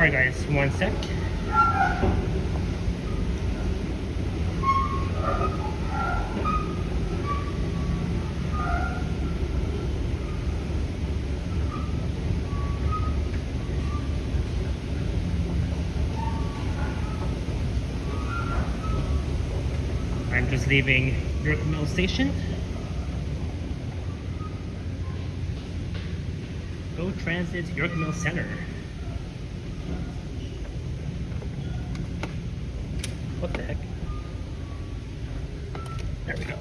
Sorry guys, one sec. I'm just leaving York Mill Station. Go Transit York Mill Center. What the heck? There we go.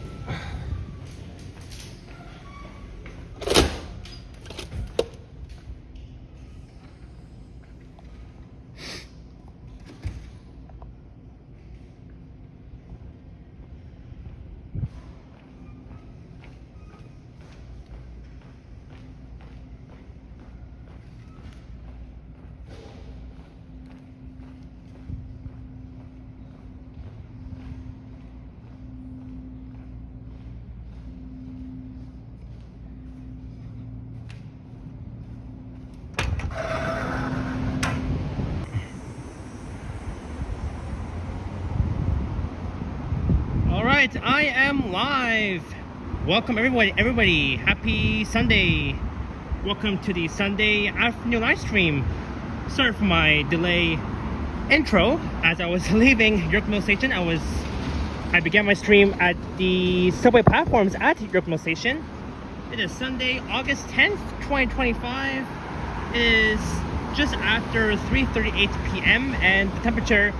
Alright, I am live. Welcome everybody. Happy Sunday. Welcome to the Sunday afternoon live stream. Sorry for my delay intro. As I was leaving York Mill Station, I began my stream at the subway platforms at York Mill Station. It is Sunday, August 10th, 2025. It is just after 3:38 p.m. and the temperature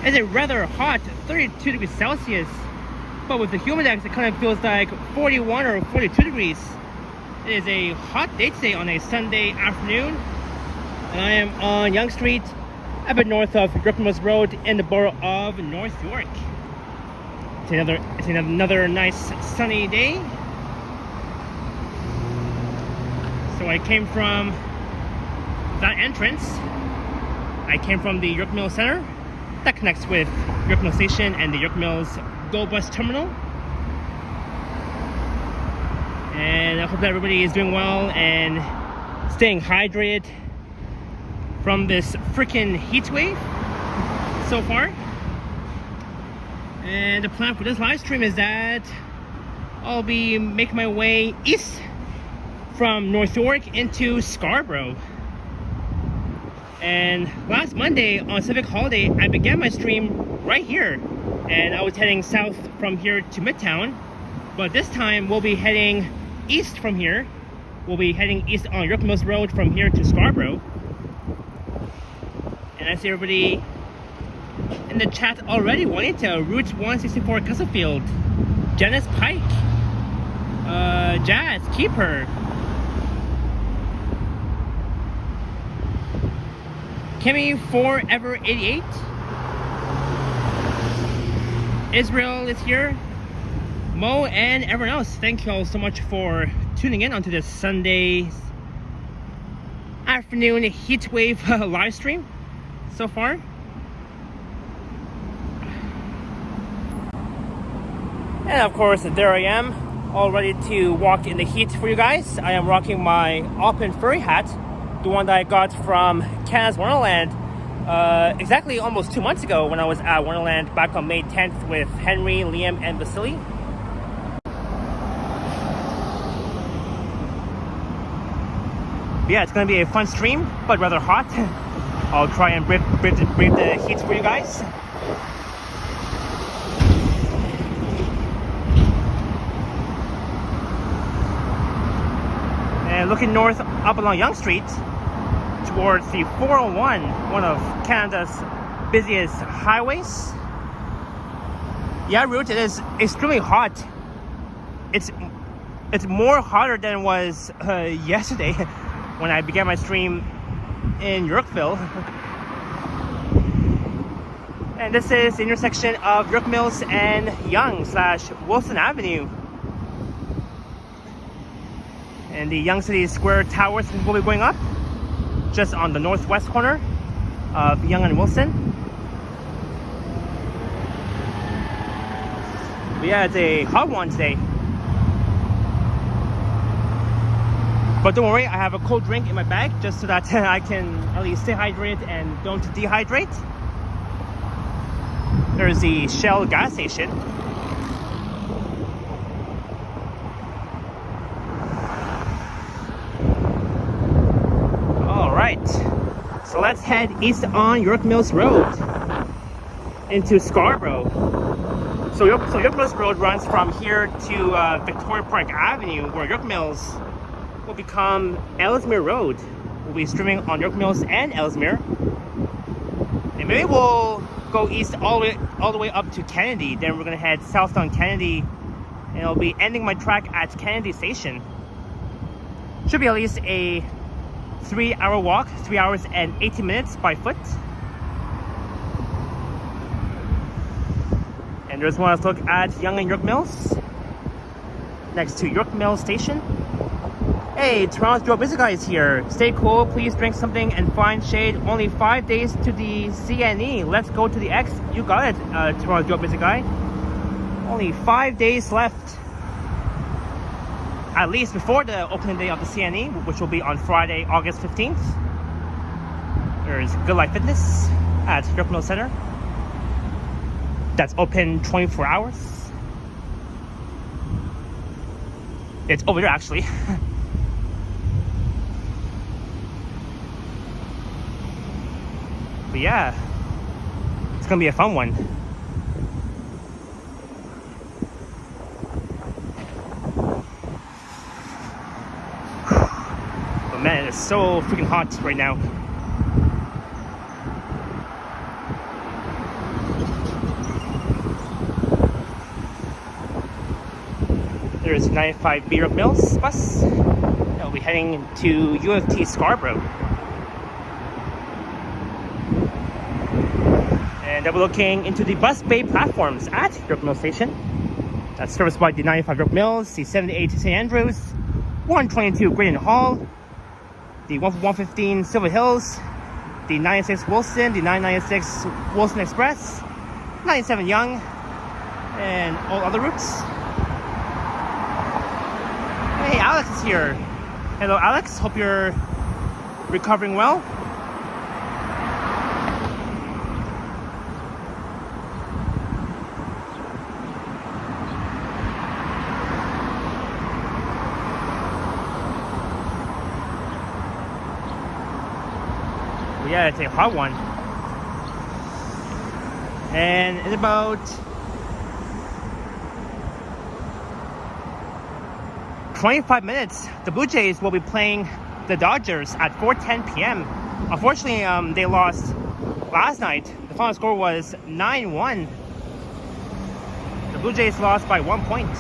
is a rather hot 32 degrees Celsius. But with the humidex, it kind of feels like 41 or 42 degrees. It is a hot day today on a Sunday afternoon. And I am on Yonge Street, a bit north of Brimley Road in the borough of North York. It's another nice sunny day. So I came from that entrance. I came from the York Mill Center that connects with York Mill Station and the York Mills Go Bus Terminal. And I hope that everybody is doing well and staying hydrated from this freaking heat wave so far. And the plan for this live stream is that I'll be making my way east from North York into Scarborough. And last Monday on Civic Holiday, I began my stream right here. And I was heading south from here to Midtown. But this time we'll be heading east from here. We'll be heading east on York Mills Road from here to Scarborough. And I see everybody in the chat already. Juanita, Route 164 Castlefield, Janice Pike, Jazz, Keeper, Kimmy Forever 88, Israel is here, Mo, and everyone else. Thank you all so much for tuning in onto this Sunday afternoon heatwave live stream so far. And of course, there I am, all ready to walk in the heat for you guys. I am rocking my Alpine furry hat, the one that I got from Canada's Wonderland exactly almost 2 months ago when I was at Wonderland back on May 10th with Henry, Liam, and Vasily. But yeah, it's going to be a fun stream, but rather hot. I'll try and brave the heat for you guys. And looking north up along Yonge Street towards the 401, one of Canada's busiest highways. Yeah, Route, it is extremely hot. It's more hotter than it was yesterday when I began my stream in Yorkville. And this is the intersection of York Mills and Yonge/Wilson Avenue. And the Yonge City Square Towers will be going up just on the northwest corner of Yonge and Wilson. But yeah, it's a hot one today. But don't worry, I have a cold drink in my bag just so that I can at least stay hydrated and don't dehydrate. There's the Shell gas station. Alright, so let's head east on York Mills Road into Scarborough. So York Mills Road runs from here to Victoria Park Avenue, where York Mills will become Ellesmere Road. We'll be streaming on York Mills and Ellesmere. And maybe we'll go east all the way up to Kennedy. Then we're gonna head south on Kennedy, and I'll be ending my track at Kennedy Station. Should be at least a 3-hour walk, 3 hours and 18 minutes by foot. And there's one let's look at Yonge and York Mills, next to York Mills Station. Hey, Toronto's Joe Busy Guy is here. Stay cool, please drink something and find shade. Only 5 days to the CNE. Let's go to the X. You got it, Toronto's Joe Busy Guy. Only 5 days left. At least before the opening day of the CNE, which will be on Friday, August 15th. There's Good Life Fitness at York Mills Center. That's open 24 hours. It's over there actually. But yeah, it's gonna be a fun one. But man, it's so freaking hot right now. There's 95B York Mills bus. I'll be heading to UFT Scarborough. And we're looking into the bus bay platforms at York Mills Station. That's serviced by the 95 York Mills, the 78 St. Andrews, 122 Graydon Hall, the 115 Silver Hills, the 96 Wilson, the 996 Wilson Express, 97 Yonge, and all other routes. Hey, Alex is here. Hello, Alex. Hope you're recovering well. Yeah, it's a hot one. And in about 25 minutes, the Blue Jays will be playing the Dodgers at 4:10 p.m. Unfortunately, they lost last night. The final score was 9-1. The Blue Jays lost by 1 point.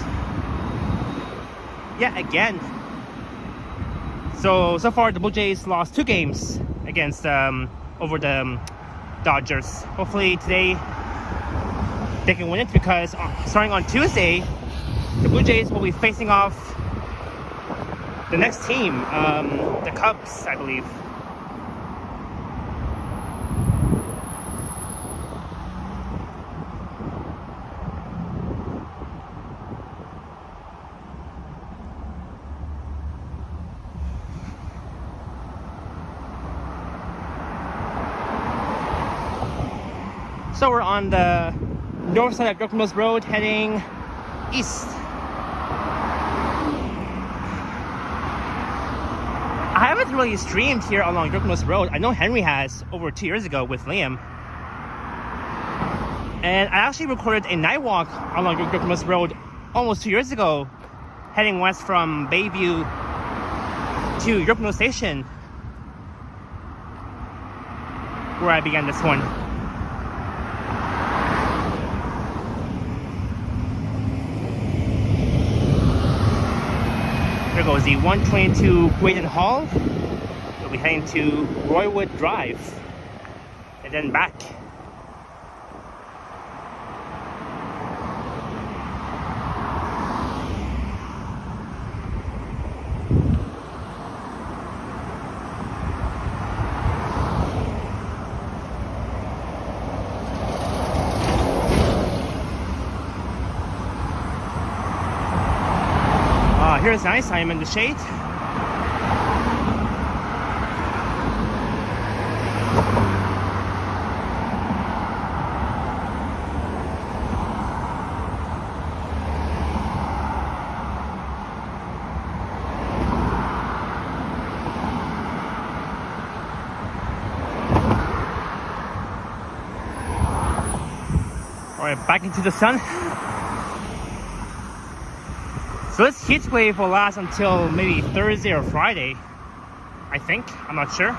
Yeah, again. So far the Blue Jays lost 2 games against over the Dodgers. Hopefully today they can win it, because starting on Tuesday, the Blue Jays will be facing off the next team, the Cubs, I believe. So we're on the north side of York Mills Road heading east. I haven't really streamed here along York Mills Road. I know Henry has over 2 years ago with Liam. And I actually recorded a night walk along York Mills Road almost 2 years ago, heading west from Bayview to York Mills Station, where I began this one. There goes the 122 Graydon Hall. We'll be heading to Roywood Drive and then back. Here's nice. I am in the shade. Alright, back into the sun. So this heat wave will last until maybe Thursday or Friday, I think. I'm not sure.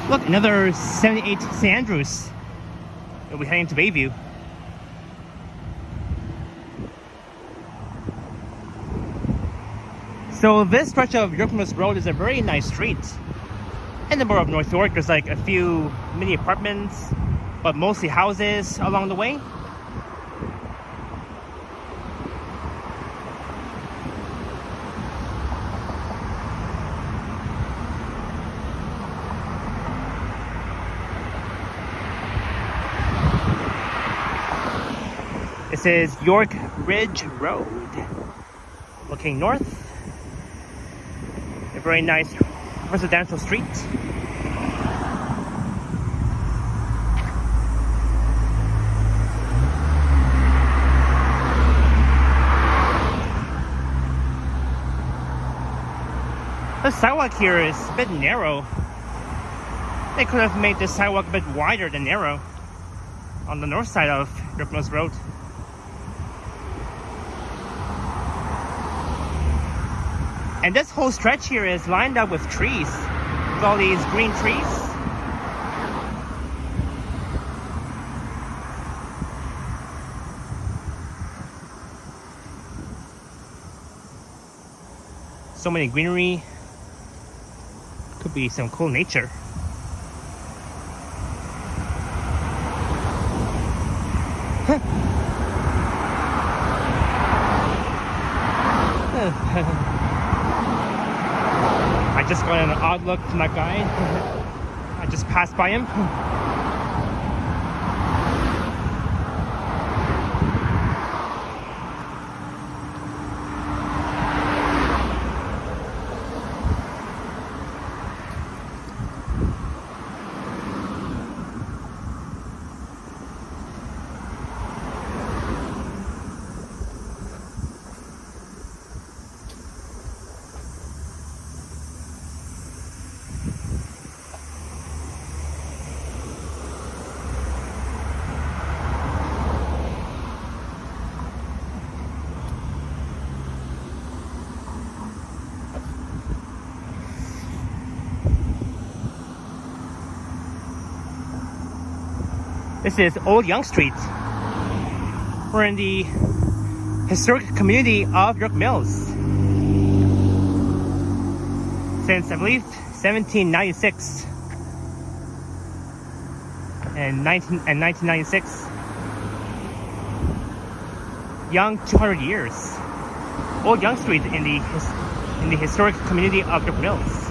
Look, another 78 St. Andrews. We'll be heading to Bayview. So this stretch of Brimley Road is a very nice street. In the borough of North York, there's like a few mini apartments, but mostly houses along the way. This is York Ridge Road. Looking north. A very nice residential street. The sidewalk here is a bit narrow. They could have made this sidewalk a bit wider than narrow on the north side of Brimley Road. And this whole stretch here is lined up with trees, with all these green trees. So many greenery. Could be some cool nature. I just got an odd look from that guy. I just passed by him. This is Old Yonge Street. We're in the historic community of York Mills. Since, I believe, 1796 and 1996. Young 200 years. Old Yonge Street in the historic community of York Mills.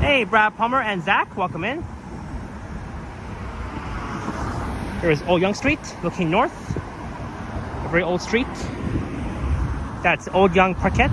Hey, Brad Palmer and Zach, welcome in. There's Old Yonge Street, looking north. A very old street. That's Old Yonge Parquet.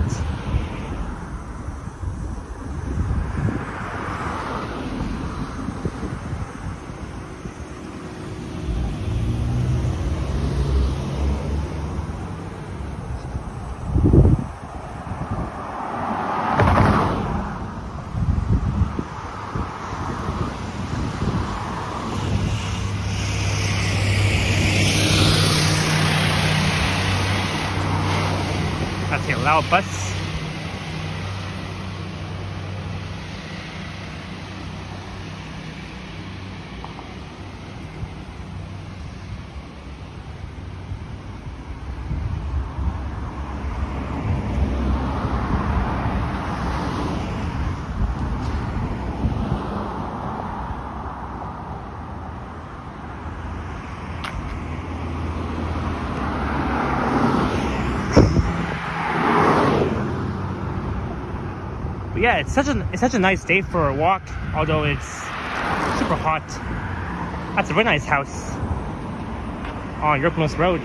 That's a loud bus. But yeah, it's such a nice day for a walk, although it's super hot. That's a very nice house on York Mills Road.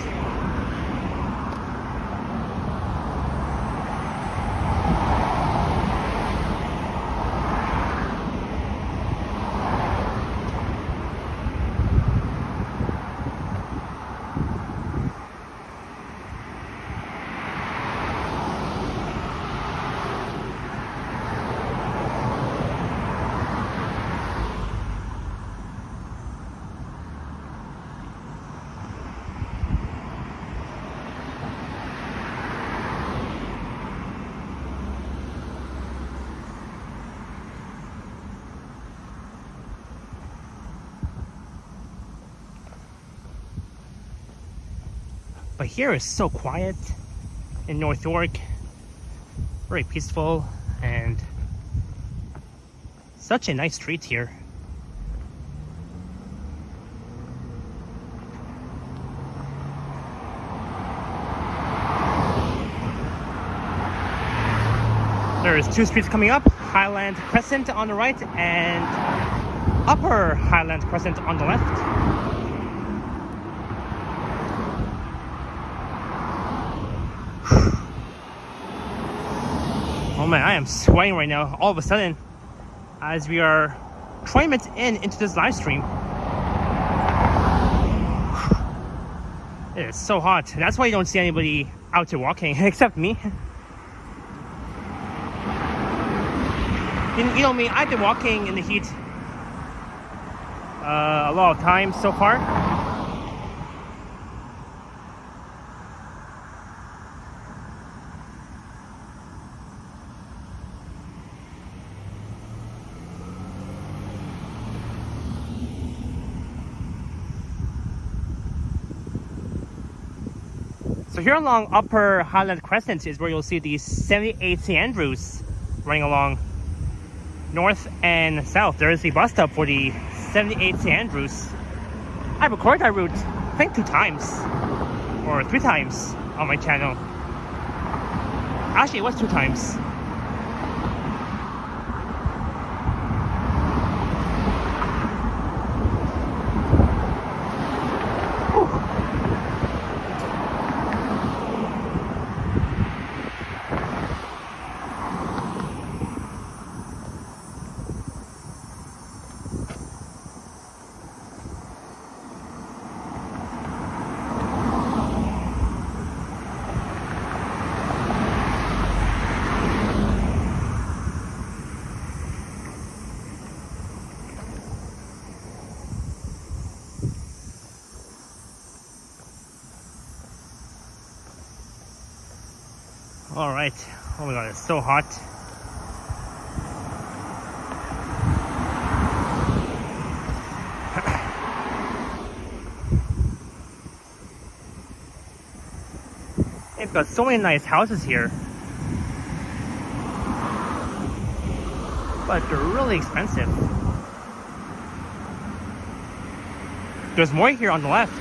But here is so quiet in North York. Very peaceful and such a nice street here. There's two streets coming up, Highland Crescent on the right and Upper Highland Crescent on the left. Oh man, I am sweating right now all of a sudden as we are 20 minutes into this live stream. It is so hot. That's why you don't see anybody out there walking except me. You know me, I've been walking in the heat a lot of times so far. So here along Upper Highland Crescent is where you'll see the 78 St. Andrews running along north and south. There is the bus stop for the 78 St. Andrews. I recorded that route, I think 2 times or 3 times on my channel. Actually, it was 2 times. All right. Oh my god, it's so hot. They've got so many nice houses here, but they're really expensive. There's more here on the left.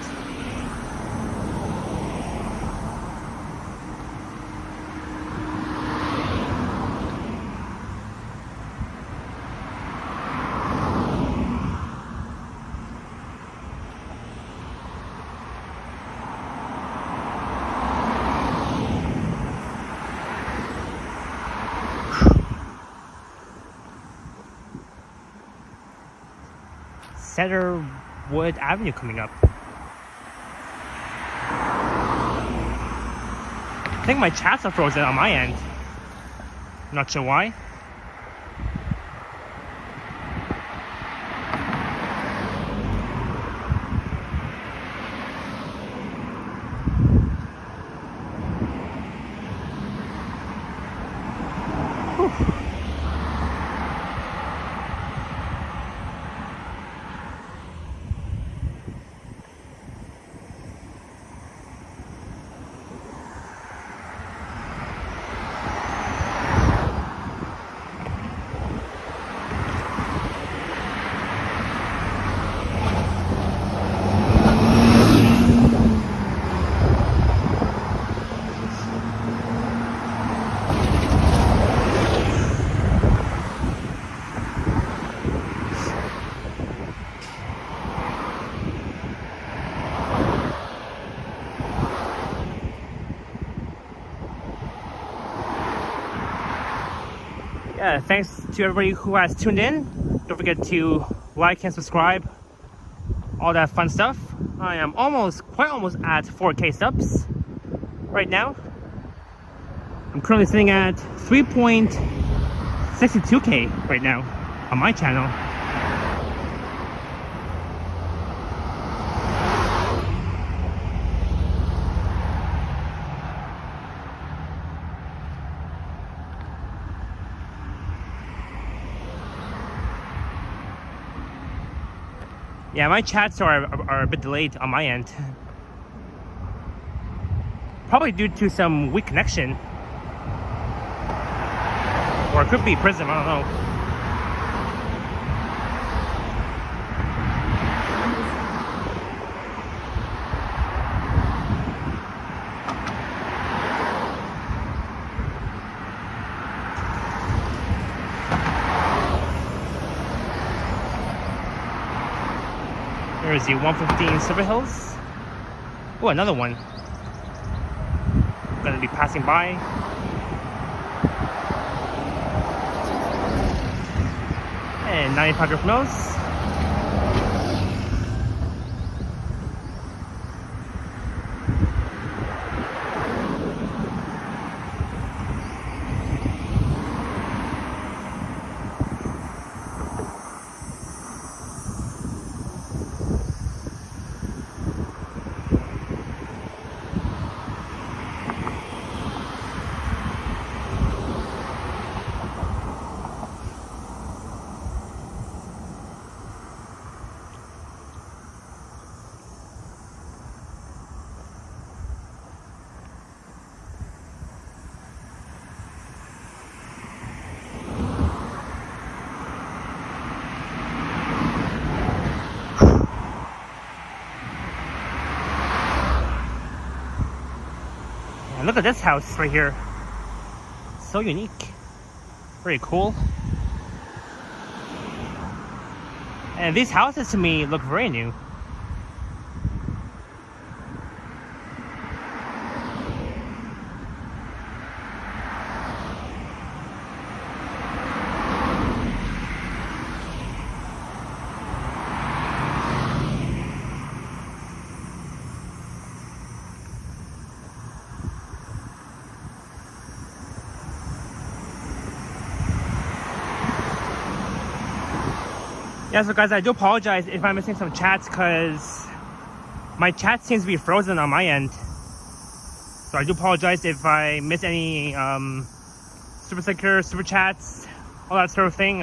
Cedarwood Avenue coming up. I think my chats are frozen on my end. Not sure why. Yeah, thanks to everybody who has tuned in. Don't forget to like and subscribe, all that fun stuff. I am quite almost at 4K subs right now. I'm currently sitting at 3.62K right now on my channel. Yeah, my chats are a bit delayed on my end. Probably due to some weak connection. Or it could be Prism, I don't know. There's the 115 Silver Hills. Oh, another one. Gonna be passing by. And 95 Mills. And look at this house right here. So unique. Very cool. And these houses to me look very new. Yeah, so guys, I do apologize if I'm missing some chats because my chat seems to be frozen on my end. So I do apologize if I miss any super secure, super chats, all that sort of thing.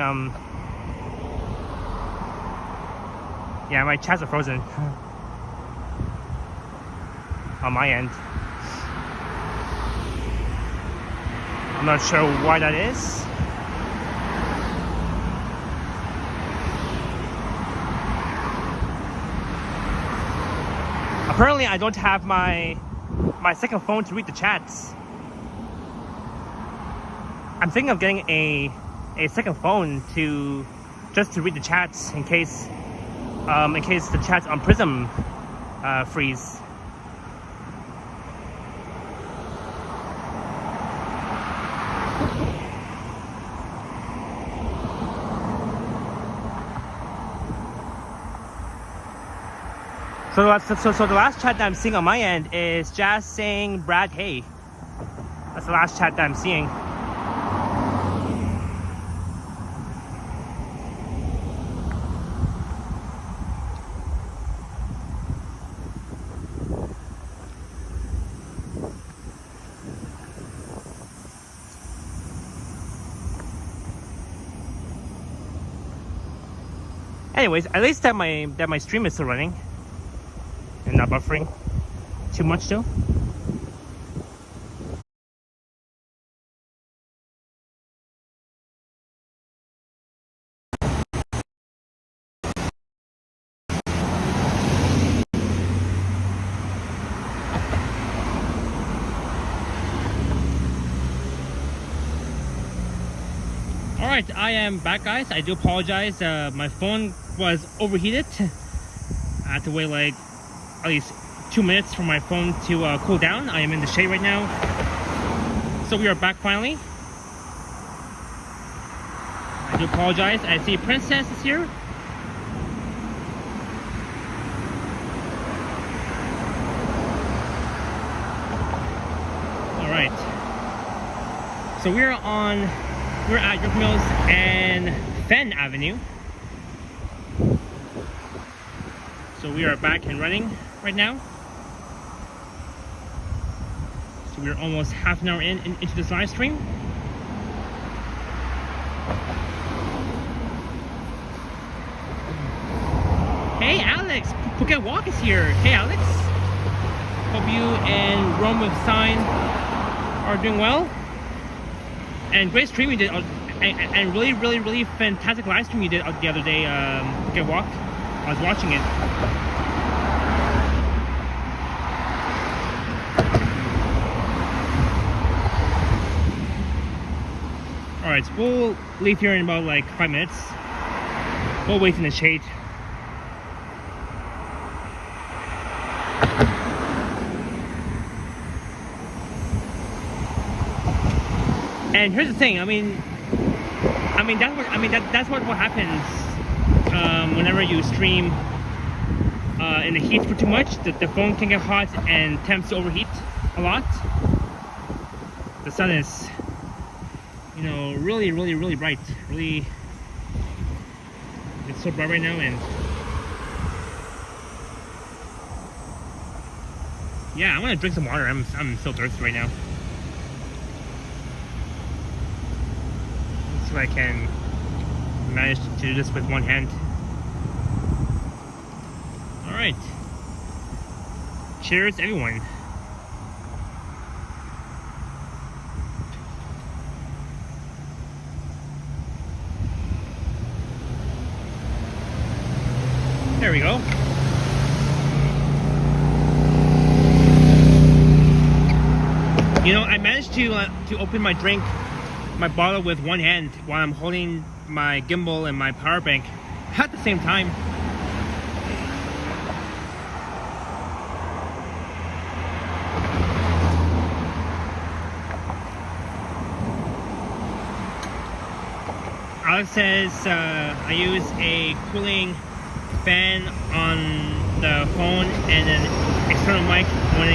Yeah, my chats are frozen on my end. I'm not sure why that is. Apparently, I don't have my second phone to read the chats. I'm thinking of getting a second phone just to read the chats in case the chats on Prism freeze. So the last chat that I'm seeing on my end is just saying Brad, hey. That's the last chat that I'm seeing. Anyways, at least that my stream is still running. And not buffering too much too. Alright, I am back, guys. I do apologize. My phone was overheated. I had to wait like at least 2 minutes for my phone to cool down. I am in the shade right now. So we are back finally. I do apologize. I see Princess is here. Alright. So we're at York Mills and Fenn Avenue. So we are back and running right now. So we're almost half an hour into this live stream. Hey Alex, Phuket Walk is here. Hey Alex, Hope you and Rome with Sign are doing well. And great stream you did, and really fantastic live stream you did the other day. Get Walk. I was watching it. Alright, so we'll leave here in about like 5 minutes. We'll wait in the shade. And here's the thing. That's what happens whenever you stream in the heat for too much. The phone can get hot and tends to overheat a lot. The sun is, you know, really bright. Really, it's so bright right now, and yeah, I want to drink some water. I'm so thirsty right now. So I can manage to do this with one hand. Alright. Cheers, everyone. There we go. You know, I managed to open my drink, my bottle with one hand while I'm holding my gimbal and my power bank at the same time. Alex says I use a cooling fan on the phone and an external mic when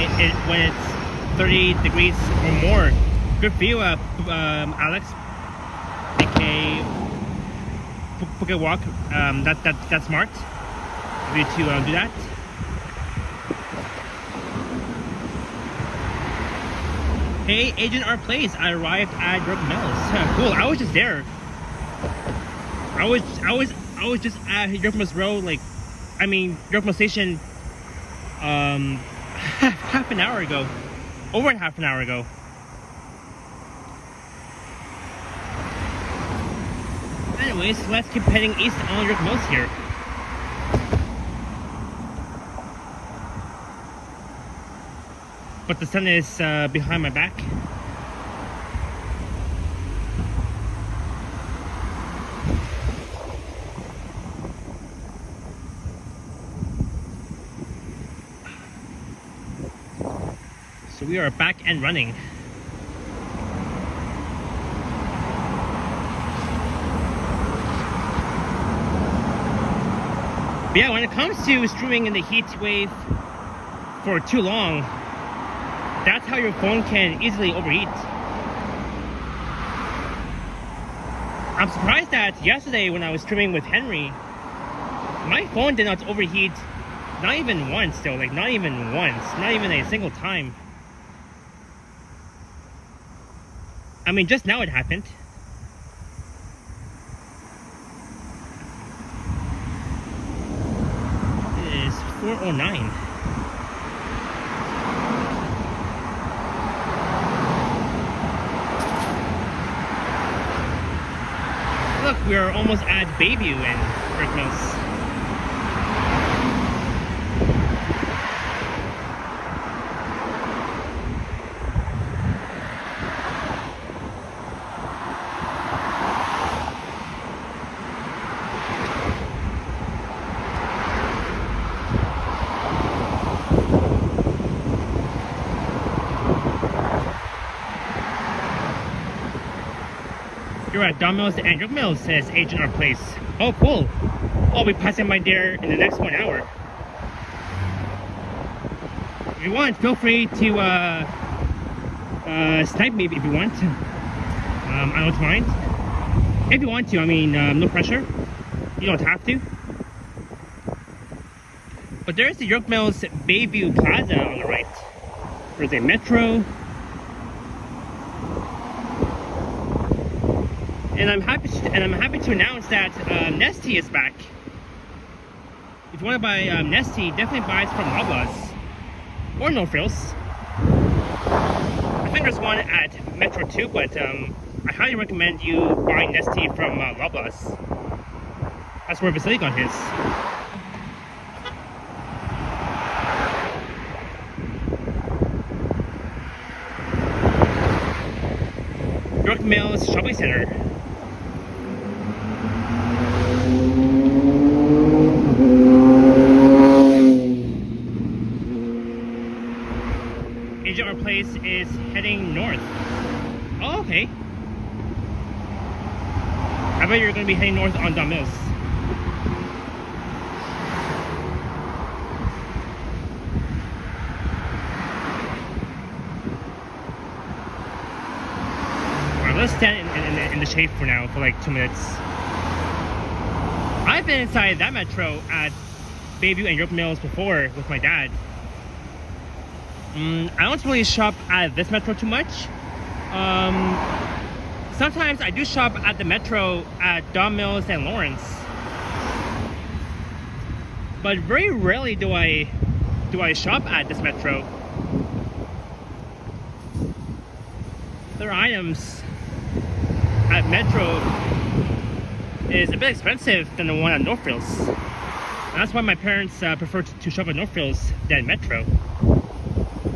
it's 30 degrees or more. Good for you, Alex. aka Get Walk. That's smart for you to do that. Hey, Agent R Place. I arrived at York Mills. Cool. I was just there. I was just at York Mills Road, York Mills Station, half an hour ago, over half an hour ago. Anyways, let's keep heading east on York Mills here. But the sun is behind my back. So we are back and running. But yeah, when it comes to streaming in the heat wave for too long, that's how your phone can easily overheat. I'm surprised that yesterday when I was streaming with Henry, my phone did not overheat, not even once though, not even once, not even a single time. I mean, just now it happened. It is 4:09. Look, we are almost at Bayview and York Mills. You're at Domino's and York Mills, says Agent R Place. Oh, cool. I'll be passing by there in the next 1 hour. If you want, feel free to snipe me if you want. I don't mind. If you want to, no pressure. You don't have to. But there's the York Mills Bayview Plaza on the right. There's a metro. And I'm happy to announce that Nesty is back. If you want to buy Nesty, definitely buy it from Loblaws. or no frills. I think there's one at Metro too, but I highly recommend you buying Nestea from Loblaws. That's where Vasily got his. York Mills Shopping Center. Agent Our Place is heading north. Oh, okay. I bet you're going to be heading north on Don Mills. Alright, let's stand in the shade for now for like 2 minutes. I've been inside that metro at Bayview and York Mills before with my dad. I don't really shop at this metro too much. Sometimes I do shop at the metro at Don Mills and Lawrence, but very rarely do I shop at this metro. Their items at Metro is a bit expensive than the one at Northfields. And that's why my parents prefer to shop at Northfields than Metro.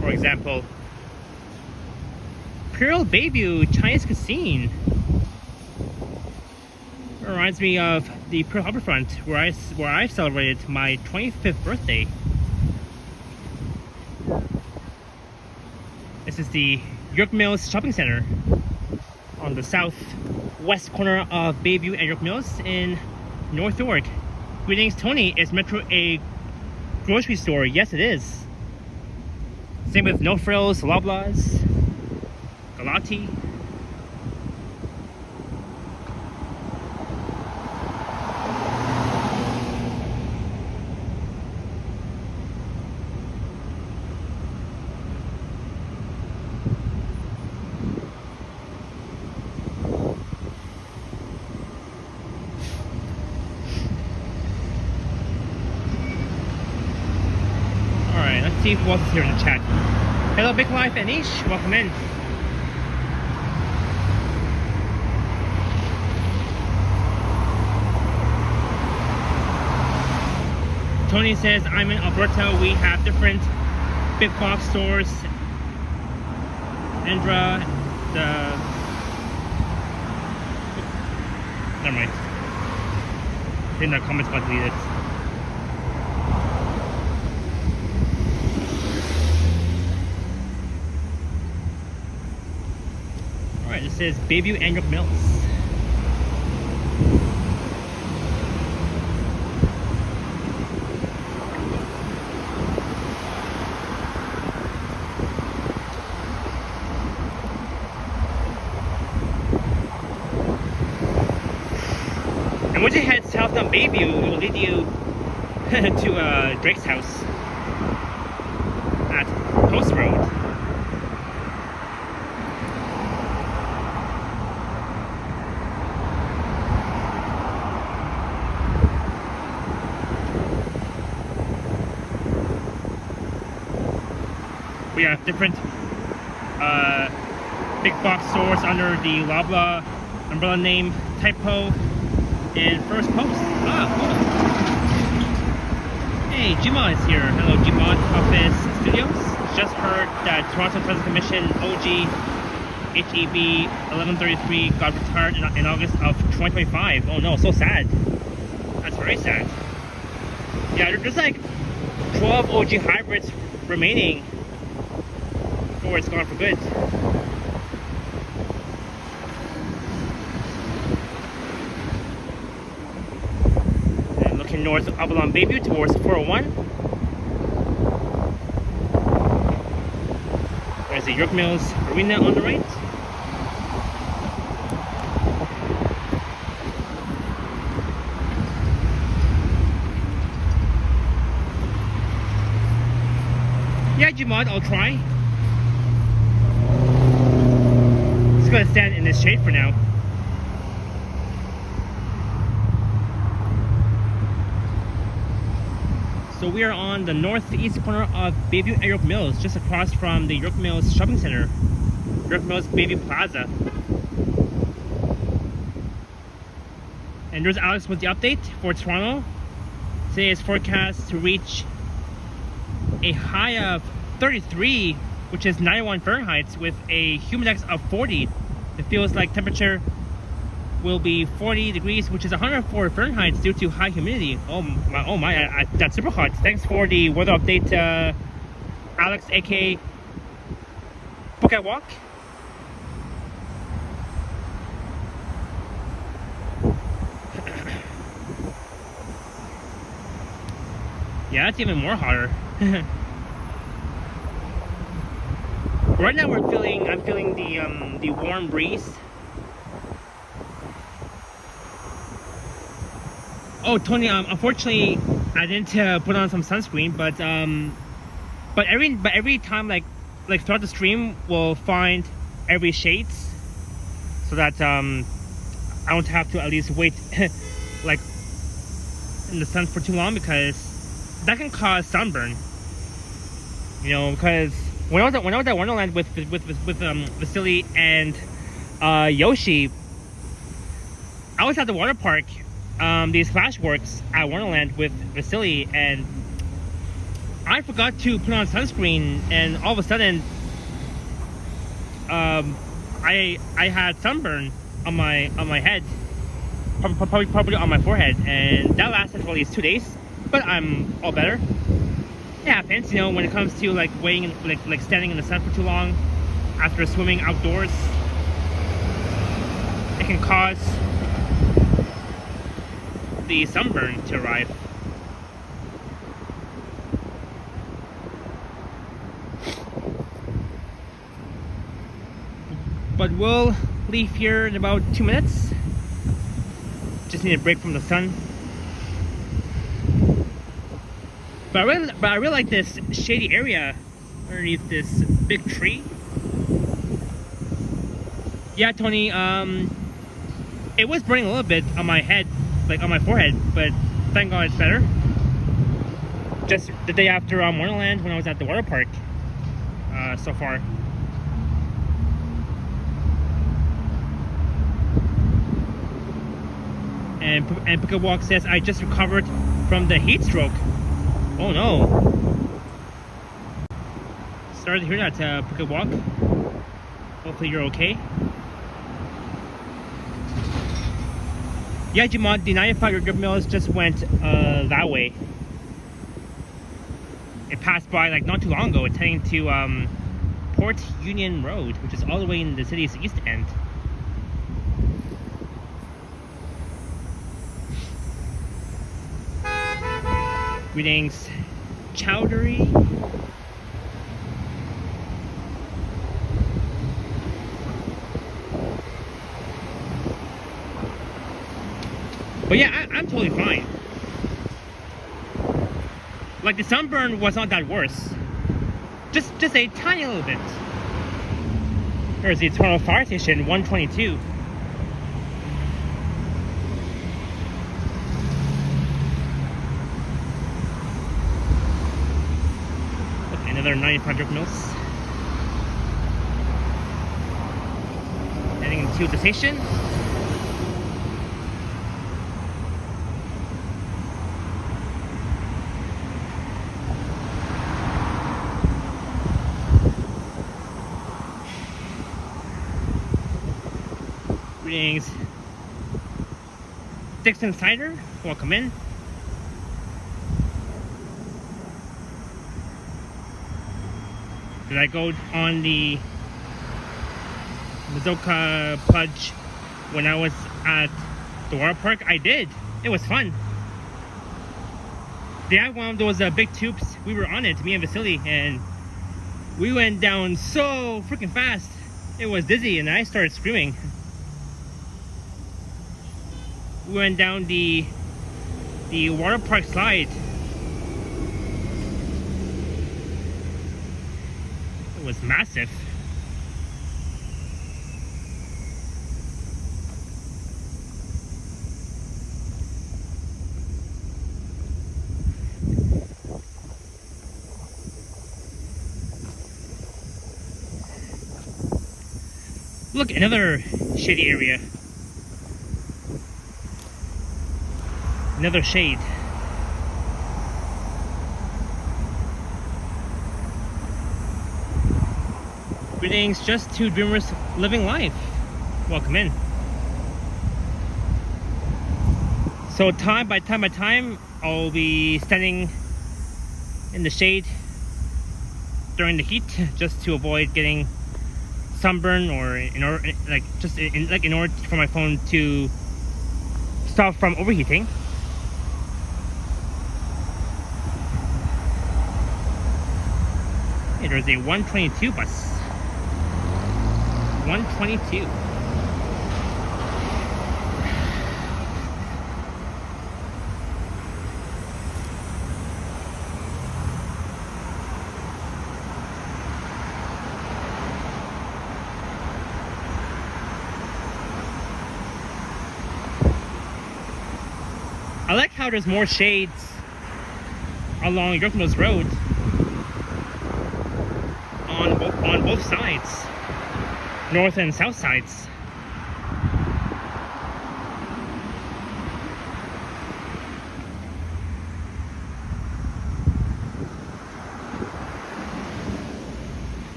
For example, Pearl Bayview Chinese Cuisine reminds me of the Pearl Harbourfront where I celebrated my 25th birthday. This is the York Mills Shopping Center on the southwest corner of Bayview and York Mills in North York. Greetings, Tony. Is Metro a grocery store? Yes, it is. Same with No Frills, Loblaws, Galati. Alright, let's see who else is here in the chat. Hello, Big Life and Ish, welcome in. Tony says, I'm in Alberta, we have different big box stores. Endra, never mind. I think the comments got deleted. Alright, this is Bayview and York Mills. And once you head south on Bayview, it will lead you to Drake's house at Coast Road. We have different big box stores under the Loblaw umbrella name, Typo, and First Post. Ah, cool. Hey, Gmod is here. Hello, Gmod Office Studios. Just heard that Toronto Transit Commission OG HEB 1133 got retired in August of 2025. Oh no, so sad. That's very sad. Yeah, there's like 12 OG hybrids remaining before it's gone for good. And looking north up along Bayview towards 401. There's the York Mills Arena on the right. Yeah, Gmod, I'll try. Just gonna stand in this shade for now. So we are on the northeast corner of Bayview and York Mills, just across from the York Mills Shopping Center. York Mills Bayview Plaza. And there's Alex with the update for Toronto. Today is forecast to reach a high of 33, which is 91 Fahrenheit, with a humid index of 40. It feels like temperature will be 40 degrees, which is 104 Fahrenheit due to high humidity. Oh my, that's super hot. Thanks for the weather update, Alex, aka Book at Walk. Yeah, that's even more hotter. Right now I'm feeling the warm breeze. Oh, Tony, unfortunately, I didn't put on some sunscreen, but every time, like throughout the stream, we'll find every shades, so that I don't have to at least wait like in the sun for too long, because that can cause sunburn. You know, because when I was at Wonderland with Vasily and Yoshi, I was at the water park. These Splashworks at Wonderland with Vasily, and I forgot to put on sunscreen, and all of a sudden I had sunburn on my head, probably on my forehead, and that lasted for at least 2 days, but I'm all better. It happens, you know, when it comes to like waiting, like standing in the sun for too long after swimming outdoors. It can cause the sunburn to arrive. But we'll leave here in about 2 minutes. Just need a break from the sun. But I really like this shady area underneath this big tree. Yeah, Tony, it was burning a little bit on my head, like on my forehead, but thank God it's better. Just the day after Wonderland, when I was at the water park, so far. And Pickup Walk says, I just recovered from the heat stroke. Oh no. Sorry to hear that, Pickup Walk. Hopefully you're okay. Yeah, Jimon, the 95 York Mills just went that way. It passed by like not too long ago. It's heading to Port Union Road, which is all the way in the city's east end. Greetings, Chowdery. But yeah, I'm totally fine. Like the sunburn was not that worse. Just a tiny little bit. There's the Toronto Fire Station, 122. Okay, another 95 York Mills. Heading to the station. Greetings, Dixon Cider, welcome in. Did I go on the Mazoka Pudge when I was at the water park? I did. It was fun. They had one of those big tubes. We were on it, me and Vasily, and we went down so freaking fast. It was dizzy, and I started screaming. We went down the water park slide. It was massive. Look, another shady area. Another shade. Greetings just to dreamers living life. Welcome in. So time by time, I'll be standing in the shade during the heat just to avoid getting sunburn, or in order, in order for my phone to stop from overheating. Hey, there's a 122 bus. 122. I like how there's more shades along Yonge Road on both sides, north and south sides.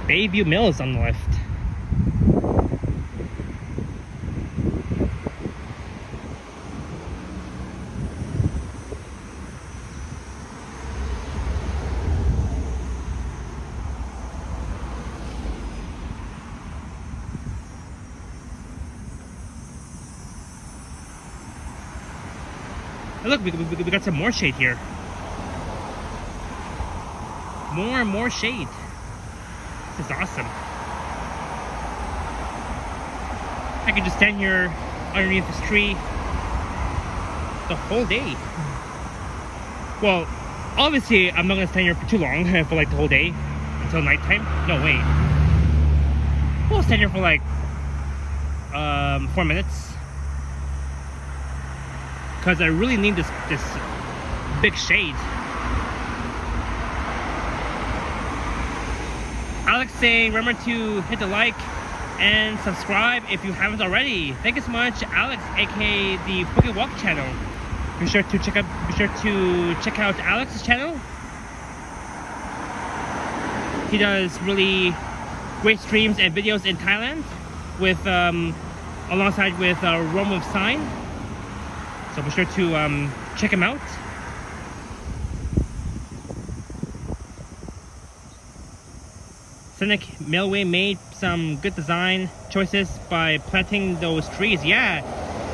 Bayview Mills on the left. Oh, look, we got some more shade here. More and more shade. This is awesome. I can just stand here underneath this tree the whole day. Well, obviously I'm not gonna stand here for too long, for like the whole day until nighttime. No, wait. We'll stand here for like 4 minutes, because I really need this big shade. Alex saying, remember to hit the like and subscribe if you haven't already. Thank you so much, Alex, aka the Boogie Walk channel. Be sure to check out Alex's channel. He does really great streams and videos in Thailand with alongside with Rome with Sign. So be sure to check him out. Scenic Mailway made some good design choices by planting those trees. Yeah,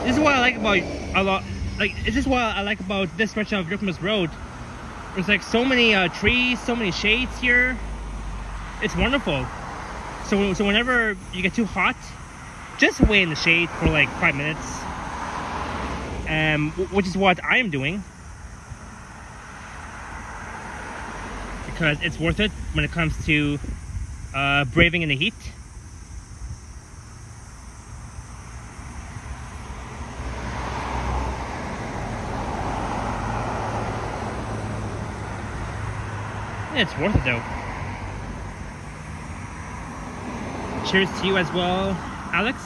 this is what I like about this is what I like about this stretch of Yonge Road. There's like so many trees, so many shades here. It's wonderful. So whenever you get too hot, just wait in the shade for like 5 minutes, which is what I am doing, because it's worth it when it comes to braving in the heat. It's worth it though. Cheers to you as well, Alex.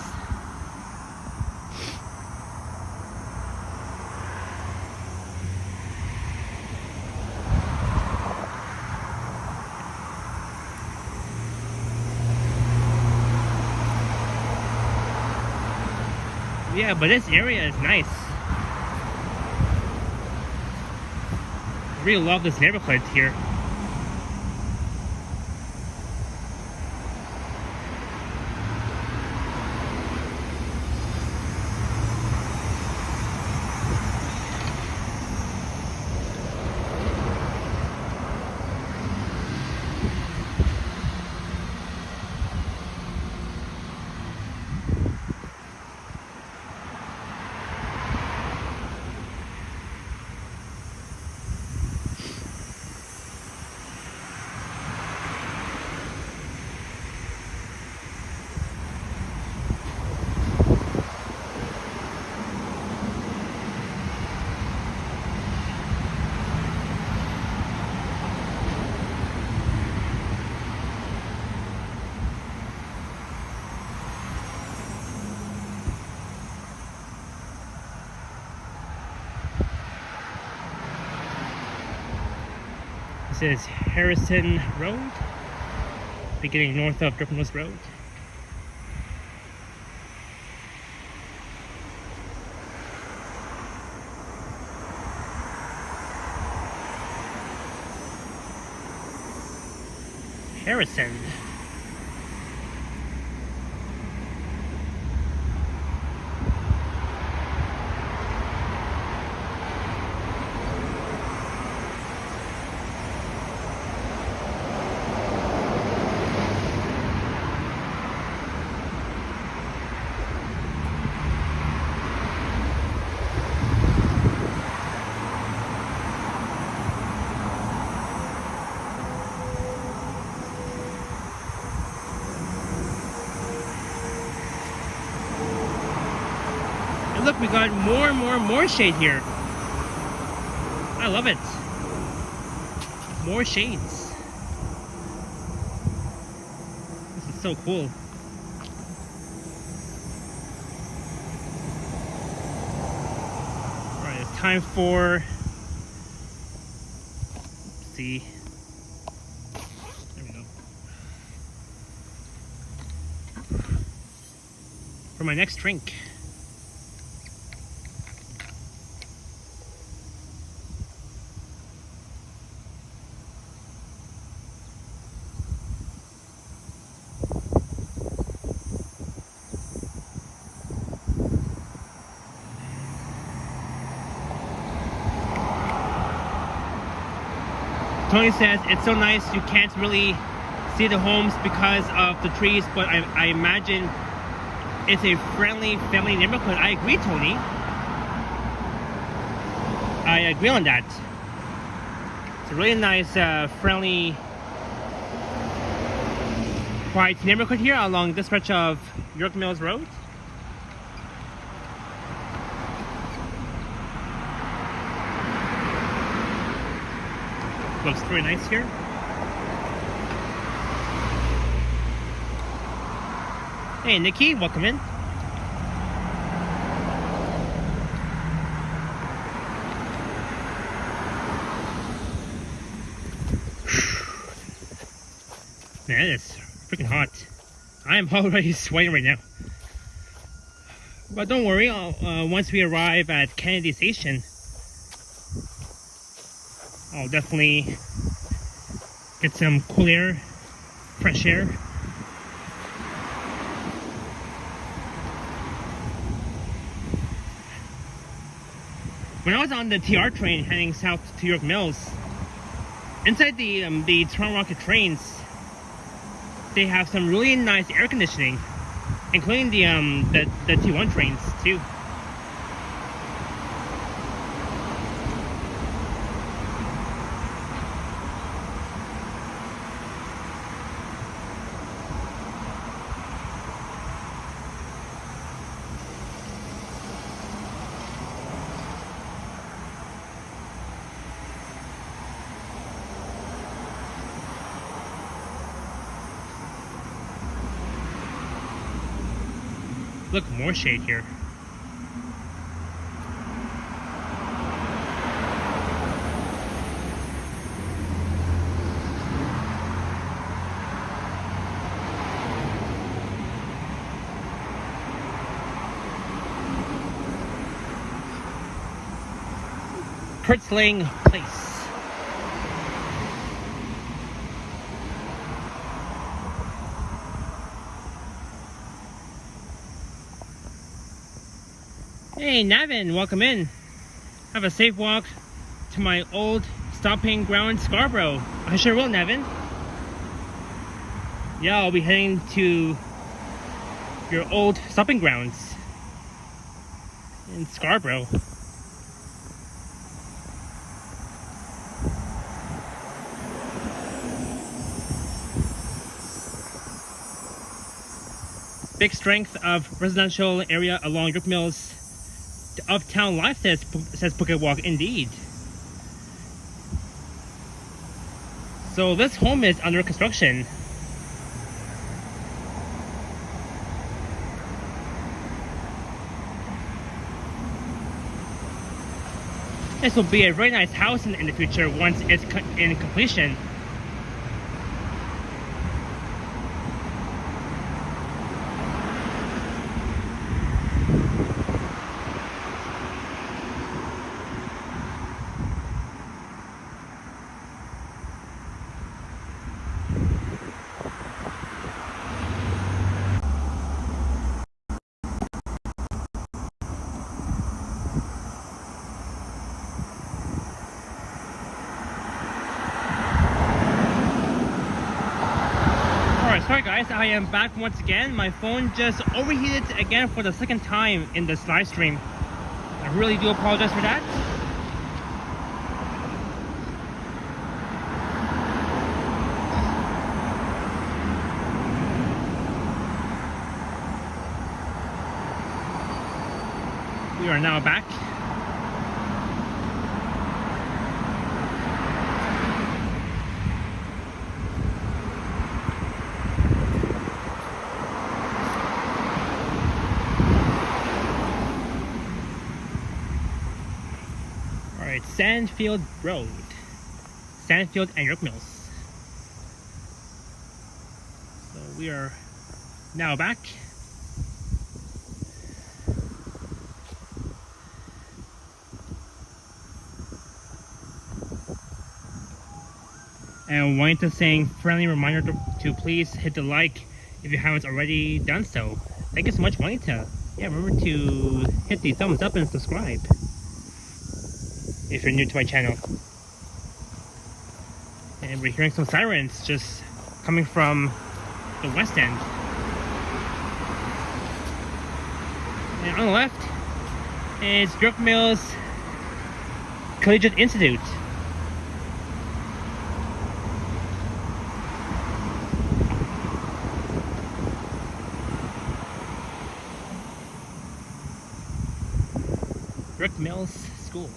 Yeah, but this area is nice. really love this neighborhood here. This is Harrison Road, beginning north of Brimley Road. Harrison. Look, we got more shade here. I love it. More shades. This is so cool. Alright, it's time for... Let's see. There we go. For my next drink. Tony says it's so nice you can't really see the homes because of the trees, but I imagine it's a friendly family neighborhood. I agree, Tony. I agree on that. It's a really nice, friendly, quiet neighborhood here along this stretch of York Mills Road. Looks pretty nice here. Hey Nikki, welcome in. Man, it's freaking hot. I am already sweating right now. But don't worry, once we arrive at Kennedy Station, I'll definitely get some cool air, fresh air. When I was on the TR train heading south to York Mills, inside the Toronto Rocket trains, they have some really nice air conditioning, including the T1 trains too. Look, more shade here. Kurtzling Place. Hey Navin, welcome in. Have a safe walk to my old stopping ground, Scarborough. I sure will, Navin. Yeah, I'll be heading to your old stopping grounds in Scarborough. Big strength of residential area along York Mills. The uptown life says Phuket Walk, indeed. So this home is under construction. This will be a very nice house in the future once it's in completion. Sorry guys, I am back once again. My phone just overheated again for the second time in this live stream. I really do apologize for that. We are now back. Sandfield Road, Sandfield and York Mills. So we are now back. And wanting to say friendly reminder to please hit the like if you haven't already done so. Thank you so much, Juanita. Yeah, remember to hit the thumbs up and subscribe if you're new to my channel. And we're hearing some sirens just coming from the west end. And on the left is York Mills Collegiate Institute. York Mills School.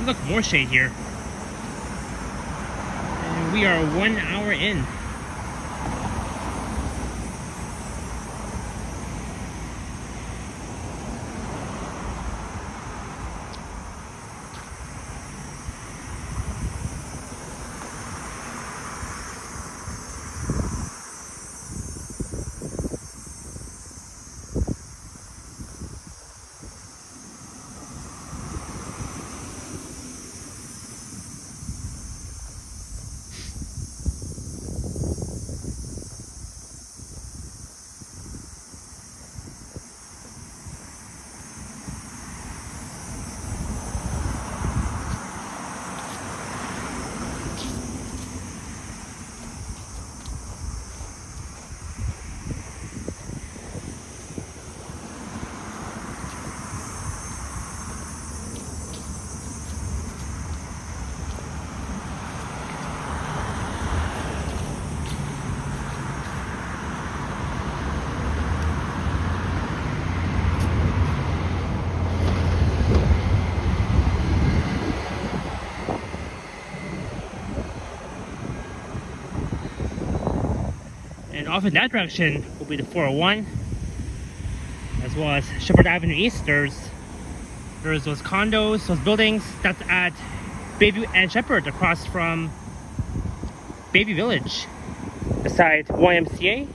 Look, more shade here. And we are 1 hour in. off in that direction will be the 401, as well as Shepherd Avenue East. There's those condos, those buildings that's at Bayview and Shepherd, across from Bayview Village, beside YMCA.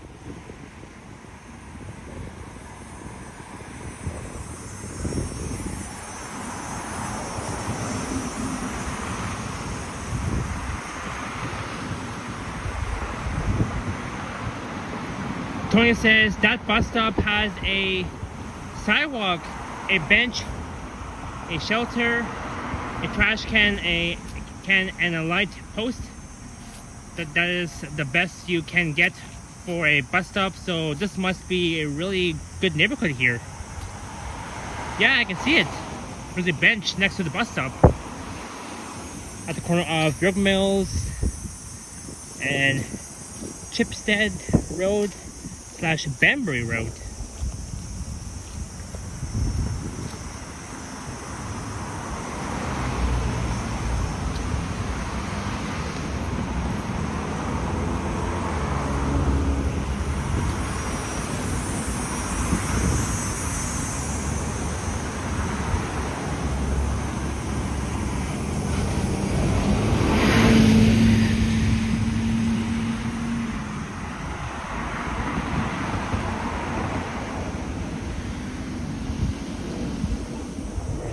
Tony says that bus stop has a sidewalk, a bench, a shelter, a trash can, and a light post. That is the best you can get for a bus stop. So this must be a really good neighborhood here. Yeah, I can see it. There's a bench next to the bus stop at the corner of York Mills and Chipstead Road / Banbury Road.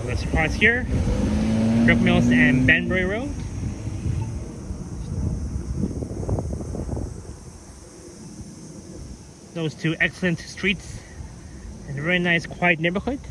Let's cross here, York Mills and Banbury Road. Those two excellent streets and a very nice quiet neighborhood.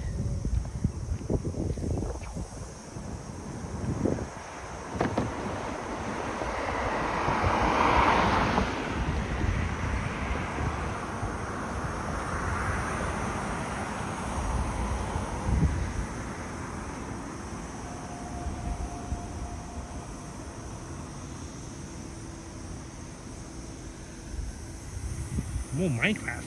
More Minecraft.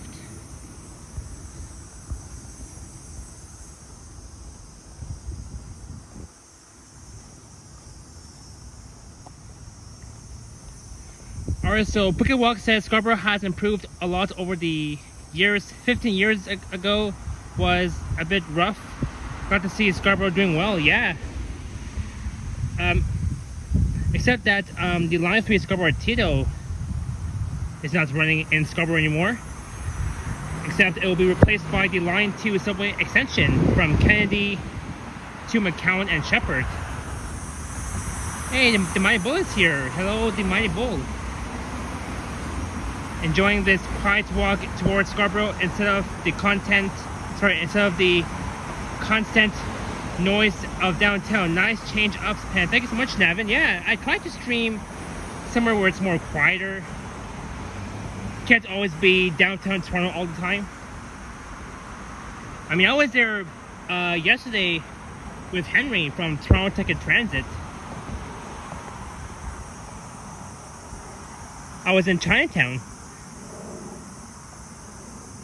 Alright, so Bookie Walk says Scarborough has improved a lot over the years. 15 years ago was a bit rough. Got to see Scarborough doing well, yeah. Except that the Line 3 Scarborough Tito is not running in Scarborough anymore, except it will be replaced by the Line 2 subway extension from Kennedy to McCowan and Shepherd. Hey, the Mighty Bull is here. Hello, the Mighty Bull. Enjoying this quiet walk towards Scarborough instead of the constant noise of downtown. Nice change up, Pan. Thank you so much, Navin. Yeah, I try to stream somewhere where it's more quieter. Can't always be downtown Toronto all the time. I mean, I was there yesterday with Henry from Toronto Tech and Transit. I was in Chinatown.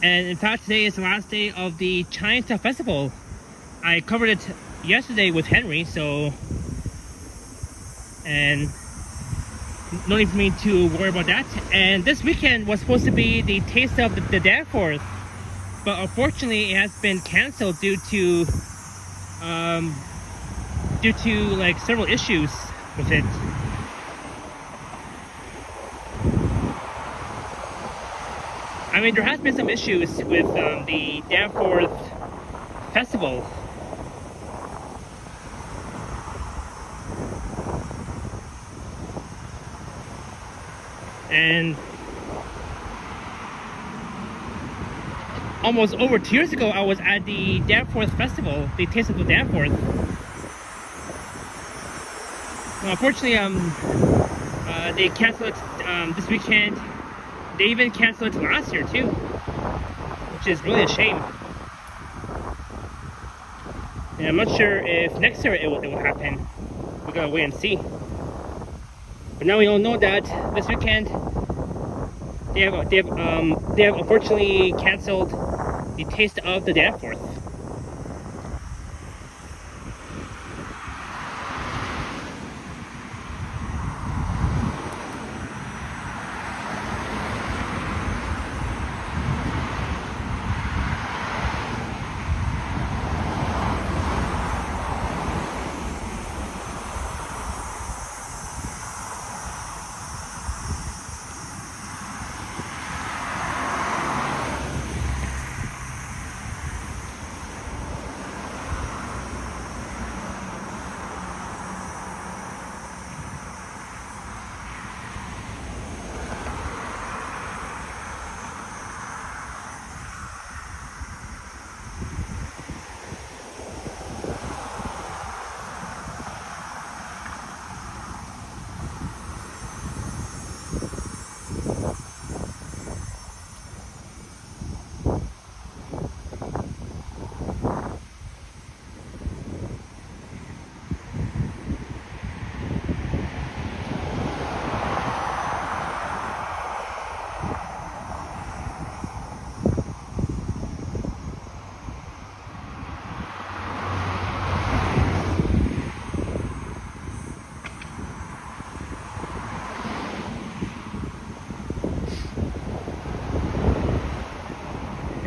And in fact, today is the last day of the Chinatown Festival. I covered it yesterday with Henry, so... and... no need for me to worry about that. And this weekend was supposed to be the Taste of the Danforth, but unfortunately it has been cancelled due to like several issues with it. I mean, there has been some issues with the Danforth Festival. And almost over 2 years ago, I was at the Danforth Festival, the Taste of the Danforth. Well, unfortunately, they canceled it this weekend. They even canceled it last year too, which is really a shame. And I'm not sure if next year it will happen. We gotta wait and see. But now we all know that this weekend they have unfortunately canceled the Taste of the Danforth.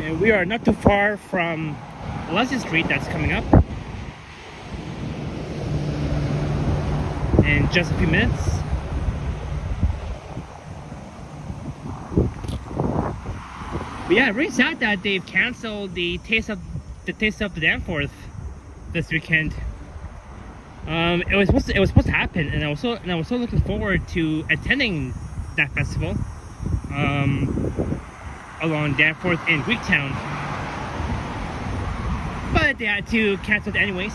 And we are not too far from Leslie Street that's coming up in just a few minutes. But yeah, really sad that they've canceled the Taste of the Danforth this weekend. It was supposed to happen, and I was so looking forward to attending that festival along Danforth in Greektown. But they had to cancel it anyways.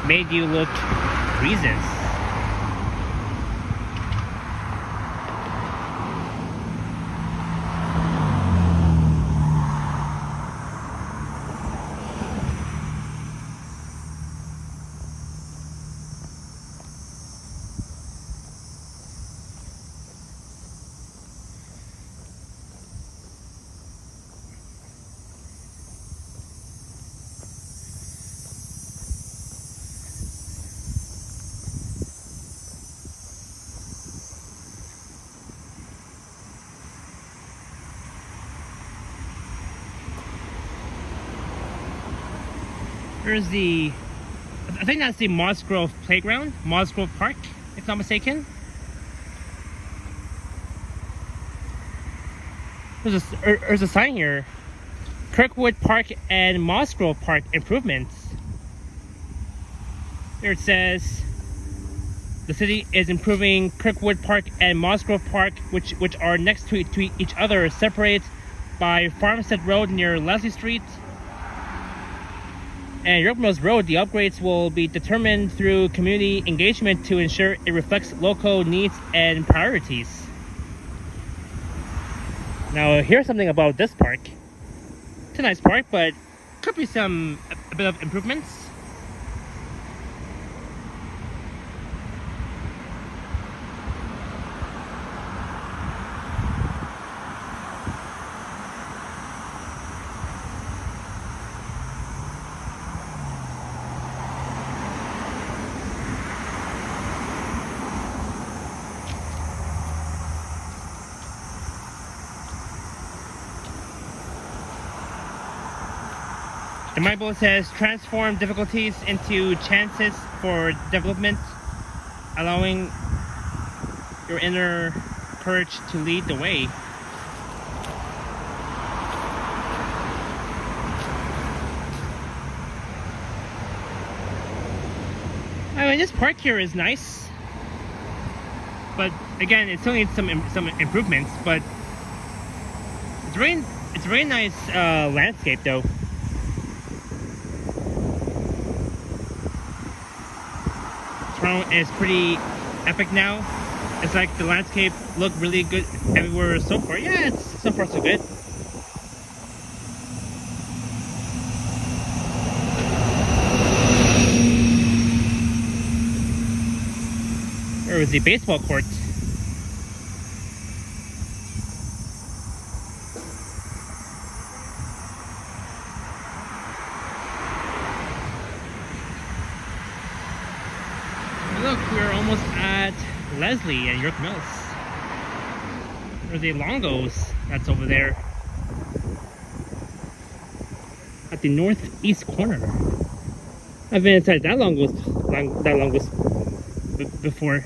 Made you look reasons. There's I think that's the Moss Grove Playground, Moss Grove Park, if not mistaken. There's a sign here, Kirkwood Park and Moss Grove Park improvements. There it says, the city is improving Kirkwood Park and Moss Grove Park, which are next to each other, separated by Farmstead Road near Leslie Street and York Mills Road. The upgrades will be determined through community engagement to ensure it reflects local needs and priorities. Now, here's something about this park. It's a nice park, but could be a bit of improvements. The Bible says, transform difficulties into chances for development, allowing your inner courage to lead the way. I mean, this park here is nice, but again, it still needs some improvements. But it's very nice landscape though. Toronto is pretty epic now. It's like the landscape looked really good everywhere so far. Yeah, it's so far so good. Where was the baseball court? Look, we're almost at Leslie and York Mills. There's a Longo's that's over there at the northeast corner. I've been inside that Longo's before.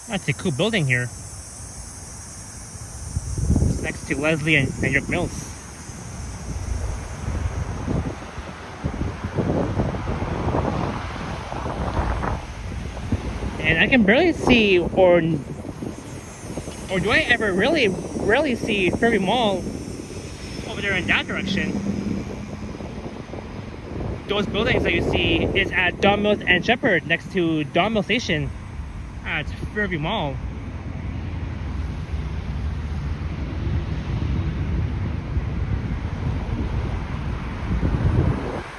That's a cool building here. It's next to Leslie and York Mills. And I can barely see, or do I ever rarely see Fairview Mall over there in that direction. those buildings that you see is at Don Mills and Shepherd, next to Don Mills Station at Fairview Mall.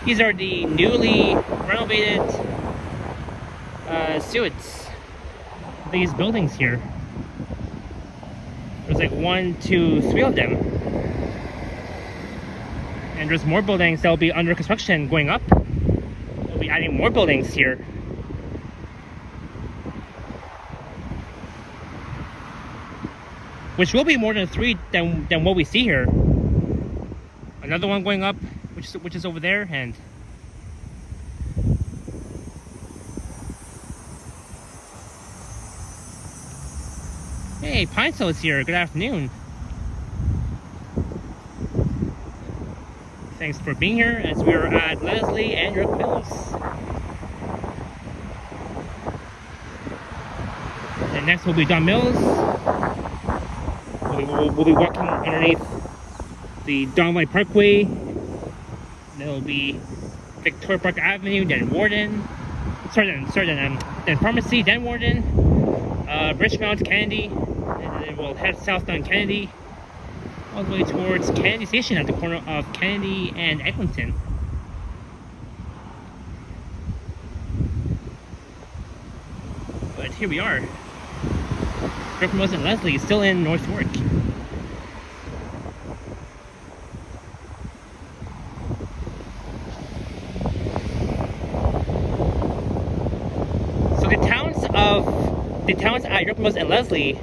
These are the newly renovated suites. These buildings here. There's like 1, 2, 3 of them. And there's more buildings that will be under construction going up. We'll be adding more buildings here. Which will be more than 3 than what we see here. Another one going up, which is over there, and hey, Pine Hill is here. Good afternoon. Thanks for being here as we are at Leslie and York Mills. And next will be Don Mills. We'll be walking underneath the Don White Parkway. Then it'll be Victoria Park Avenue, then Warden. Then Pharmacy, then Warden. Bridgemount, Kennedy. And then we'll head south down Kennedy, all the way towards Kennedy Station at the corner of Kennedy and Eglinton. But here we are. York Mills and Leslie, still in North York. So the towns at York Mills and Leslie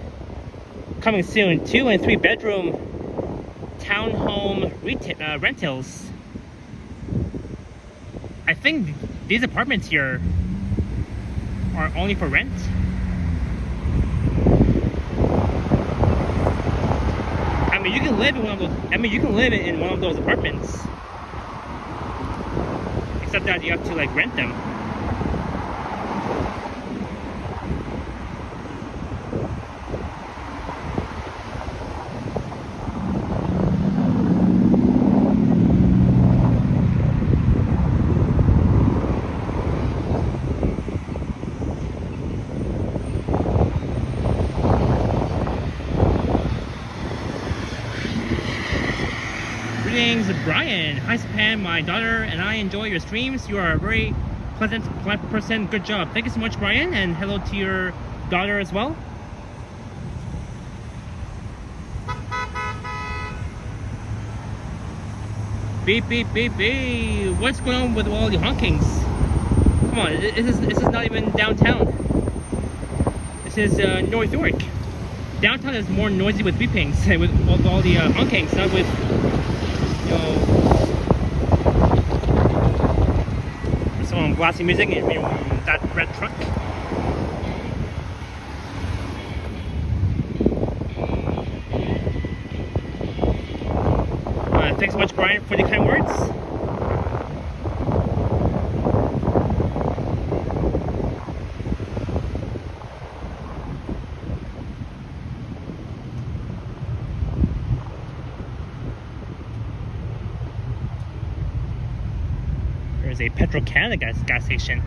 coming soon. 2 and 3 bedroom townhome rentals. I think these apartments here are only for rent. I mean, you can live in one of those. I mean, you can live in one of those apartments, except that you have to like rent them. Brian, hi Pam, my daughter and I enjoy your streams. You are a very pleasant, polite person. Good job. Thank you so much, Brian, and hello to your daughter as well. Beep, beep, beep, beep. What's going on with all the honkings? Come on, this is not even downtown. This is North York. Downtown is more noisy with beepings, with all the honkings, not with some glassy music in that red truck. Thanks so much, Brian, for the kind words. There's a Petro-Canada gas station.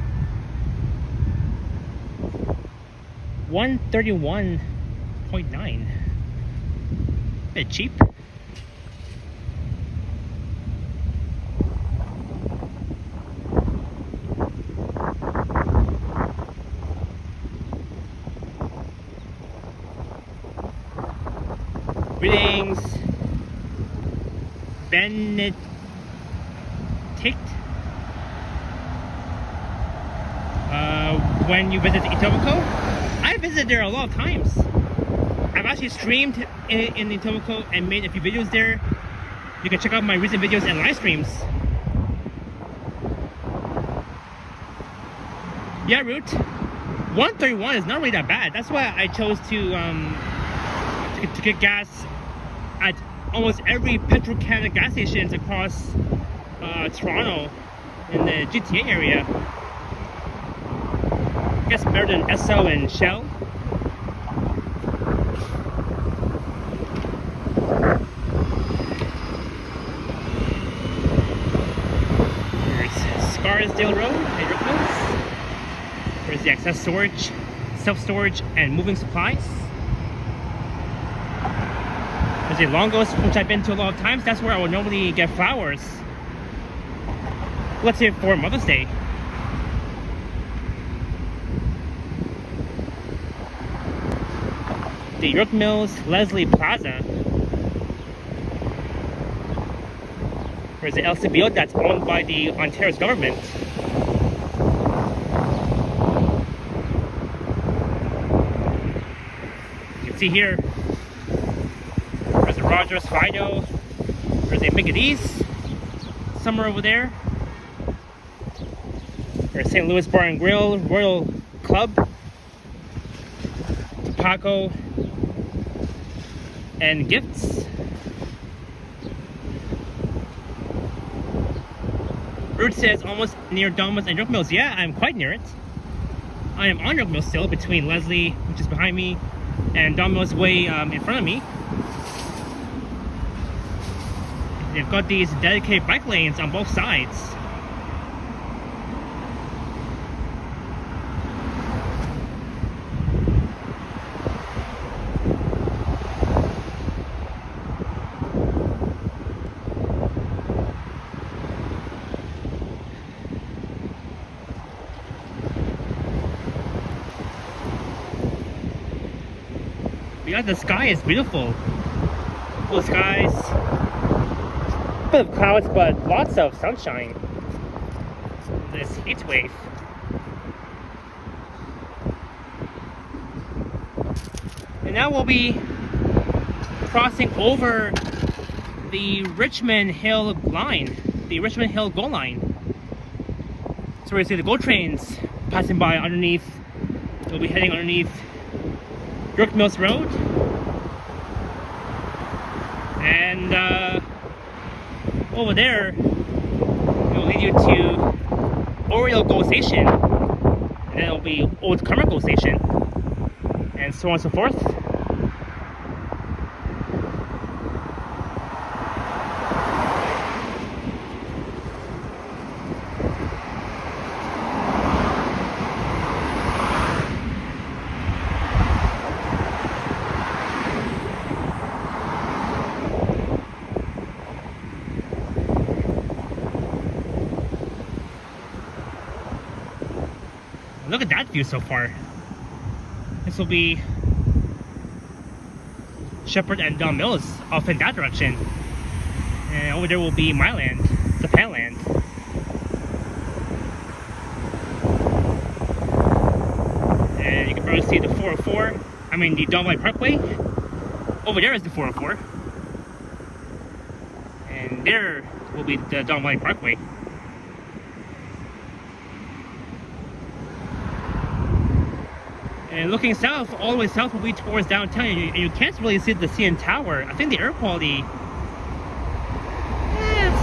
131.9. Bit cheap. Greetings, Benedict. When you visit Etobicoke, I visited there a lot of times. I've actually streamed in Etobicoke and made a few videos there. You can check out my recent videos and live streams. Yeah, Route 131 is not really that bad. That's why I chose to get gas at almost every Petro-Canada gas stations across Toronto in the GTA area. I guess better than Esso and Shell. There's Scarsdale Road and Brookmills. There's the access storage, self-storage, and moving supplies. There's a Longos, which I've been to a lot of times. That's where I would normally get flowers. Let's say for Mother's Day. The York Mills Leslie Plaza. There's the LCBO that's owned by the Ontario's government. You can see here, there's a Rogers Fido, there's a Mickey's somewhere over there. There's St. Louis Bar and Grill, Royal Club, Tobacco, and Gifts. Route says almost near Donmouth and York Mills. Yeah, I'm quite near it. I am on York Mills still, between Leslie, which is behind me, and Donmouth's way in front of me. They've got these dedicated bike lanes on both sides. Yeah, the sky is beautiful. Blue skies, bit of clouds, but lots of sunshine. This Heatwave. And now we'll be crossing over the Richmond Hill line, the Richmond Hill GO line. So we see the GO trains passing by underneath. We'll be heading underneath York Mills Road, and over there it will lead you to Oriole GO Station, and then it will be Old Carmer GO Station, and so on and so forth. Look at that view so far. This will be Shepherd and Don Mills off in that direction. And over there will be my land, the Panland. And you can probably see the 404, I mean the Don Valley Parkway. Over there is the 404. And there will be the Don Valley Parkway. And looking south, all the way south will be towards downtown, and you can't really see the CN Tower. I think the air quality, it's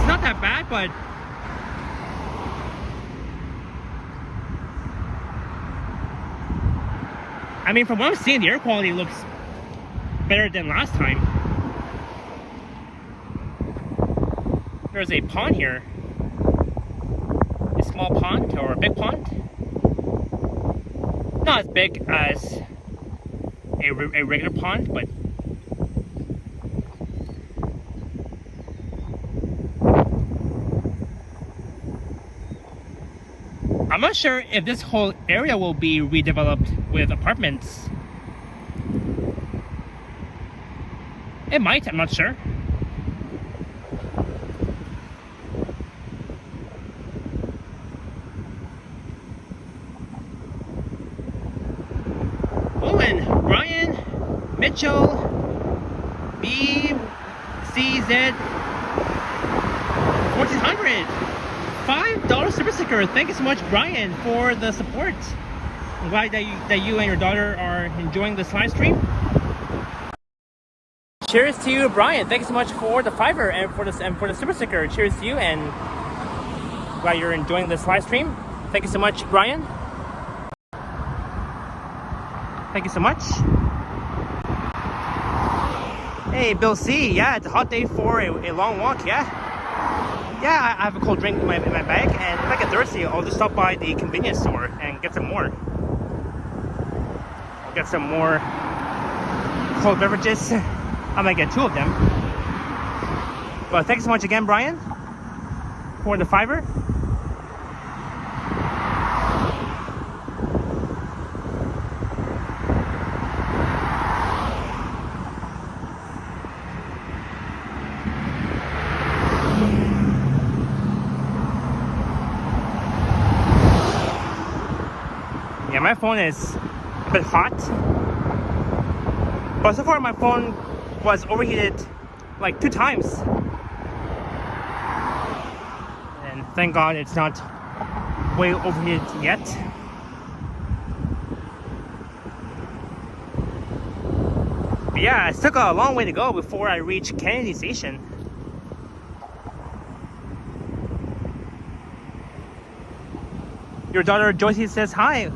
not that bad, but I mean, from what I'm seeing, the air quality looks better than last time. There's a pond here, a small pond or a big pond. Not as big as a regular pond, but I'm not sure if this whole area will be redeveloped with apartments. It might, I'm not sure. Mitchell BCZ 1400 $5 super sticker. Thank you so much, Brian, for the support. I'm glad that you and your daughter are enjoying this live stream. Cheers to you, Brian. Thank you so much for the $5 and for the super sticker. Cheers to you, and glad you're enjoying this live stream. Thank you so much, Brian. Thank you so much. Hey, Bill C. Yeah, it's a hot day for a long walk, yeah? Yeah, I have a cold drink in my bag, and if I get thirsty, I'll just stop by the convenience store and get some more. I'll get some more cold beverages. I might get 2 of them. But thanks so much again, Brian, for the $5. Yeah, my phone is a bit hot, but so far my phone was overheated like 2 times, and thank God it's not way overheated yet. But yeah, it took a long way to go before I reached Kennedy Station. Your daughter Joycey says hi.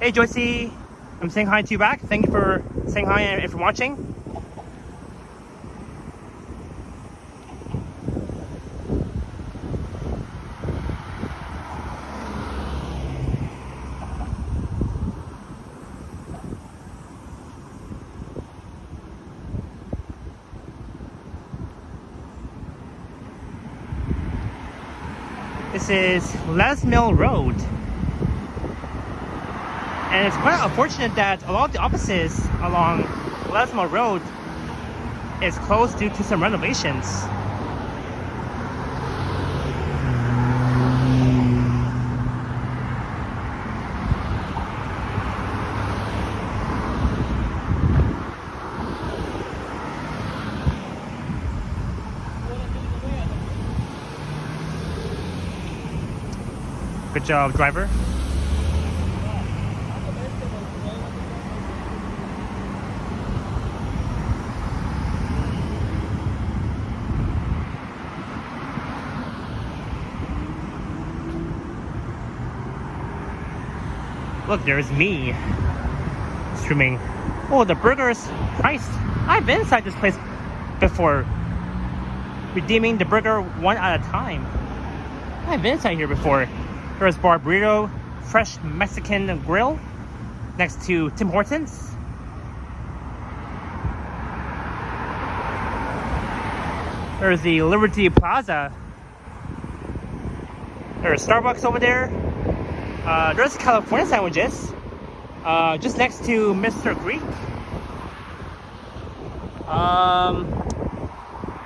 Hey Joycey, I'm saying hi to you back. Thank you for saying hi and for watching. This is Les Mill Road. And it's quite unfortunate that a lot of the offices along Les Mill Road is closed due to some renovations. Good job, driver. Look, there's me streaming. Oh, the burger's priced. I've been inside this place before, redeeming the burger 1 at a time. I've been inside here before. There's Bar Burrito, fresh Mexican grill next to Tim Hortons. There's the Liberty Plaza. There's Starbucks over there. There's California sandwiches, just next to Mr. Greek.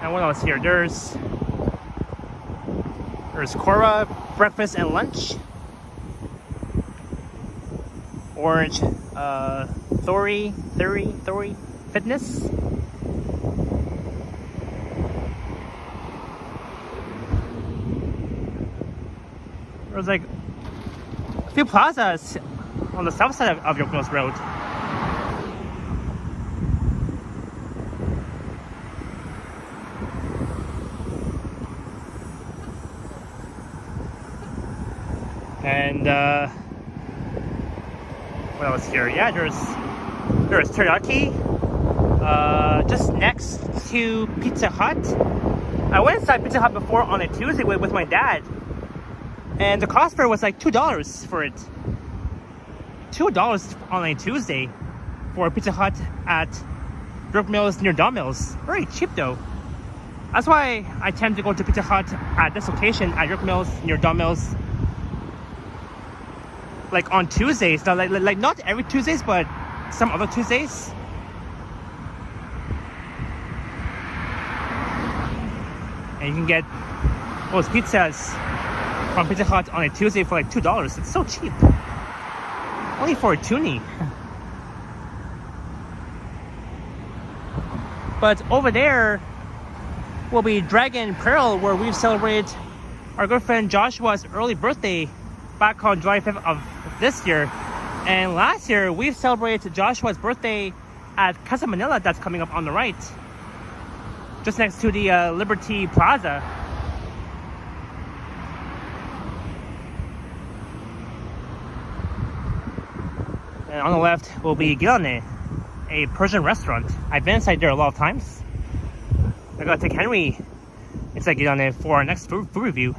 And what else here? There's Cora, breakfast and lunch. Orange, Thori Fitness. There's like a few plazas on the south side of York Mills Road. And what else here? Yeah, there's teriyaki just next to Pizza Hut. I went inside Pizza Hut before on a Tuesday with my dad, and the cost for it was like $2 for it. $2 on a Tuesday for Pizza Hut at York Mills near Don Mills. Very cheap though. That's why I tend to go to Pizza Hut at this location at York Mills near Don Mills, like on Tuesdays. Now, like not every Tuesdays, but some other Tuesdays. And you can get those pizzas from Pizza Hut on a Tuesday for like $2. It's so cheap. Only for a toonie. But over there will be Dragon Pearl, where we've celebrated our good friend Joshua's early birthday back on July 5th of this year. And last year we've celebrated Joshua's birthday at Casa Manila, that's coming up on the right, just next to the Liberty Plaza. And on the left will be Gilane, a Persian restaurant. I've been inside there a lot of times. I gotta take Henry once I get on it for our next food review.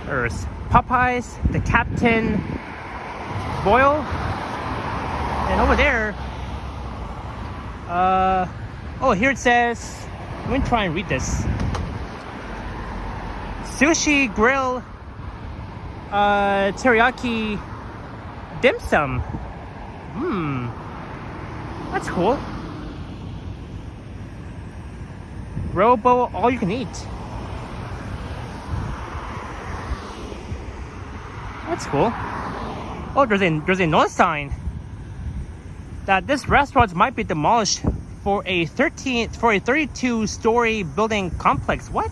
There's Popeyes, the Captain Boyle, and over there, oh, here it says, let me try and read this. Sushi Grill, teriyaki dim sum. That's cool. Robo all you can eat. That's cool. Oh, there's a notice sign that this restaurant might be demolished for a 32-story building complex. What?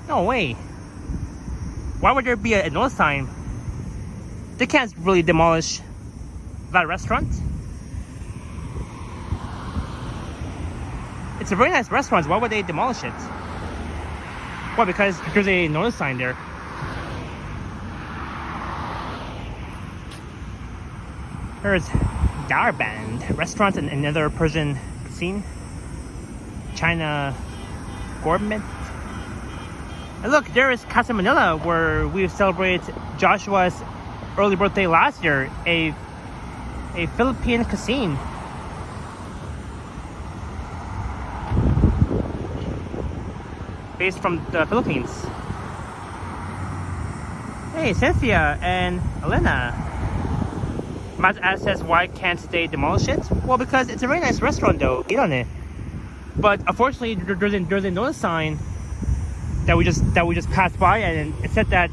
No way. Why would there be a notice sign? They can't really demolish that restaurant. It's a very nice restaurant. Why would they demolish it? Well, because there's a notice sign there. There's Darband restaurant and another Persian cuisine. China Gourmet. And look, there is Casa Manila, where we celebrate Joshua's early birthday last year. A Philippine cuisine. Based from the Philippines. Hey, Cynthia and Elena. Matt says, why can't they demolish it? Well, because it's a very nice restaurant though. Get on it. But unfortunately, there's a notice sign that we just passed by, and it said that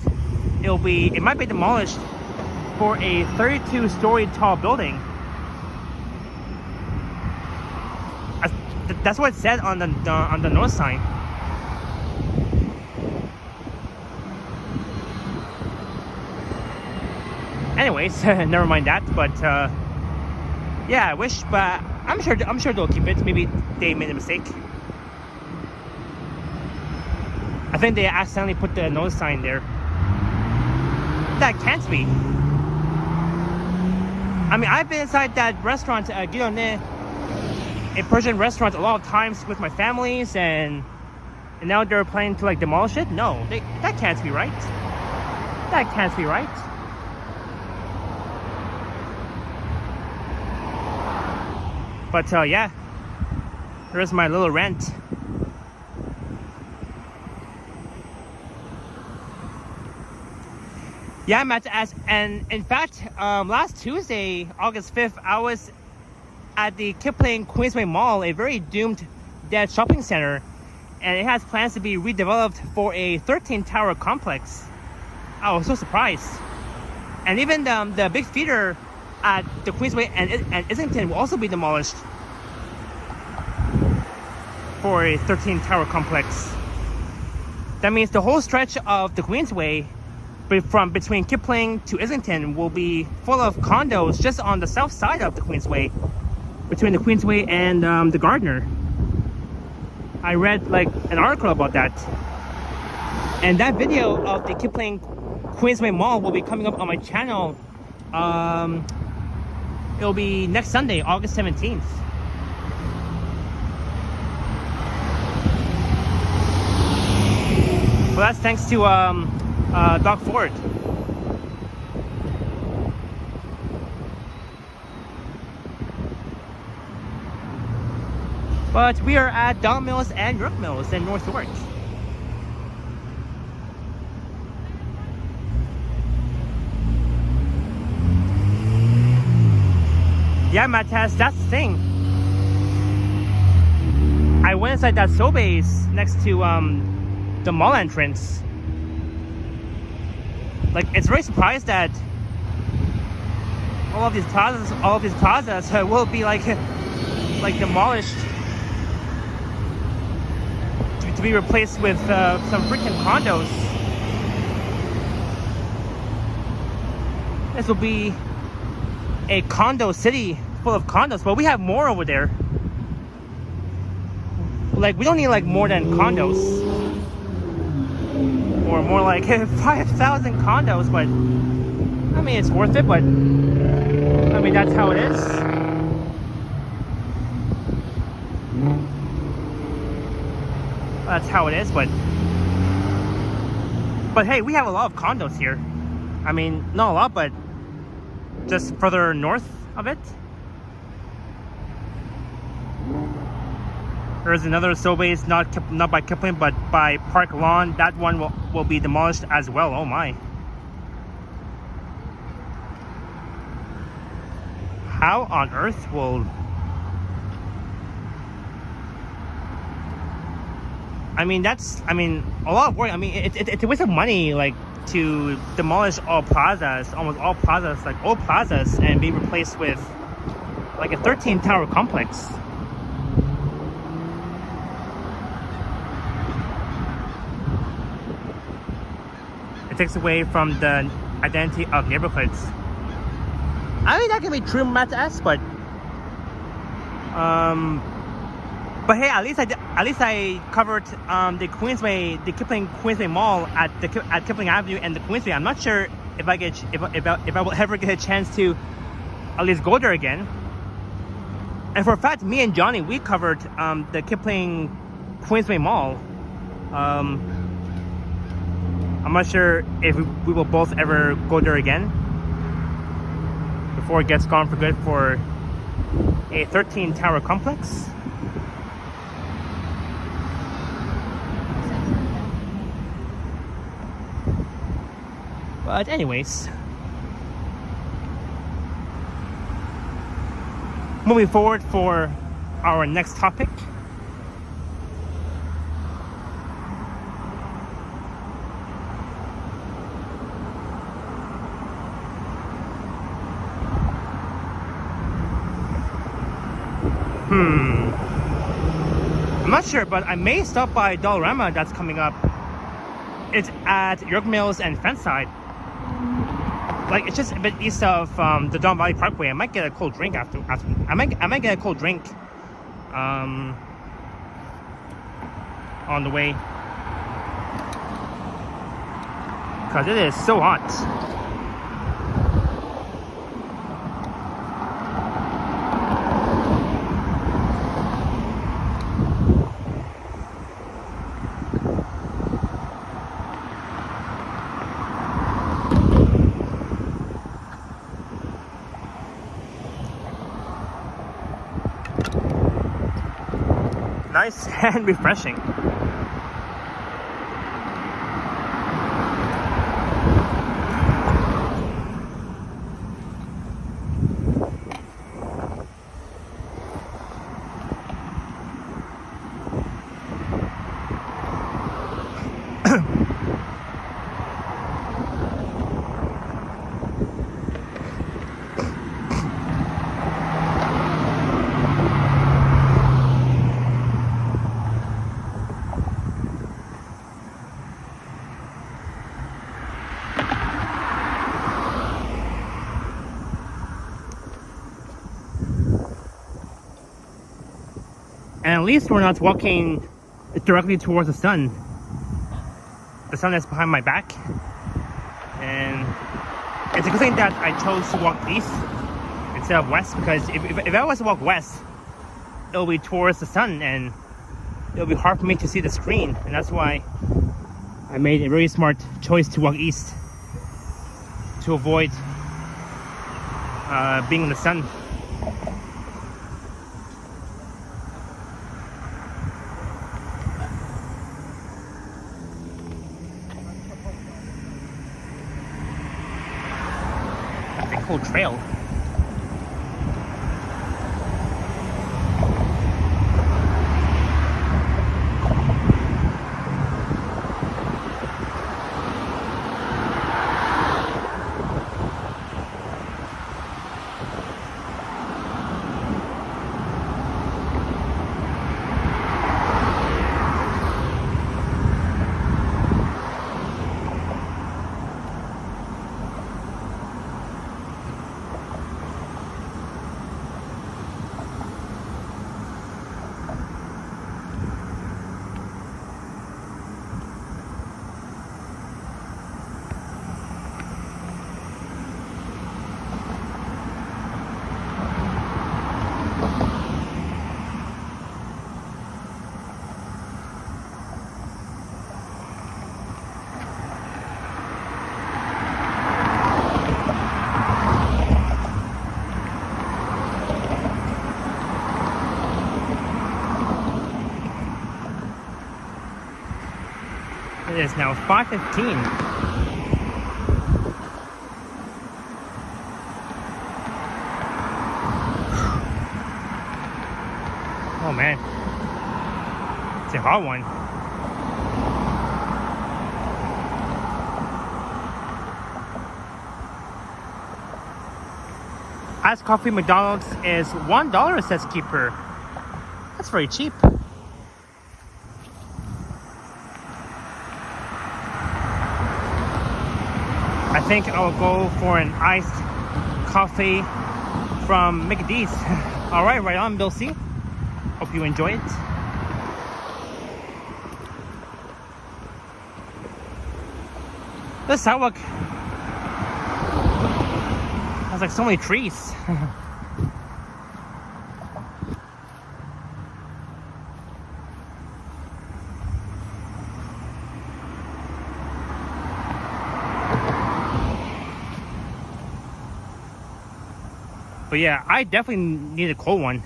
it might be demolished for a 32-story tall building. That's what it said on the notice sign. Anyways, never mind that. But yeah, I wish, but I'm sure they'll keep it. Maybe they made a mistake. I think they accidentally put the notice sign there. That can't be. I mean, I've been inside that restaurant, Gilone, a Persian restaurant, a lot of times with my families, and now they're planning to like demolish it. No, that can't be right. That can't be right. But yeah, there's my little rant. Yeah, Matt asked, and in fact, last Tuesday, August 5th, I was at the Kipling Queensway Mall, a very doomed dead shopping center, and it has plans to be redeveloped for a 13-tower complex. I was so surprised. And even the big theater at the Queensway and Islington will also be demolished for a 13-tower complex. That means the whole stretch of the Queensway from between Kipling to Islington will be full of condos just on the south side of the Queensway, between the Queensway and the Gardner. I read like an article about that, and that video of the Kipling Queensway Mall will be coming up on my channel. It'll be next Sunday, August 17th. Well, that's thanks to Doc Ford. But we are at Don Mills and York Mills in North York. Yeah, Matthias, that's the thing. I went inside that Sobeys next to the mall entrance. Like, it's very surprised that all of these plazas will be like demolished to be replaced with some freaking condos. This will be a condo city full of condos, but we have more over there. Like, we don't need like more than condos, or more like 5,000 condos, but I mean, it's worth it, but I mean, that's how it is. That's how it is, but hey, we have a lot of condos here. I mean, not a lot, but just further north of it. There's another Sobeys, not by Kipling, but by Park Lawn. That one will be demolished as well. Oh my. How on earth will... I mean, that's, I mean, a lot of work. I mean, it's a waste of money, like, to demolish all plazas, almost all plazas, like old plazas, and be replaced with like a 13-tower complex. It takes away from the identity of neighborhoods. I mean, that can be true, Matt S, but hey, at least I covered the Queensway, the Kipling Queensway Mall at Kipling Avenue and the Queensway. I'm not sure if I will ever get a chance to at least go there again. And for a fact, me and Johnny, we covered the Kipling Queensway Mall. I'm not sure if we will both ever go there again before it gets gone for good for a 13-tower complex. But anyways, moving forward for our next topic. I'm not sure, but I may stop by Dollarama that's coming up. It's at York Mills and Fenside. Like, it's just a bit east of the Don Valley Parkway. I might get a cold drink after I might get a cold drink on the way, because it is so hot. Nice and refreshing. And at least we're not walking directly towards the sun. The sun is behind my back. And it's a good thing that I chose to walk east instead of west, because if I was to walk west, it'll be towards the sun and it'll be hard for me to see the screen. And that's why I made a very smart choice to walk east, to avoid being in the sun. Whole trail. It is now 5:15. Oh man, it's a hot one. Iced coffee McDonald's is $1, says Keeper. That's very cheap. I think I'll go for an iced coffee from McDee's. Alright, right on, Bill C. Hope you enjoy it. The sidewalk has like so many trees. But yeah, I definitely need a cold one.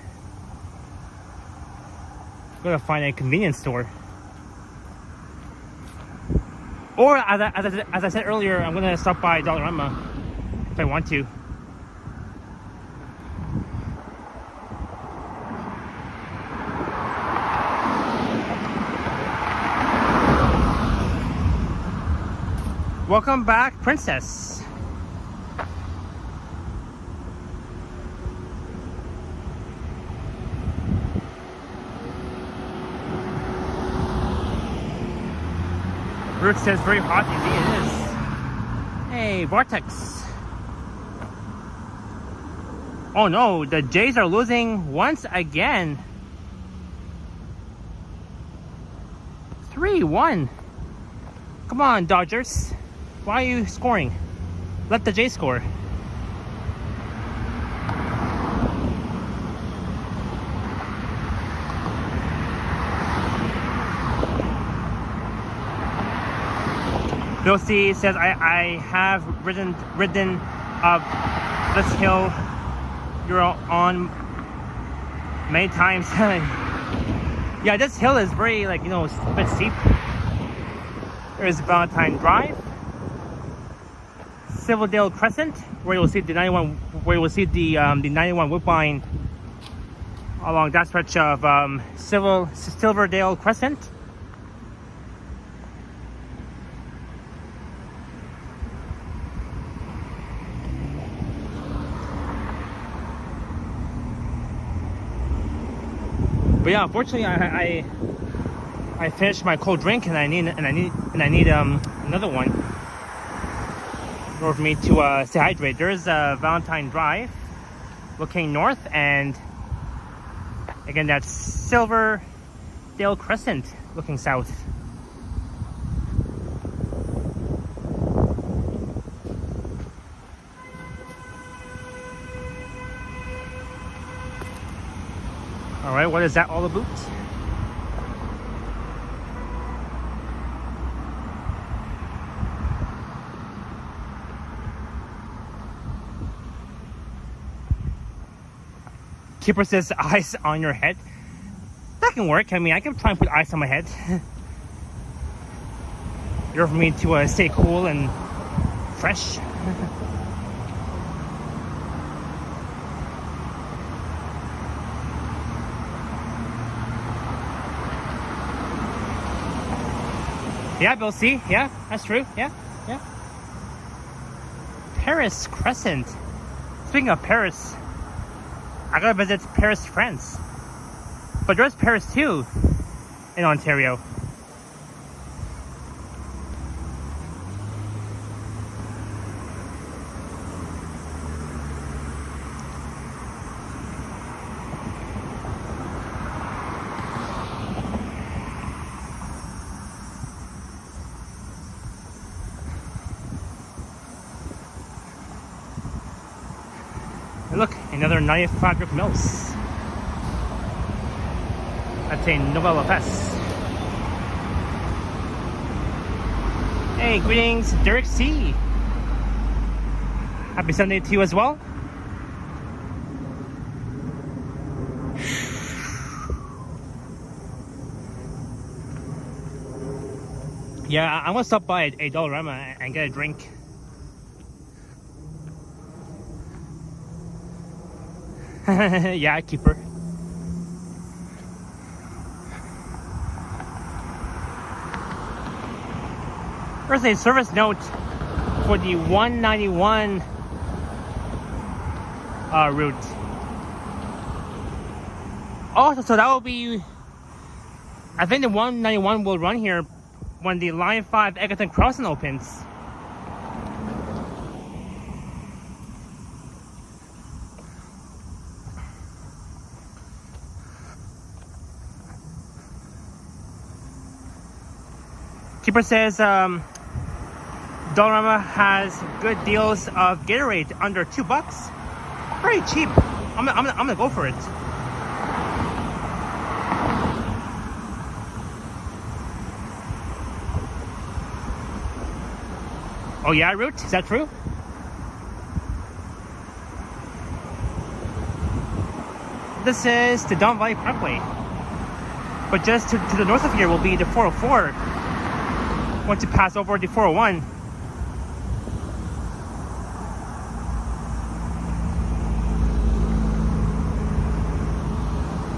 Gotta find a convenience store. Or as I said earlier, I'm gonna stop by Dollarama if I want to. Welcome back, Princess. Brooke says very hot. Indeed it is. Hey, Vortex. Oh no, the Jays are losing once again. 3-1. Come on, Dodgers. Why are you scoring? Let the Jays score. Bill C says, I have ridden up this hill you're on many times. Yeah, this hill is very, like, you know, a bit steep. There's Valentine Drive, Silverdale Crescent, where you'll see the 91, where you will see the 91 Woodbine along that stretch of Silverdale Crescent. But yeah, unfortunately, I finished my cold drink and I need another one in order for me to stay hydrated. There's Valentine Drive, looking north, and again that's Silverdale Crescent, looking south. Alright, what is that all about? Keeper says ice on your head. That can work. I mean, I can try and put ice on my head. In order for me to stay cool and fresh. Yeah, Bill C. Yeah, that's true. Yeah. Paris Crescent. Speaking of Paris, I gotta visit Paris, France. But there's Paris too in Ontario. And look, another 95 brick mills. That's a Nouvelle Fest. Hey, greetings, Derek C. Happy Sunday to you as well. Yeah, I want to stop by a Dollarama and get a drink. Yeah, keeper. There's a service note for the 191 route. Oh, so that will be... I think the 191 will run here when the Line 5 Egerton Crossing opens. Keeper says Dollarama has good deals of Gatorade under $2. Very cheap. I'm gonna go for it. Oh yeah, Root? Is that true? This is the Don Valley Parkway. But just to the north of here will be the 404. Once you pass over the 401.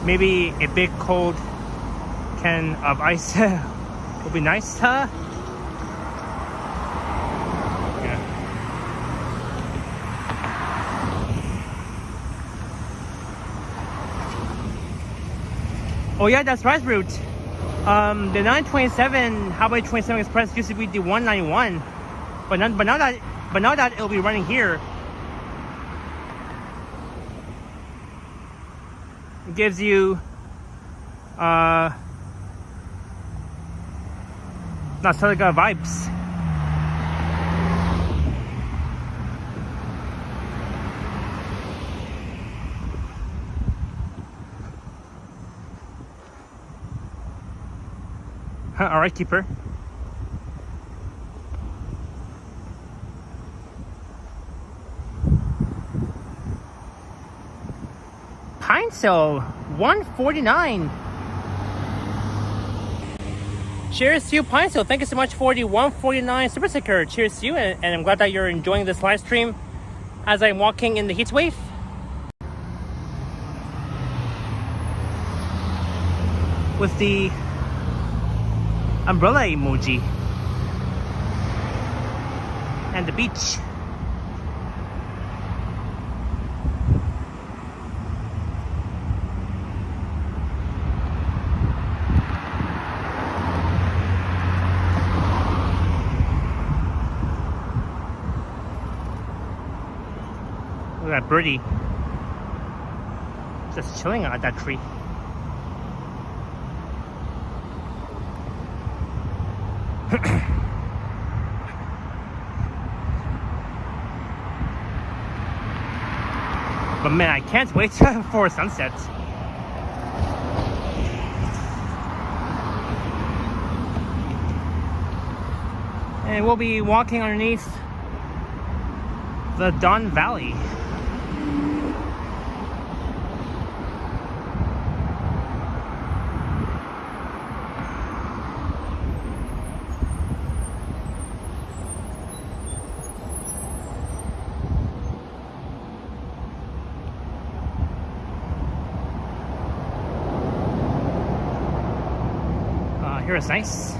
Maybe a big cold can of ice will be nice, huh? Yeah. Oh yeah, that's right, Root. The 927 Highway 27 Express used to be the 191, but now that it'll be running here, it gives you nostalgia vibes. Alright, keeper. Pine Cell, $1.49. Cheers to you, Pine Cell. Thank you so much for the $1.49 super sticker. Cheers to you, and I'm glad that you're enjoying this live stream as I'm walking in the Heatwave. With the umbrella emoji and the beach. Look at that birdie just chilling at that tree. But man, I can't wait for sunset. And we'll be walking underneath the Don Valley. Here is nice.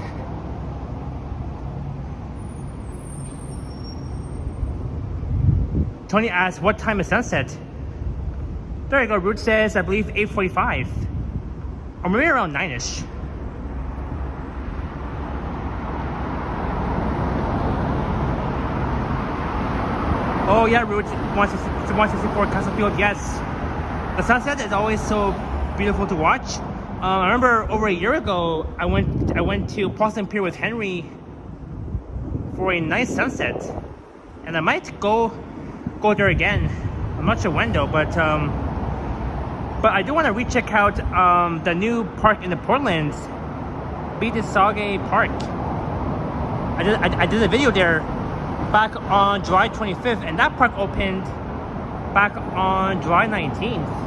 Tony asks, what time is sunset? There you go, Root says, I believe 8:45. Or maybe around 9-ish. Oh yeah, Root, 164 Castlefield, yes. The sunset is always so beautiful to watch. I remember over a year ago, I went to Boston Pier with Henry for a nice sunset, and I might go there again. I'm not sure when though, but I do want to recheck out the new park in the Portlands, Beatty-Sauget Park. I did a video there back on July 25th, and that park opened back on July 19th.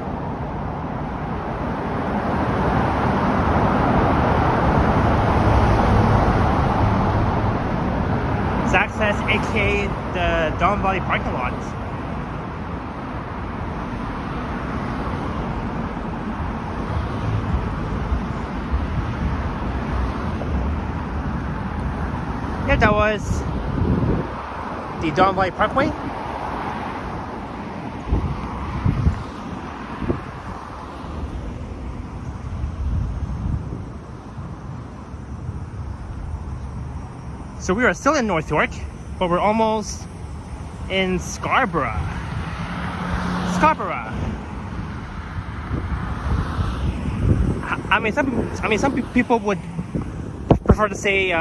aka the Don Valley parking lot. Yeah, that was the Don Valley Parkway. So we are still in North York, but we're almost in Scarborough. Scarborough. Some people would prefer to say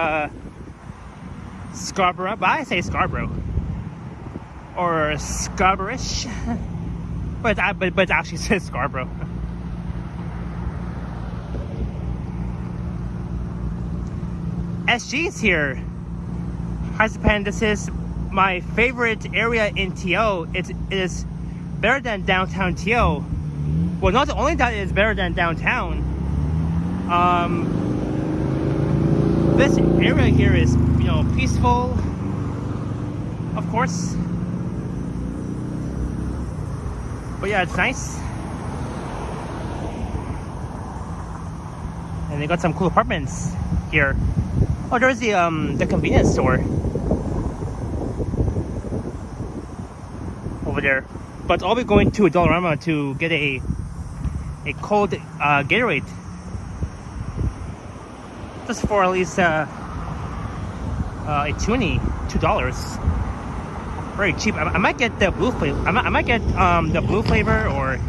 Scarborough, but I say Scarborough or Scarborough-ish, but it actually says Scarborough. SG is here. Hi Japan, this is my favorite area in TO. It is better than downtown TO. Well, not only that it is better than downtown. This area here is, peaceful, of course. But yeah, it's nice. And they got some cool apartments here. Oh, there's the convenience store over there. But I'll be going to Dollarama to get a cold Gatorade. Just for at least a toonie, $2. Very cheap. I might get the blue flavor. I might get the blue flavor or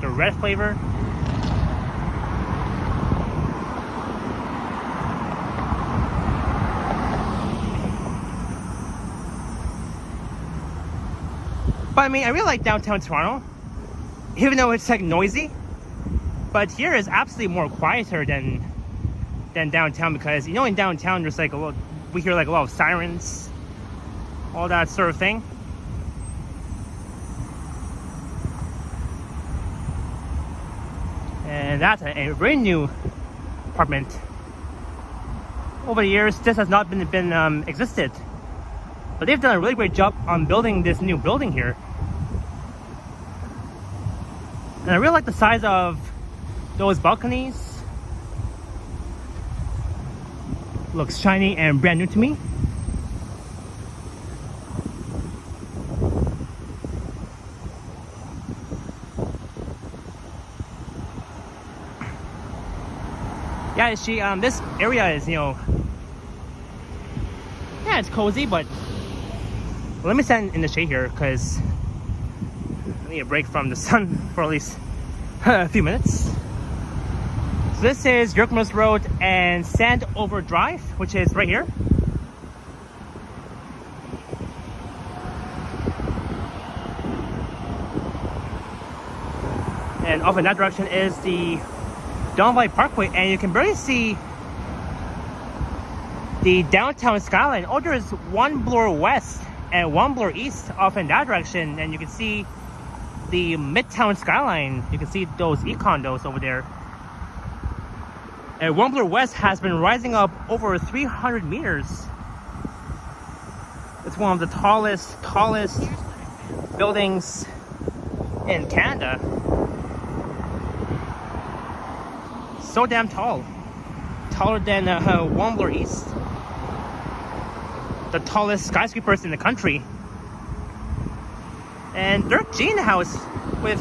the red flavor. But I really like downtown Toronto, even though it's like noisy. But here is absolutely more quieter than downtown, because in downtown there's like we hear like a lot of sirens, all that sort of thing. And that's a very new apartment. Over the years, this has not been existed, but they've done a really great job on building this new building here. And I really like the size of those balconies. Looks shiny and brand new to me. Yeah, this area is, yeah, it's cozy, but let me stand in the shade here because I need a break from the sun for at least a few minutes. So this is York Mills Road and Sandover Drive, which is right here. And off in that direction is the Don Valley Parkway, and you can barely see the downtown skyline. Oh, there's one bloor west and one bloor east off in that direction, and you can see the Midtown skyline. You can see those e-condos over there. And one bloor west has been rising up over 300 meters. It's one of the tallest buildings in Canada. So damn tall. Taller than one bloor east. The tallest skyscrapers in the country. And Dirk G in the house with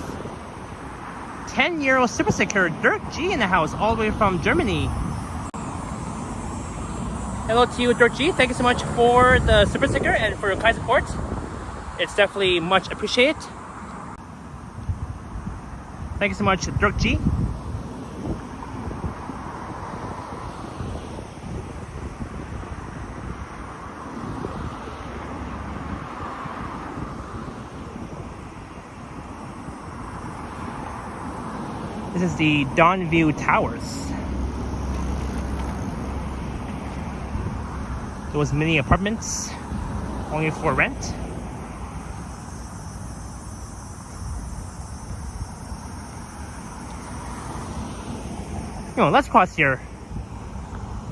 10-year-old super secure. Dirk G in the house all the way from Germany. Hello to you, Dirk G. Thank you so much for the super sticker and for your kind support. It's definitely much appreciated. Thank you so much, Dirk G. This is the Dawnview Towers. Those mini apartments, only for rent. Let's cross here.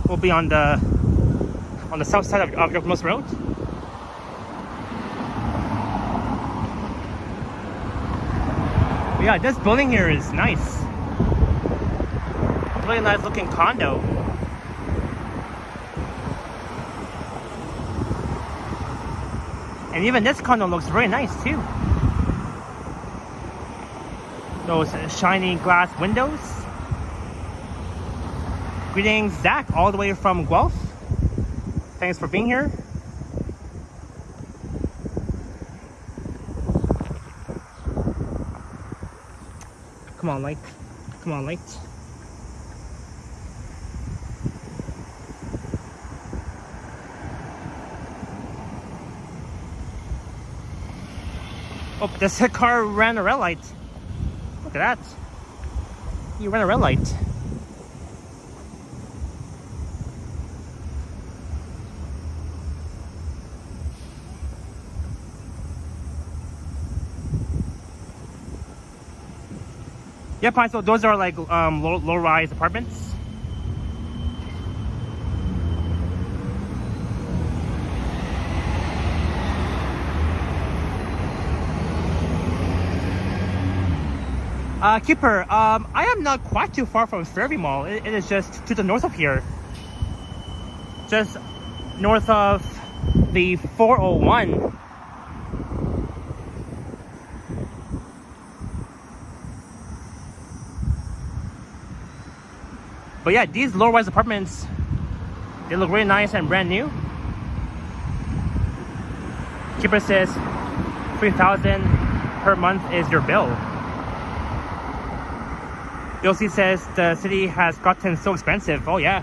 We'll be on the south side of York Mills Road. But yeah, this building here is nice. Really nice looking condo. And even this condo looks very nice too. Those shiny glass windows. Greetings, Zach, all the way from Guelph. Thanks for being here. Come on, light. Come on, light. Oh, this car ran a red light. Look at that. You ran a red light. Yep, so those are like low-rise apartments. Keeper, I am not quite too far from Fairview Mall. It is just to the north of here. Just north of the 401. But yeah, these low-rise apartments, they look really nice and brand new. Keeper says $3,000 per month is your bill. Yossi says the city has gotten so expensive. Oh yeah.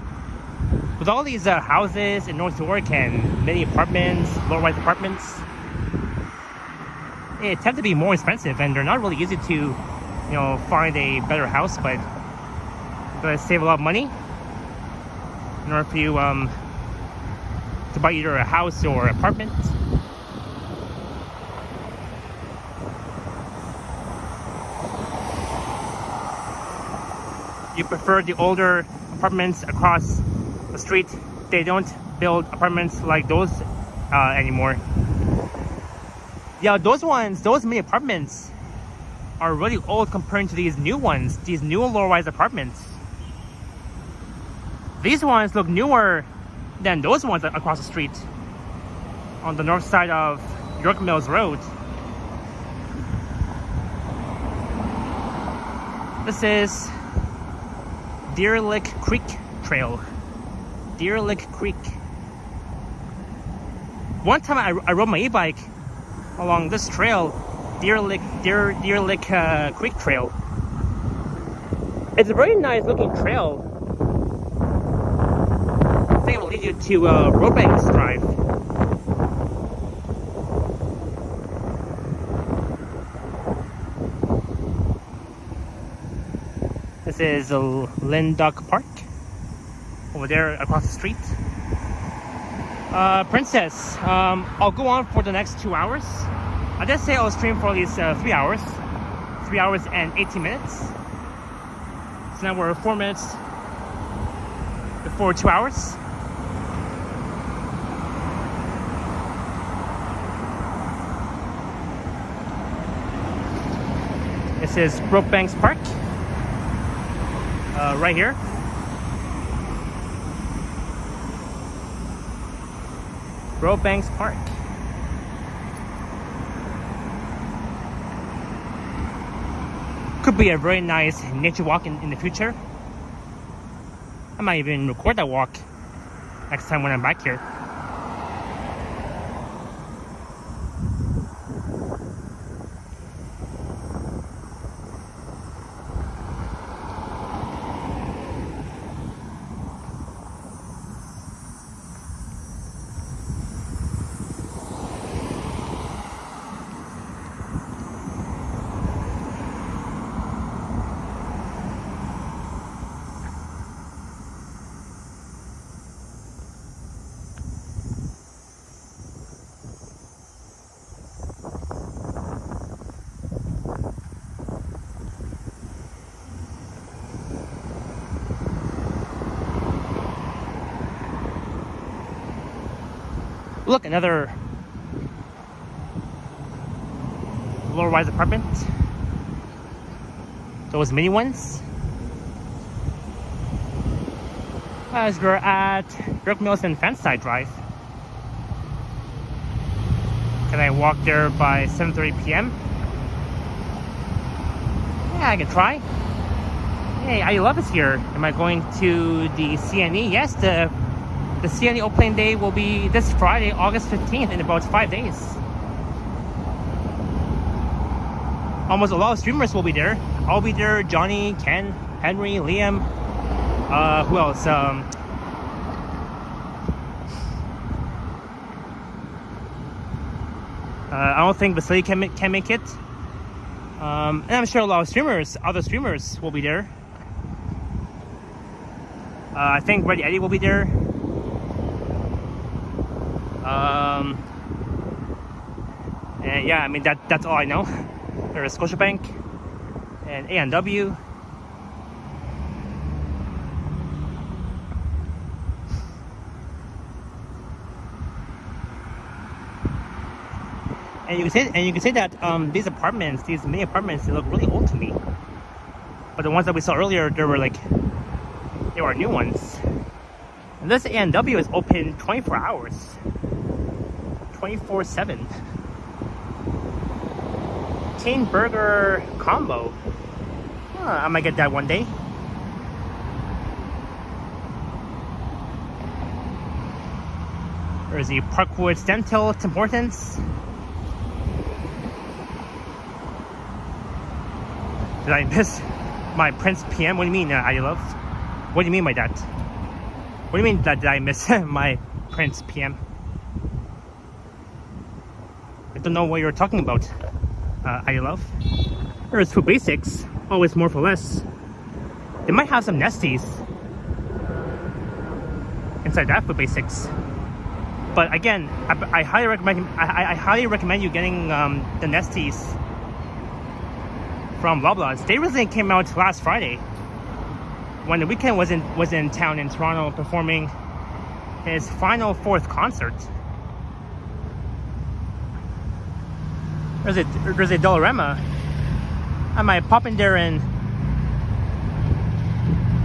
With all these houses in North York and many apartments, low-rise apartments, they tend to be more expensive and they're not really easy to, you know, find a better house, but you're gonna save a lot of money in order for you to buy either a house or apartment. You prefer the older apartments across the street. They don't build apartments like those anymore. Yeah, those many apartments are really old compared to these new ones, these new low-rise apartments. These ones look newer than those ones across the street on the north side of York Mills Road. This is Deer Lick Creek Trail. Deer Lick Creek. One time I rode my e-bike along this trail, Deer Lick Creek Trail. It's a very nice looking trail. I think it will lead you to Roadbanks Drive. This is Lindock Park over there across the street. Princess, I'll go on for the next 2 hours. I did say I'll stream for at least 3 hours. 3 hours and 18 minutes. So now we're 4 minutes before 2 hours. This is Brookbanks Park. Right here. Brookbanks Park. Could be a very nice nature walk in the future. I might even record that walk next time when I'm back here. Look, another low-rise apartment. those mini ones. As we're at York Mills and Fanside Drive. Can I walk there by 7:30 p.m.? Yeah, I can try. Hey, I love is here. Am I going to the CNE? Yes, the CNE opening day will be this Friday, August 15th, in about 5 days. Almost a lot of streamers will be there. I'll be there. Johnny, Ken, Henry, Liam. Who else? I don't think Vasily can make it. And I'm sure a lot of other streamers will be there. I think Ready Eddie will be there. And yeah, I mean that's all I know. There's Scotiabank and A&W. And you can say that these mini apartments, they look really old to me. But the ones that we saw earlier, they were new ones. And this A&W is open 24 hours, 24/7. Teen burger combo. I might get that one day. There's the Parkwoods Dental Tim Hortons. Did I miss my Prince PM? What do you mean, I love? What do you mean by that? What do you mean that did I miss my Prince PM? I don't know what you're talking about, I love. There's Food Basics, always more for less. They might have some Nesties inside that Food Basics. But again, I highly recommend you getting the Nesties from Loblaws. They recently came out last Friday when The Weeknd was in town in Toronto performing his final 4th concert. There's a Dollarama. I might pop in there and,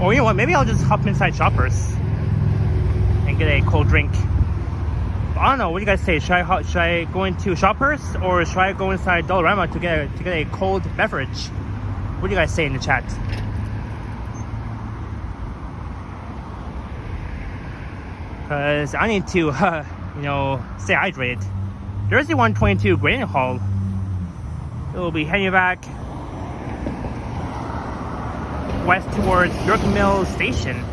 or you know what? Maybe I'll just hop inside Shoppers and get a cold drink. I don't know. What do you guys say? Should I go into Shoppers or should I go inside Dollarama to get a cold beverage? What do you guys say in the chat? Because I need to, stay hydrated. There's the 122 Grading Hall. It will be heading back west towards York Mills Station.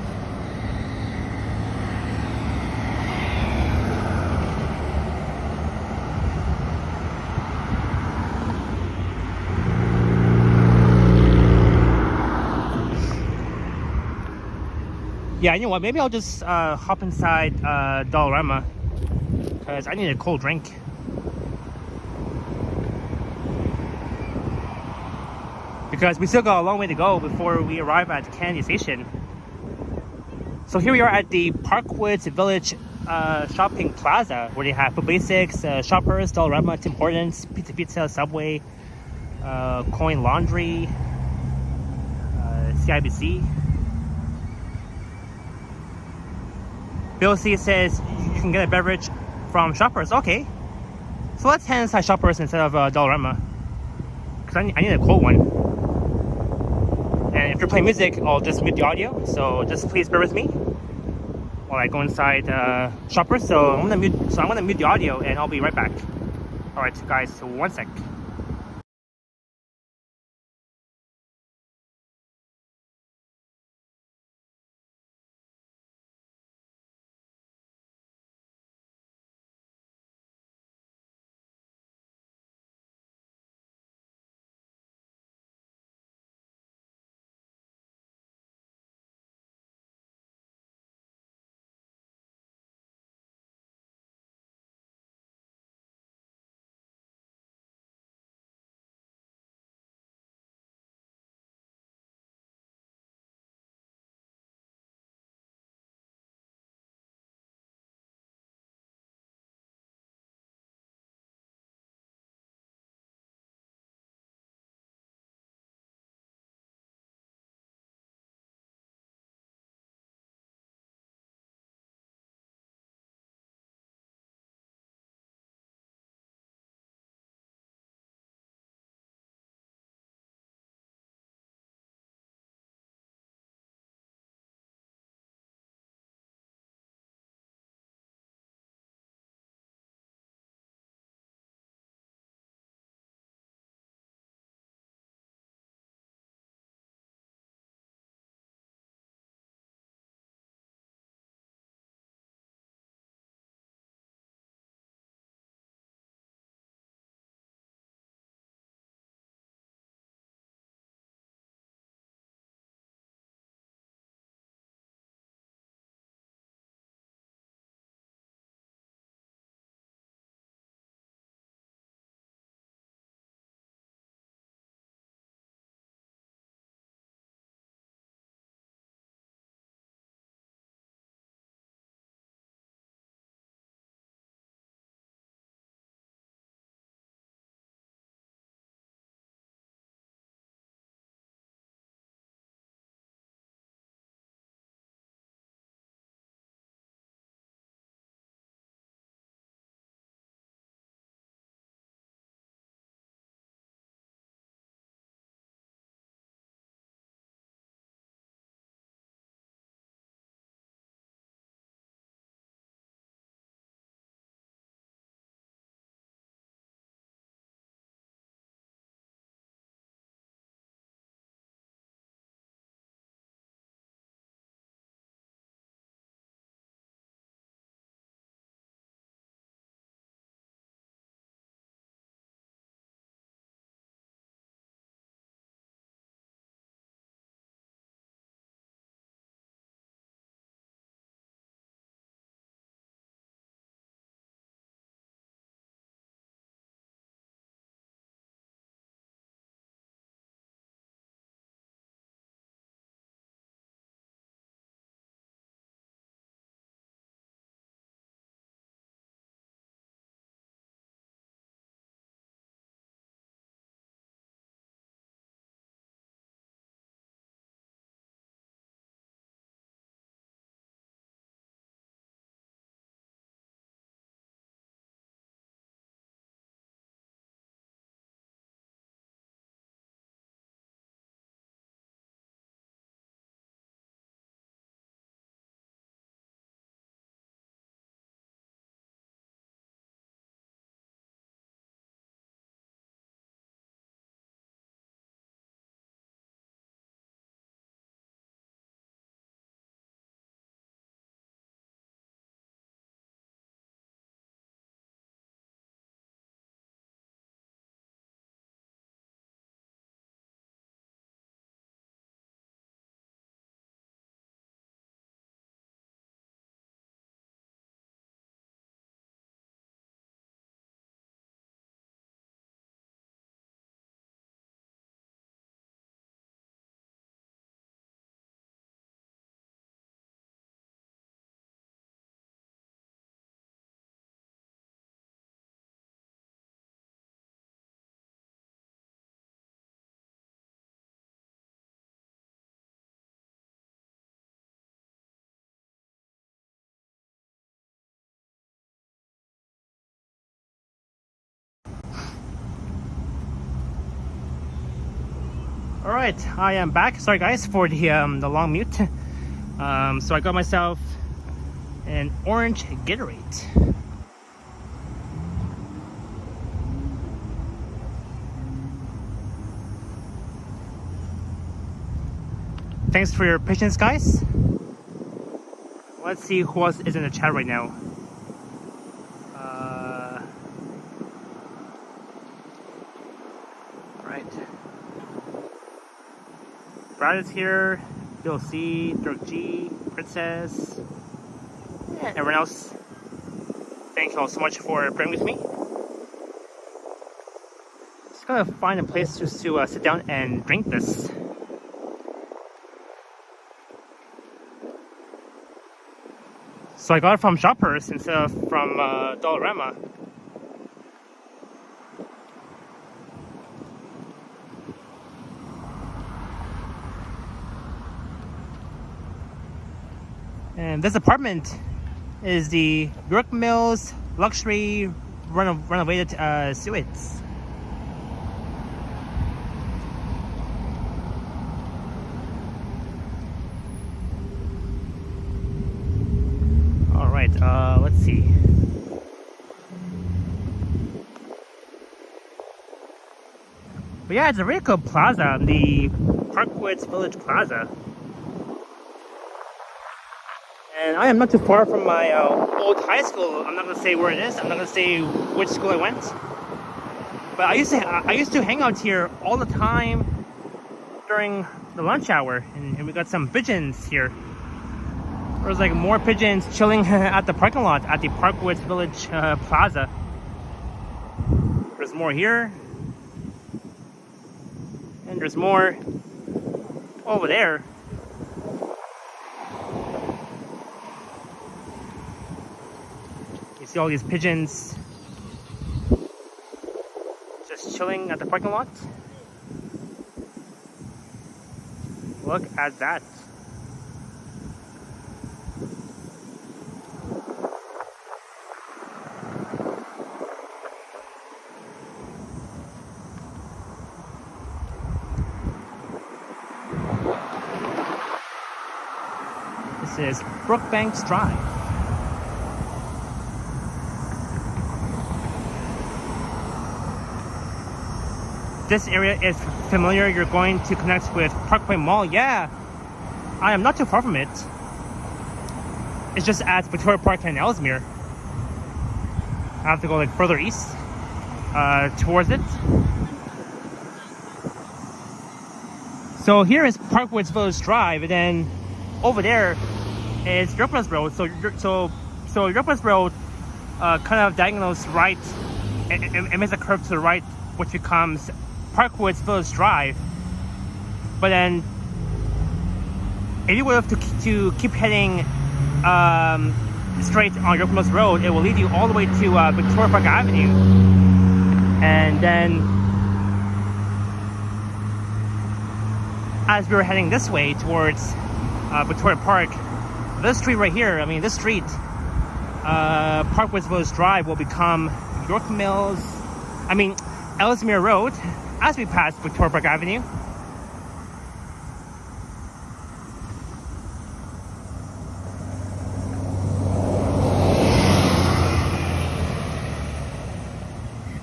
Yeah, you know what? Maybe I'll just hop inside Dollarama because I need a cold drink. Because we still got a long way to go before we arrive at Kennedy Station. So here we are at the Parkwoods Village Shopping Plaza, where they have Food Basics, Shoppers, Dollarama, Tim Hortons, Pizza, Subway, Coin Laundry, CIBC. Bill C says you can get a beverage from Shoppers. Okay, so let's head inside Shoppers instead of Dollarama, because I need a cold one. And if you're playing music, I'll just mute the audio. So just please bear with me while I go inside Shoppers. So I'm gonna mute the audio, and I'll be right back. All right, guys. So 1 sec. Alright, I am back. Sorry guys for the long mute. So I got myself an orange Gatorade. Thanks for your patience, guys. Let's see who else is in the chat right now. Right. Brad is here. Bill C, Dirk G, Princess, and everyone else. Thank you all so much for being with me. Just gonna find a place just to sit down and drink this. So I got it from Shoppers instead of from Dollarama. And this apartment is the York Mills luxury renovated suites. Let's see. But yeah, it's a really cool plaza, the Parkwoods Village Plaza. And I am not too far from my old high school. I'm not gonna say where it is. I'm not gonna say which school I went. But I used to hang out here all the time during the lunch hour, and we got some pigeons here. There was like more pigeons chilling at the parking lot at the Parkwoods Village Plaza. There's more here. And there's more over there. You see all these pigeons just chilling at the parking lot. Look at that. This is Brookbanks Drive. This area is familiar. You're going to connect with Parkway Mall. Yeah, I am not too far from it. It's just at Victoria Park and Ellesmere. I have to go like further east towards it. So here is Parkwoods Village Drive, and then over there is York Mills Road. So York Mills Road kind of diagonals right. It makes a curve to the right, which becomes Parkwoods Village Drive. But then, if you were to keep heading straight on York Mills Road, it will lead you all the way to Victoria Park Avenue, and then as we were heading this way towards Victoria Park, this street right here, Parkwoods Village Drive will become York Mills, Ellesmere Road as we pass Victoria Park Avenue.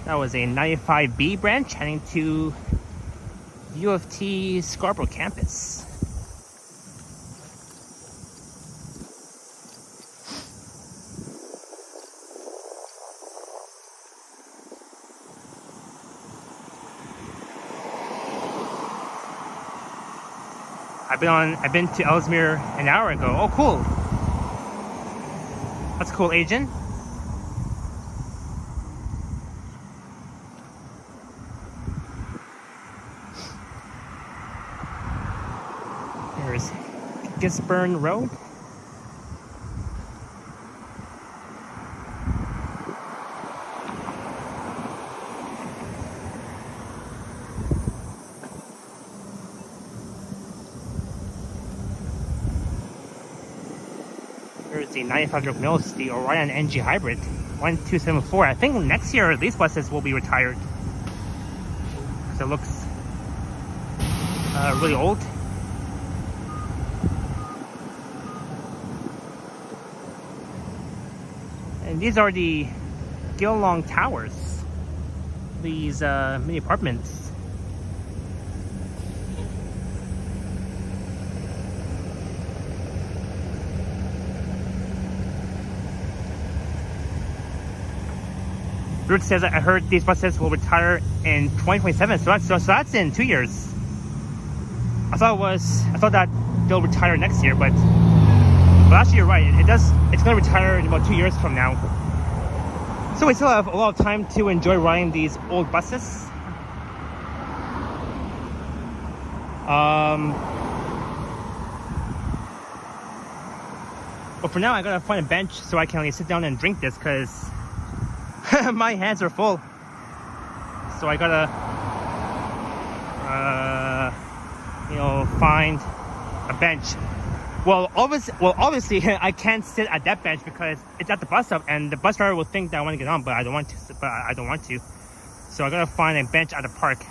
That was a 95B branch heading to U of T Scarborough campus. I've been to Ellesmere an hour ago. Oh, cool. That's cool, agent. There's Gisborne Road. There's the 95 York Mills, the Orion NG Hybrid 1274. I think next year these buses will be retired, because it looks really old. And these are the Gilong Towers. These mini apartments. Root says, I heard these buses will retire in 2027, so that's in 2 years. I thought that they'll retire next year, but actually you're right. It's gonna retire in about 2 years from now. So we still have a lot of time to enjoy riding these old buses. But for now, I gotta find a bench so I can only sit down and drink this, because my hands are full. So I gotta, find a bench. Well, obviously, I can't sit at that bench because it's at the bus stop, and the bus driver will think that I want to get on, but I don't want to. So I gotta find a bench at the park.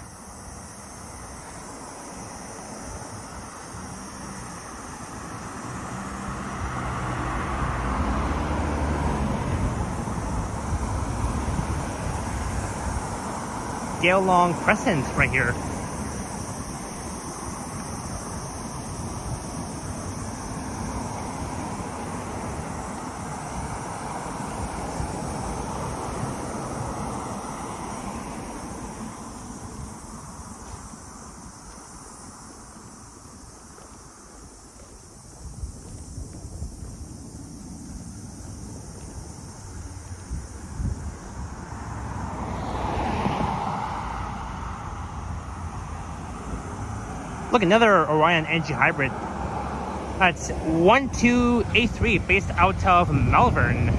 Gilong Crescent right here. Look, another Orion NG hybrid. That's 1283, based out of Melbourne.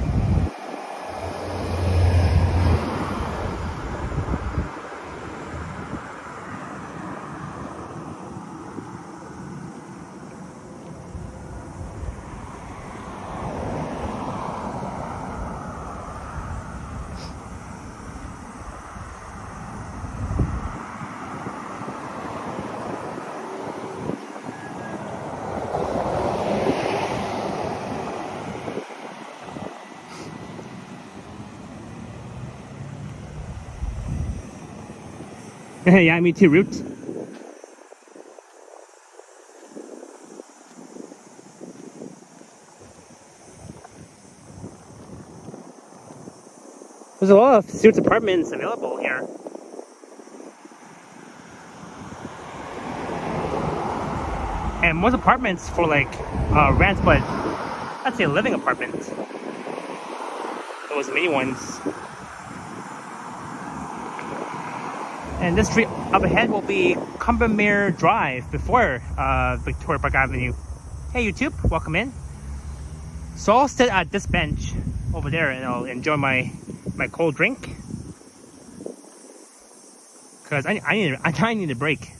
Yeah, me too, Root. There's a lot of Suits apartments available here. And most apartments for like rent, but I'd say living apartments. Those mini ones. And this street up ahead will be Combermere Drive before Victoria Park Avenue. Hey YouTube, welcome in. So I'll sit at this bench over there and I'll enjoy my cold drink. Because I need a break.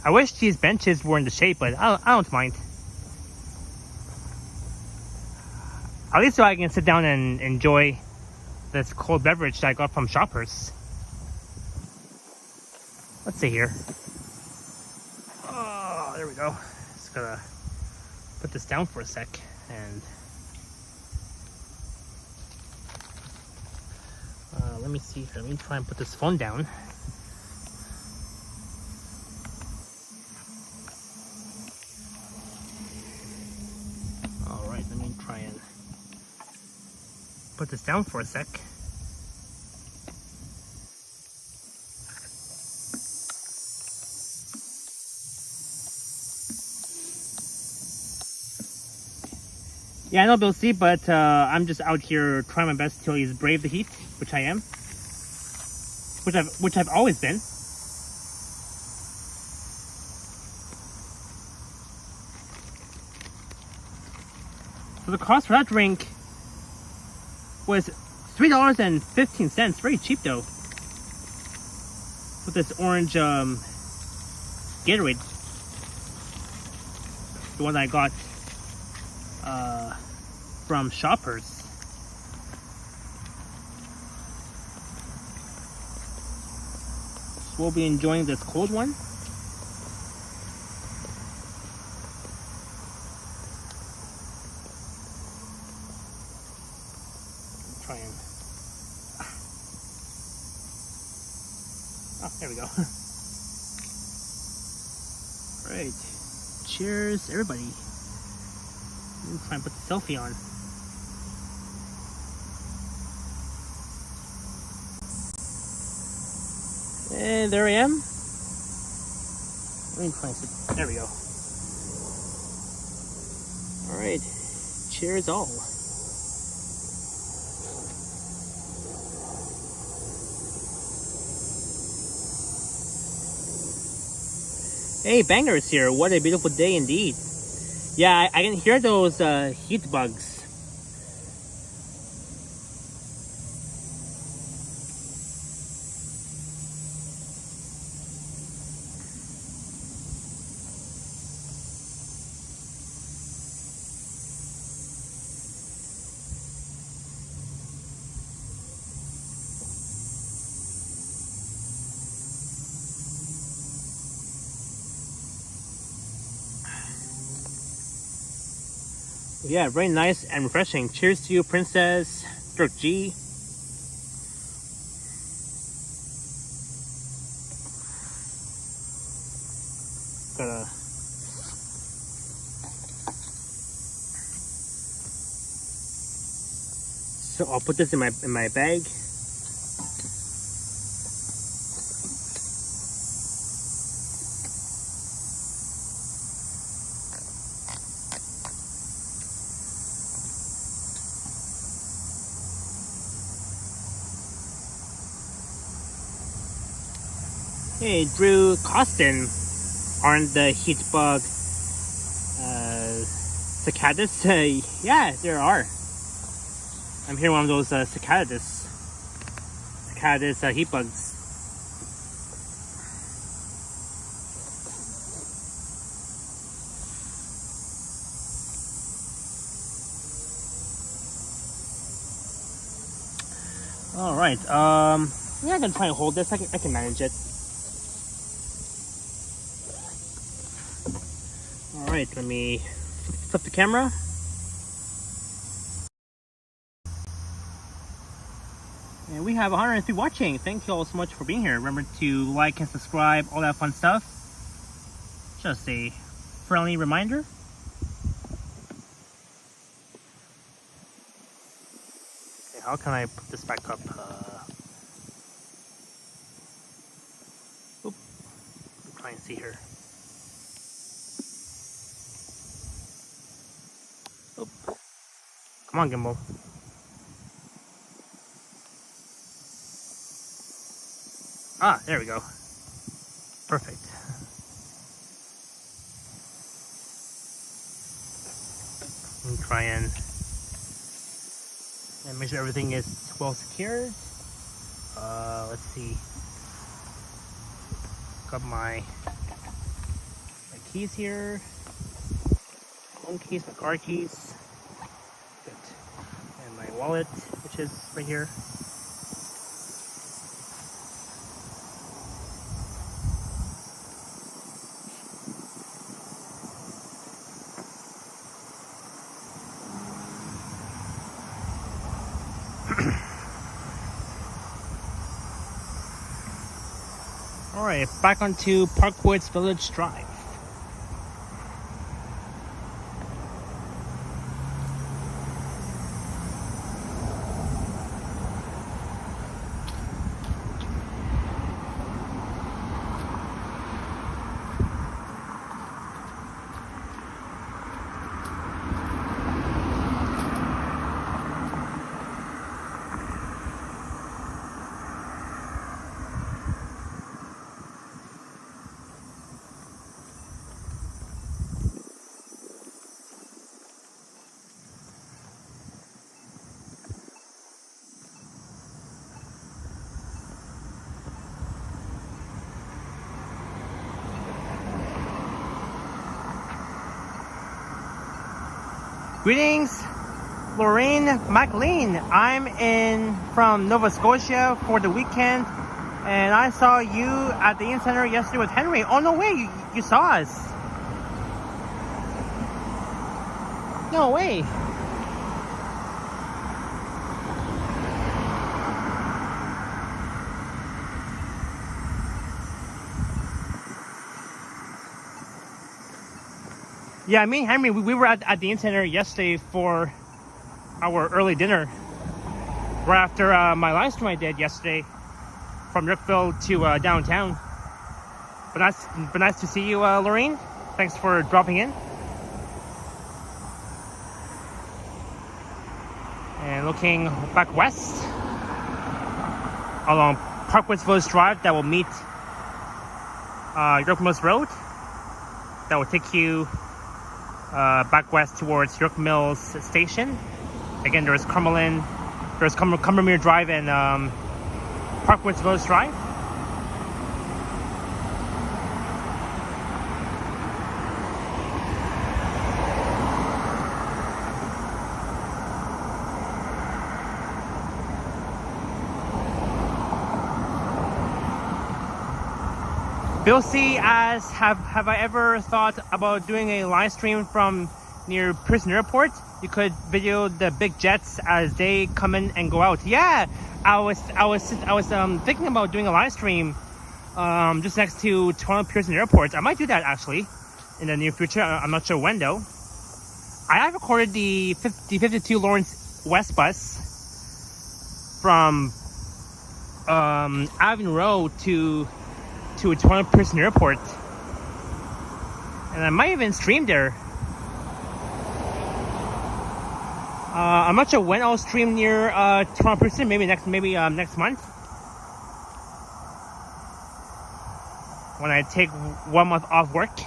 I wish these benches were in the shade, but I don't mind. At least so I can sit down and enjoy this cold beverage that I got from Shoppers. Let's see here. Oh, there we go. Just gotta put this down for a sec. And let me see here. Let me try and put this phone down. Put this down for a sec. Yeah, I know Bill C, but I'm just out here trying my best to always brave the heat, which I am, which I've always been. So the cost for that drink was $3.15. Very cheap though. put this orange Gatorade, the one that I got from Shoppers. So we'll be enjoying this cold one. Try and there we go. Alright. Cheers, everybody. Let me try and put the selfie on. And there I am. Let me try and sit. There we go. Alright. Cheers all. Hey, Bangers here. What a beautiful day indeed. Yeah, I can hear those heat bugs. Yeah, very nice and refreshing. Cheers to you, Princess Dirk G. So I'll put this in my bag. Hey, Drew Costin, aren't the heat bug cicadas? Yeah, there are. I'm hearing one of those cicadas heat bugs. All right. Yeah, I'm gonna try and hold this. I can manage it. Alright, let me flip the camera. And we have 103 watching. Thank you all so much for being here. Remember to like and subscribe, all that fun stuff. Just a friendly reminder. Okay, how can I put this back up? Oop. I'm trying to see here. Oop. Come on, gimbal. Ah, there we go. Perfect. Let me try and make sure everything is well secured. Let's see. Got my keys here. Phone keys, my car keys. Good. And my wallet, which is right here. Alright, back onto Parkwoods Village Drive. Greetings, Lorraine McLean. I'm in from Nova Scotia for the weekend, and I saw you at the Inn Center yesterday with Henry. Oh, no way, you saw us. No way. Yeah, me and Henry, we were at the Inn Center yesterday for our early dinner. Right after my live stream I did yesterday from Yorkville to downtown. But nice to see you, Lorraine. Thanks for dropping in. And looking back west along Parkwoods Village Drive that will meet York Mills Road. That will take you back west towards York Mills Station. Again, there's Cumbermere Drive and Parkwoods Village Drive. Bill C asks, have I ever thought about doing a live stream from near Pearson Airport? You could video the big jets as they come in and go out. Yeah, I was thinking about doing a live stream just next to Toronto Pearson Airport. I might do that actually in the near future. I'm not sure when though. I have recorded the 52 Lawrence West bus from Avenue Road to Toronto Pearson Airport, and I might even stream there. I'm not sure when I'll stream near Toronto Pearson. Maybe next month when I take 1 month off work.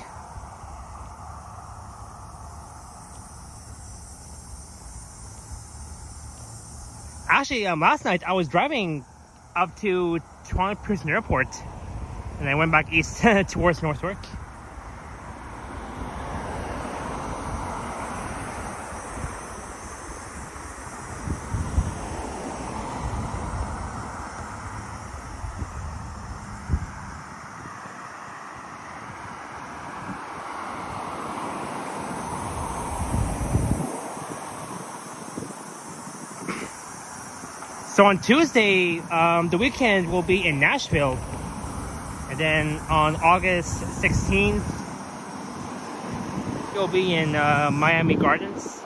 Actually, last night I was driving up to Toronto Pearson Airport. And I went back east towards Northwark. So on Tuesday, the weekend will be in Nashville. And then on August 16th, you'll be in Miami Gardens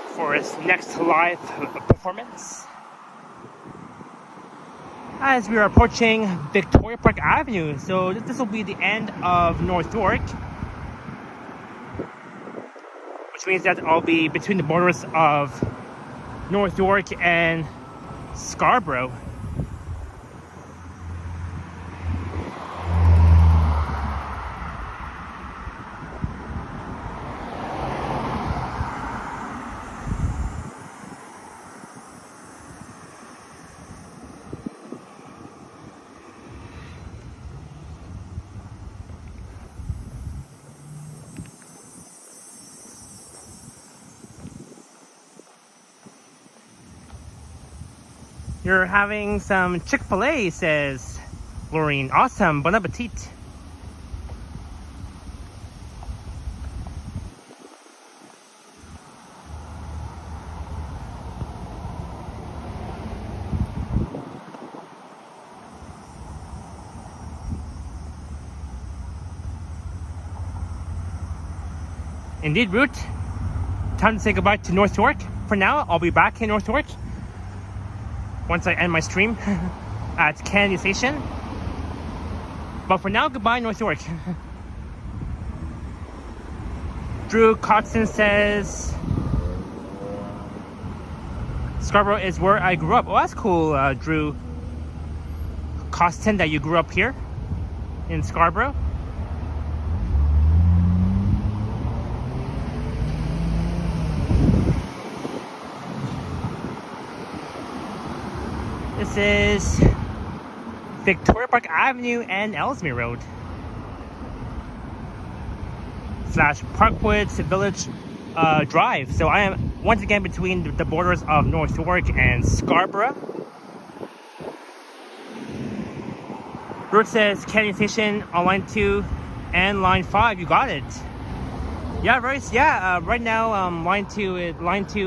for its next live performance. As we are approaching Victoria Park Avenue, so this will be the end of North York, which means that I'll be between the borders of North York and Scarborough. You're having some Chick-fil-A, says Lorraine. Awesome, bon appetit. Indeed, Root. Time to say goodbye to North York. For now, I'll be back in North York once I end my stream at Kennedy Station. But for now, goodbye, North York. Drew Cotson says Scarborough is where I grew up. Oh, that's cool, Drew Costin, that you grew up here in Scarborough. This is Victoria Park Avenue and Ellesmere Road. Parkwoods Village Drive. So I am once again between the borders of Northwark and Scarborough. Route says Canyon Station on line 2 and line 5. You got it. Yeah, right now line 2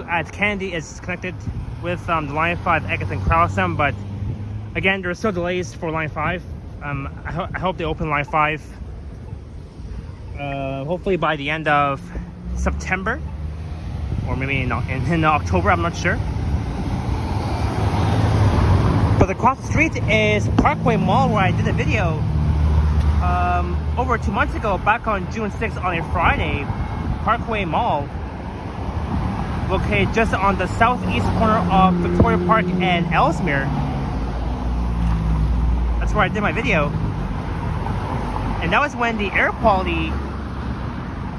at Candy is connected with the line 5 Eglinton Crowsum, but again there's still delays for line 5. I hope they open line 5 hopefully by the end of September, or maybe in October, I'm not sure. But across the street is Parkway Mall, where I did a video over 2 months ago, back on June 6th on a Friday. Parkway Mall, located just on the southeast corner of Victoria Park and Ellesmere. That's where I did my video. And that was when the air quality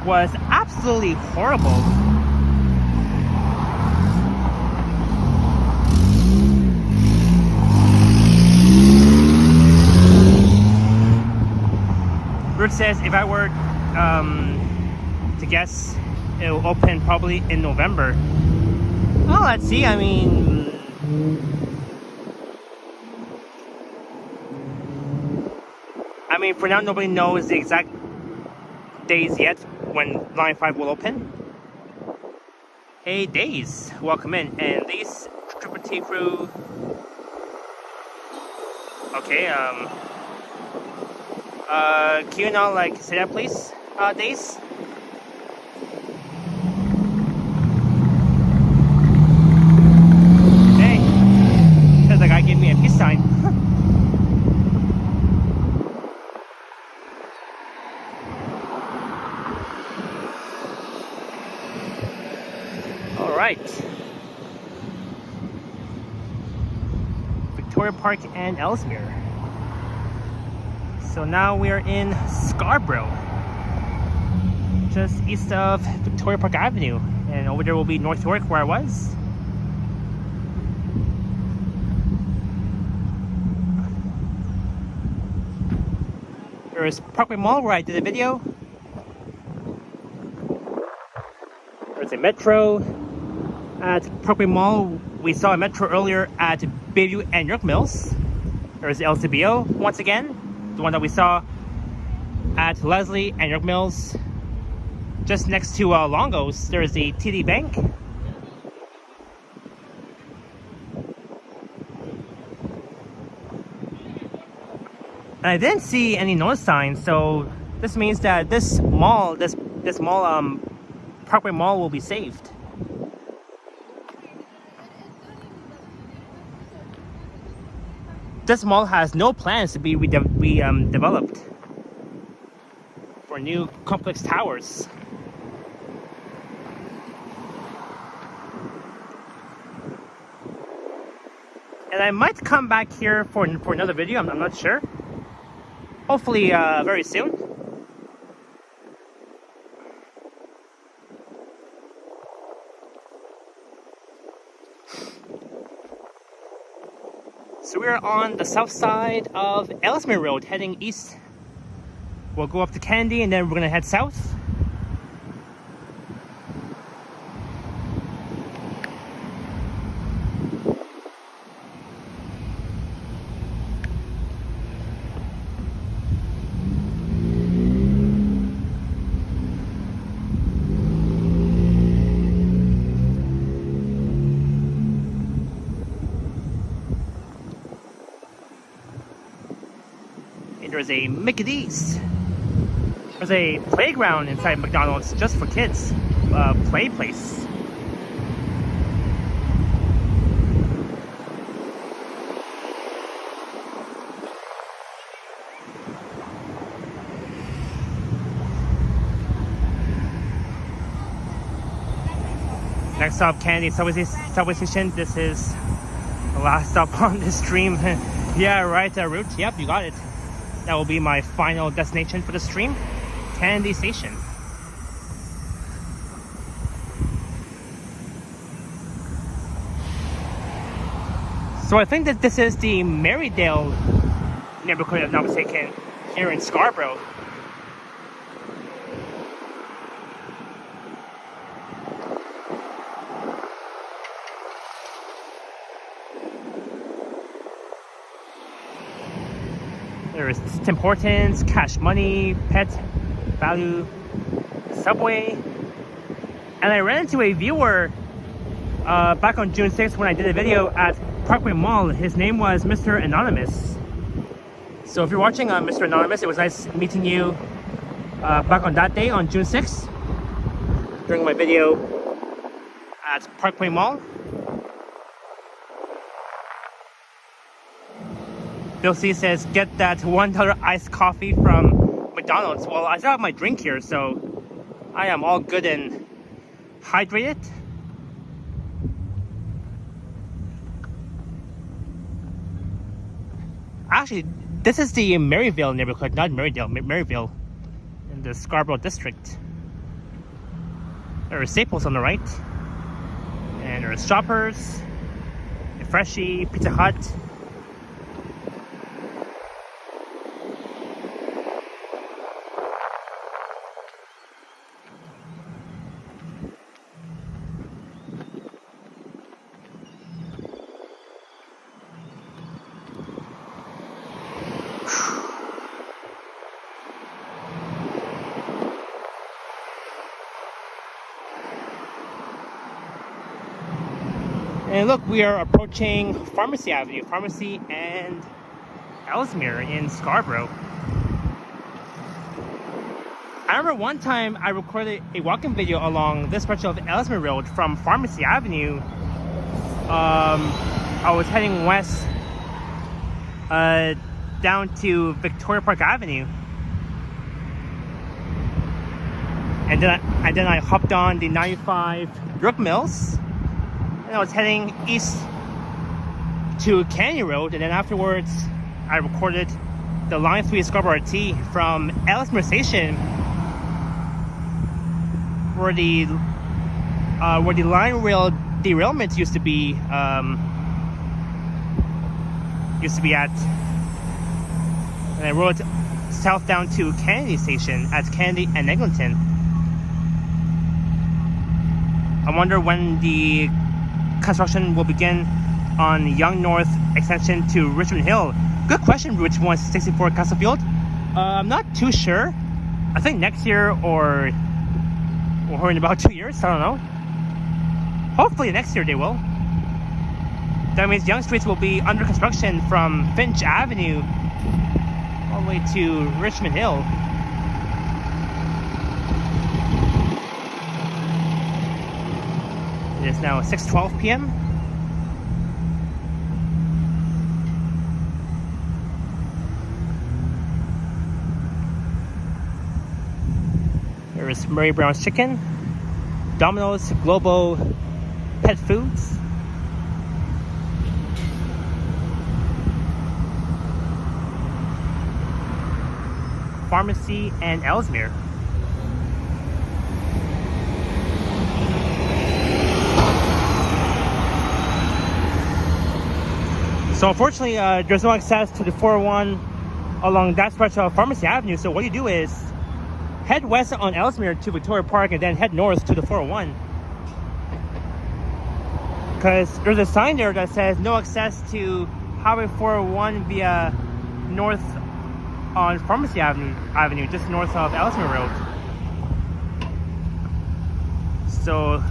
was absolutely horrible. Ruth says if I were to guess, it will open probably in November. Well, let's see. I mean, for now, nobody knows the exact days yet when line 5 will open. Hey, Days, welcome in. And these Triple T crew. Okay, can you not say that, please, Days? Hey, because the guy gave me a peace sign. All right. Victoria Park and Ellesmere. So now we are in Scarborough, just east of Victoria Park Avenue, and over there will be Northwark, where I was. There is Parkway Mall, where I did a video. There's a metro at Parkway Mall. We saw a metro earlier at Bayview and York Mills. There's LCBO once again. The one that we saw at Leslie and York Mills. Just next to Longo's, there's the TD Bank. And I didn't see any notice signs, so this means that this mall, Parkway Mall, will be saved. This mall has no plans to be developed for new complex towers. And I might come back here for another video, I'm not sure. Hopefully very soon. So we're on the south side of Ellesmere Road, heading east. We'll go up to Candy and then we're gonna head south. There's a Mickey D's. There's a playground inside McDonald's just for kids. Play place. Next stop, Candy subway station. This is the last stop on this stream. Yeah, right, route. Yep, you got it. That will be my final destination for the stream, Candy Station. So I think that this is the Marydale neighborhood, if I'm not mistaken, here in Scarborough. There's Tim Hortons, Cash Money, Pet Value, Subway. And I ran into a viewer back on June 6th when I did a video at Parkway Mall. His name was Mr. Anonymous. So if you're watching Mr. Anonymous, it was nice meeting you back on that day on June 6th during my video at Parkway Mall. Bill C says, get that $1 iced coffee from McDonald's. Well, I still have my drink here, so I am all good and hydrated. Actually, this is the Maryville neighborhood, not Marydale, Maryville, in the Scarborough district. There are Staples on the right, and there are Shoppers, Freshie, Pizza Hut. And look, we are approaching Pharmacy Avenue, Pharmacy and Ellesmere in Scarborough. I remember one time I recorded a walking video along this stretch of Ellesmere Road from Pharmacy Avenue. I was heading west down to Victoria Park Avenue. And then I hopped on the 95 Brook Mills. And I was heading east to Candy Road, and then afterwards I recorded the Line 3 Scarborough T from Ellesmere Station, where the line rail derailment used to be at. And I rode south down to Kennedy Station at Kennedy and Eglinton. I wonder when the construction will begin on Yonge North extension to Richmond Hill. Good question, Route 164 Castlefield. I'm not too sure. I think next year or in about 2 years. I don't know. Hopefully next year they will. That means Yonge Streets will be under construction from Finch Avenue all the way to Richmond Hill. It is now 6:12 p.m. There is Murray Brown's Chicken, Domino's, Globo, Pet Foods. Pharmacy and Ellesmere. So unfortunately, there's no access to the 401 along that stretch of Pharmacy Avenue. So what you do is head west on Ellesmere to Victoria Park and then head north to the 401. Because there's a sign there that says no access to Highway 401 via north on Pharmacy Avenue, just north of Ellesmere Road. So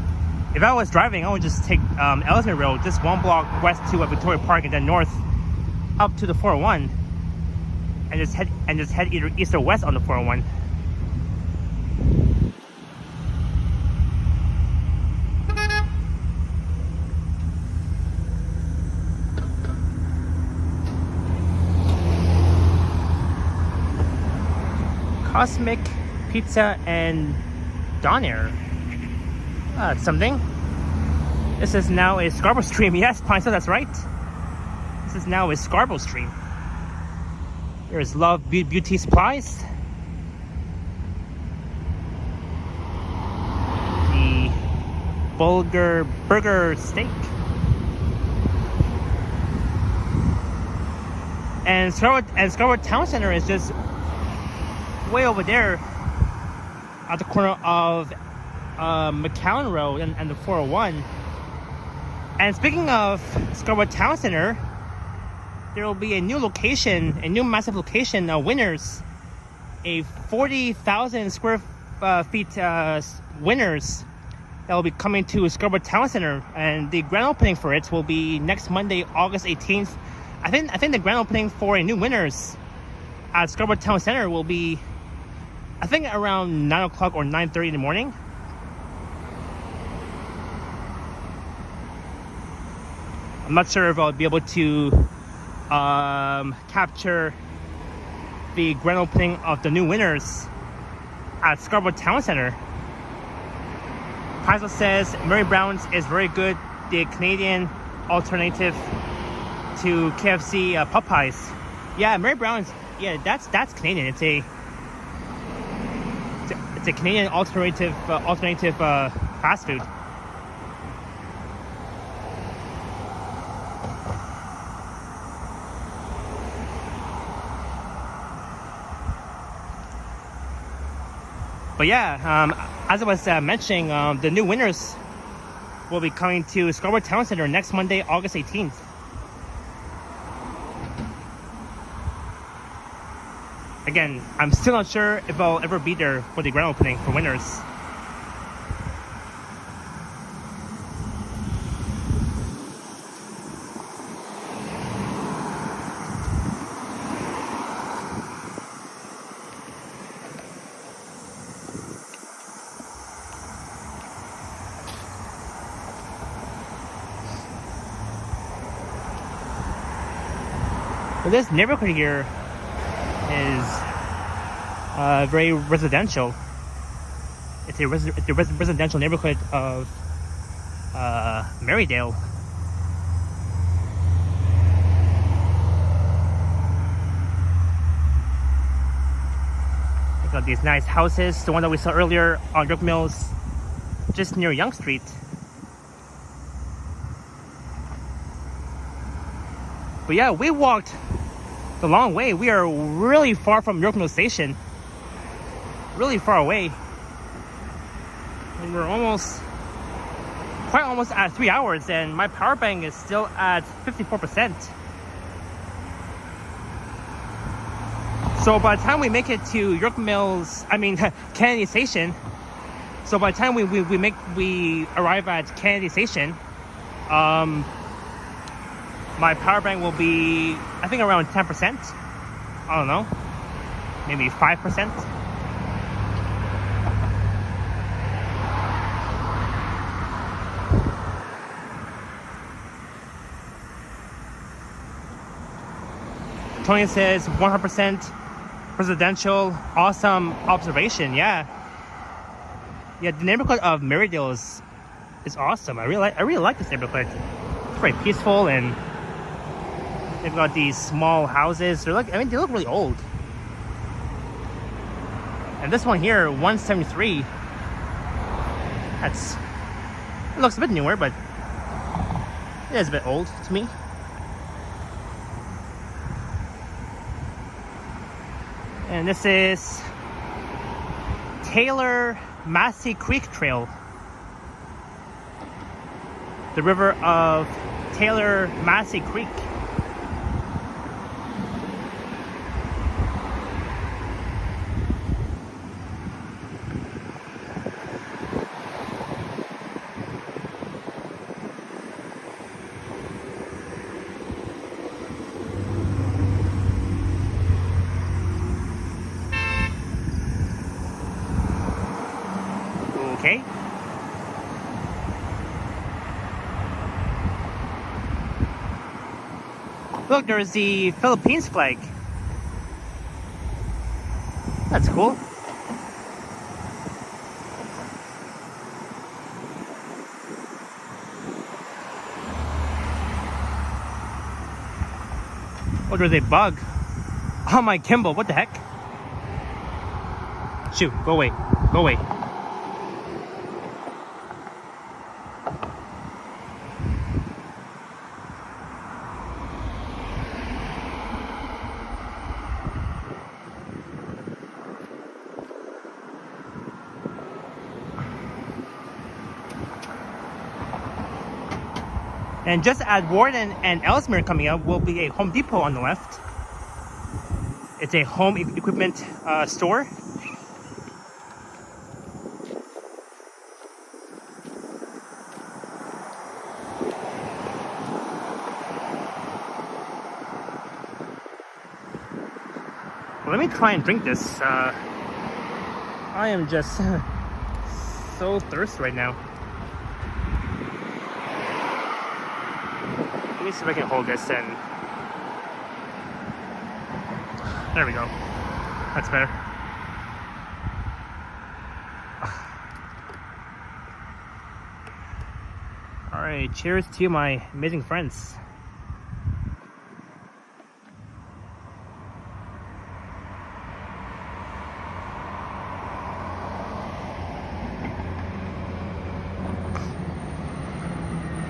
if I was driving, I would just take Ellesmere Road, just one block west to Victoria Park, and then north up to the 401, and just head either east or west on the 401. Cosmic Pizza and Donair. That's something. This is now a Scarborough stream. Yes, Pine, so that's right. This is now a Scarborough stream. There's Love Beauty Supplies. The Bulgur Burger Steak. And Scarborough Town Center is just way over there at the corner of Macau Road and the 401. And speaking of Scarborough Town Center, there will be a new location, a new massive location, Winners, a 40,000 square feet Winners that will be coming to Scarborough Town Center, and the grand opening for it will be next Monday, August 18th. I think the grand opening for a new Winners at Scarborough Town Center will be, I think, around 9 o'clock or 9:30 in the morning. I'm not sure if I'll be able to capture the grand opening of the new Winners at Scarborough Town Center. Plaza says Mary Brown's is very good, the Canadian alternative to KFC Popeyes. Yeah, Mary Brown's, yeah, that's Canadian. It's a Canadian alternative fast food. But yeah, as I was mentioning, the new Winners will be coming to Scarborough Town Center next Monday, August 18th. Again, I'm still not sure if I'll ever be there for the grand opening for Winners. But this neighborhood here is very residential. It's a residential neighborhood of Marydale. We got these nice houses. The one that we saw earlier on York Mills, just near Yonge Street. But yeah, we walked the long way. We are really far from York Mills Station. Really far away. And we're quite almost at 3 hours, and my power bank is still at 54%. So by the time we make it to York Mills, Kennedy Station. So by the time we arrive at Kennedy Station, my power bank will be, I think, around 10%. I don't know. Maybe 5%. Tony says 100% residential. Awesome observation. Yeah. Yeah, the neighborhood of Marydale is awesome. I really like this neighborhood. It's very peaceful, and they've got these small houses. They look really old. And this one here, 173. It looks a bit newer, but it is a bit old to me. And this is Taylor Massey Creek Trail. The river of Taylor Massey Creek. Okay. Look, there's the Philippines flag. That's cool. Oh, there's a bug. Oh, my gimbal, what the heck? Shoot, go away. Go away. And just as Warden and Ellesmere coming up will be a Home Depot on the left. It's a home equipment store. Well, let me try and drink this. I am just so thirsty right now. Let me see if I can hold this and... There we go. That's better. Alright, cheers to my amazing friends.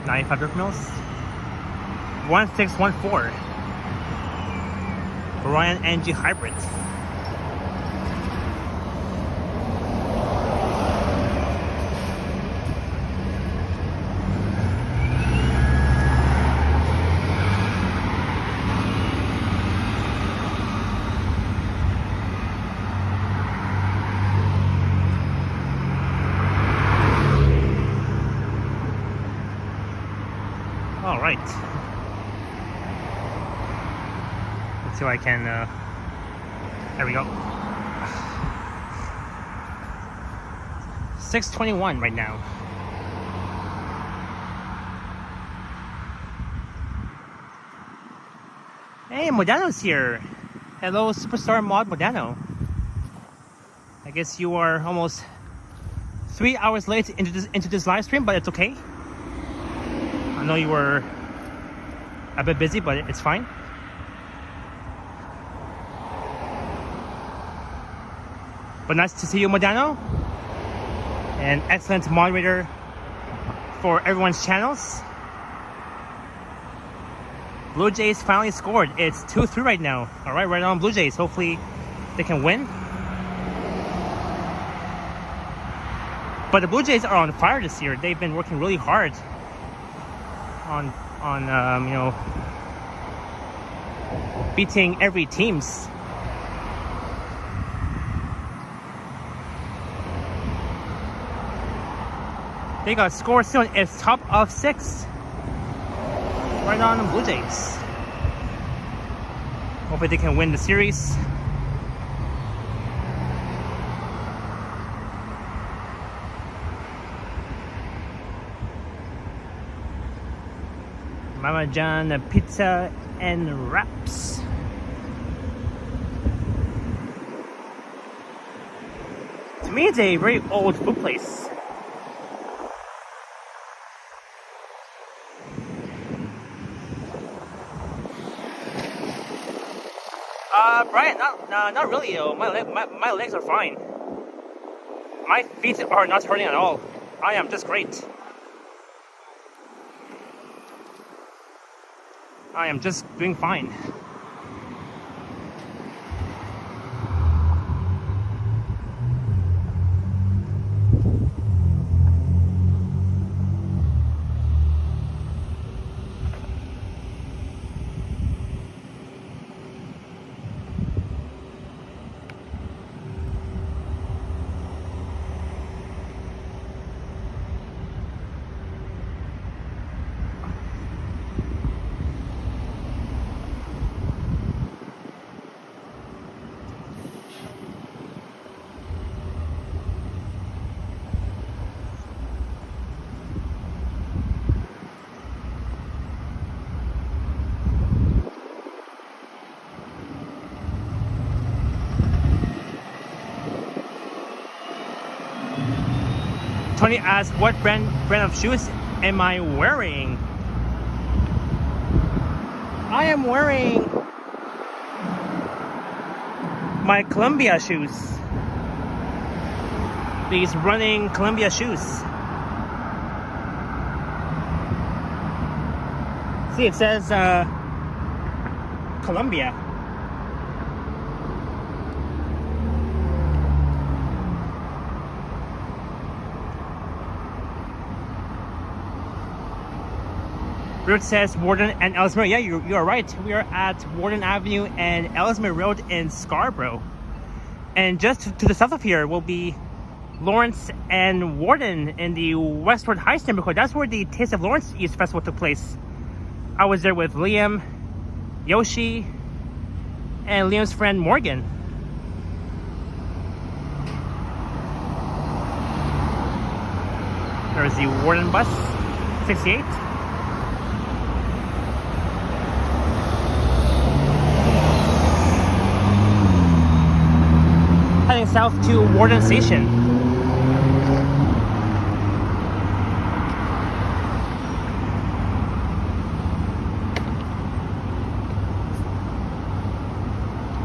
$95 mils. 1614. Orion NG Hybrid. All right. Let's see if I can, there we go. 6:21 right now. Hey, Modano's here. Hello, Superstar Mod Modano. I guess you are almost 3 hours late into this live stream, but it's okay. I know you were a bit busy, but it's fine. But nice to see you, Modano. An excellent moderator for everyone's channels. Blue Jays finally scored. It's 2-3 right now. Alright, right on Blue Jays. Hopefully they can win. But the Blue Jays are on fire this year. They've been working really hard on you know, beating every teams. They got score soon. It's top of 6. Right on the Blue Jays. Hopefully they can win the series. Mama John pizza and wraps. To me, it's a very old food place. Brian, not really. My legs are fine. My feet are not hurting at all. I am just great. I am just doing fine. Tony asked, what brand of shoes am I wearing? I am wearing my Columbia shoes. These running Columbia shoes. See, it says Columbia. Route says Warden and Ellesmere. Yeah, you are right. We are at Warden Avenue and Ellesmere Road in Scarborough. And just to the south of here will be Lawrence and Warden in the Westward Heights neighborhood. That's where the Taste of Lawrence East Festival took place. I was there with Liam, Yoshi, and Liam's friend Morgan. There's the Warden bus, 68. Heading south to Warden Station.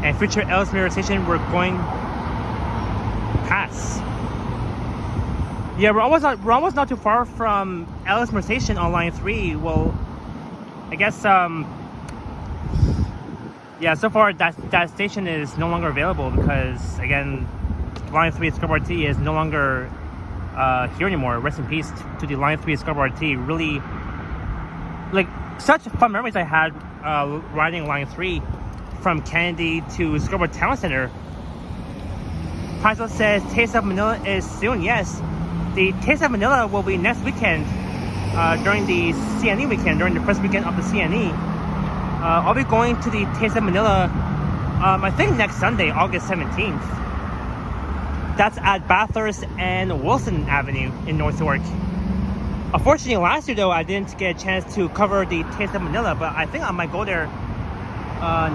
And future Ellesmere Station we're going past. Yeah, we're almost not too far from Ellesmere Station on line 3. Well, I guess yeah, so far that station is no longer available because, again, line 3 Scarborough T is no longer here anymore. Rest in peace to the line 3 Scarborough T. Really, like, such fun memories I had riding line 3 from Kennedy to Scarborough Town Center. Plazas says Taste of Manila is soon. Yes, the Taste of Manila will be next weekend during the CNE weekend, during the first weekend of the CNE. I'll be going to the Taste of Manila, I think next Sunday, August 17th. That's at Bathurst and Wilson Avenue in North York. Unfortunately, last year though, I didn't get a chance to cover the Taste of Manila, but I think I might go there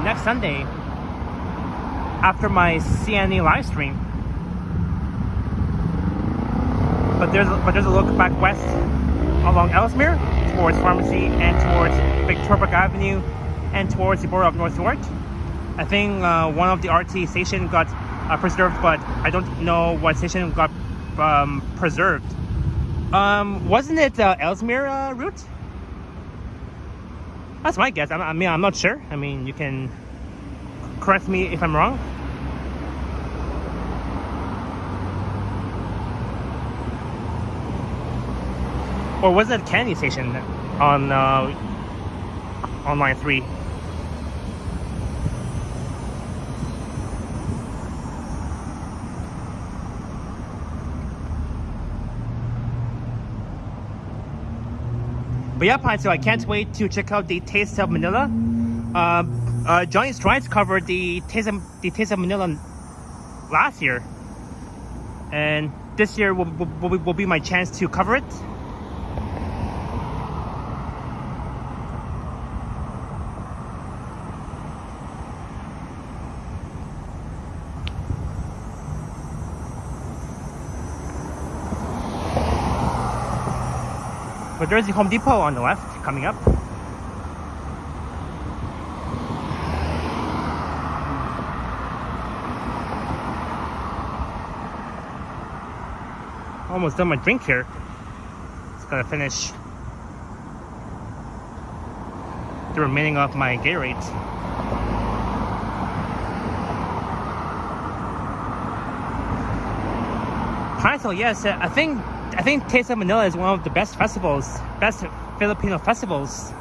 next Sunday after my CNE live stream. But there's a look back west along Ellesmere towards Pharmacy and towards Victoria Avenue and towards the border of North York. I think one of the RT station got preserved, but I don't know what station got preserved. Wasn't it Ellesmere route? That's my guess. I mean, I'm not sure. I mean, you can correct me if I'm wrong. Or was it Kennedy Station on line 3? But yeah, Pine, so I can't wait to check out the Taste of Manila. Johnny Strides covered the Taste of Manila last year, and this year will be my chance to cover it. But there's the Home Depot on the left coming up. Almost done my drink here. Just gotta finish the remaining of my Gatorade. So yes, I think Taste of Manila is one of the best Filipino festivals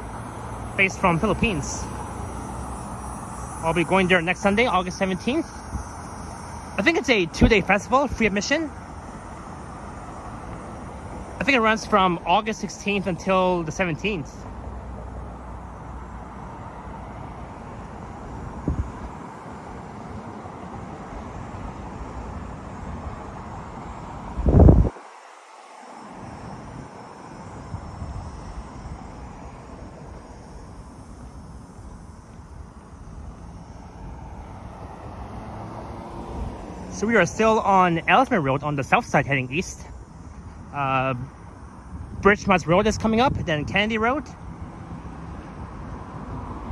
based from Philippines. I'll be going there next Sunday, August 17th. I think it's a 2-day festival, free admission. I think it runs from August 16th until the 17th. So we are still on Ellesmere Road on the south side heading east. Bridgemont Road is coming up, then Kennedy Road.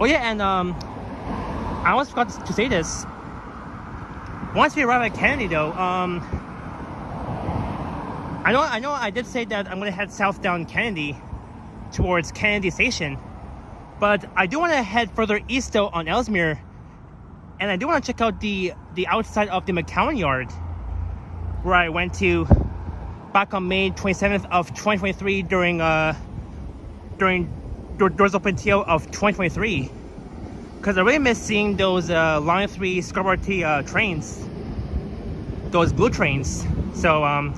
Oh yeah, and I almost forgot to say this. Once we arrive at Kennedy though, I know I did say that I'm gonna head south down Kennedy towards Kennedy Station, but I do want to head further east though on Ellesmere. And I do want to check out the outside of the Macau Yard, where I went to back on May 27th of 2023 during doors open till of 2023. Because I really miss seeing those Line 3 Scarborough T trains. Those blue trains. So I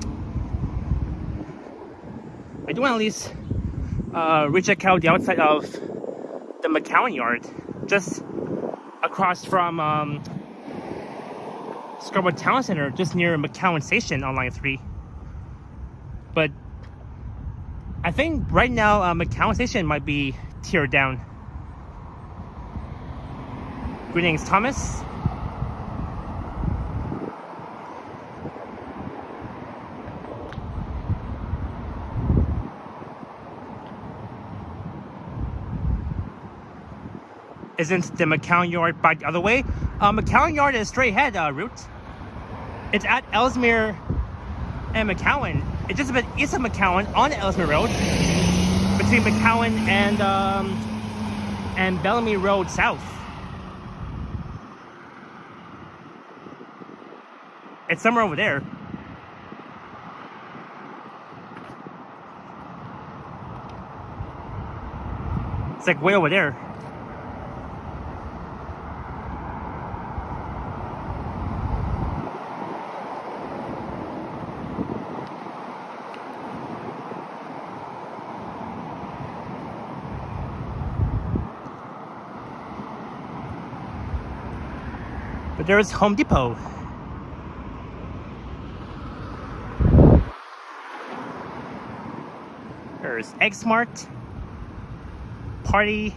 do want to at least recheck out the outside of the Macau Yard. Just across from Scarborough Town Center, just near Macau Station on Line 3. But I think right now Macau Station might be teared down. Greetings, Thomas. Isn't the Macau Yard back the other way? Macau Yard is straight ahead route. It's at Ellesmere and McCowan. It's just a bit east of McCowan on Ellesmere Road, between McCowan and Bellamy Road South. It's somewhere over there. It's like way over there. But there's Home Depot. There's Egg Smart, Party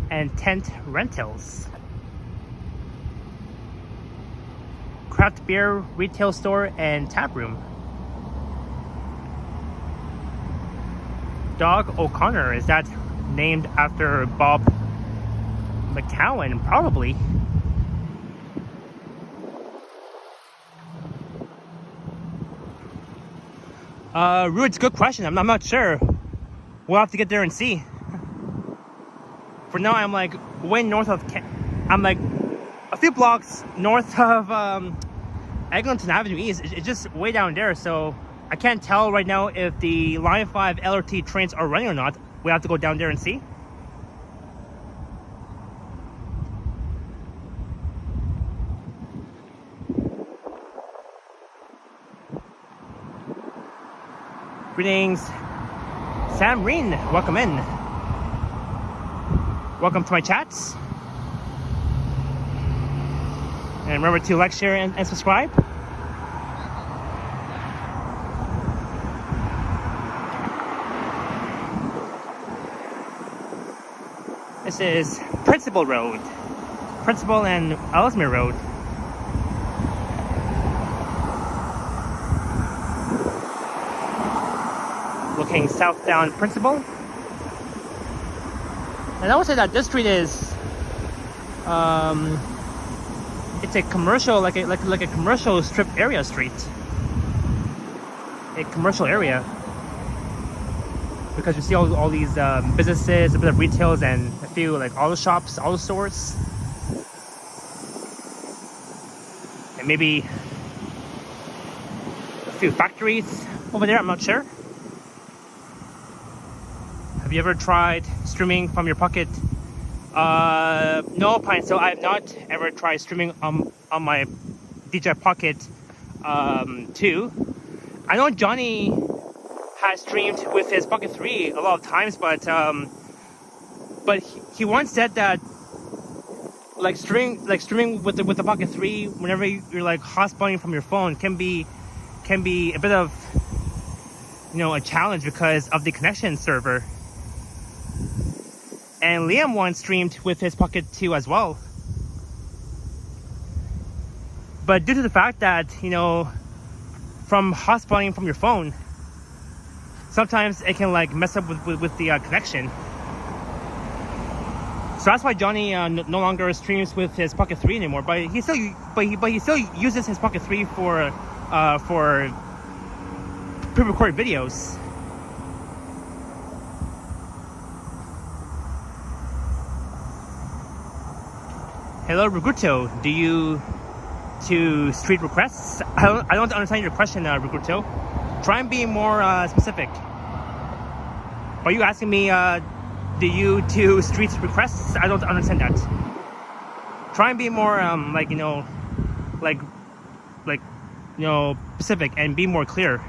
and Tent Rentals, Craft Beer Retail Store and Tap Room. Dog O'Connor, is that named after Bob McCowan? Probably. Rude's good question. I'm not sure. We'll have to get there and see. For now, I'm like way north of. I'm like a few blocks north of Eglinton Avenue East. It's just way down there, so I can't tell right now if the Line 5 LRT trains are running or not. We have to go down there and see. Greetings, Sam Reen. Welcome in. Welcome to my chats. And remember to like, share, and subscribe. This is Principal Road. Principal and Ellesmere Road. Looking south down Principal. And I would say that this street is it's a commercial, like a commercial strip area street. A commercial area. Because you see all these businesses, a bit of retails, and a few like auto shops, auto stores. And maybe a few factories over there, I'm not sure. Have you ever tried streaming from your pocket? No, Pine. So I have not ever tried streaming on my DJI Pocket 2. I know Johnny has streamed with his Pocket 3 a lot of times, but he once said that like streaming with the Pocket 3 whenever you're like hotspotting from your phone can be a bit of, you know, a challenge because of the connection server. And Liam once streamed with his Pocket 2 as well. But due to the fact that, you know, from hotspotting from your phone, sometimes it can like mess up with the connection. So that's why Johnny no longer streams with his Pocket 3 anymore. But he still uses his Pocket 3 for pre-recorded videos. Hello, Riguto. Do you to street requests? I don't understand your question, Riguto. Try and be more specific. Are you asking me do you do streets requests? I don't understand that. Try and be more like like specific and be more clear.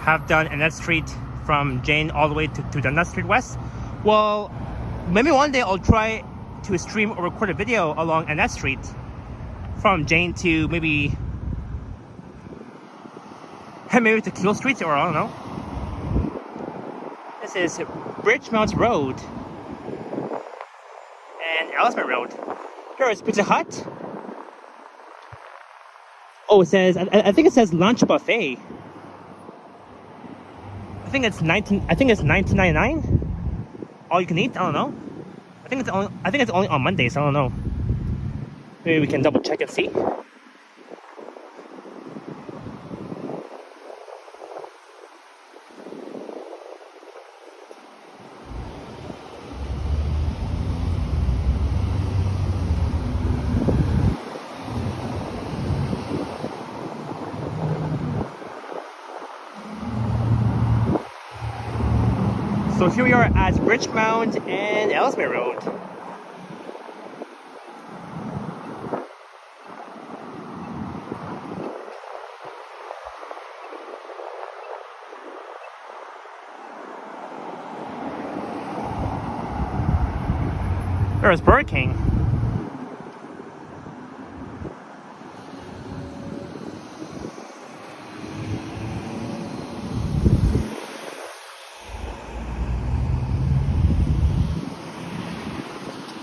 Have done Annette Street from Jane all the way to Dundas Street West. Well, maybe one day I'll try to stream or record a video along Annette Street from Jane to maybe to Keele Street, or I don't know. This is Bridgemount Road and Ellesmere Road. Here is Pizza Hut. Oh, it says, I think it says lunch buffet. I think it's $19.99. All you can eat. I don't know. I think it's only on Mondays. I don't know. Maybe we can double check and see. So here we are at Bridgemount and Ellesmere Road. There's Burger King.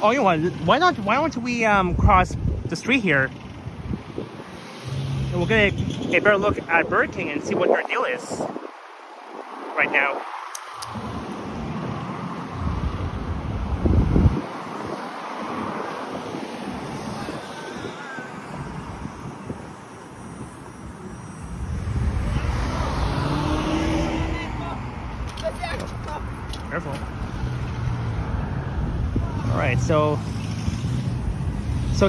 Oh, you know what? Why don't we cross the street here? And we'll get a better look at Burger King and see what their deal is right now. Careful. Alright, so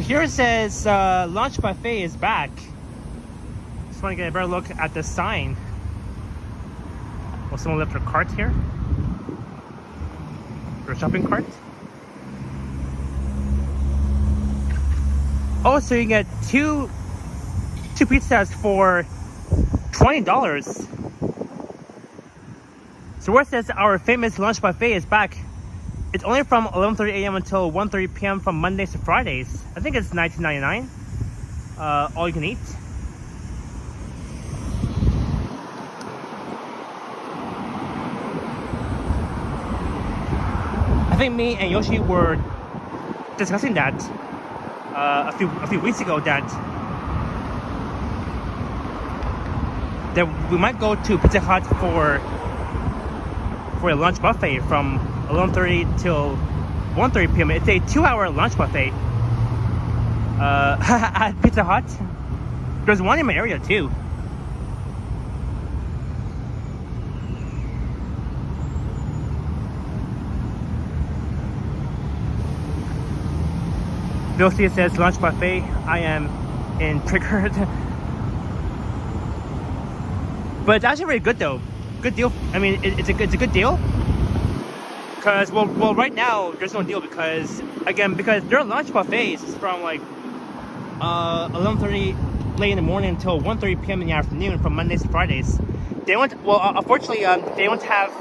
here it says lunch buffet is back. Just want to get a better look at the sign. Will someone left their cart here? Their shopping cart? Oh, so you get two pizzas for $20. So where it says our famous lunch buffet is back, it's only from 11:30 a.m. until 1:30 p.m. from Mondays to Fridays. I think it's $19.99. All you can eat. I think me and Yoshi were discussing that a few weeks ago that we might go to Pizza Hut for a lunch buffet from 11:30 till 1:30 p.m. It's a 2-hour lunch buffet at Pizza Hut. There's one in my area too. You'll see it says lunch buffet. I am triggered. But it's actually very good though. Good deal. I mean, it's a good deal. Because well, right now there's no deal because their lunch buffets is from like 11:30 late in the morning until 1:30 p.m. in the afternoon from Mondays to Fridays. Unfortunately, they don't have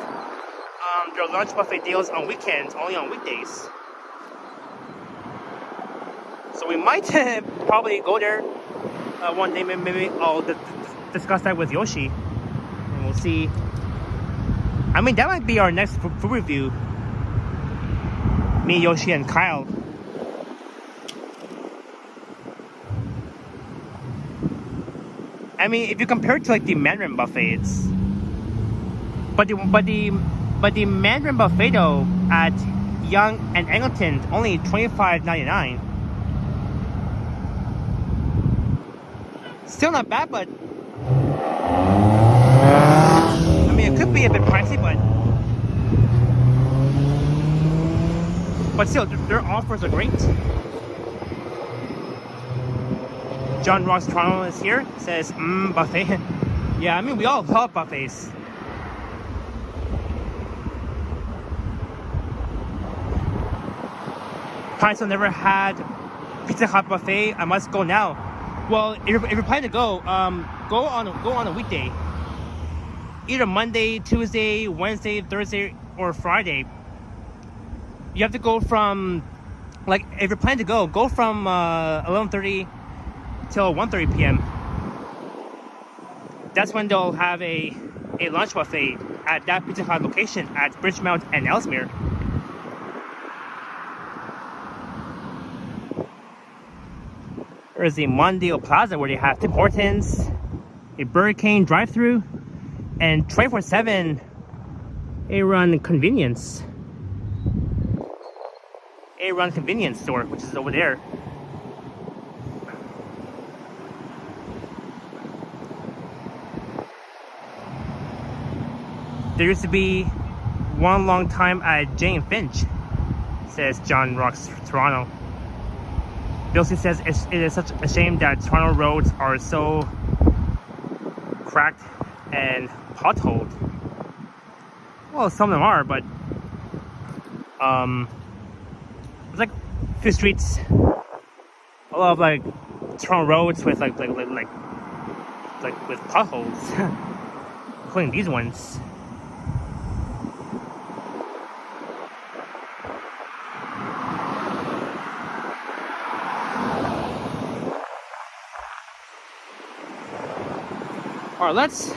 their lunch buffet deals on weekends, only on weekdays. So we might probably go there one day. Maybe I'll discuss that with Yoshi, and we'll see. I mean, that might be our next food review. Me, Yoshi, and Kyle. I mean, if you compare it to like the Mandarin buffets, but the Mandarin buffet though at Yonge and Angleton only $25.99. Still not bad, but I mean it could be a bit pricey, but but still, their offers are great. John Rocks Toronto is here. Says, buffet. Yeah, I mean, we all love buffets. Pineville never had Pizza Hut buffet. I must go now. Well, if you're planning to go, go on a weekday. Either Monday, Tuesday, Wednesday, Thursday, or Friday. You have to go from, like, if you're planning to go from 11:30 till 1:30 p.m. That's when they'll have a lunch buffet at that Pizza Hut location at Bridgemount and Ellesmere. There's the Mondale Plaza where they have Tim Hortons, a Burger King drive-thru, and 24/7 A-Run convenience. A-Run convenience store, which is over there. There used to be one long time at Jane Finch, says John Rocks Toronto. Bilsey says it is such a shame that Toronto roads are so cracked and potholed. Well, some of them are, but there's like a few streets, a lot of like Toronto roads with like with potholes, including these ones. Alright, let's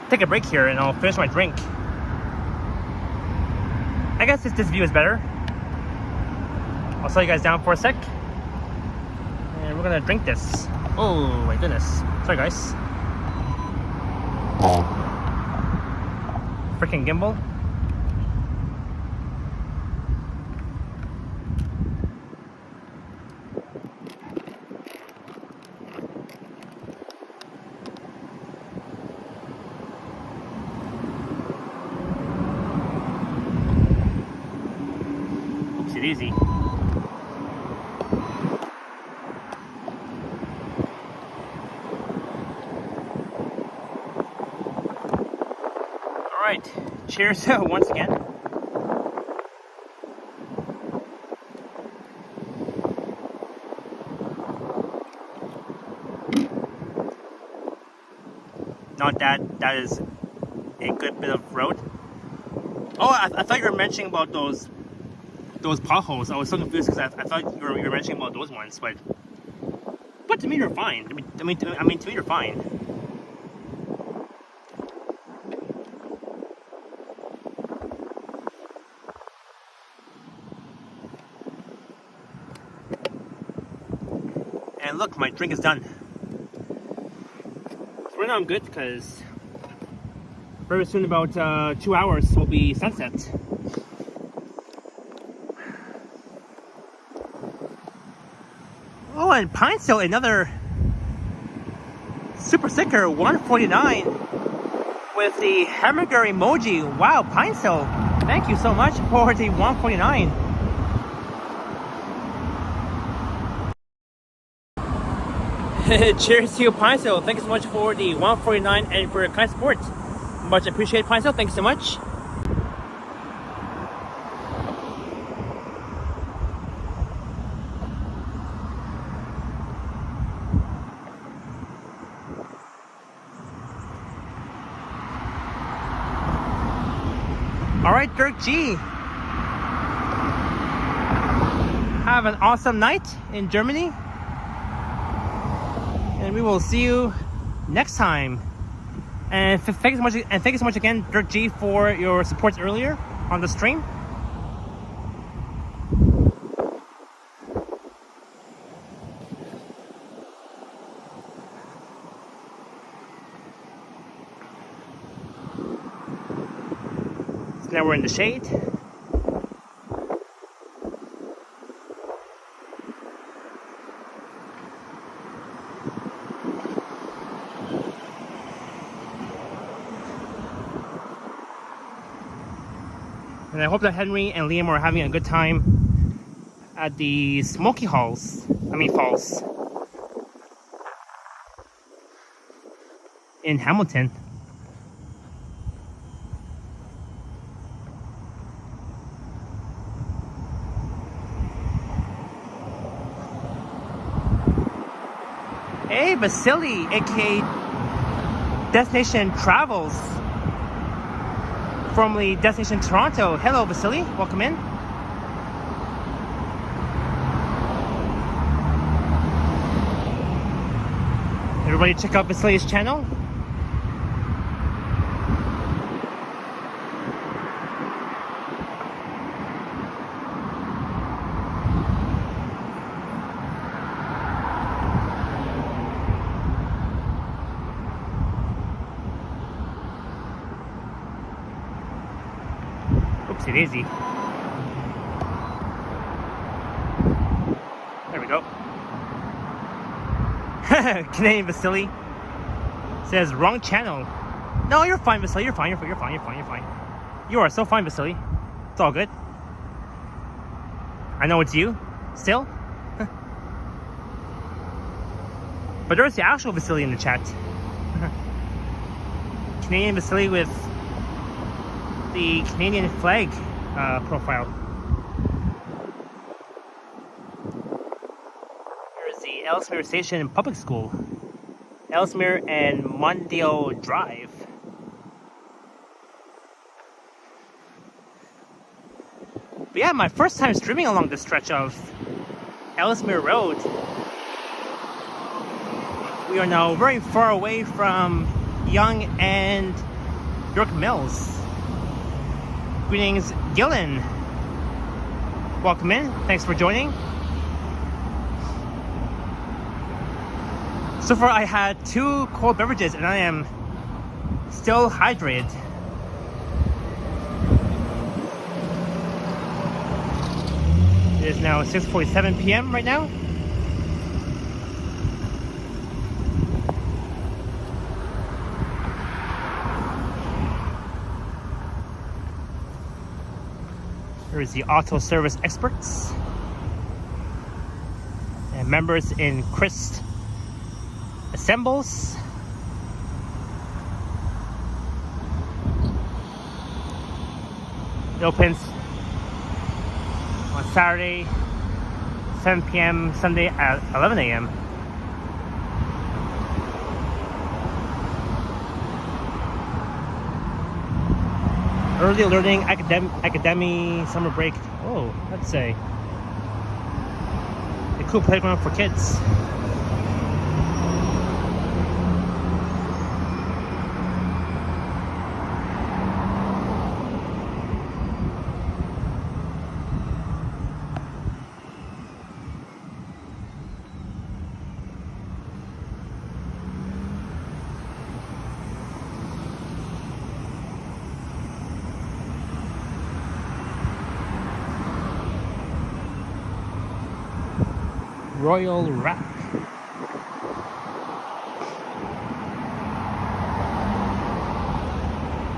take a break here and I'll finish my drink. I guess this view is better. I'll slow you guys down for a sec. And we're gonna drink this. Oh my goodness. Sorry guys. Freaking gimbal. Easy. All right, cheers once again. Not that is a good bit of road. Oh, I thought you were mentioning about those potholes. I was so confused because I thought you were mentioning about those ones, but to me you're fine. I mean to me you're fine. And look, my drink is done. So right now I'm good because very soon, about 2 hours, will be sunset. Oh, and Pineville, another super sticker, 149 with the hamburger emoji. Wow, Pineville, thank you so much for the 149. Cheers to you, Pineville. Thank you so much for the 149 and for your kind support. Much appreciated, Pineville. Thank you so much. All right, Dirk G. Have an awesome night in Germany. And we will see you next time. And thank you so much again, Dirk G, for your support earlier on the stream. So now we're in the shade. And I hope that Henry and Liam are having a good time at the Smoky Falls in Hamilton. Hey, Vasily, aka Destination Travels, formerly Destination Toronto. Hello, Vasily. Welcome in. Everybody check out Vasily's channel. Oopsie daisy. There we go. Canadian Vasily says wrong channel. No, you're fine, Vasily. You're fine. You're fine. You are so fine, Vasily. It's all good. I know it's you, still. But there's the actual Vasily in the chat. Canadian Vasily with the Canadian flag profile. Here is the Ellesmere Station Public School. Ellesmere and Mondale Drive. But yeah, my first time streaming along this stretch of Ellesmere Road. We are now very far away from Yonge and York Mills. Greetings, Gillen. Welcome in. Thanks for joining. So far, I had 2 cold beverages and I am still hydrated. It is now 6:47 p.m. right now. Here is the auto service experts and members in Christ Assembles. It opens on Saturday 7 p.m. Sunday at 11 a.m. Early learning academy summer break. Oh, that's a cool playground for kids. Royal Wrap.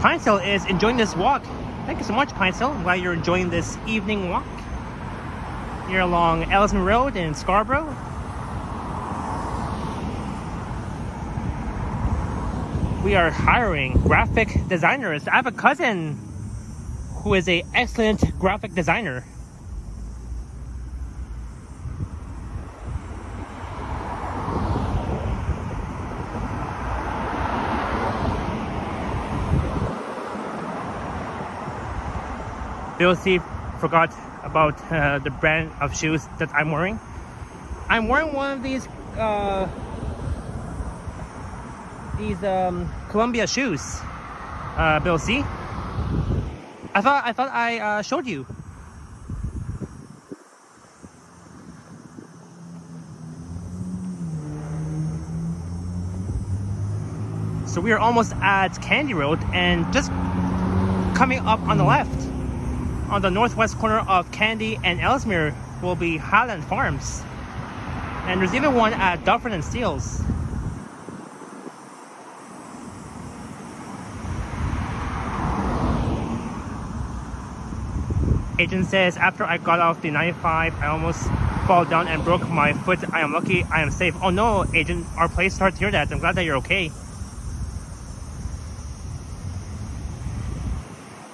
Pinesill is enjoying this walk. Thank you so much, Pinesill. I'm glad you're enjoying this evening walk here along Ellesmere Road in Scarborough. We are hiring graphic designers. I have a cousin who is an excellent graphic designer. Bill C forgot about the brand of shoes that I'm wearing. I'm wearing one of these Columbia shoes. Bill C. I thought I showed you. So we are almost at Candy Road and just coming up on the left. On the northwest corner of Candy and Ellesmere will be Highland Farms. And there's even one at Dufferin and Steeles. Agent says, after I got off the 95, I almost fall down and broke my foot. I am lucky I am safe. Oh no, Agent, our place starts to hear that. I'm glad that you're okay.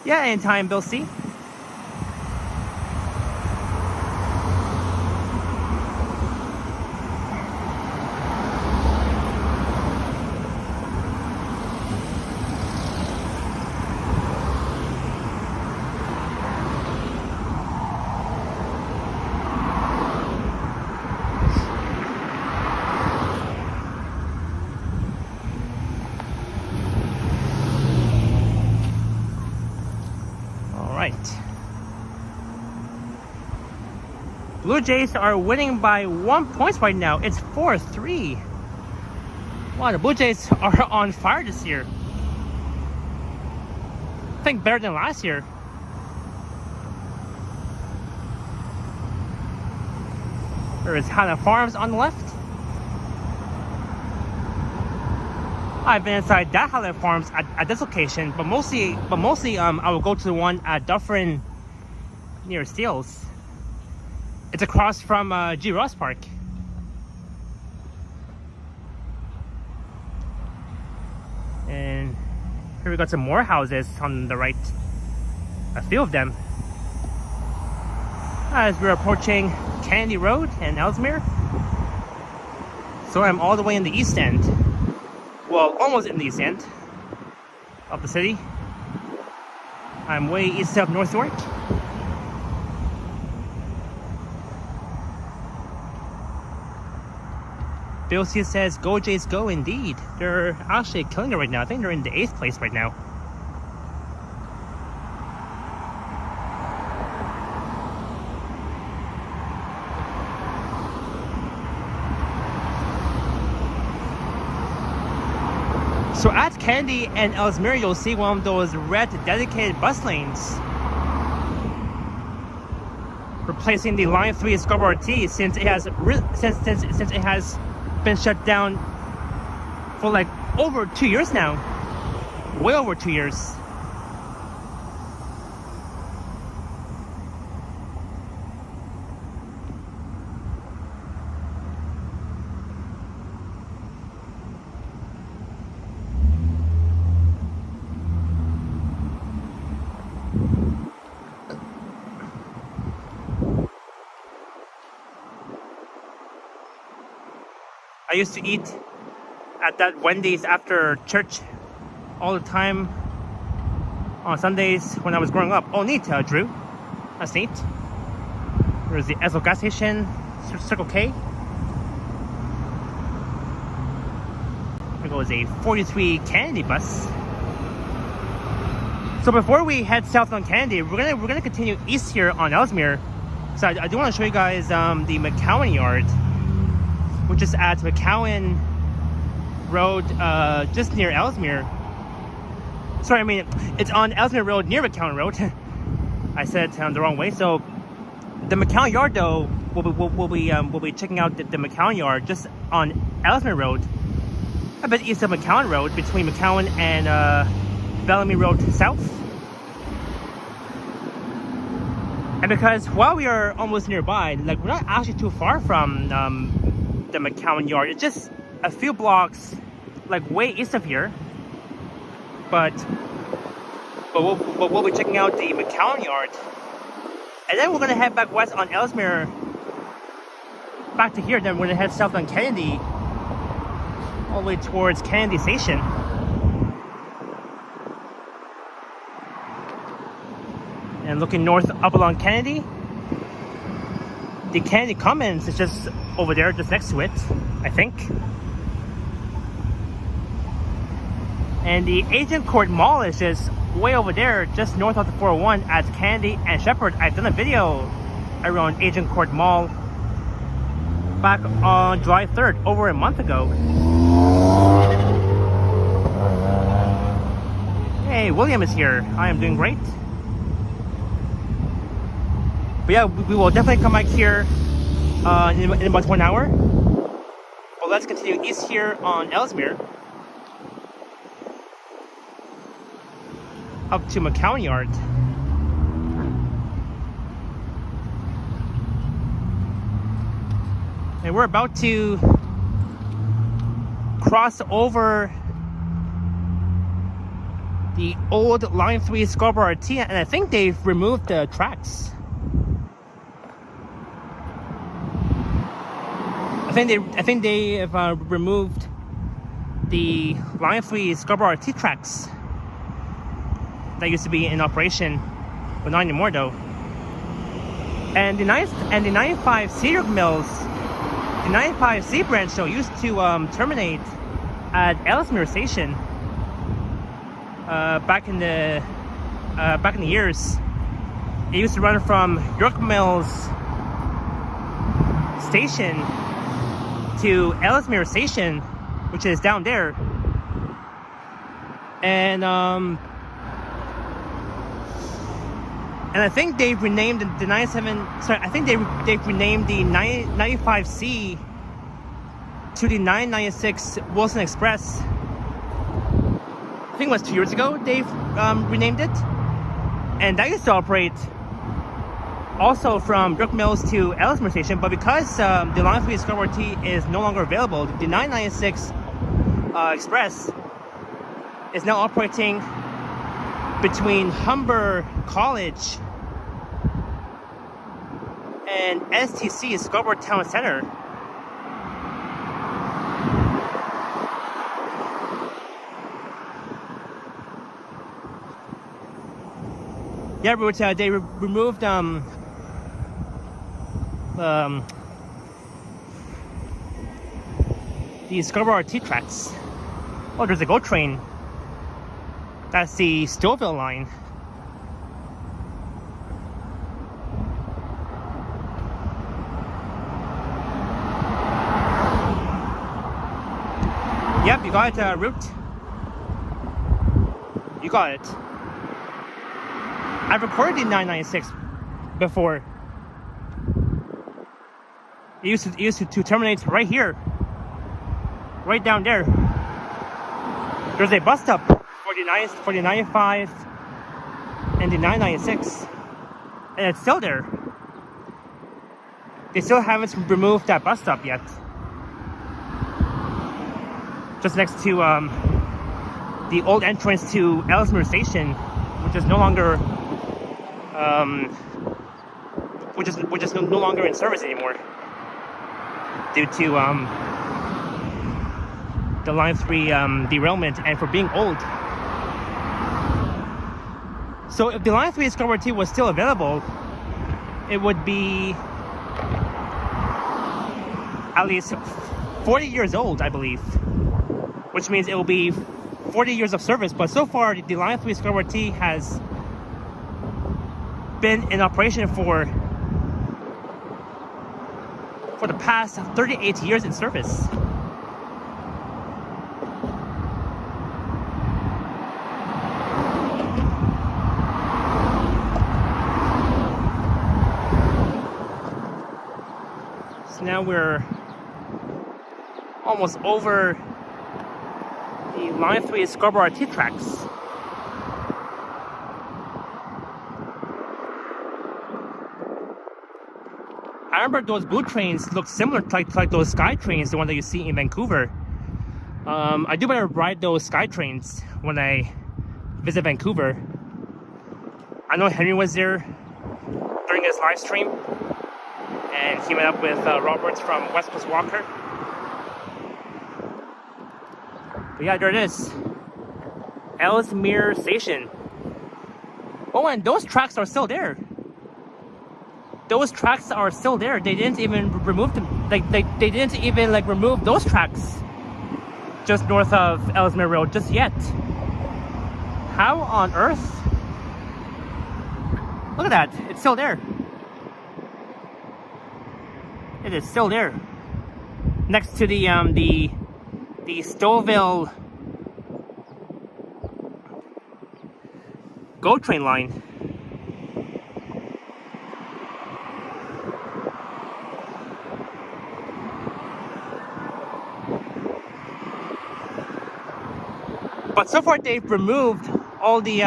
Yeah, anytime, Bill C. Blue Jays are winning by 1 point right now. It's 4-3. Wow, the Blue Jays are on fire this year. I think better than last year. There is Hannah Farms on the left. I've been inside that Hannah Farms at this location, but mostly I will go to the one at Dufferin near Steeles. It's across from G. Ross Park. And here we got some more houses on the right. A few of them. As we're approaching Kennedy Road and Ellesmere. So I'm all the way in the east end. Well, almost in the east end of the city. I'm way east of North York. Bill C says, go Jays go indeed. They're actually killing it right now. I think they're in the 8th place right now. So at Kennedy and Ellesmere, you'll see one of those red dedicated bus lanes, replacing the Line 3 Scarborough T since it has been shut down for like over 2 years now. Way over 2 years. I used to eat at that Wendy's after church all the time on Sundays when I was growing up. Oh, neat, Drew. That's neat. There's the Esso gas station, Circle K. There goes a 43 Kennedy bus. So before we head south on Kennedy, we're gonna continue east here on Ellesmere. So I do want to show you guys the Macau Yard, which is at Macau Road, just near Ellesmere. Sorry, I mean, it's on Ellesmere Road near Macau Road. I said it the wrong way. So the Macau Yard, though, we'll be checking out the Macau Yard just on Ellesmere Road, a bit east of Macau Road, between Macau and Bellamy Road South. And because while we are almost nearby, like, we're not actually too far from the Macau Yard. It's just a few blocks, like, way east of here. But we'll be checking out the Macau Yard, and then we're gonna head back west on Ellesmere, back to here. Then we're gonna head south on Kennedy, all the way towards Kennedy Station. And looking north up along Kennedy, the Kennedy Commons is just over there, just next to it, I think. And the Agent Court Mall is just way over there, just north of the 401 at Kennedy and Shepherd. I've done a video around Agent Court Mall back on July 3rd, over a month ago. Hey, William is here. I am doing great. But yeah, we will definitely come back here in about 1 hour. Well, let's continue east here on Ellesmere, up to Macau Yard. And we're about to cross over the old Line 3 Scarborough RT, and I think they've removed the tracks. I think they have removed the Line 3 Scarborough RT tracks that used to be in operation, but not anymore though. And the 95C mills, the 95C branch though used to terminate at Ellesmere Station back in the years. It used to run from York Mills Station to Ellesmere Station, which is down there. And I think they've renamed the 97. Sorry, I think they've renamed the 95C to the 996 Wilson Express. I think it was 2 years ago they've renamed it, and that used to operate also from York Mills to Ellesmere Station. But because the Line 3 Scarborough T is no longer available, the 996 Express is now operating between Humber College and STC Scarborough Town Center. Yeah, but they removed the Scarborough RT tracks. Oh, there's a GO train. That's the Stouffville line. Yep, you got it, route. You got it. I've recorded the 996 before. It used to terminate right here. Right down there. There's a bus stop for the 95 and the 996. And it's still there. They still haven't removed that bus stop yet. Just next to the old entrance to Ellesmere Station, which is no longer which is no longer in service anymore due to the Line 3 derailment and for being old. So if the Line 3 Scarborough T was still available, it would be at least 40 years old, I believe, which means it will be 40 years of service. But so far, the Line 3 Scarborough T has been in operation for the past 38 years in service. So now we're almost over the Line 3 Scarborough RT tracks. I remember those blue trains look similar to like those sky trains, the one that you see in Vancouver. I do want to ride those sky trains when I visit Vancouver. I know Henry was there during his live stream, and he met up with Roberts from West Coast Walker. But yeah, there it is. Ellesmere Station. Oh, and those tracks are still there. Those tracks are still there. They didn't even remove them. Like they didn't even remove those tracks just north of Ellesmere Road just yet. How on earth? Look at that. It's still there. It is still there. Next to the Stouffville GO train line. But so far they've removed all the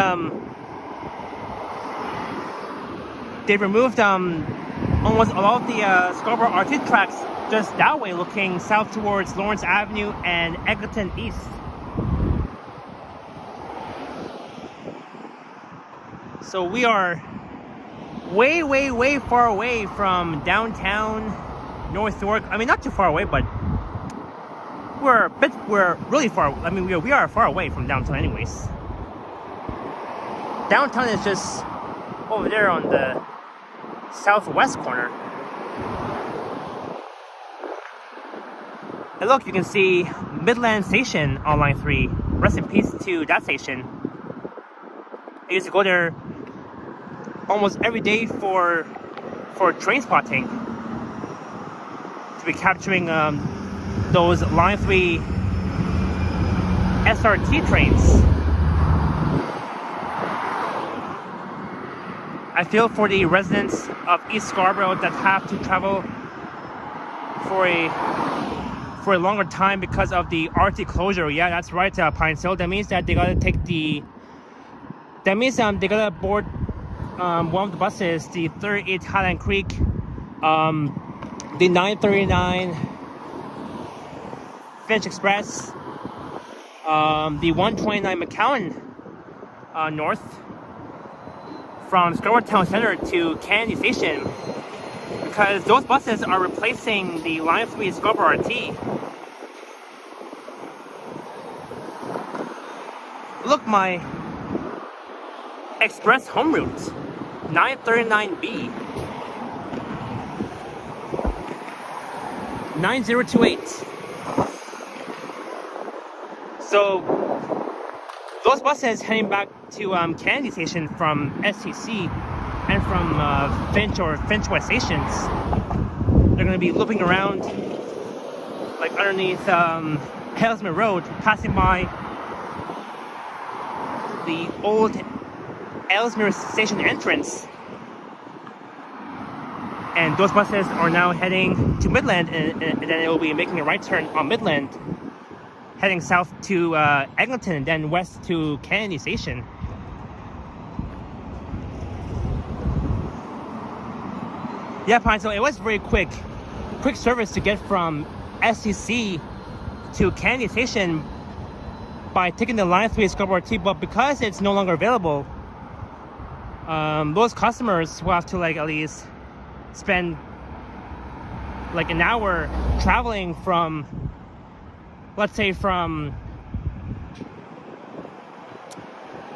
almost all of the Scarborough RT tracks just that way, looking south towards Lawrence Avenue and Eglinton East. So we are way far away from downtown North York. I mean, not too far away, but we're really far. I mean, we are far away from downtown anyways. Downtown is just over there on the southwest corner. And look, you can see Midland Station on line 3. Rest in peace to that station. I used to go there almost every day for train spotting, to be capturing those line 3 SRT trains. I feel for the residents of East Scarborough that have to travel for a longer time because of the RT closure. Yeah, that's right, Pine Hill. That means that they gotta take the. That means they gotta board one of the buses, the 38 Highland Creek, the 939 Finch Express, the 129 McCowan North, from Scarborough Town Center to Kennedy Station, because those buses are replacing the Line 3 Scarborough RT. Look, my express home route, 939B, 9028. So those buses heading back to Kennedy Station from STC and from Finch or Finch West stations, they're going to be looping around like underneath Ellesmere Road, passing by the old Ellesmere Station entrance. And those buses are now heading to Midland, and then it will be making a right turn on Midland, heading south to Eglinton and then west to Kennedy Station. Yeah, Pine, so it was very quick service to get from STC to Kennedy Station by taking the Line 3 Scarborough T, but because it's no longer available, those customers will have to like at least spend like an hour traveling from, let's say from,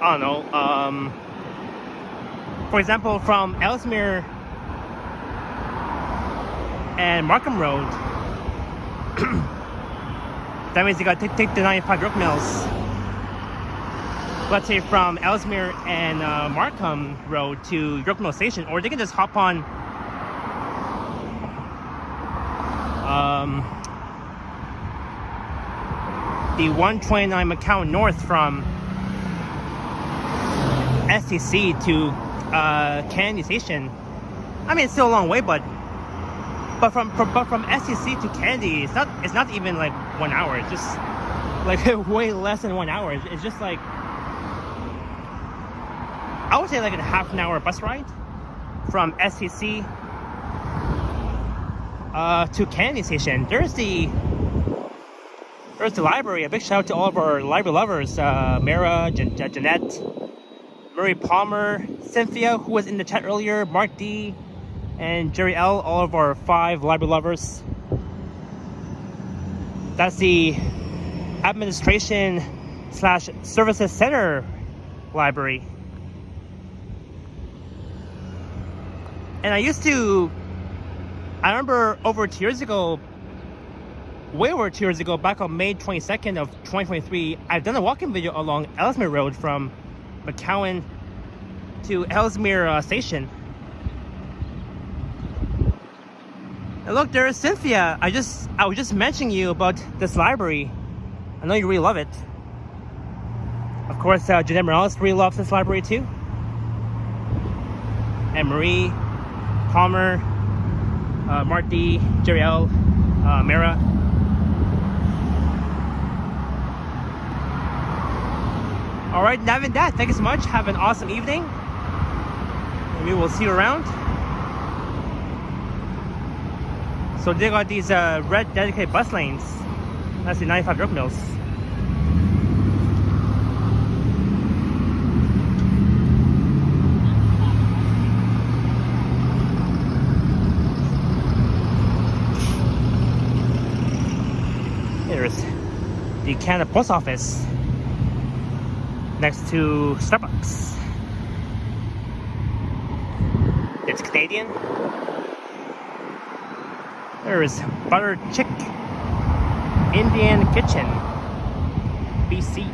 I don't know, for example, from Ellesmere and Markham Road. That means you gotta take the 95 York Mills. Let's say from Ellesmere and Markham Road to York Mill Station, or they can just hop on the 129 McCowan North from STC to Kennedy Station. I mean, it's still a long way, but from STC to Kennedy, it's not even like 1 hour. It's just like way less than 1 hour. It's just like, I would say like a half an hour bus ride from STC to Kennedy Station. There's the library. A big shout out to all of our library lovers, Mara, Jeanette, Murray Palmer, Cynthia, who was in the chat earlier, Mark D, and Jerry L, all of our 5 library lovers. That's the administration / services center library. And I remember over 2 years ago, way over 2 years ago, back on May 22nd of 2023, I've done a walking video along Ellesmere Road from McCowan to Ellesmere Station. And look, there's Cynthia. I was just mentioning you about this library. I know you really love it. Of course, Jeanette Morales really loves this library too. And Marie, Palmer, Mark D, Jerry L, Mara. Alright, Navin Dad, thank you so much. Have an awesome evening. Maybe we'll see you around. So they got these red dedicated bus lanes. That's the 95 York Mills. There's the Canada Post Office next to Starbucks. It's Canadian. There's Butter Chick Indian Kitchen, BC.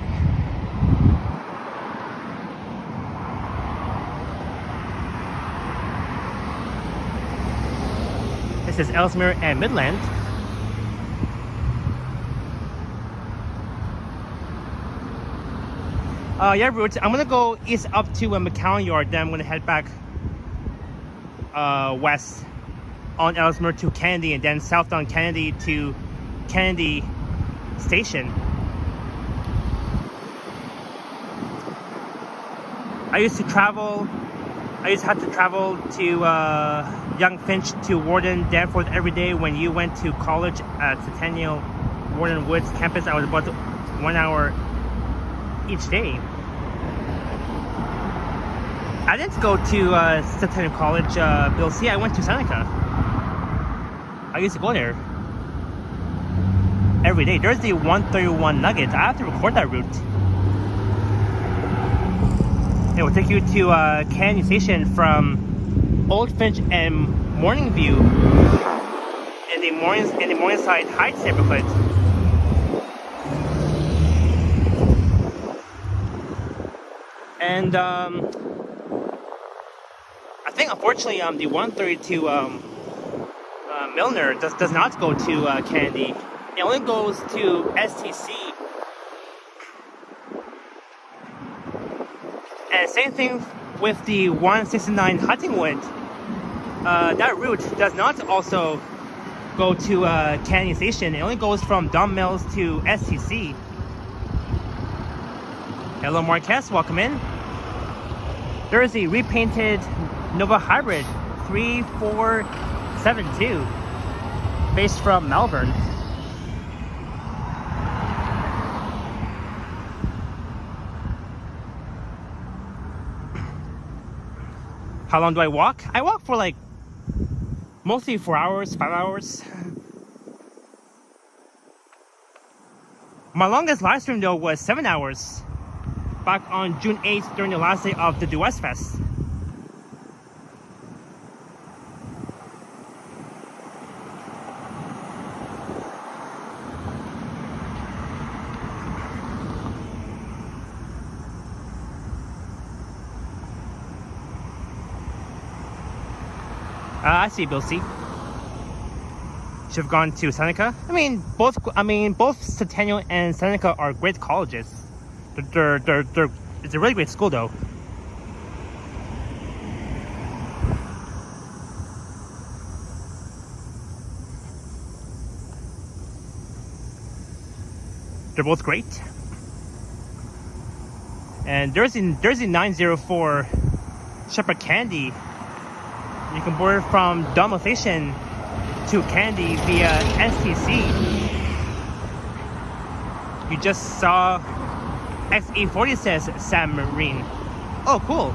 This is Ellesmere and Midland. Yeah, route. I'm gonna go east up to Macau Yard, then I'm gonna head back west on Ellesmere to Kennedy, and then south down Kennedy to Kennedy Station. I used to have to travel to Young Finch to Warden Danforth every day. When you went to college at Centennial Warden Woods campus, I was about 1 hour each day. I didn't go to Centennial College, Bill C. I went to Seneca. I used to go there every day. There's the 131 Nuggets. I have to record that route. It will take you to Canyon Station from Old Finch and Morningview in the Morningside Heights neighborhood. And I think unfortunately the 132 Milner does not go to Kennedy. It only goes to STC. And same thing with the 169 Huntingwood. That route does not also go to Canyon Station. It only goes from Don Mills to STC. Hello Marquez, welcome in. There is a repainted Nova Hybrid 3472 based from Melbourne. How long do I walk? I walk for like mostly 4 hours, 5 hours. My longest live stream though was 7 hours back on June 8th during the last day of the Due West Fest. I see, Bill C. Should have gone to Seneca. I mean, both Centennial and Seneca are great colleges. It's a really great school, though. They're both great. And there's the 904 Shepherd Candy. You can board from Dunmo Station to Candy via STC. You just saw XE40 says Sam Marine. Oh, cool.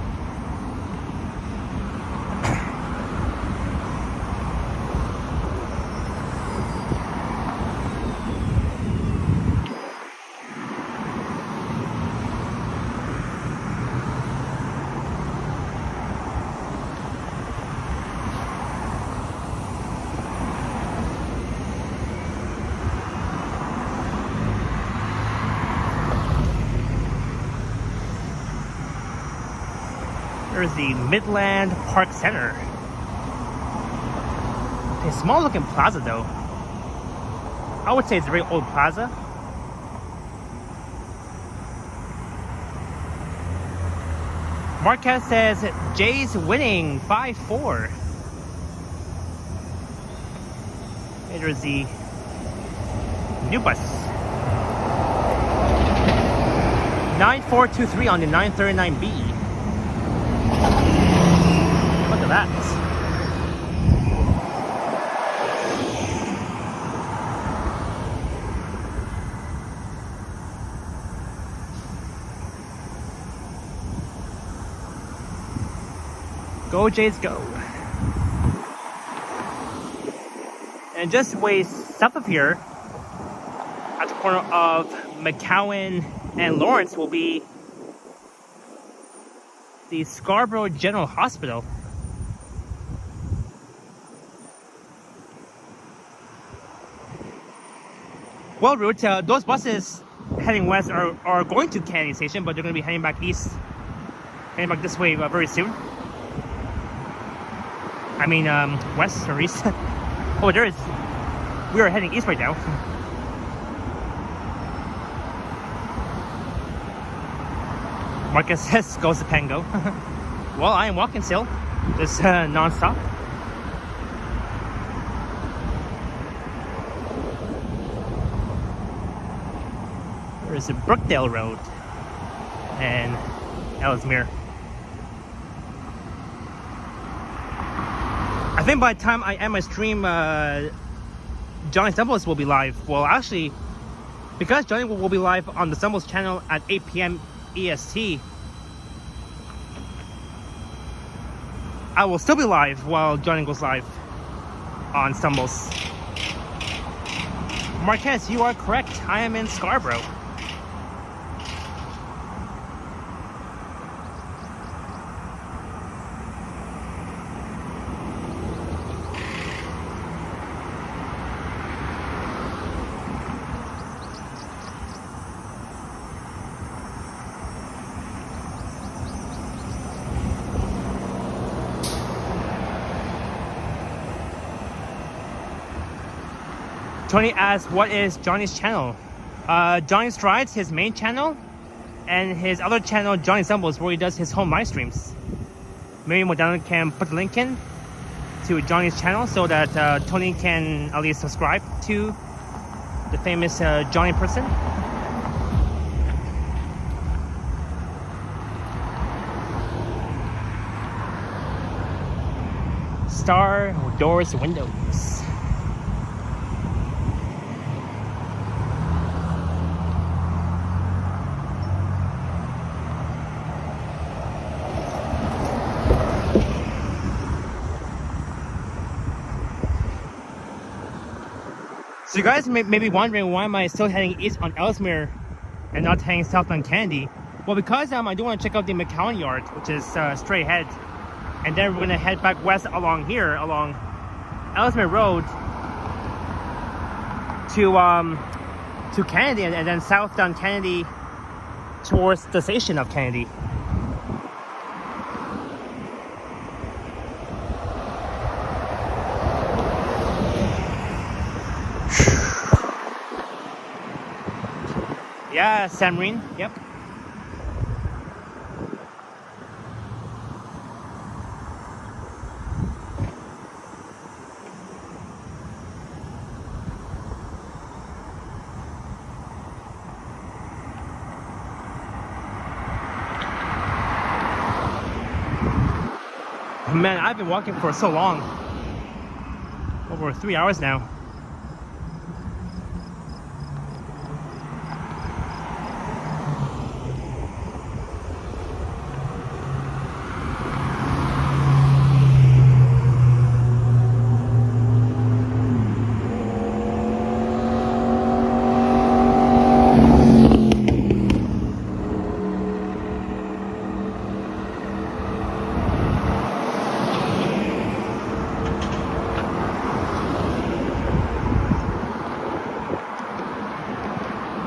There's the Midland Park Center. A small looking plaza though. I would say it's a very old plaza. Marquez says Jay's winning 5-4. Hey, there's the new bus. 9423 on the 939B. Look at that. Go Jays go. And just way south of here, at the corner of McCowan and Lawrence, will be the Scarborough General Hospital. Well, route, those buses heading west are going to Kennedy Station, but they're going to be heading back east, heading back this way very soon. I mean, west or east. Oh, we are heading east right now. Marcus says goes to Pango. Well, I am walking still, just non-stop. There's a Brookdale Road and Ellesmere. I think by the time I end my stream, Johnny Stumbles will be live. Well, actually, because Johnny will be live on the Stumbles channel at 8 p.m. EST, I will still be live while Johnny goes live on Stumbles. Marquez, you are correct. I am in Scarborough. Tony asks, what is Johnny's channel? Johnny Strides, his main channel, and his other channel, Johnny Stumbles, where he does his home live streams. Maybe Modano can put the link in to Johnny's channel so that Tony can at least subscribe to the famous Johnny person. Star, doors, windows. So you guys may be wondering, why am I still heading east on Ellesmere and not heading south on Kennedy? Well, because I do want to check out the Macau Yard, which is straight ahead, and then we're going to head back west along here, along Ellesmere Road to Kennedy, and then south down Kennedy towards the station of Kennedy. Yeah, Samreen, yep. Man, I've been walking for so long. Over 3 hours now.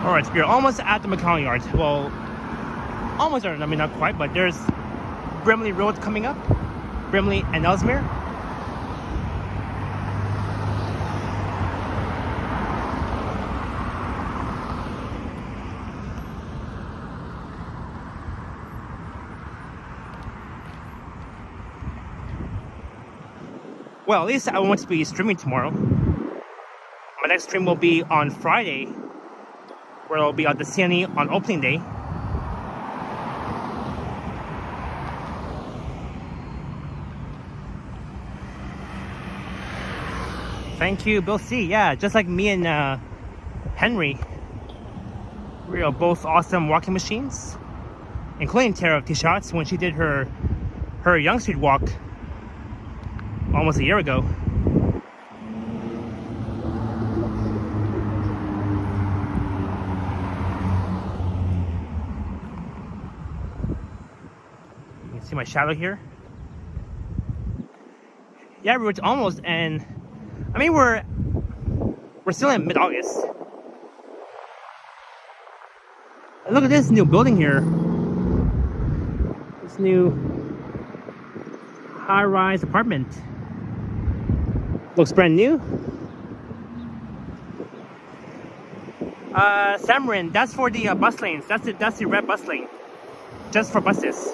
Alright, we're almost at the Macau Yard. Well, almost there, I mean not quite, but there's Brimley Road coming up. Brimley and Ellesmere. Well, at least I won't be streaming tomorrow. My next stream will be on Friday, where I'll be at the CNE on opening day. Thank you, Bill C. Yeah, just like me and Henry, we are both awesome walking machines, including Tara of T-Shots when she did her Yonge Street walk almost a year ago. You can see my shadow here. Yeah, it's almost, and I mean we're still in mid-August. And look at this new building here. This new high-rise apartment. Looks brand new. Samarin, that's for the bus lanes. That's the red bus lane, just for buses.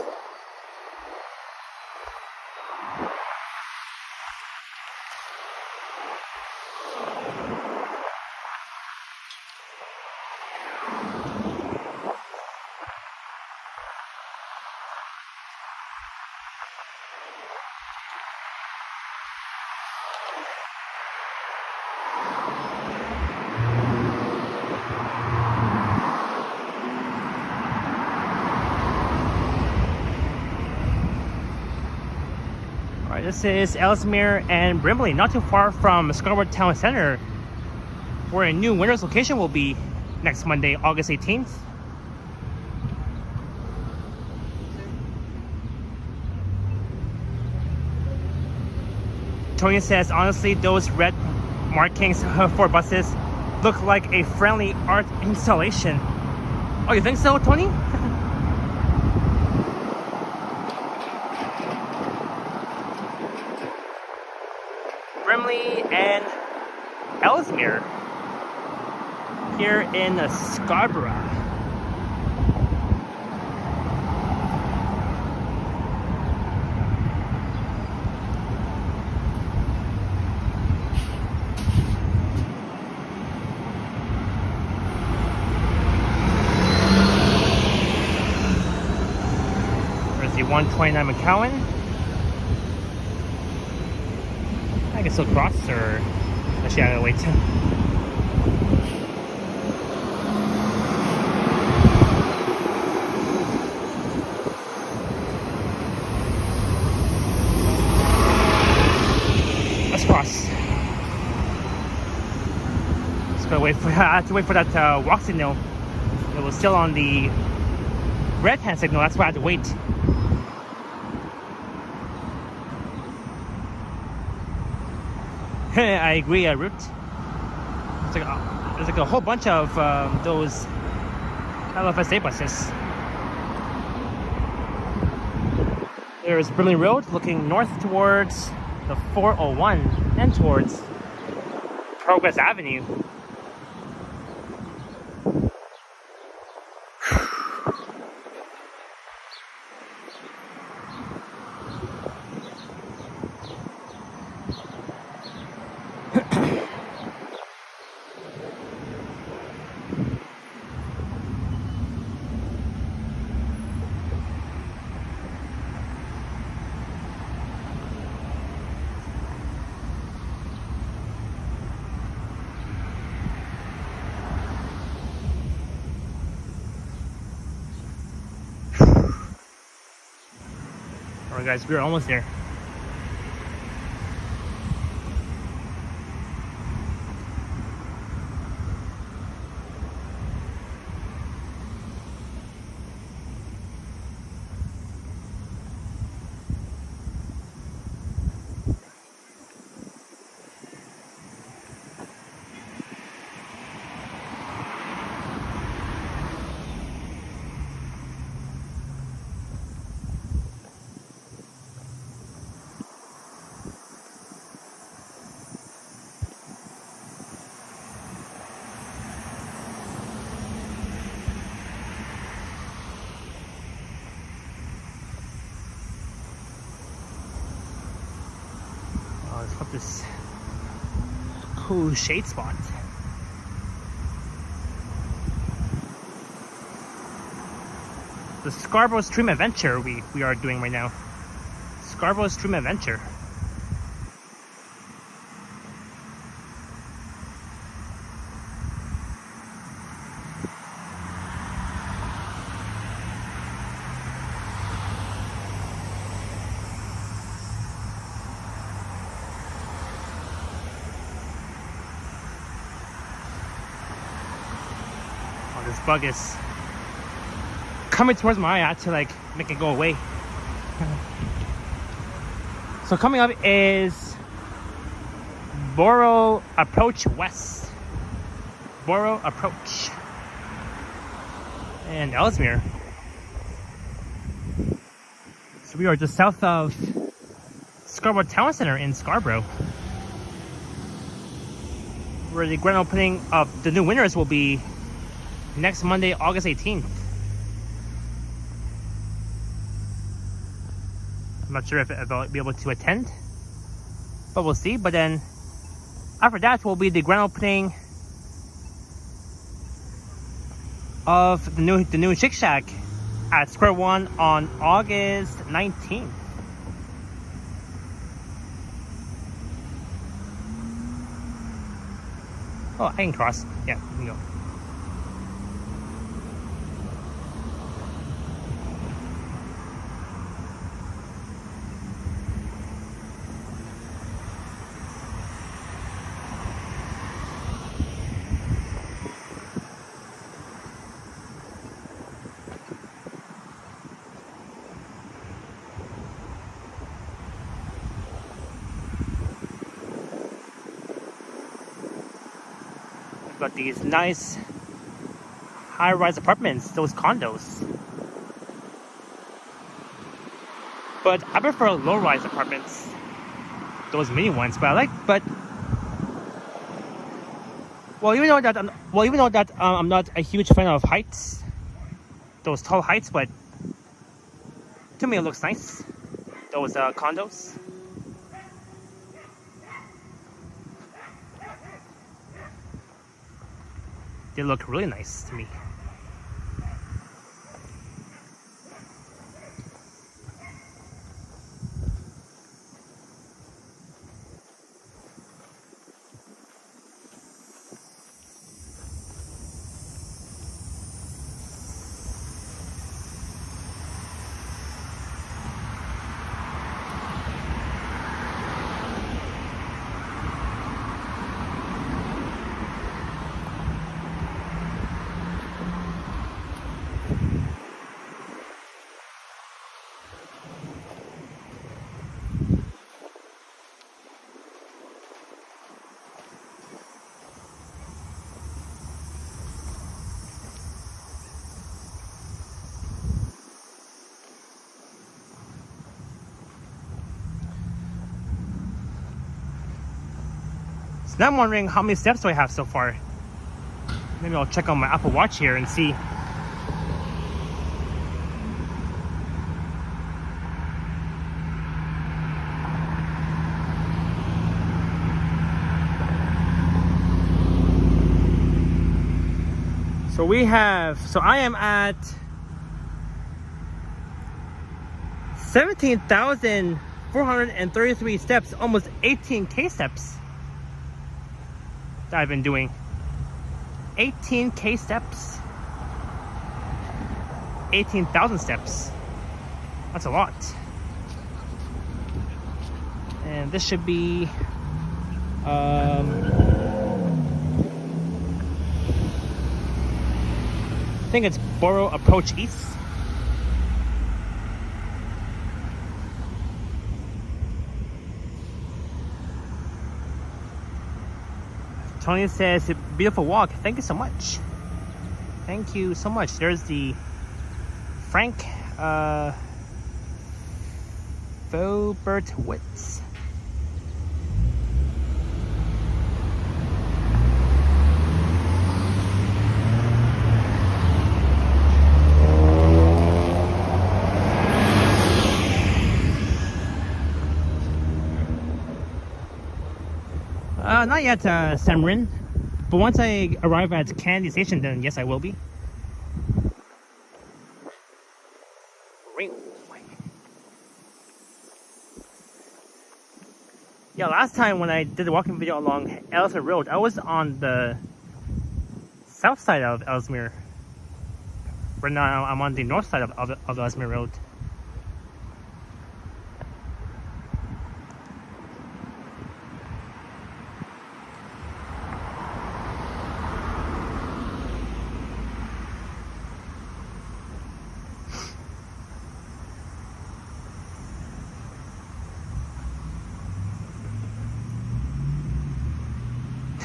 This is Ellesmere and Brimley, not too far from Scarborough Town Center, where a new winter's location will be next Monday, August 18th. Tony says, honestly, those red markings for buses look like a friendly art installation. Oh, you think so, Tony? Brimley and Ellesmere here in Scarborough. There's the 129 McCowan. I can still cross, or actually I gotta wait. Let's cross. Just gotta wait for. I have to wait for that walk signal. It was still on the red hand signal. That's why I had to wait. I agree, Root. There's like a whole bunch of those LFSA buses. There's Brimley Road looking north towards the 401 and towards Progress Avenue. Alright guys, we're almost there. It's got this cool shade spot. The Scarborough Stream Adventure we are doing right now. Scarborough Stream Adventure. this bug is coming towards my eye. I had to like make it go away. So coming up is Borough Approach West. Borough Approach. And Ellesmere. So we are just south of Scarborough Town Center in Scarborough, where the grand opening of the new winners will be next Monday, August 18th. I'm not sure if I'll be able to attend, but we'll see. But then after that will be the grand opening of the new Shake Shack at Square One on August 19th. Oh, I can cross. Yeah, we can go. Got these nice high-rise apartments, those condos. But I prefer low-rise apartments, those mini ones. But even though that I'm not a huge fan of heights, those tall heights, but to me it looks nice. Those condos. They look really nice to me. So now I'm wondering how many steps do I have so far. Maybe I'll check on my Apple Watch here and see. So I am at 17,433 steps, almost 18K steps that I've been doing. 18K steps. 18,000 steps. That's a lot. And this should be I think it's Borough Approach East. Tony says, beautiful walk. Thank you so much. Thank you so much. There's the Frank Faubert Woods. Not yet, Samrin. But once I arrive at Candy Station, then yes, I will be. Yeah, last time when I did the walking video along Ellesmere Road, I was on the south side of Ellesmere. Right now, I'm on the north side of Ellesmere Road.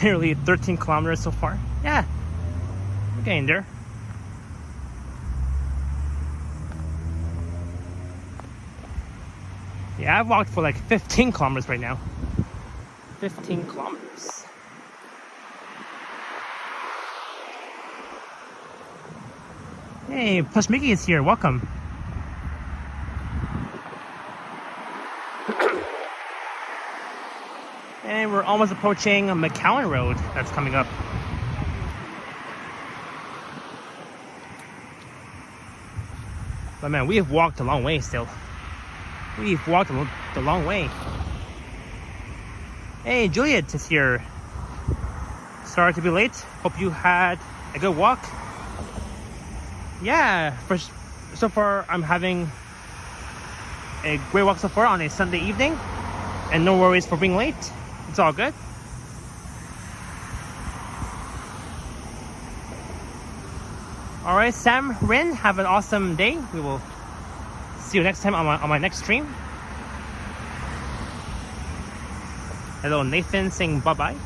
nearly 13 kilometers so far. Yeah, we're getting there. Yeah, I've walked for like 15 kilometers right now. 15 kilometers. Hey, Plush Mickey is here. Welcome. And we're almost approaching Macau Road that's coming up. But man, we have walked a long way still. We've walked the long way. Hey, Juliet is here. Sorry to be late. Hope you had a good walk. Yeah, so far I'm having a great walk so far on a Sunday evening. And no worries for being late. It's all good. Alright, Sam, Rin, have an awesome day. We will see you next time on my next stream. Hello, Nathan saying bye-bye.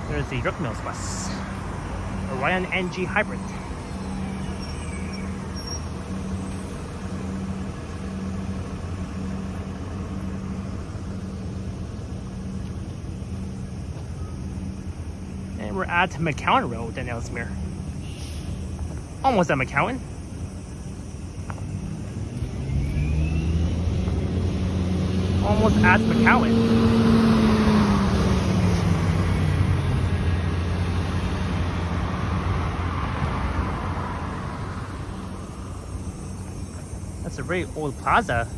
There's the York Mills bus. Orion NG Hybrid. And we're at McCowan Road in Ellesmere. Almost at McCowan. Almost at McCowan. That's a very old plaza.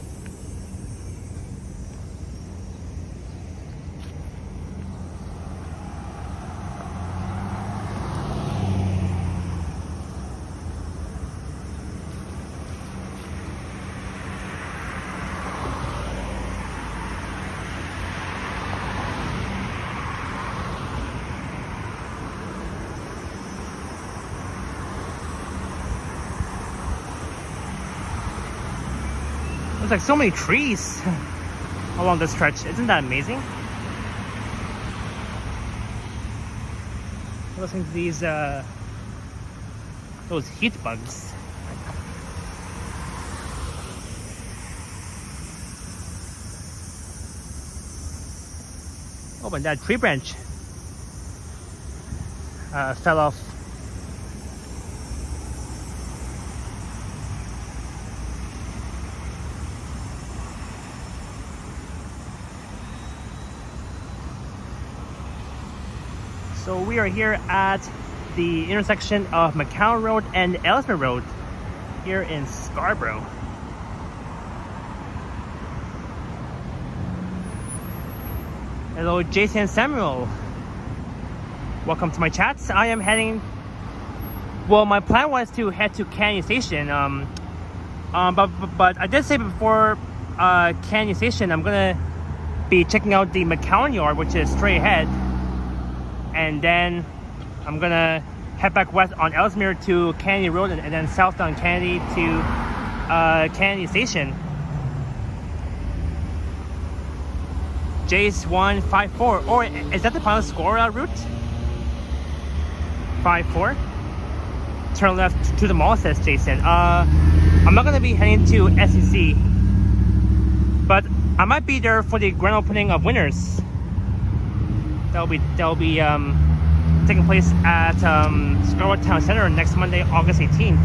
There's like so many trees along this stretch. Isn't that amazing? Listening to these those heat bugs. Oh, and that tree branch fell off. So we are here at the intersection of Macau Road and Ellesmere Road here in Scarborough. Hello, Jason Samuel. Welcome to my chats. I am heading. Well, my plan was to head to Canyon Station. But I did say before Canyon Station, I'm gonna be checking out the Macau Yard, which is straight ahead. And then I'm gonna head back west on Ellesmere to Kennedy Road and then south on Kennedy to Kennedy Station. Jace 154, or is that the final score route? 54. Turn left to the mall, says Jason. I'm not gonna be heading to SEC, but I might be there for the grand opening of Winners. That'll be taking place at Scarborough Town Center next Monday, August 18th.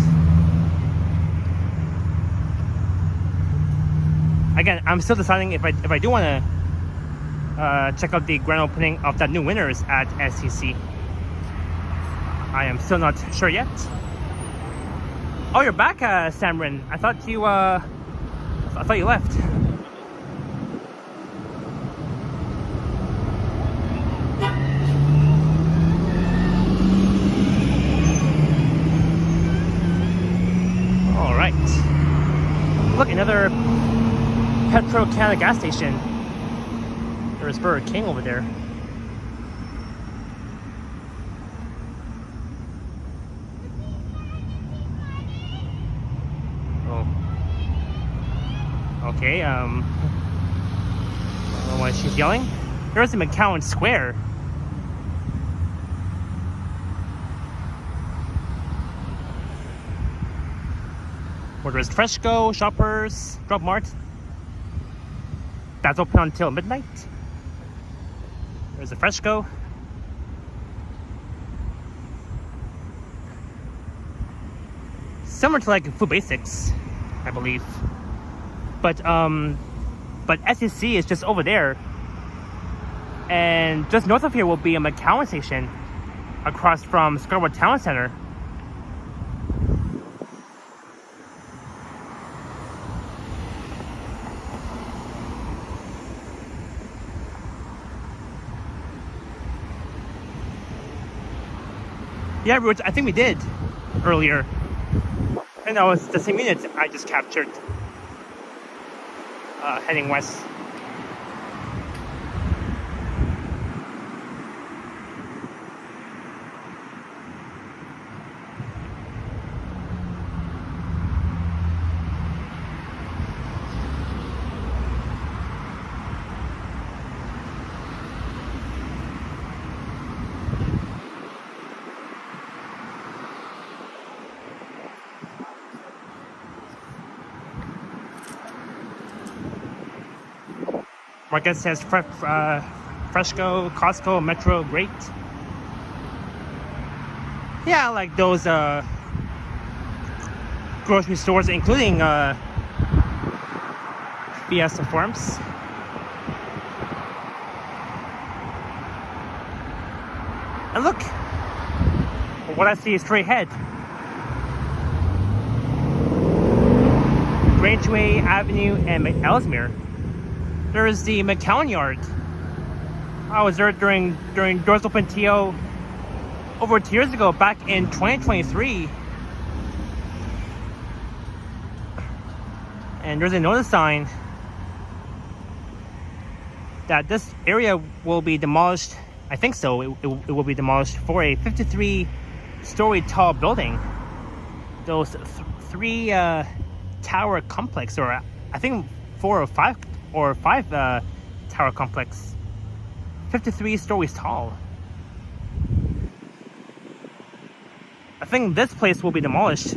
Again, I'm still deciding if I do want to check out the grand opening of that new Winners at SCC. I am still not sure yet. Oh, you're back, Samrin. I thought you left. Look, another Petro Canada gas station. There's Burger King over there. Oh. Okay, I don't know why she's yelling. There's the Macau Square. Where there's Fresco, Shoppers, Drug Mart. That's open until midnight. There's a Fresco. Similar to like Food Basics, I believe. But SEC is just over there. And just north of here will be a Macau station across from Scarborough Town Center. Yeah, which I think we did earlier. And that was the same unit I just captured. Heading west. Market says Fresco, Costco, Metro, great. Yeah, I like those grocery stores, including Fiesta Farms. And look, what I see is straight ahead. Grangeway Avenue and Ellesmere. There is the Macau Yard. I was there during Doors Open TO over 2 years ago, back in 2023. And there's a notice sign that this area will be demolished. I think so. It will be demolished for a 53-story tall building. Those three tower complex, or I think 4 or 5 tower complex, 53 stories tall. I think this place will be demolished.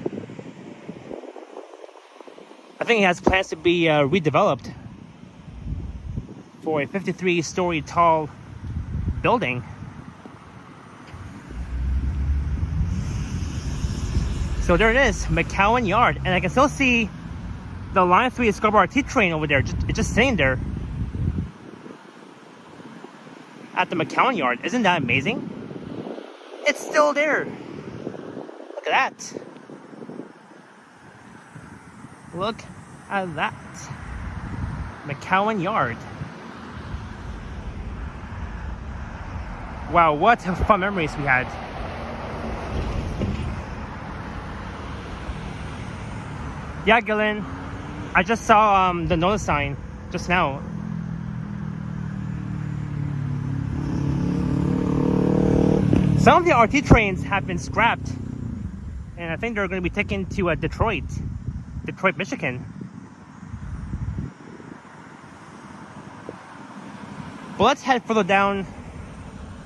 I think it has plans to be redeveloped for a 53-story tall building. So there it is, Macau Yard, and I can still see the Line 3 Scarborough T train over there. It's just sitting there at the Macau Yard. Isn't that amazing? It's still there. Look at that. Look at that. Macau Yard. Wow, what fun memories we had. Yeah, Gillen. I just saw the notice sign just now. Some of the RT trains have been scrapped, and I think they're going to be taken to Detroit, Michigan. Well, let's head further down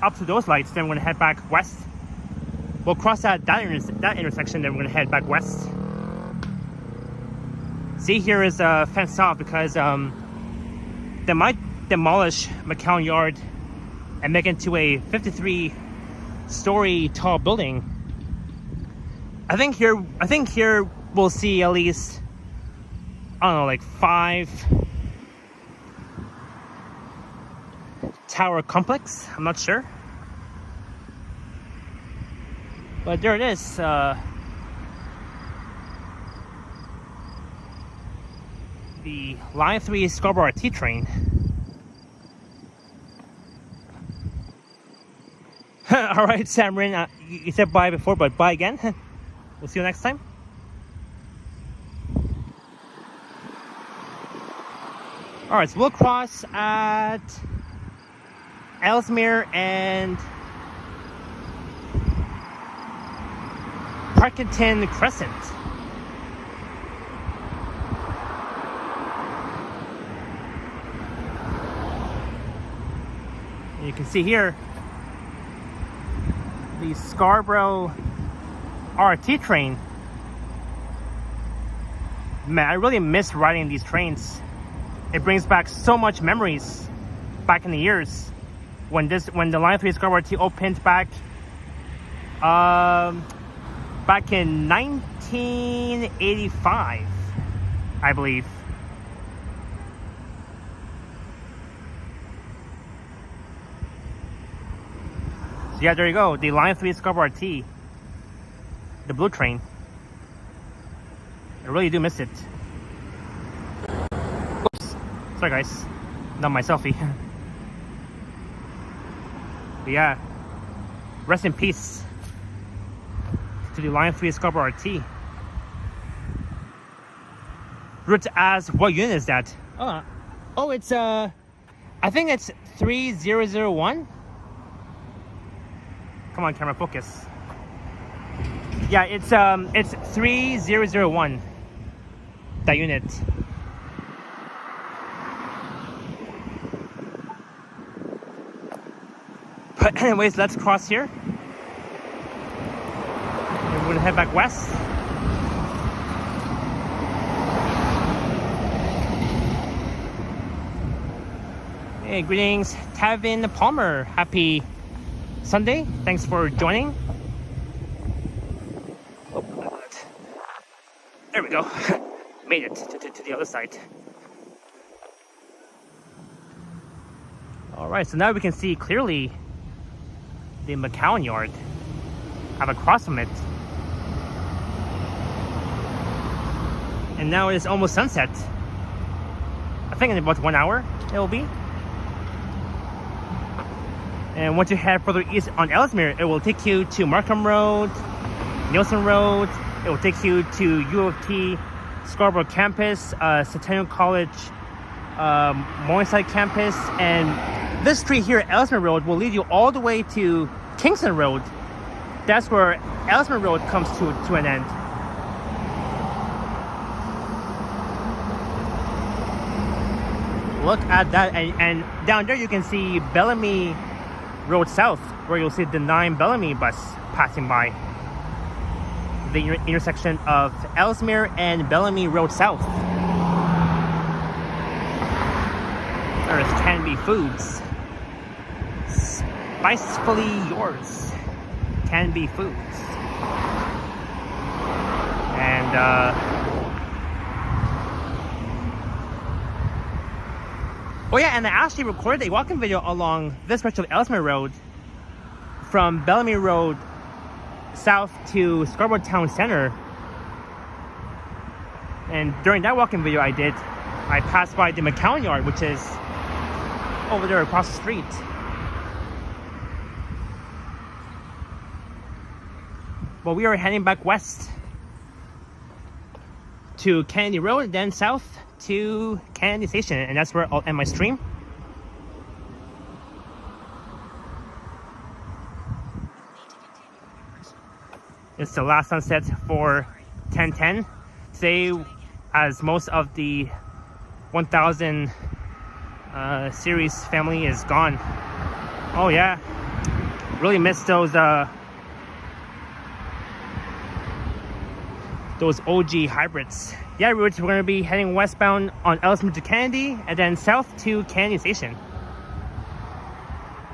up to those lights, then we're going to head back west. We'll cross that intersection, then we're going to head back west. See, here is fenced off because they might demolish Macau Yard and make it into a 53-story tall building. I think here we'll see at least, I don't know, like 5 tower complex. I'm not sure, but there it is. The Line 3 Scarborough T train. Alright, Samrin, you said bye before, but bye again. We'll see you next time. Alright, so we'll cross at Ellesmere and Parkington Crescent. And you can see here the Scarborough RT train. Man, I really miss riding these trains. It brings back so much memories back in the years when the Line 3 Scarborough RT opened back in 1985, I believe. So yeah, there you go, the Line 3 Scarborough RT, the blue train. I really do miss it. Oops, sorry guys, not my selfie. But yeah, rest in peace to the Line 3 Scarborough RT. Route as, what unit is that? Oh, it's I think it's 3001. Come on, camera, focus. Yeah, it's 3001. That unit. But anyways, let's cross here. And we're gonna head back west. Hey, greetings, Tavin Palmer. Happy Sunday. Thanks for joining. Oh, there we go. Made it to the other side. Alright, so now we can see clearly the Macau Yard. Have across from it. And now it is almost sunset. I think in about 1 hour it will be. And once you head further east on Ellesmere, it will take you to Markham Road, Nielsen Road. It will take you to U of T, Scarborough campus, Centennial College, Morningside campus, and this street here, Ellesmere Road, will lead you all the way to Kingston Road. That's where Ellesmere Road comes to an end. Look at that, and down there you can see Bellamy Road South, where you'll see the 9 Bellamy bus passing by the intersection of Ellesmere and Bellamy Road South. There's Canby Foods. Spicefully yours. Canby Foods. And oh yeah, and I actually recorded a walking video along this stretch of Ellesmere Road from Bellamy Road south to Scarborough Town Center. And during that walking video I passed by the Macau Yard, which is over there across the street. But we are heading back west to Kennedy Road, then south to Kennedy Station, and that's where I'll end my stream. It's the last sunset for 1010 today, as most of the 1000 series family is gone. Oh yeah, really missed those OG hybrids. Yeah, we're going to be heading westbound on Ellesmere to Kennedy, and then south to Kennedy Station.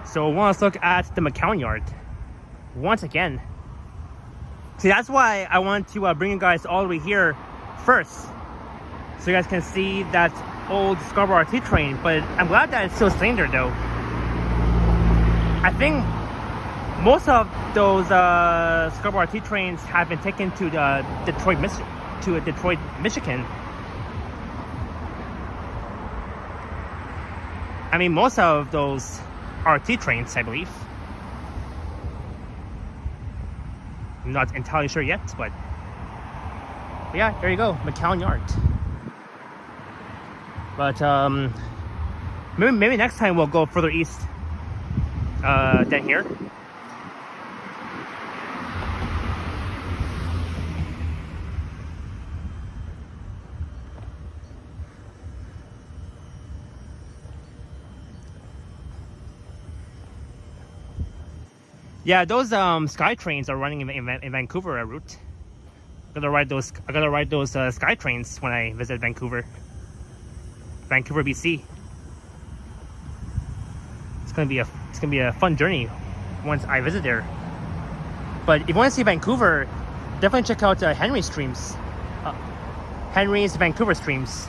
So let's look at the Macau Yard once again. See, that's why I want to bring you guys all the way here first, so you guys can see that old Scarborough RT train. But I'm glad that it's still staying there though. I think most of those Scarborough RT trains have been taken to Detroit, Michigan. I mean, most of those RT trains, I believe. I'm not entirely sure yet, but yeah, there you go, Macau Yard. But maybe next time we'll go further east than here. Yeah, those sky trains are running in Vancouver route. I gotta ride those sky trains when I visit Vancouver, BC. It's gonna be a fun journey once I visit there. But if you want to see Vancouver, definitely check out Henry's streams. Henry's Vancouver streams.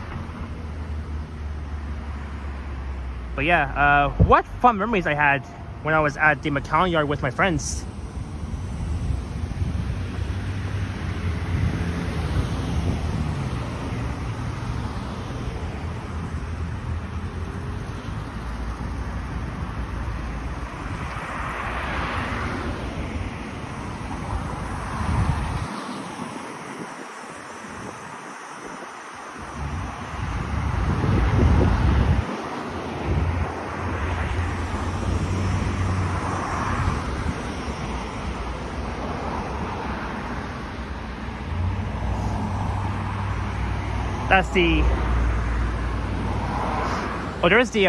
But yeah, what fun memories I had when I was at the Macau Yard with my friends. That's the. Oh, there's the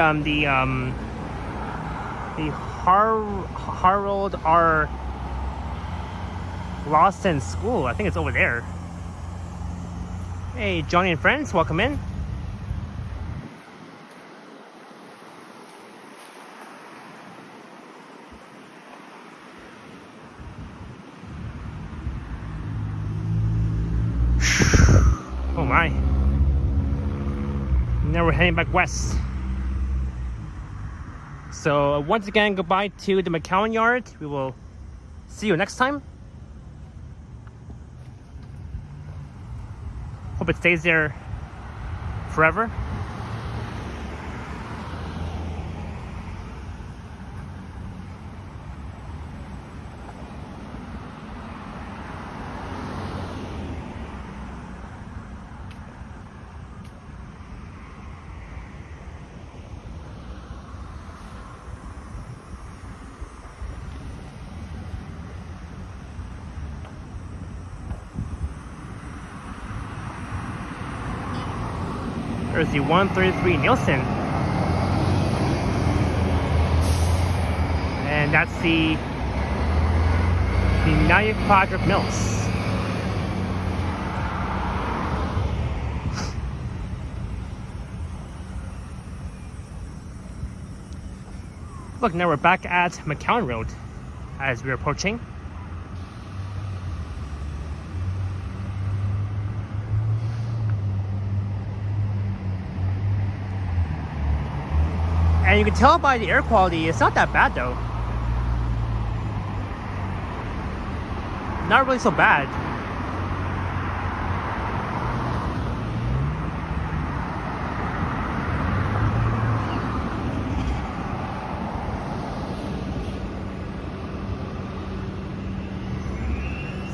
Harold R. Lawson School. I think it's over there. Hey, Johnny and friends, welcome in. Oh my. Now we're heading back west. So once again, goodbye to the Macau Yard. We will see you next time. Hope it stays there forever. There's the 133 Nielsen. And that's the Niagara Mills. Look, now we're back at Macau Road as we're approaching. And you can tell by the air quality, it's not that bad though. Not really so bad.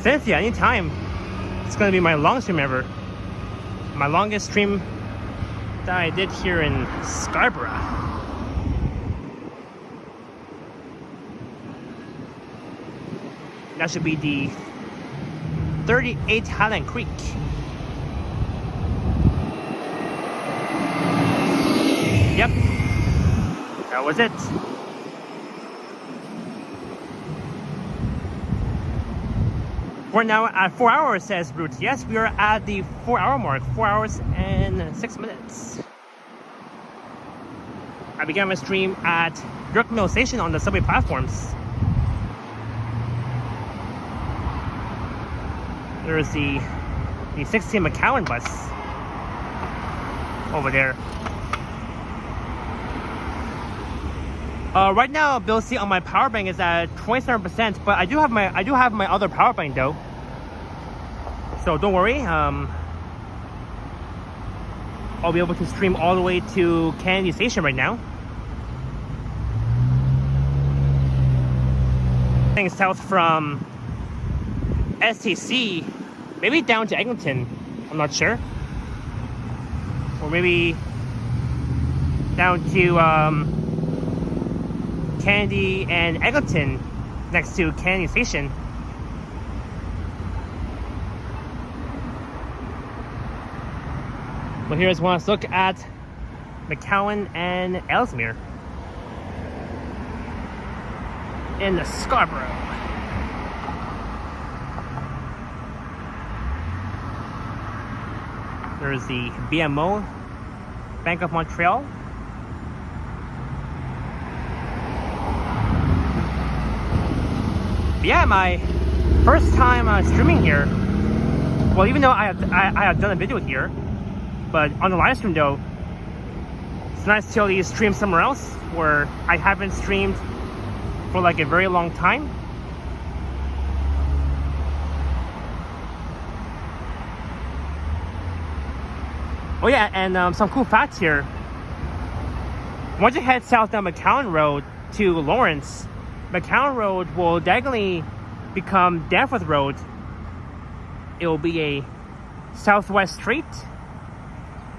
Cynthia, anytime. It's gonna be my longest stream ever. My longest stream that I did here in Scarborough. That should be the 38 Highland Creek. Yep, that was it. We're now at 4 hours, says Brute. Yes, we are at the 4 hour mark, 4 hours and 6 minutes. I began my stream at York Mill Station on the subway platforms. There's the 16 McCowan bus over there. Right now, Bill C on my power bank is at 27%, but I do have my other power bank though. So don't worry. I'll be able to stream all the way to Kennedy Station right now. Heading south from STC, maybe down to Eglinton, I'm not sure. Or maybe down to Kennedy and Eglinton next to Kennedy Station. Well, here's one last look at McCowan and Ellesmere. in Scarborough. There's the BMO, Bank of Montreal. But yeah, my first time streaming here. Well, even though I have done a video here, but on the live stream though, it's nice to at least stream somewhere else where I haven't streamed for like a very long time. Oh yeah, and some cool facts here. Once you head south down Macau Road to Lawrence, Macau Road will diagonally become Danforth Road. It will be a southwest street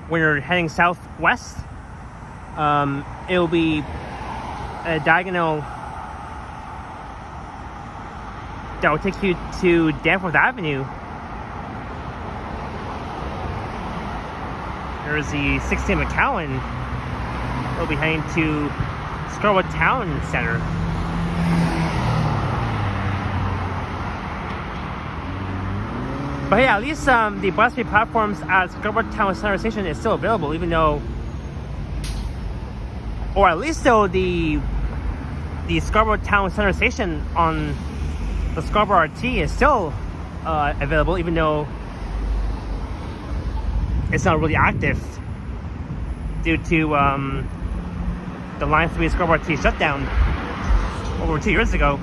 when you're heading southwest. It will be a diagonal that will take you to Danforth Avenue. There's the 16 McCowan. We'll be heading to Scarborough Town Center. But yeah, at least the bus fee platforms at Scarborough Town Center Station is still available, even though, or at least though the Scarborough Town Center Station on the Scarborough RT is still available, even though it's not really active due to the Line 3 Scarborough RT shutdown over 2 years ago.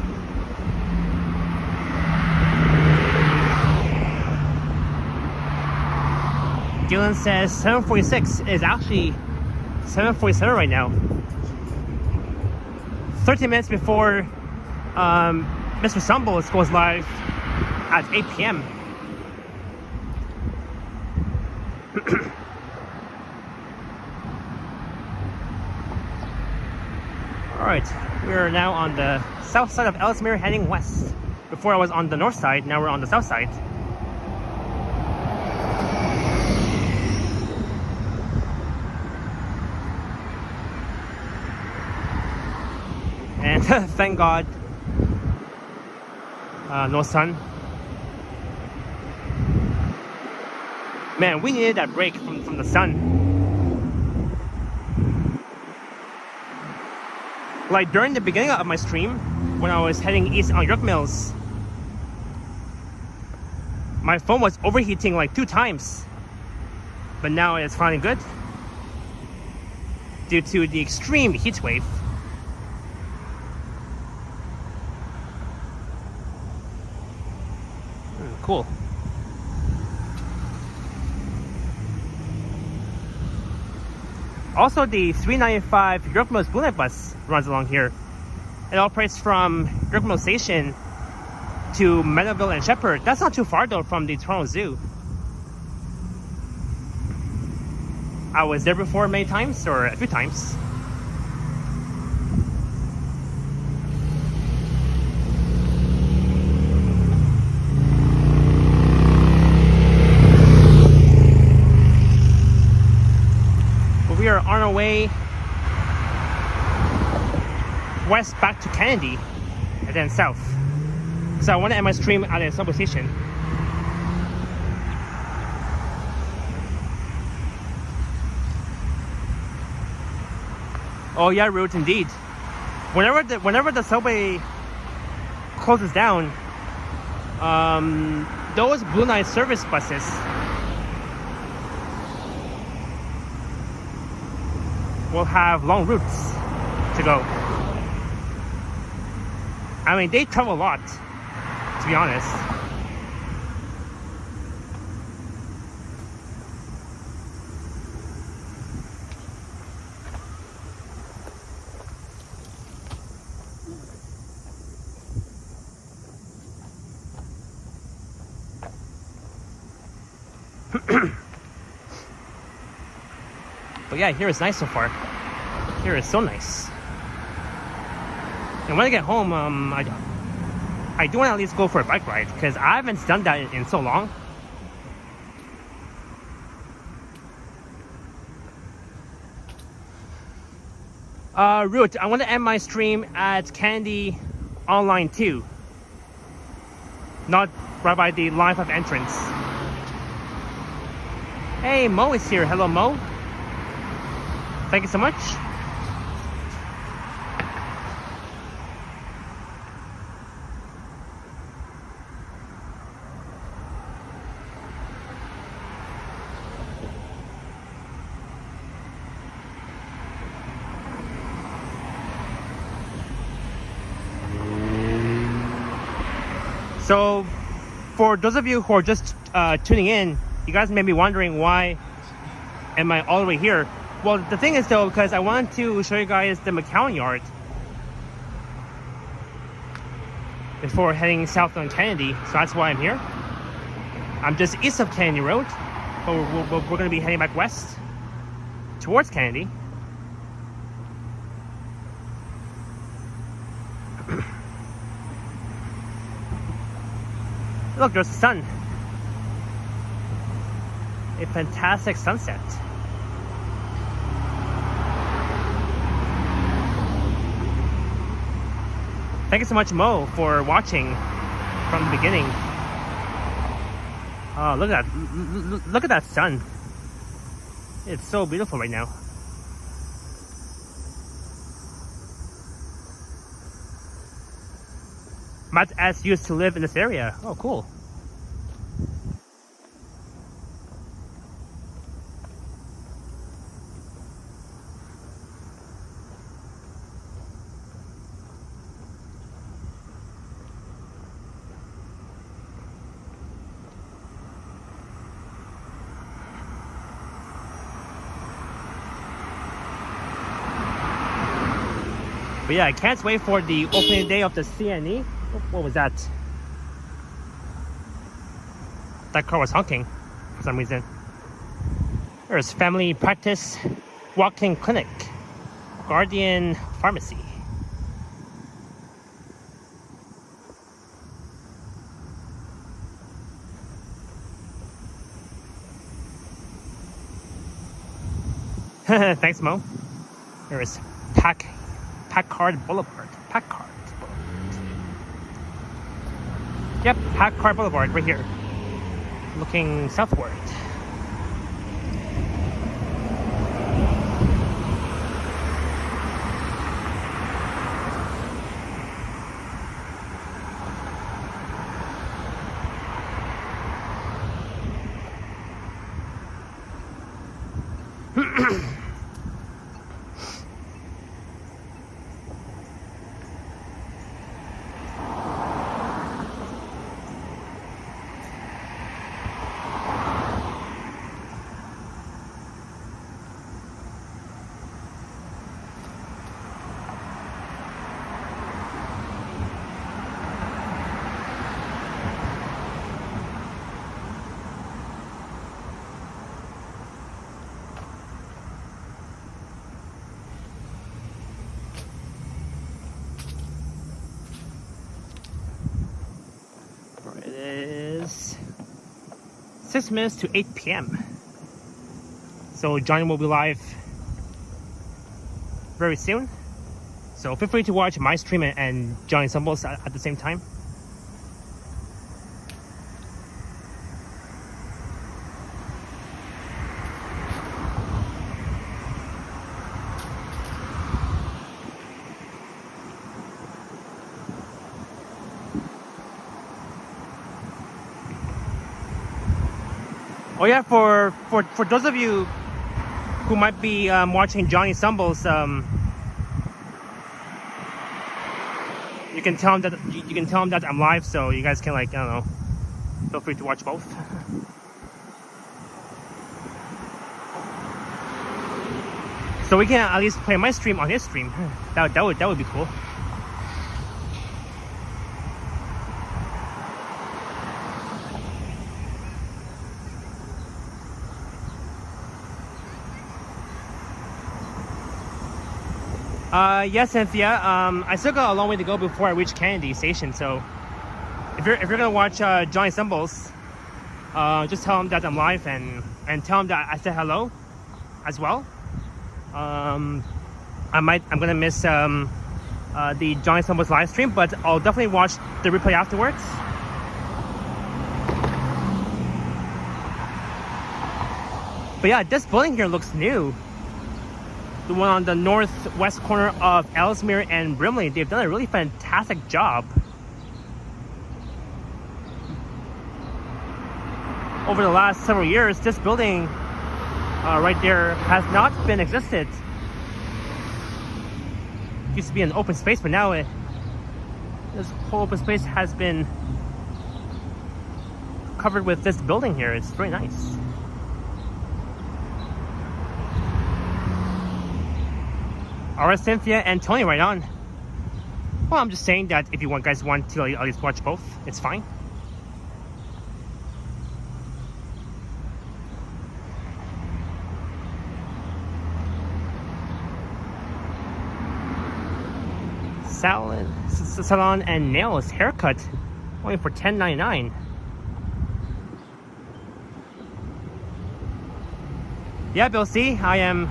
Dylan says 7:46 is actually 7:47 right now. 13 minutes before Mr. Stumbles goes live at 8 p.m. Alright, we are now on the south side of Ellesmere heading west. Before I was on the north side, now we're on the south side. And thank God, no sun. Man, we needed that break from the sun. Like during the beginning of my stream, when I was heading east on York Mills, my phone was overheating like 2 times. But now it's finally good due to the extreme heat wave. Cool. Also, the 395 York Mills Blue Line bus runs along here. It operates from York Mills Station to Meadowville and Shepherd. That's not too far though from the Toronto Zoo. I was there before many times, or a few times. We are on our way west back to Kennedy and then south. So I want to end my stream at a subway station. Oh yeah, route indeed. Whenever the subway closes down, those Blue Line service buses will have long routes to go. I mean, they travel a lot, to be honest. But yeah, here is nice so far. Here is so nice. And when I get home, I do want to at least go for a bike ride because I haven't done that in so long. Route, I want to end my stream at Candy online too. Not right by the line of entrance. Hey, Mo is here. Hello, Mo. Thank you so much. So, for those of you who are just tuning in, you guys may be wondering why am I all the way here? Well, the thing is though, because I want to show you guys the Macau Yard before heading south on Kennedy, so that's why I'm here. I'm just east of Kennedy Road, but we're going to be heading back west towards Kennedy. Look, there's the sun. A fantastic sunset. Thank you so much, Mo, for watching from the beginning. Oh, look at that! Look at that sun. It's so beautiful right now. Matt S used to live in this area. Oh, cool. But yeah, I can't wait for the opening day of the CNE. What was that? That car was honking for some reason. There's Family Practice Walk-in Clinic, Guardian Pharmacy. Thanks, Mo. There is Packard Boulevard. Packard. Yep, Packard Boulevard right here. Looking southward. It is 6 minutes to 8 p.m. So Johnny will be live very soon. So feel free to watch my stream and Johnny Symbols at the same time. Oh yeah, for those of you who might be watching Johnny Symbols, you can tell him that I'm live, so you guys can, like, I don't know, feel free to watch both. So we can at least play my stream on his stream. That would be cool. Yes, Cynthia. I still got a long way to go before I reach Kennedy Station. So if you're gonna watch Johnny Symbols, just tell him that I'm live and tell him that I said hello as well. I'm gonna miss the Johnny Stumbles live stream, but I'll definitely watch the replay afterwards. But yeah, this building here looks new. The one on the northwest corner of Ellesmere and Brimley, they've done a really fantastic job. Over the last several years, this building right there has not been existed. It used to be an open space, but now this whole open space has been covered with this building here. It's very nice. Alright, Cynthia and Tony, right on. Well, I'm just saying that if you guys want to at least watch both, it's fine. Salon and nails haircut only for $10.99. Yeah, Bill C, I am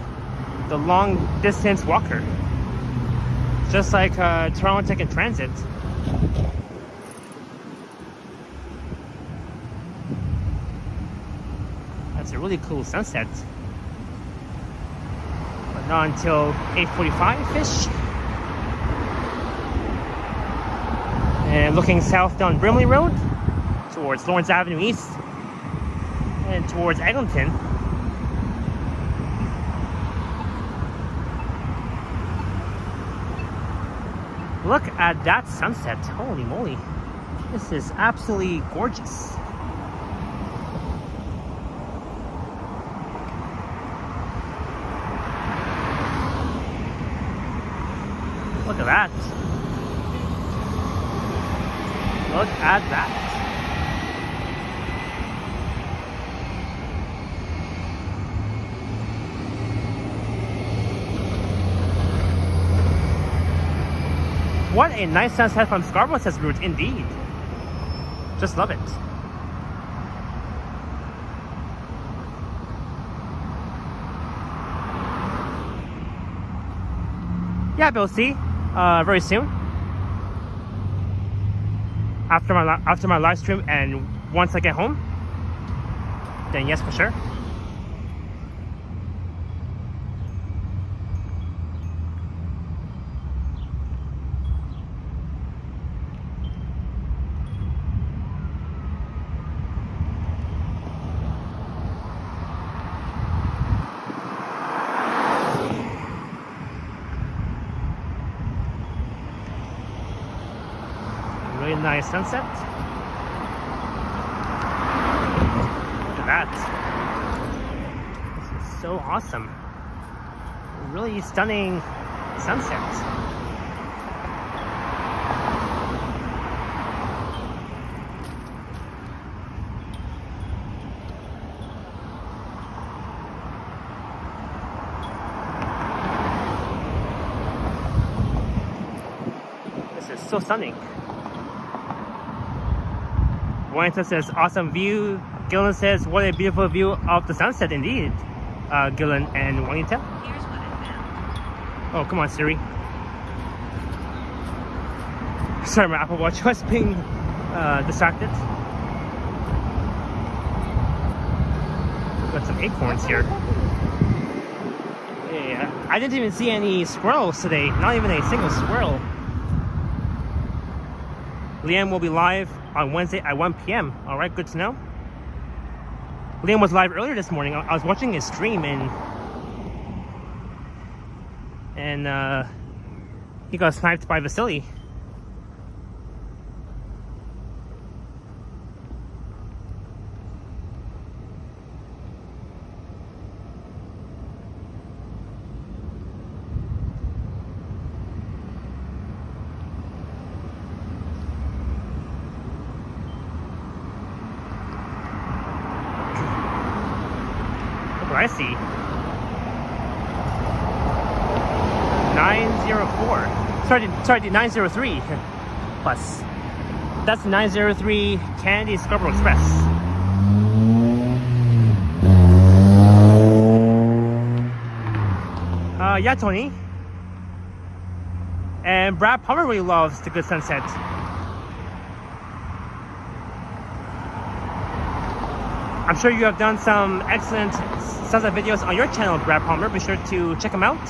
the long distance walker, just like Toronto taking transit. That's a really cool sunset, but not until 8:45 ish. And looking south down Brimley Road towards Lawrence Avenue East and towards Eglinton. Look at that sunset. Holy moly. This is absolutely gorgeous. Look at that. Look at that. What a nice sunset from Scarborough, says Root. Indeed. Just love it. Yeah, Bill C. Very soon. After my live stream, and once I get home, then yes, for sure. Really nice sunset. Look at that. This is so awesome. Really stunning sunset. This is so stunning. Wellington says, awesome view. Gillen says, what a beautiful view of the sunset indeed. Gillen and Wellington. Here's what I found. Oh, come on, Siri. Sorry, my Apple Watch was being distracted. Got some acorns here. Yeah, I didn't even see any squirrels today. Not even a single squirrel. Liam will be live on Wednesday at 1 p.m. Alright, good to know. Liam was live earlier this morning. I was watching his stream and he got sniped by Vasily. I see. 904. Sorry, the 903 bus. That's 903 Candy Scarborough Express. Yeah, Tony. And Brad Palmer really loves the good sunset. I'm sure you have done some excellent sunset videos on your channel, Brad Palmer. Be sure to check them out.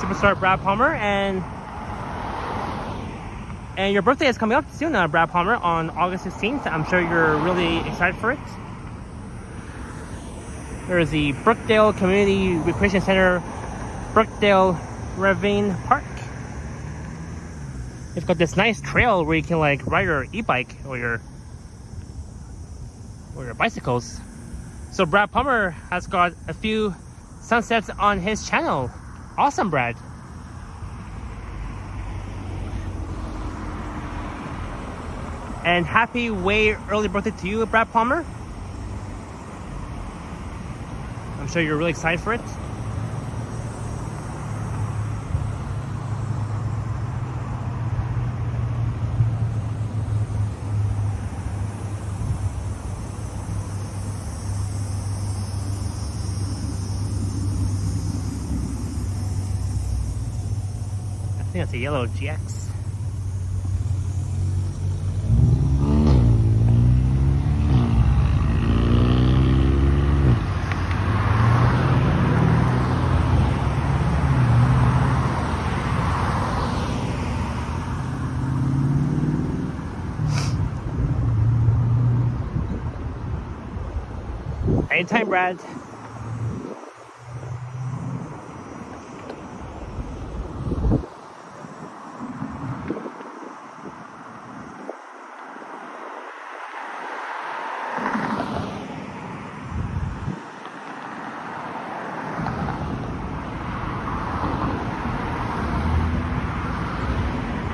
Superstar Brad Palmer, and your birthday is coming up soon, Brad Palmer, on August 16th. I'm sure you're really excited for it. There is the Brookdale Community Recreation Center, Brookdale Ravine Park. It's got this nice trail where you can like ride your e-bike or your bicycles. So Brad Palmer has got a few sunsets on his channel. Awesome, Brad. And happy way early birthday to you, Brad Palmer. I'm sure you're really excited for it. I think that's a yellow GX. Anytime, Brad.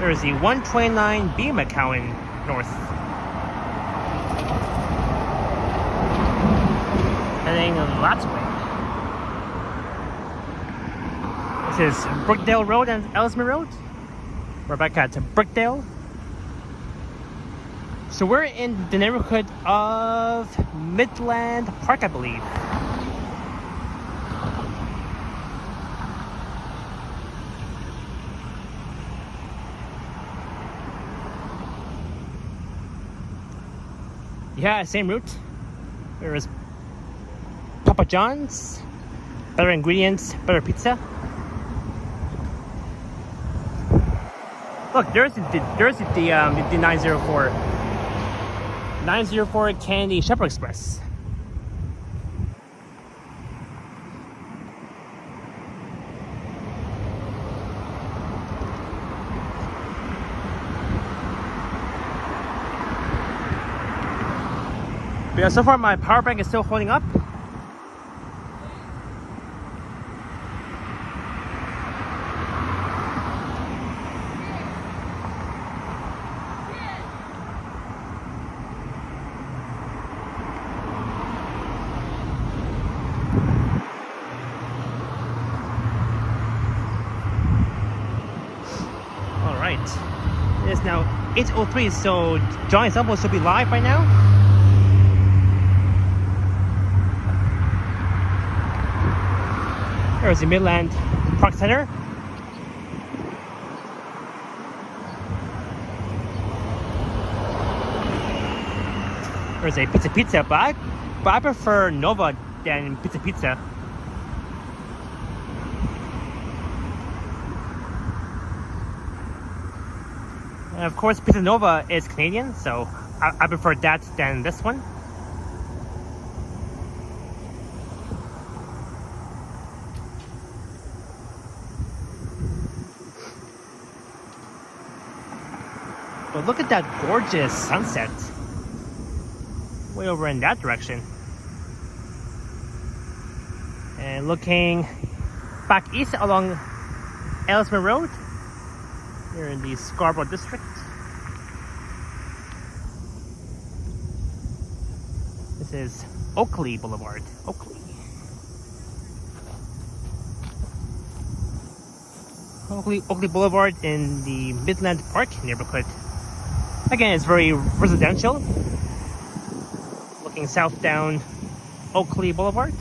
There's the 129B Macau North. Heading that way. This is Brookdale Road and Ellesmere Road. We're back at Brookdale. So we're in the neighborhood of Midland Park, I believe. Yeah, same route. There is Papa John's, better ingredients, better pizza. Look, there's the 904 Candy Shepherd Express. But yeah, so far my power bank is still holding up. It is now 8:03, so Johnny Stumble should be live right now. There's the Midland Park Center. There's a Pizza, but I prefer Nova than Pizza. And of course, Pizza Nova is Canadian, so I prefer that than this one. But look at that gorgeous sunset. Way over in that direction. And looking back east along Ellesmere Road. Here in the Scarborough district. This is Oakley Boulevard. Oakley Boulevard in the Midland Park neighborhood. Again, it's very residential. Looking south down Oakley Boulevard.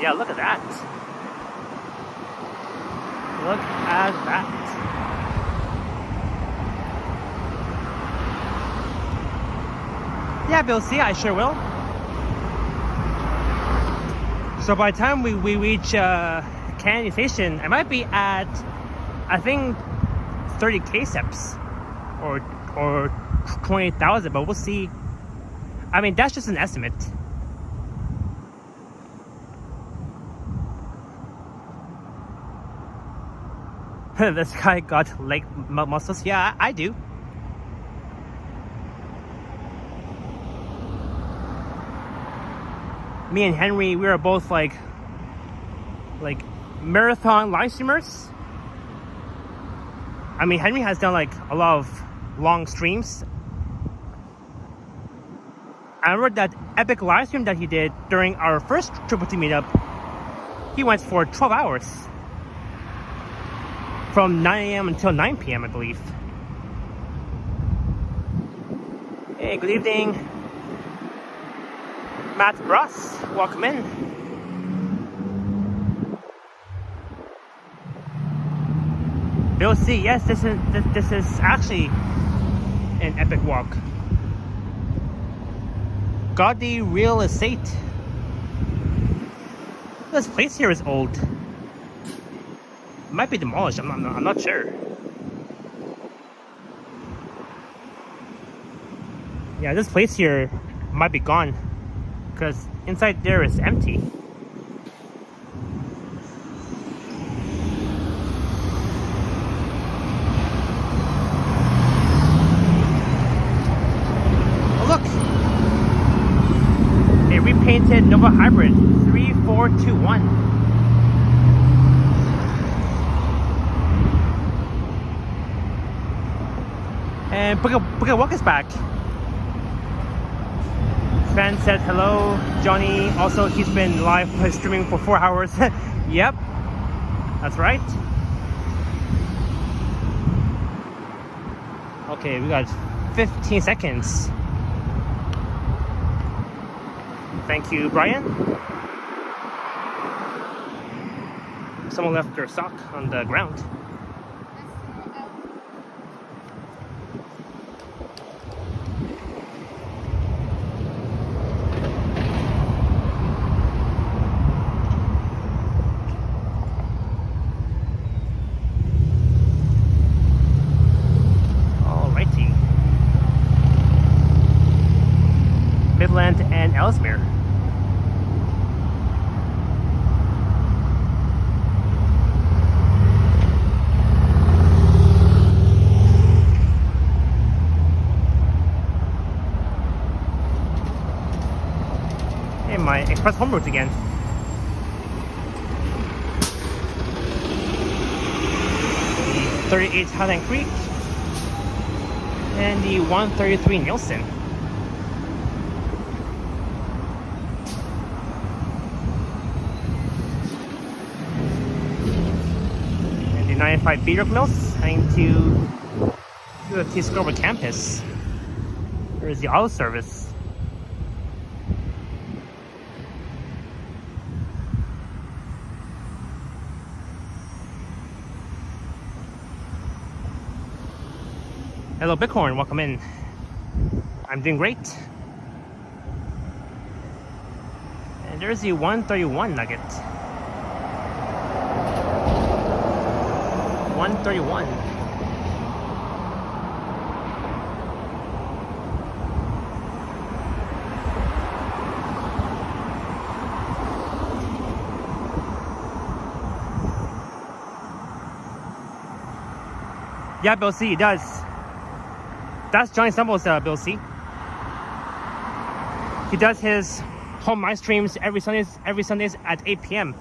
Yeah, look at that. Look at that. Yeah, Bill, see, I sure will. So by the time we reach Kennedy Station, I might be at, I think, 30k steps or 20,000, but we'll see. I mean, that's just an estimate. This guy got leg muscles. Yeah, I do. Me and Henry, we are both like marathon live streamers. I mean, Henry has done like a lot of long streams. I remember that epic live stream that he did during our first Triple T meetup. He went for 12 hours. From 9 a.m. until 9 p.m. I believe. Hey, good evening. Matt Bruss, welcome in. Bill C, yes, this is actually an epic walk. Gaudy real estate. This place here is old. It might be demolished. I'm not sure. Yeah, this place here might be gone because inside there is empty. Repainted Nova Hybrid 3421. And Booker Walk is back. Fan said hello. Johnny also, he's been live streaming for 4 hours. Yep, that's right. Okay, we got 15 seconds. Thank you, Brian. Someone left their sock on the ground. Alrighty. Midland and Ellesmere. My express home route again. The 38 Highland Creek and the 133 Nielsen. And the 95 Beatrock Mills heading to the Scarborough campus. There is the auto service. Hello Bighorn, welcome in. I'm doing great. And there's the 131 Nugget. 131. Yeah, Bill C, it does. That's Johnny Stumble's Bill C. He does his home live streams every Sundays at 8 p.m.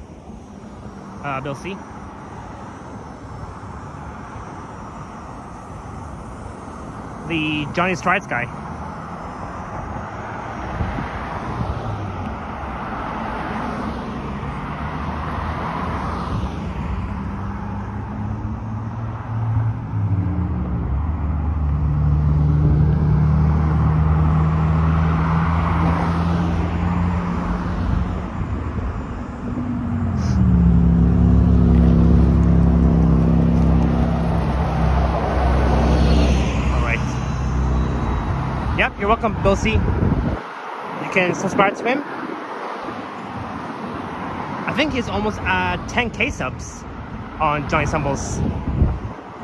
Bill C. The Johnny Strides guy. You're welcome, Bill C. You can subscribe to him. I think he's almost at 10k subs on Johnny Stumbles.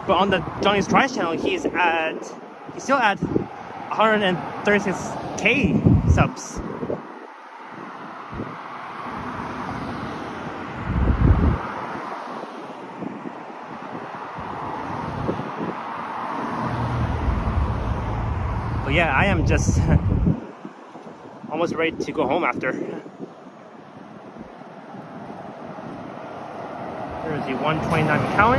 But on the Johnny's Tries channel, he's still at 136k subs. But yeah, I am just almost ready to go home after. There's the 129 Macau.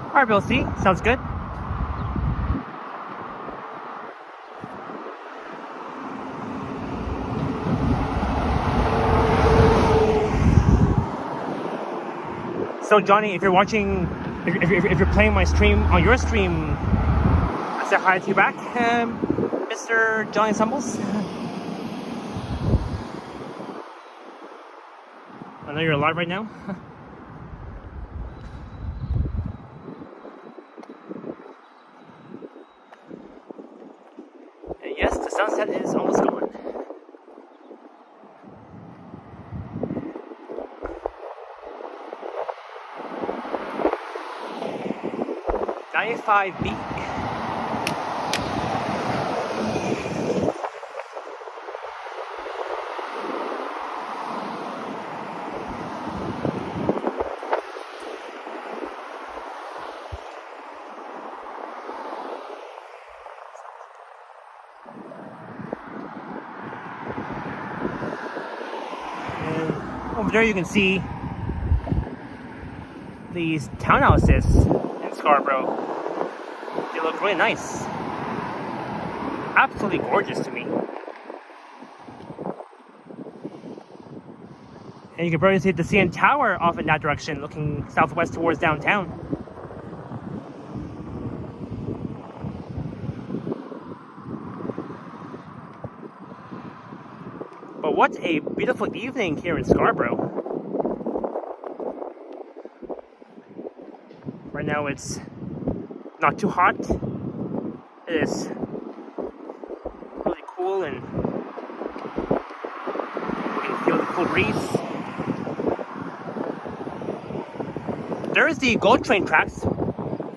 Alright, Bill C. Sounds good. So, Johnny, if you're watching, if you're playing my stream on your stream, I say hi to you back, Mr. Johnny Stumbles. I know you're alive right now. Sunset is almost gone. $95 beak. Over there you can see these townhouses in Scarborough. They look really nice. Absolutely gorgeous to me. And you can probably see the CN Tower off in that direction, looking southwest towards downtown. But what a beautiful evening here in Scarborough. Right now it's not too hot. It is really cool and we can feel the cool breeze. There is the GO train tracks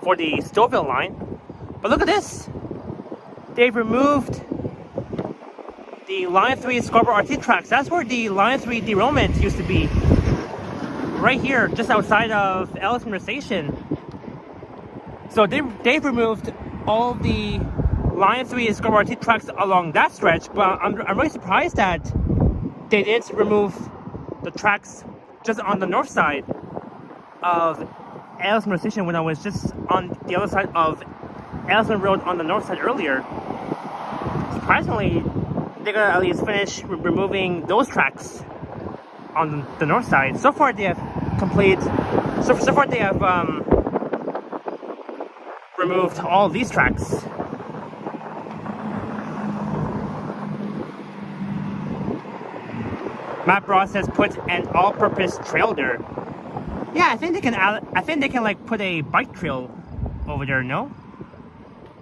for the Stouffville line. But look at this. They've removed the Line 3 Scarborough RT tracks. That's where the Line 3 derailment used to be. Right here, just outside of Ellesmere Station. So they've removed all the Line 3 Scarborough RT tracks along that stretch, but I'm really surprised that they didn't remove the tracks just on the north side of Ellesmere Station when I was just on the other side of Ellesmere Road on the north side earlier. Surprisingly, they're gonna at least finish removing those tracks on the north side. So far they have removed all these tracks. Matt Ross has put an all-purpose trail there. Yeah, I think they can like put a bike trail over there. No,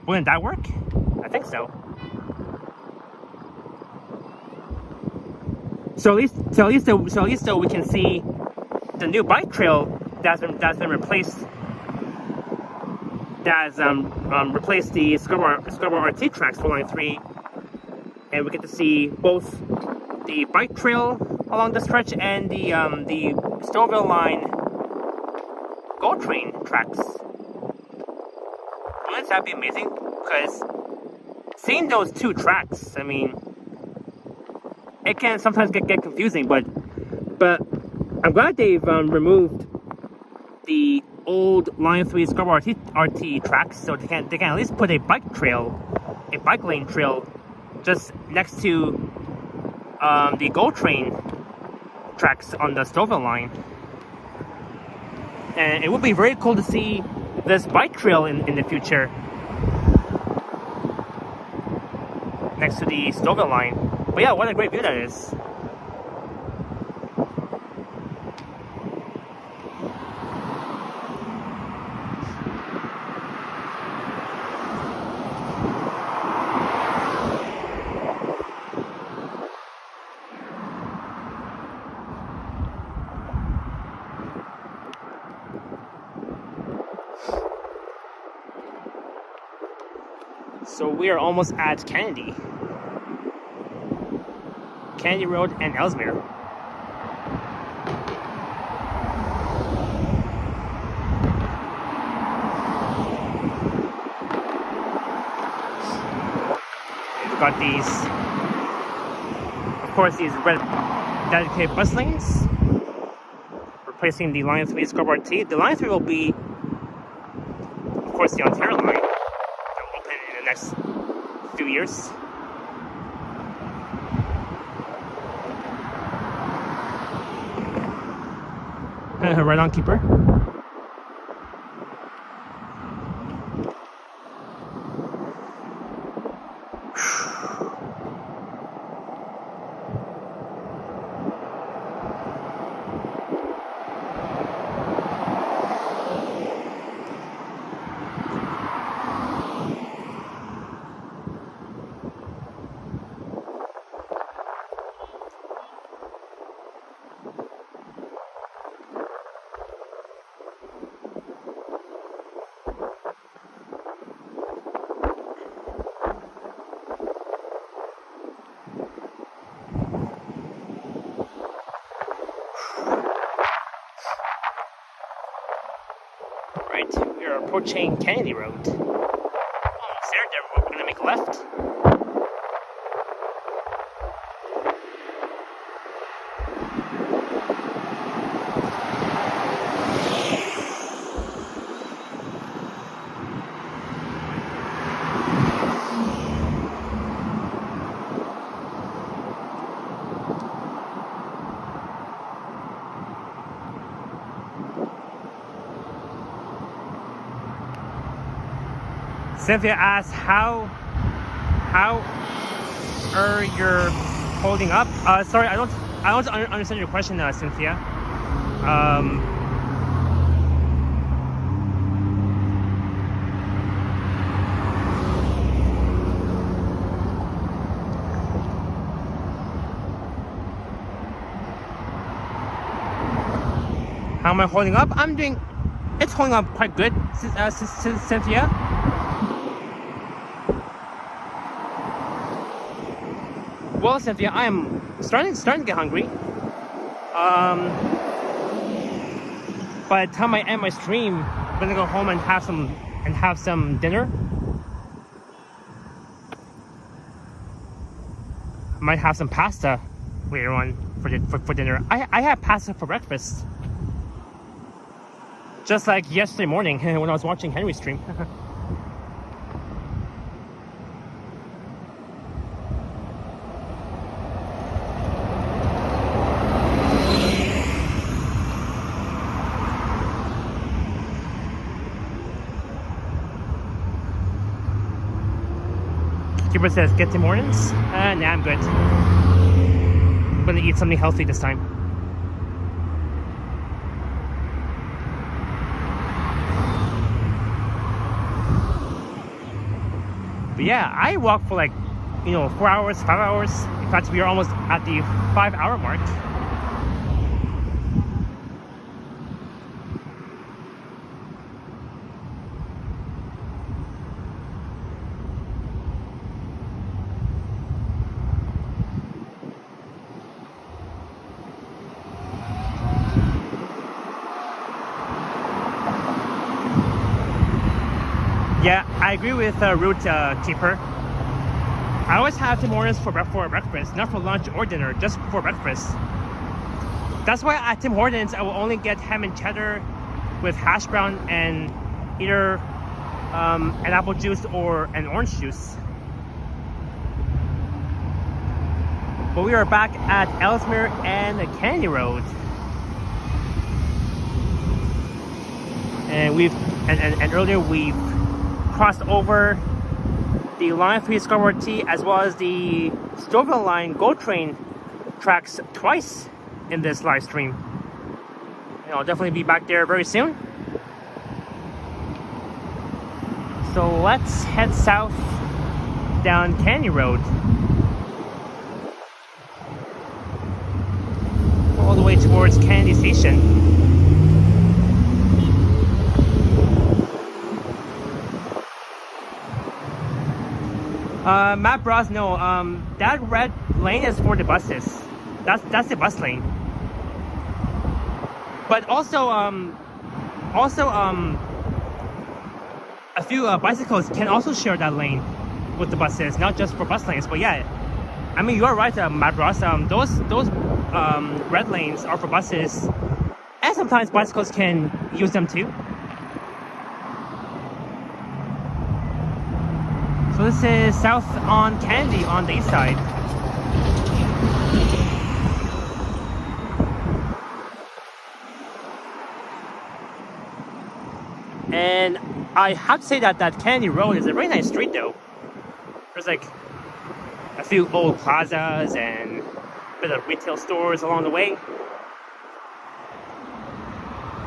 wouldn't that work? I think so. So at least we can see the new bike trail that's been replaced. That's replaced the Scarborough RT tracks for Line 3, and we get to see both the bike trail along the stretch and the Stouffville line GO train tracks. Wouldn't that be amazing? Because seeing those two tracks, I mean, it can sometimes get confusing, but I'm glad they've removed the old Line 3 Scarborough RT tracks, so they can at least put a bike trail a bike lane trail just next to the GO train tracks on the Stouffville line. And it would be very cool to see this bike trail in the future next to the Stouffville line. But yeah, what a great view that is. So we are almost at Kennedy Road and Ellesmere. We've got these, of course, these red dedicated bus lanes, replacing the Line 3 Scarborough T. The Line 3 will be, of course, the Ontario line. In the next few years. Right on, keeper. We are approaching Kennedy Road. Almost there, we're going to make a left. Cynthia asks, how are you holding up? Sorry, I don't understand your question, Cynthia. How am I holding up? It's holding up quite good, Cynthia. Well, Cynthia, I am starting to get hungry. By the time I end my stream, I'm gonna go home and have some dinner. I might have some pasta later on for dinner. I had pasta for breakfast, just like yesterday morning when I was watching Henry's stream. Keeper says, get Tim Hortons? Nah, I'm good. I'm gonna eat something healthy this time. But yeah, I walk for 4 hours, 5 hours. In fact, we are almost at the 5-hour mark. Yeah, I agree with Root Keeper. I always have Tim Hortons for breakfast, not for lunch or dinner, just for breakfast. That's why at Tim Hortons I will only get ham and cheddar with hash brown and either an apple juice or an orange juice. But we are back at Ellesmere and Candy Road. And and earlier we've crossed over the Line 3 Scarborough T as well as the Stouffville Line GO train tracks twice in this live stream. And I'll definitely be back there very soon. So let's head south down Candy Road. All the way towards Candy Station. Matt Bros, no, that red lane is for the buses. That's the bus lane. But also a few bicycles can also share that lane with the buses, not just for bus lanes. But yeah, I mean, you are right, Matt Bros. Those red lanes are for buses, and sometimes bicycles can use them too. So this is south on Candy on the east side. And I have to say that Candy Road is a very nice street though. There's like a few old plazas and a bit of retail stores along the way.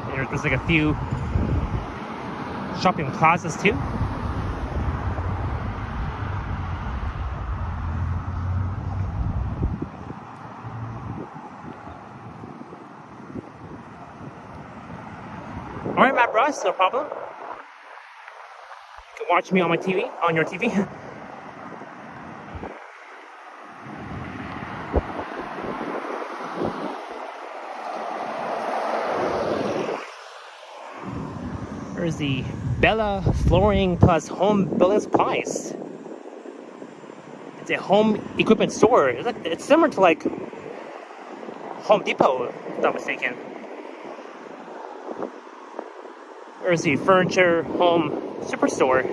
And there's like a few shopping plazas too. Alright, Matt Bros, no problem. You can watch me on my TV, on your TV. There's the Bella Flooring plus Home Building Supplies. It's a home equipment store. It's similar to like Home Depot, if I'm not mistaken. There's the Furniture Home Superstore.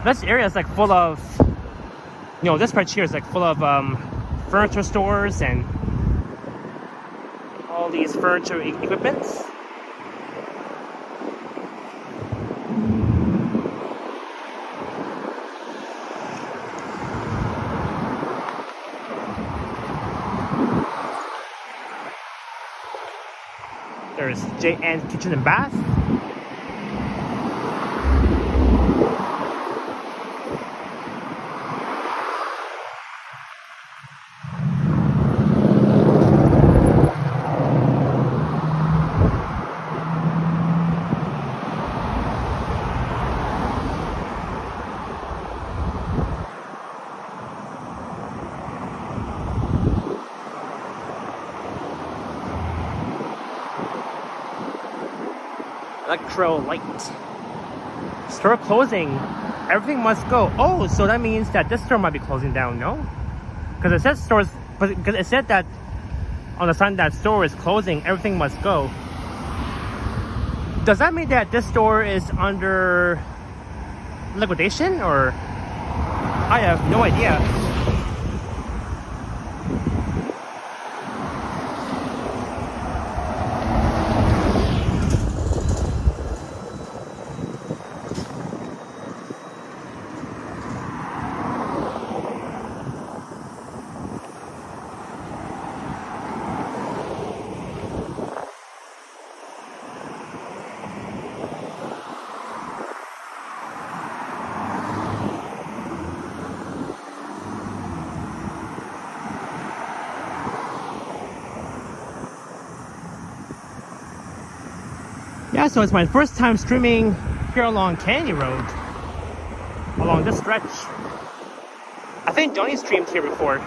This area is like full of, this part here is like full of furniture stores and all these furniture equipments. There's J&'s Kitchen and Bath. Electro Light. Store closing. Everything must go. Oh, so that means that this store might be closing down, no? Because it says stores, but because it said that on the sign that store is closing, everything must go. Does that mean that this store is under liquidation, or I have no idea. Yeah, so it's my first time streaming here along Candy Road, along this stretch. I think Johnny streamed here before.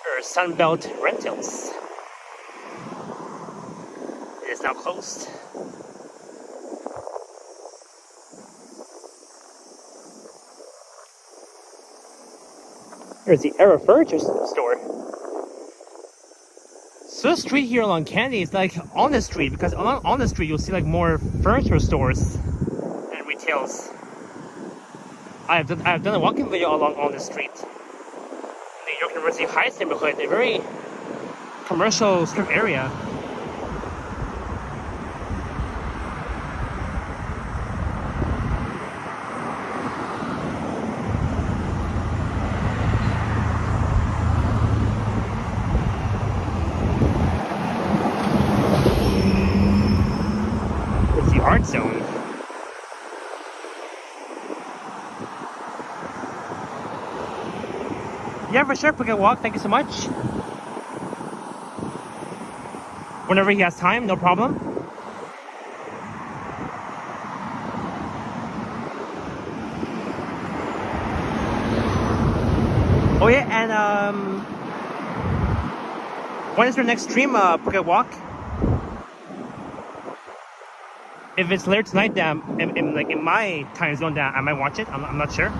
There's Sunbelt Rentals. It is now closed. There's the Era Furniture store. So the street here along Kennedy is like on the street, because on the street you'll see like more furniture stores and retails. I've done a walking video along on the street in the York University Heights neighborhood, a very commercial strip area. It's the art zone. Yeah, for sure, Cricket Walk, thank you so much. Whenever he has time, no problem. Oh yeah, and when is your next stream, Cricket Walk? If it's later tonight, then in my time zone, then I might watch it. I'm not sure.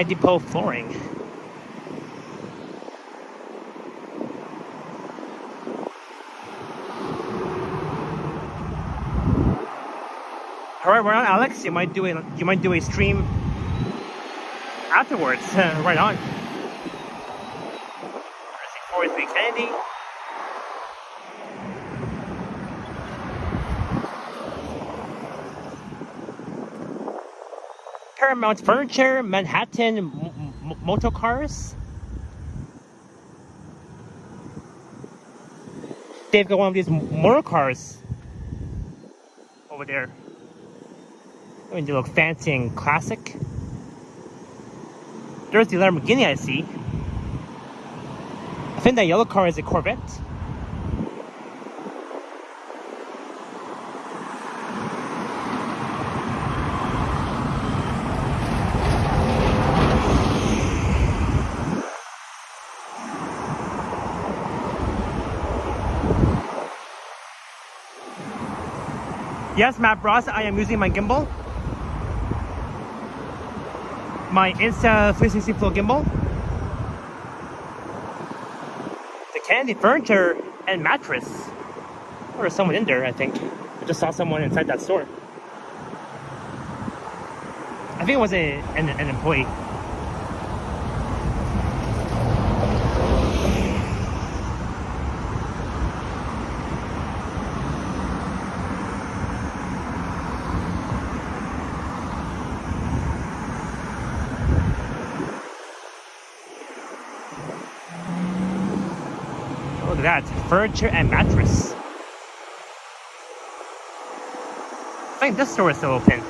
Depot flooring. All right, right on, Alex. You might do a stream afterwards. Right on. 43 Kennedy. Paramount Furniture, Manhattan Motor Cars. They've got one of these motor cars over there. I mean, they look fancy and classic. There's the Lamborghini I see. I think that yellow car is a Corvette. Yes, Matt Bros, I am using my gimbal. My Insta360 Flow gimbal. The Kennedy Furniture and Mattress. Or someone in there, I think. I just saw someone inside that store. I think it was an employee. Look at that, furniture and mattress. I think this store is still open.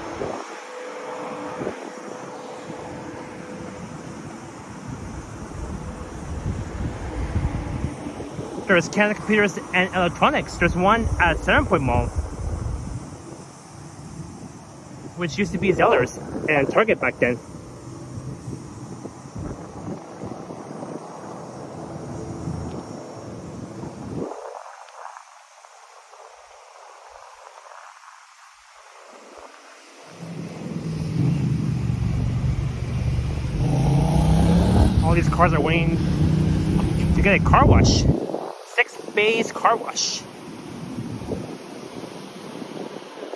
There's Canada Computers and Electronics. There's one at Centerpoint Mall, which used to be Zellers and Target back then. All these cars are waiting to get a car wash. 6 bays car wash.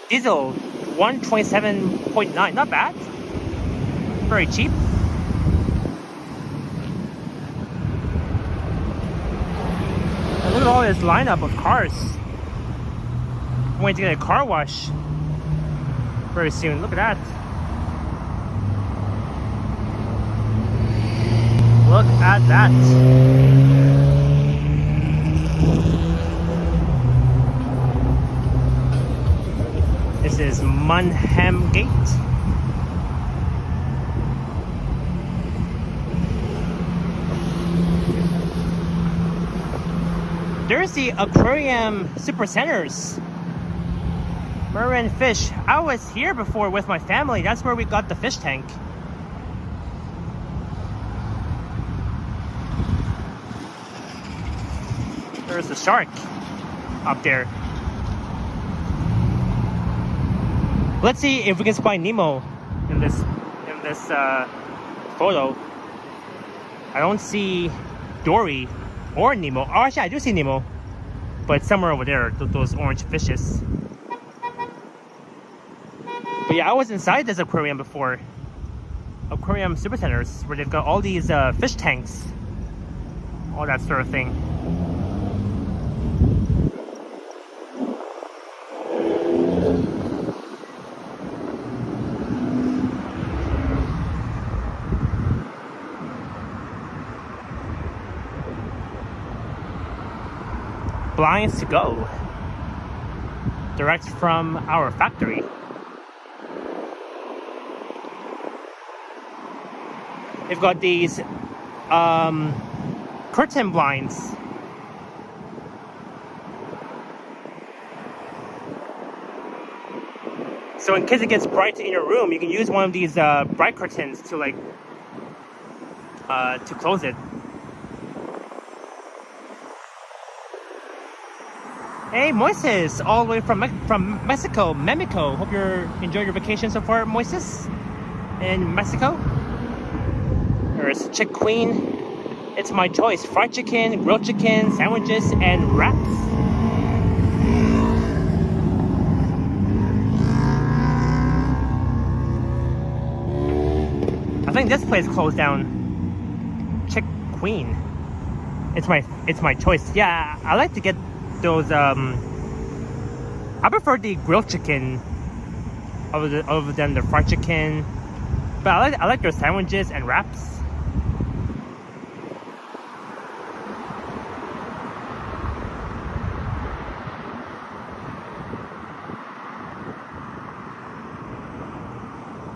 Diesel 127.9, not bad. Very cheap. And look at all this lineup of cars. I'm waiting to get a car wash very soon. Look at that. Look at that. This is Munham Gate. There's the aquarium supercenters. Marine fish. I was here before with my family. That's where we got the fish tank. There's the shark up there. Let's see if we can spy Nemo in this photo. I don't see Dory or Nemo. Oh, actually, I do see Nemo, but somewhere over there, those orange fishes. But yeah, I was inside this aquarium before. Aquarium supercenters, where they've got all these fish tanks, all that sort of thing. Blinds to go, direct from our factory. They've got these curtain blinds. So in case it gets bright in your room, you can use one of these bright curtains to to close it. Hey, Moises, all the way from Mexico, Mexico. Hope you're enjoying your vacation so far, Moises, in Mexico. There's Chick Queen. It's my choice: fried chicken, grilled chicken, sandwiches, and wraps. I think this place closed down. Chick Queen. It's my choice. Yeah, I like to get those. I prefer the grilled chicken other than the fried chicken, but I like their sandwiches and wraps.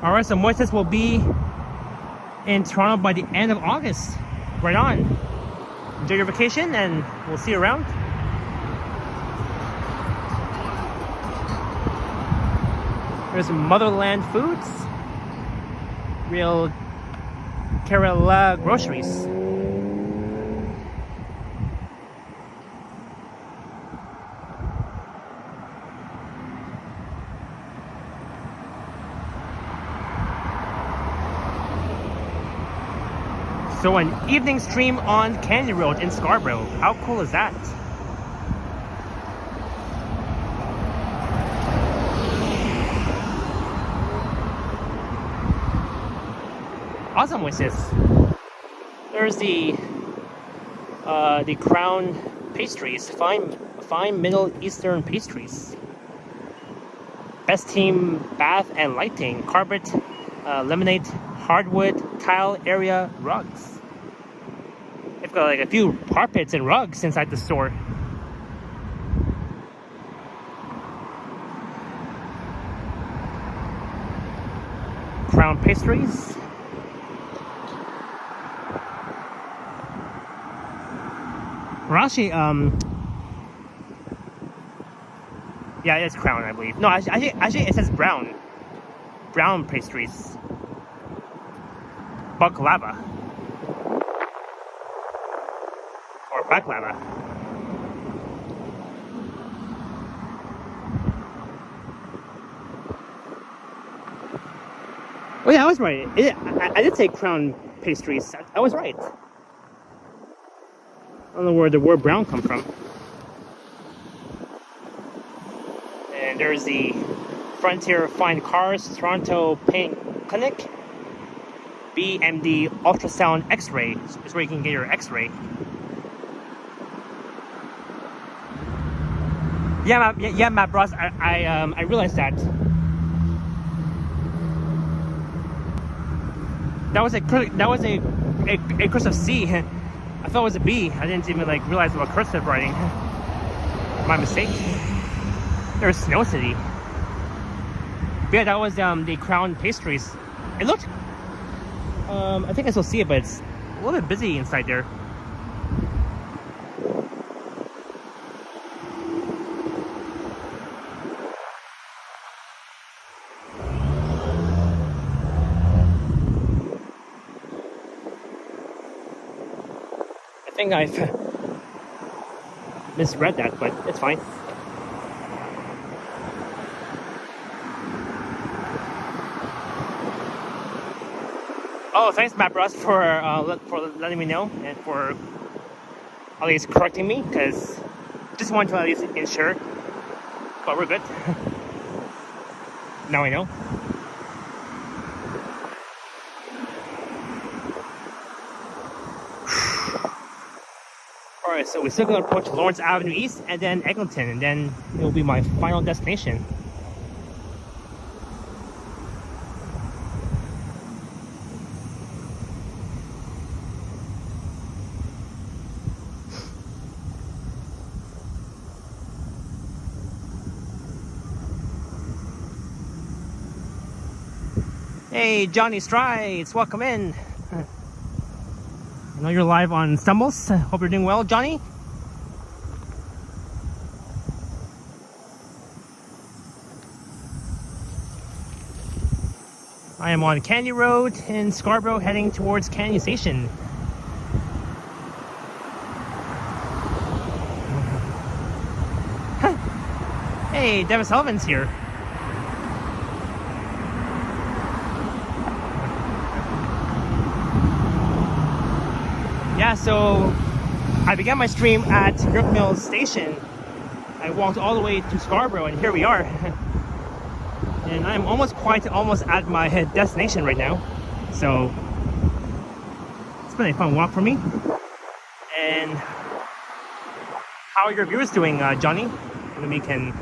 Alright, so Moises will be in Toronto by the end of August. Right on. Enjoy your vacation and we'll see you around. There's Motherland Foods. Real Kerala groceries. So an evening stream on Canyon Road in Scarborough. How cool is that? Awesome, Moises. There's the Crown pastries, fine Middle Eastern pastries. Best team bath and lighting, carpet, laminate, hardwood, tile area, rugs. They've got like a few carpets and rugs inside the store. Crown pastries. We're actually, yeah, it's Crown, I believe. No, actually it says Brown. Brown pastries. Baklava. Or baklava. Oh yeah, I was right. I did say Crown pastries. I was right. I don't know where the word brown comes from. And there's the Frontier Fine Cars Toronto Paint Clinic. BMD ultrasound X-ray is where you can get your X-ray. Yeah, Matt Bros. I realized that. That was a cursive C. I thought it was a B. I didn't even realize about cursive writing. My mistake. There's Snow City. But yeah, that was the Crown pastries. It looked. I think I still see it, but it's a little bit busy inside there. I think I've misread that, but it's fine. Oh, thanks, Matt Bros, for letting me know and for at least correcting me, because just wanted to at least ensure. But we're good. Now I know. Alright, so we're still going to approach Lawrence Avenue East and then Eglinton, and then it will be my final destination. Hey, Johnny Strides, welcome in. I know you're live on Stumbles. Hope you're doing well, Johnny. I am on Candy Road in Scarborough, heading towards Candy Station. Hey, Devin Sullivan's here. Yeah, so I began my stream at York Mills Station. I walked all the way to Scarborough, and here we are. And I'm almost at my destination right now. So it's been a fun walk for me. And how are your viewers doing, Johnny? Maybe we can.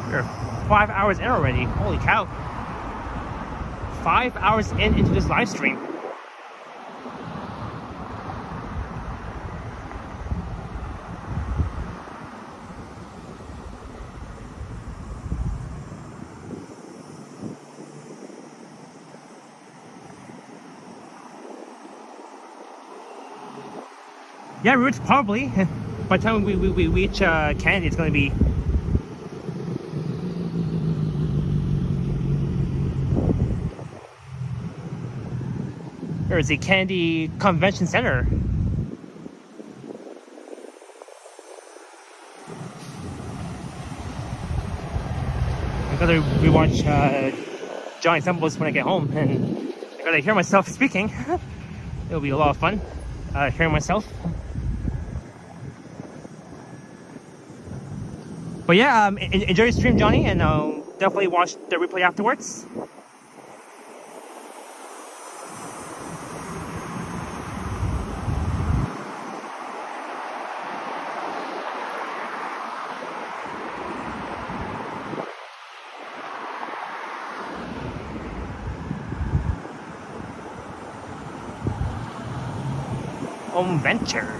We're 5 hours in already. Holy cow. 5 hours into this live stream. Yeah, Roots, probably. By the time we reach Candy, it's going to be. There's the Candy Convention Center. I gotta rewatch Johnny Stumbles when I get home, and I gotta hear myself speaking. It'll be a lot of fun hearing myself. But yeah, enjoy your stream, Johnny, and definitely watch the replay afterwards. Home Venture.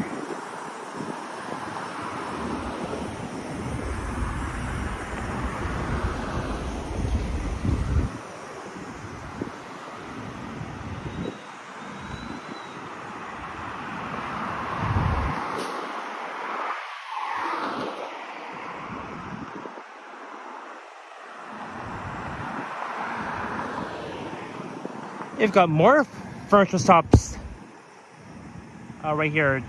They've got more furniture shops right here.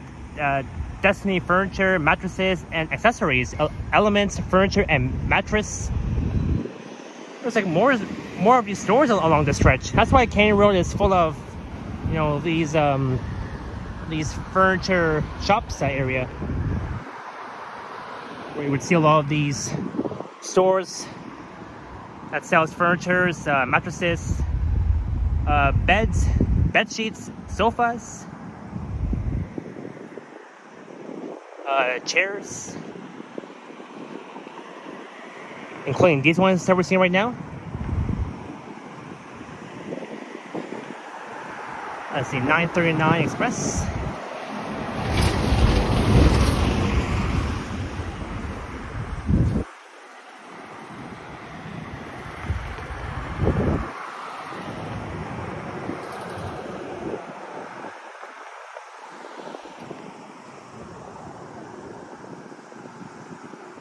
Destiny Furniture, mattresses and accessories, Elements Furniture and Mattress. There's like more of these stores along the stretch. That's why Canyon Road is full of, you know, these furniture shops area, where you would see a lot of these stores that sells furniture, mattresses, beds, bed sheets, sofas, chairs, including these ones that we're seeing right now. Let's see, 939 Express.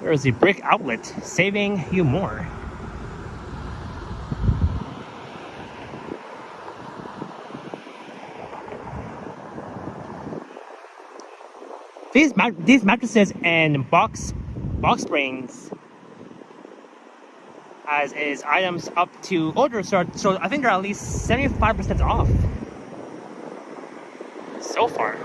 There's the brick outlet, saving you more. These mattresses and box springs, as is items up to order, so I think they're at least 75% off so far.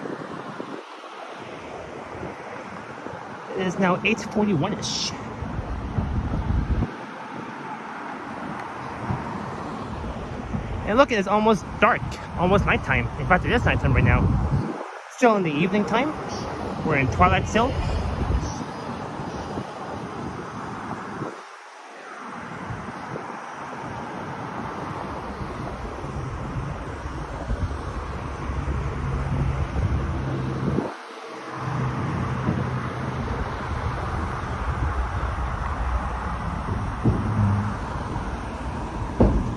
It is now 8:41ish. And look, it's almost dark, almost nighttime. In fact, it is nighttime right now. Still in the evening time. We're in twilight still.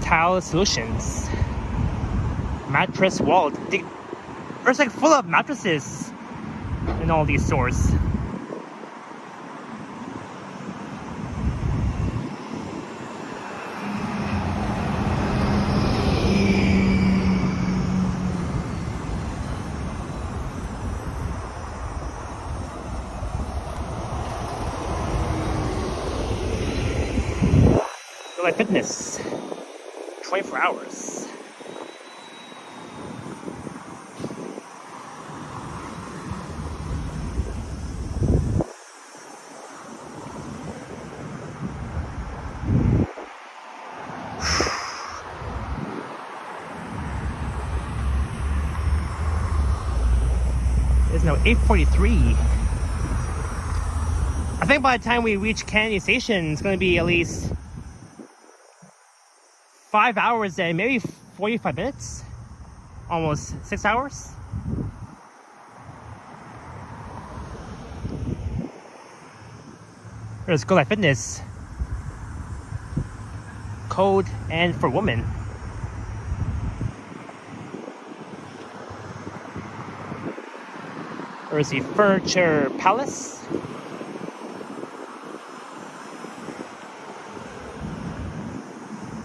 Tile Solutions. Mattress wall. There's like full of mattresses in all these stores. Go like fitness. 24 hours. It's now 8:43. I think by the time we reach Kennedy Station, it's going to be at least 5 hours and maybe 45 minutes. Almost 6 hours. There's Go Life Fitness. Code and for women. There's the Furniture Palace.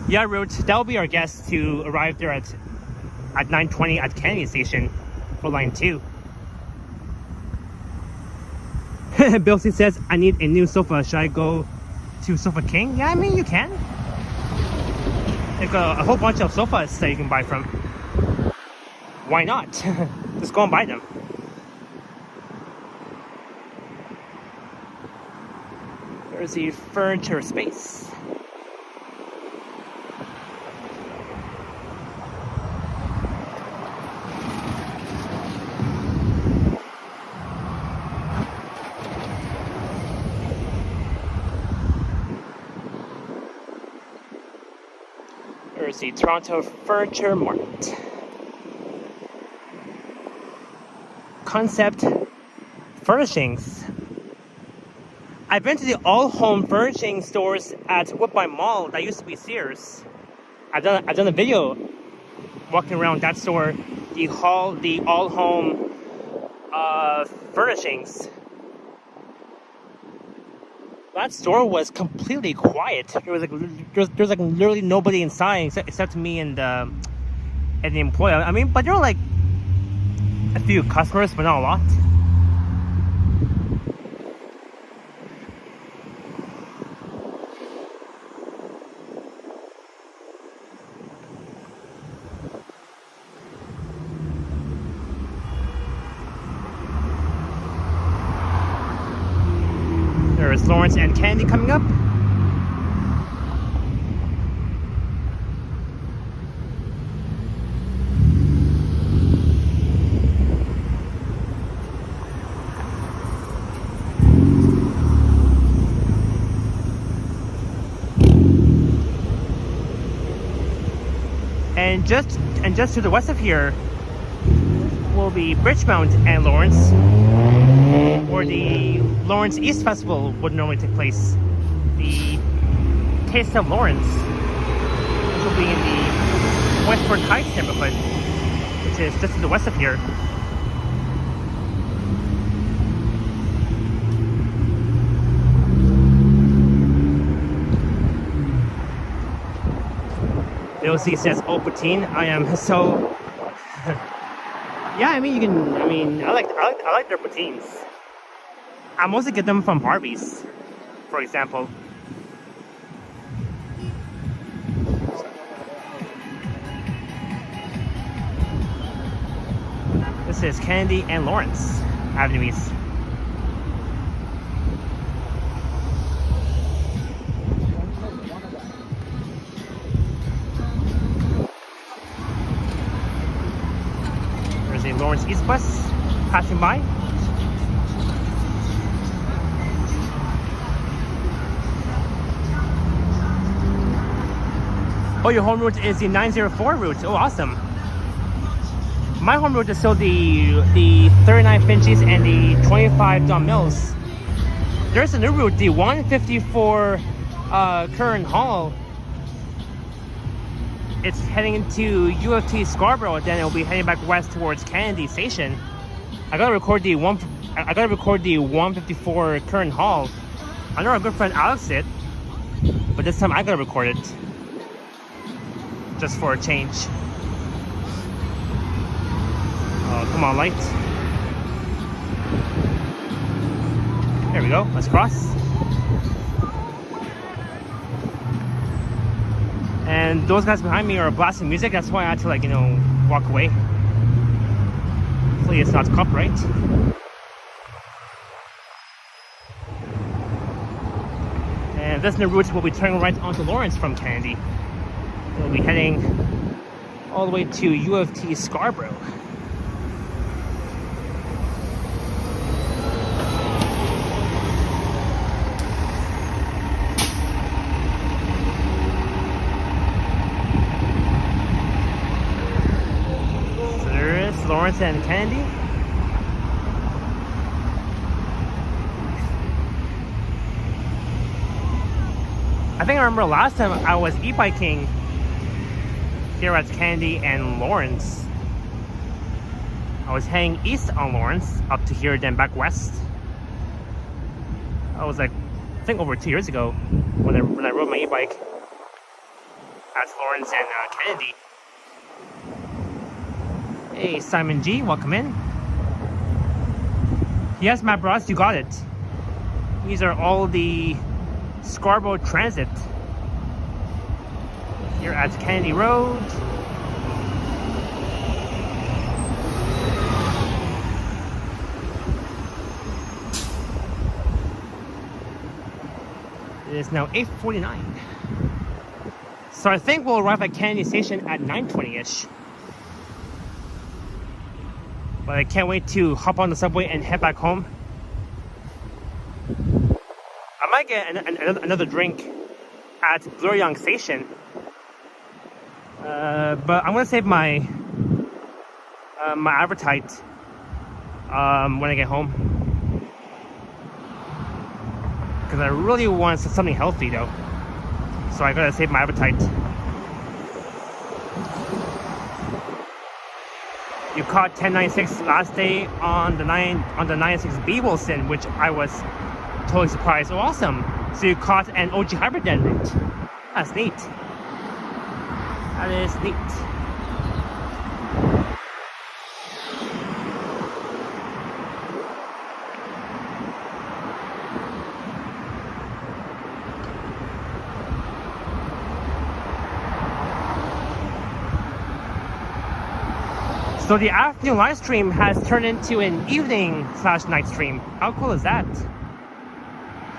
Yeah, Road, that will be our guest to arrive there at 9:20 at Kennedy Station for line 2. Bilsey says, I need a new sofa. Should I go to Sofa King? Yeah, I mean, you can. There's a whole bunch of sofas that you can buy from. Why not? Just go and buy them. There's the furniture space. There's the Toronto Furniture Market. Concept Furnishings. I've been to the all-home furnishing stores at Woodbine Mall that used to be Sears. I've done a video walking around that store, the all-home furnishings. That store was completely quiet. There was like literally nobody inside except me and the employee. I mean, but there were like a few customers, but not a lot. There's Lawrence and Kennedy coming up. And just to the west of here will be Bridgemount and Lawrence, where the Lawrence East Festival would normally take place. The Taste of Lawrence, which will be in the Westward Heights neighborhood, which is just to the west of here. You'll see it says au poutine. I am so. Yeah, I mean you can. I mean I like their poutines. I mostly get them from Harvey's, for example. This is Kennedy and Lawrence Avenue East. There's a Lawrence East bus passing by. Oh, your home route is the 904 route. Oh, awesome. My home route is still the 39 Finchies and the 25 Don Mills. There's a new route, the 154 Curran Hall. It's heading into UFT Scarborough, then it'll be heading back west towards Kennedy Station. I gotta record the 154 Curran Hall. I know our good friend Alex did, but this time I gotta record it. Just for a change. Oh, come on, light. There we go. Let's cross. And those guys behind me are blasting music. That's why I had to, like, you know, walk away. Hopefully it's not copyright. And this new route will be turning right onto Lawrence from Kennedy. We'll be heading all the way to UFT Scarborough. So there is Lawrence and Kennedy. I think I remember last time I was e-biking here at Kennedy and Lawrence. I was heading east on Lawrence up to here, then back west. I was like, I think over 2 years ago when I rode my e-bike at Lawrence and Kennedy. Hey, Simon G, welcome in. Yes, Matt Bros, you got it. These are all the Scarborough Transit here at Kennedy Road. It is now 8:49. So I think we'll arrive at Kennedy Station at 9:20-ish. But I can't wait to hop on the subway and head back home. I might get another drink at Yonge Station. But I'm gonna save my my appetite when I get home, because I really want something healthy though. So I gotta save my appetite. You caught 1096 last day on the 96B Wilson, which I was totally surprised. Oh, awesome! So you caught an OG Hybrid Den route. That's neat. That is neat. So the afternoon live stream has turned into an evening/night stream. How cool is that?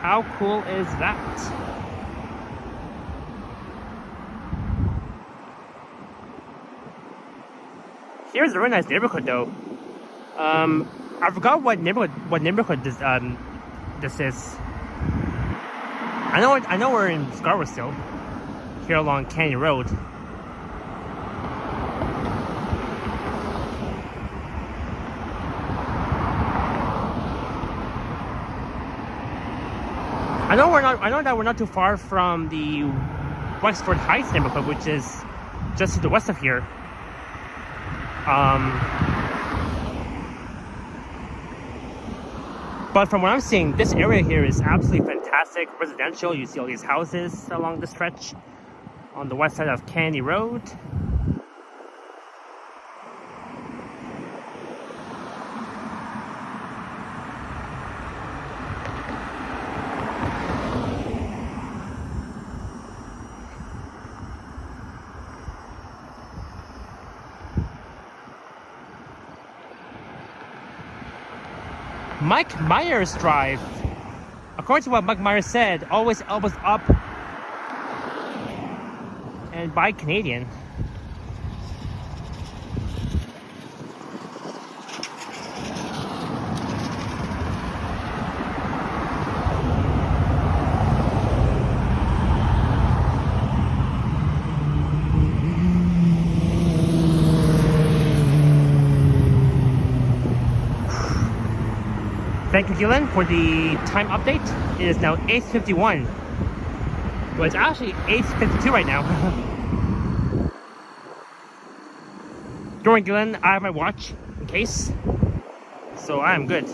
How cool is that? Here's a very nice neighborhood though. I forgot what neighborhood this is. I know we're in Scarborough still, here along Kennedy Road. I know that we're not too far from the Westward Heights neighborhood, which is just to the west of here. But from what I'm seeing, this area here is absolutely fantastic. Residential. You see all these houses along the stretch. on the west side of Candy Road. Mike Myers Drive. According to what Mike Myers said, always elbows up and by Canadian. Thank you, Gillen, for the time update. It is now 8:51. Well, it's actually 8:52 right now. During Gillen, I have my watch in case, so I am good.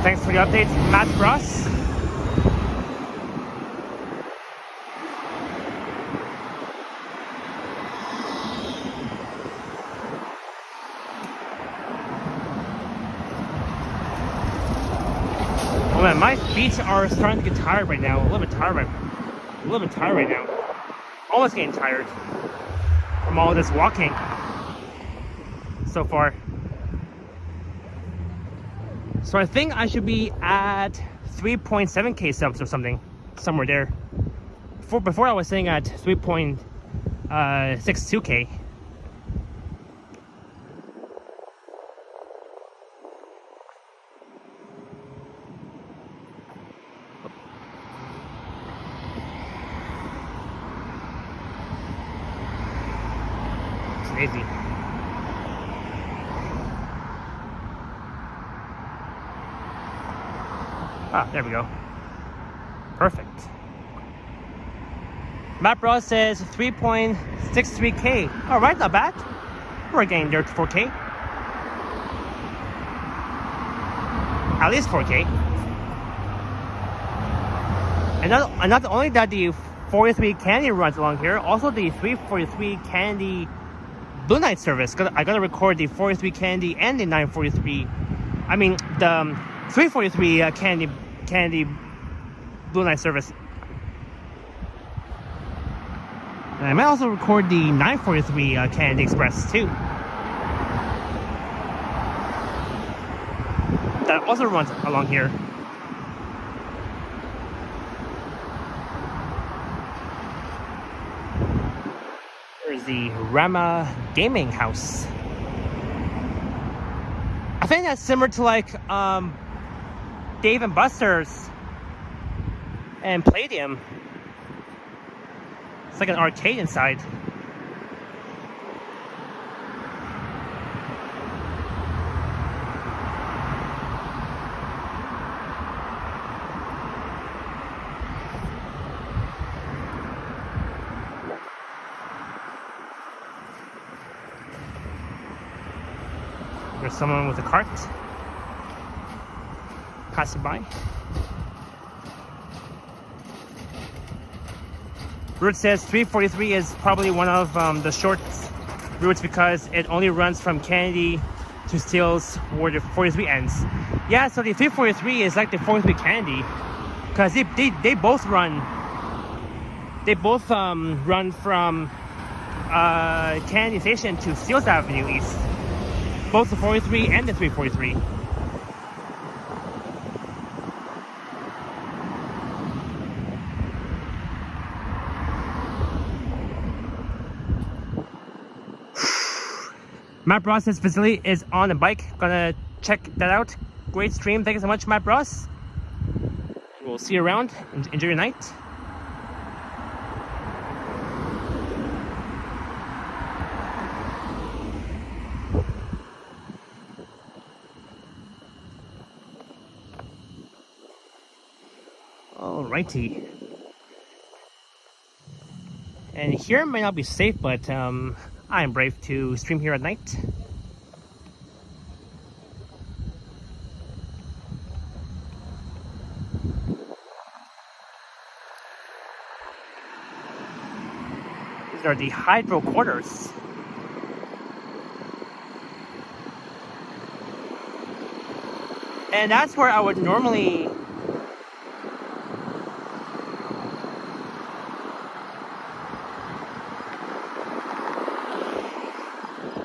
Thanks for the update, Matt Ross. Oh man, my feet are starting to get tired right now. A little bit tired right now. Almost getting tired from all this walking so far. So I think I should be at 3.7k subs or something, somewhere there. Before I was sitting at 3.62k. It's lazy. Ah, there we go. Perfect. Matt Bros says 3.63k. Alright, not bad. We're getting there to 4k. At least 4k. And not only that the 43 Candy runs along here, also the 343 Candy Blue Night service. I gotta record the 43 Candy and the 943. I mean, the 343 Candy Blue Night service. And I might also record the 943 Candy Express too. That also runs along here. There's the Rama Gaming House. I think that's similar to like Dave and Buster's and Palladium. It's like an arcade inside. There's someone with a cart passing by. Route says 343 is probably one of the short routes because it only runs from Kennedy to Steeles where the 43 ends. Yeah, so the 343 is like the 43 Kennedy because they both run. They both run from Kennedy Station to Steeles Avenue East. Both the 43 and the 343. Matt Ross's facility is on a bike. Gonna check that out. Great stream. Thank you so much, Matt Ross. We'll see you around. Enjoy your night. almighty. And here might not be safe, but I am brave to stream here at night. These are the hydro quarters. And that's where I would normally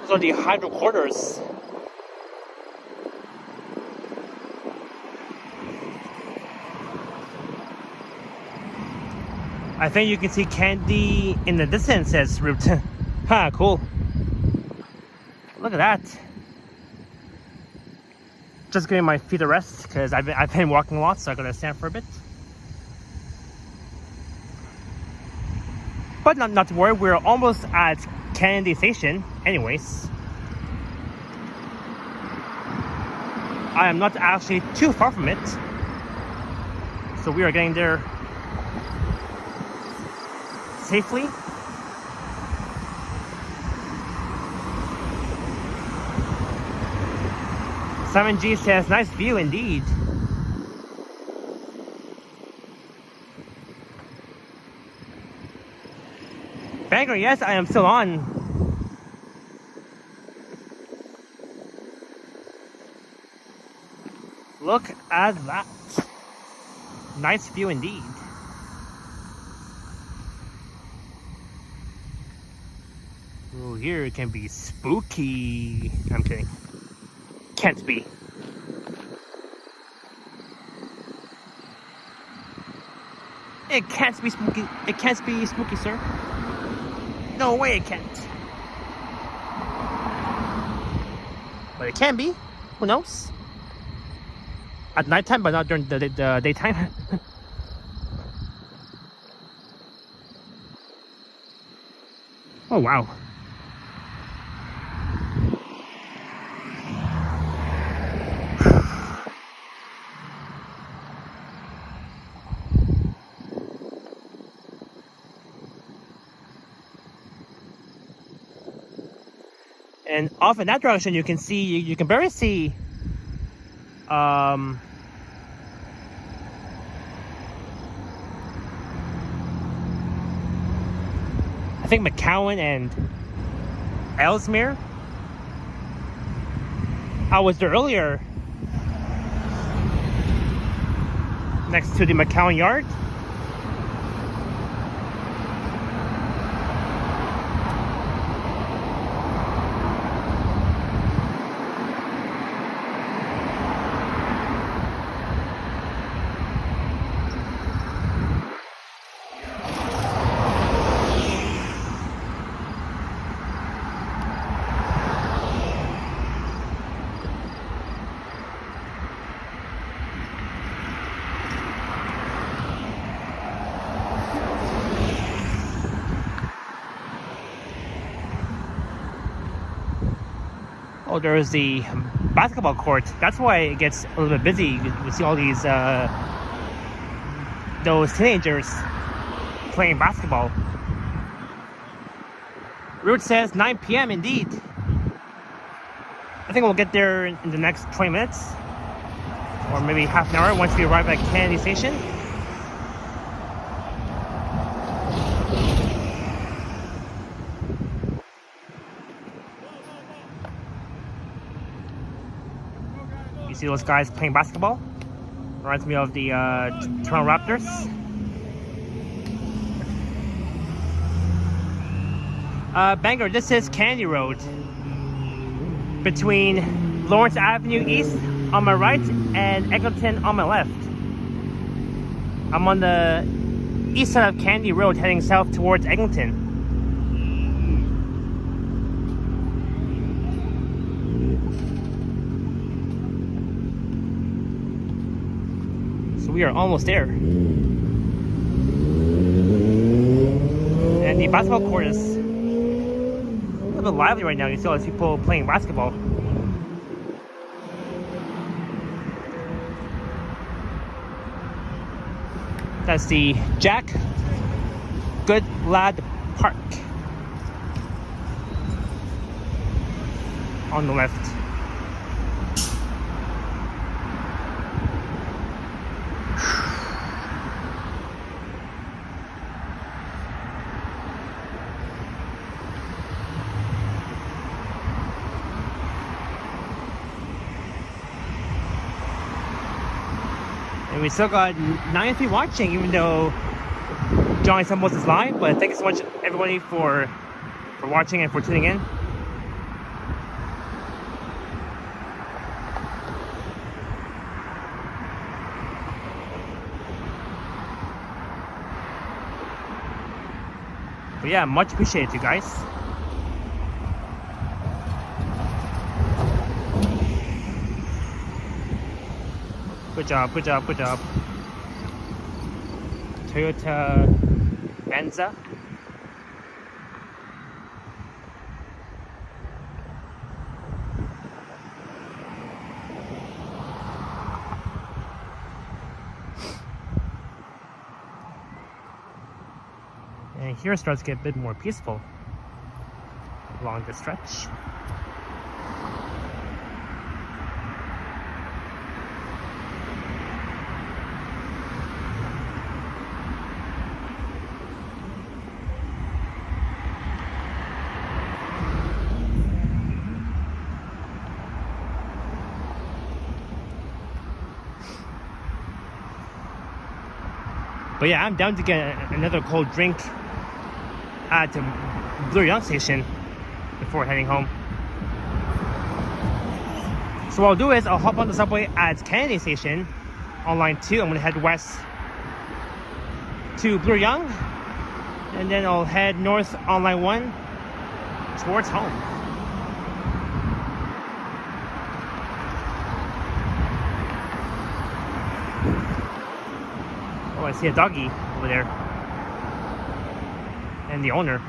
those are the hydro quarters. I think you can see Candy in the distance as route. Ha, cool. Look at that. Just giving my feet a rest because I've been walking a lot, so I gotta stand for a bit. But not to worry, we're almost at Kennedy Station. Anyways, I am not actually too far from it, so we are getting there safely. Simon G says, nice view indeed. Banger, yes, I am still on. Look at that. Nice view indeed. Oh, here it can be spooky. I'm kidding. Can't be. It can't be spooky. It can't be spooky, sir. No way it can't. But it can be. Who knows? At nighttime, but not during the daytime. Oh, wow. And off in that direction, you can see, you can barely see I think McCowan and Ellesmere. I was there earlier next to the Macau Yard. Oh, there's the basketball court. That's why it gets a little bit busy. You see all these those teenagers playing basketball. Route says 9 p.m. indeed. I think we'll get there in the next 20 minutes, or maybe half an hour once we arrive at Kennedy Station. See those guys playing basketball? Reminds me of the Toronto Raptors. Bangor, this is Candy Road. Between Lawrence Avenue East on my right and Eglinton on my left. I'm on the east side of Candy Road heading south towards Eglinton. We are almost there. And the basketball court is a little bit lively right now. You see all these people playing basketball. That's the Jack Good Lad Park on the left. And we still got 93 watching, even though Johnny Stumbles is live. But thank you so much, everybody, for watching and for tuning in. But yeah, much appreciated, you guys. Good job, good job, good job. Toyota Venza. And here it starts to get a bit more peaceful along the stretch. But yeah, I'm down to get another cold drink at the Yonge station before heading home. So what I'll do is I'll hop on the subway at Kennedy station on line 2. I'm gonna head west to Yonge, and then I'll head north on line 1 towards home. Oh, I see a doggy over there. And the owner.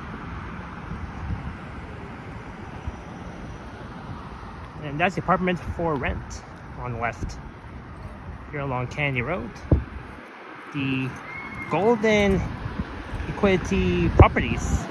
And that's the apartment for rent on the left. Here along Kennedy Road. The Golden Equity Properties.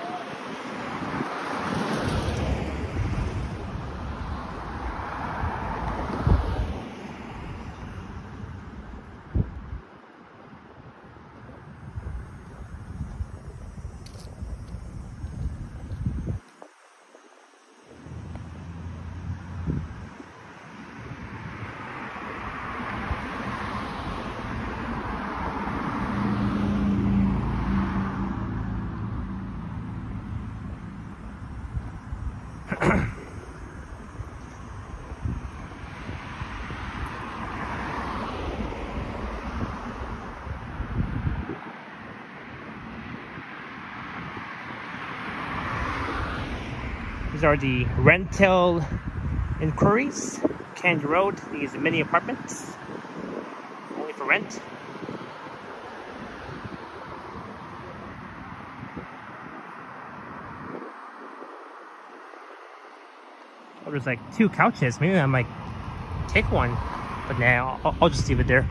These are the rental inquiries. Kennedy Road, these mini apartments, only for rent. Oh, there's like 2 couches. Maybe I might take one, but nah, I'll just leave it there.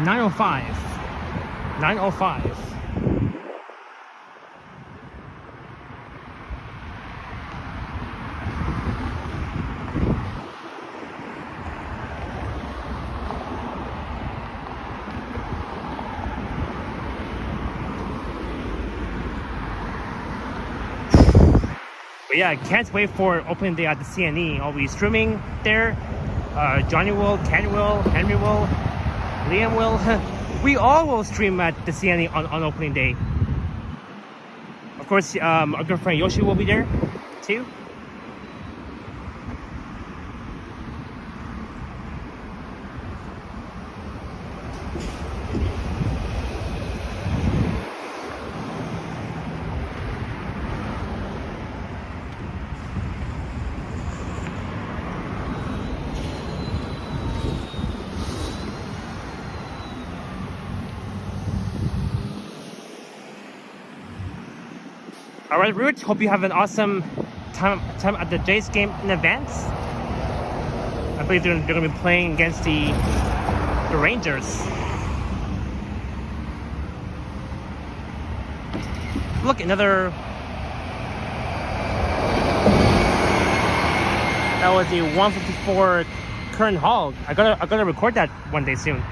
$905. But yeah, I can't wait for opening day at the CNE. I'll be streaming there. Johnny will, Ken will, Henry will, Liam will. We all will stream at the CNE on opening day. Of course, our good friend Yoshi will be there too. Alright, Root, hope you have an awesome time at the Jays game in advance. I believe they're going to be playing against the Rangers. Look, another... That was a 154 current haul. I gotta record that one day soon.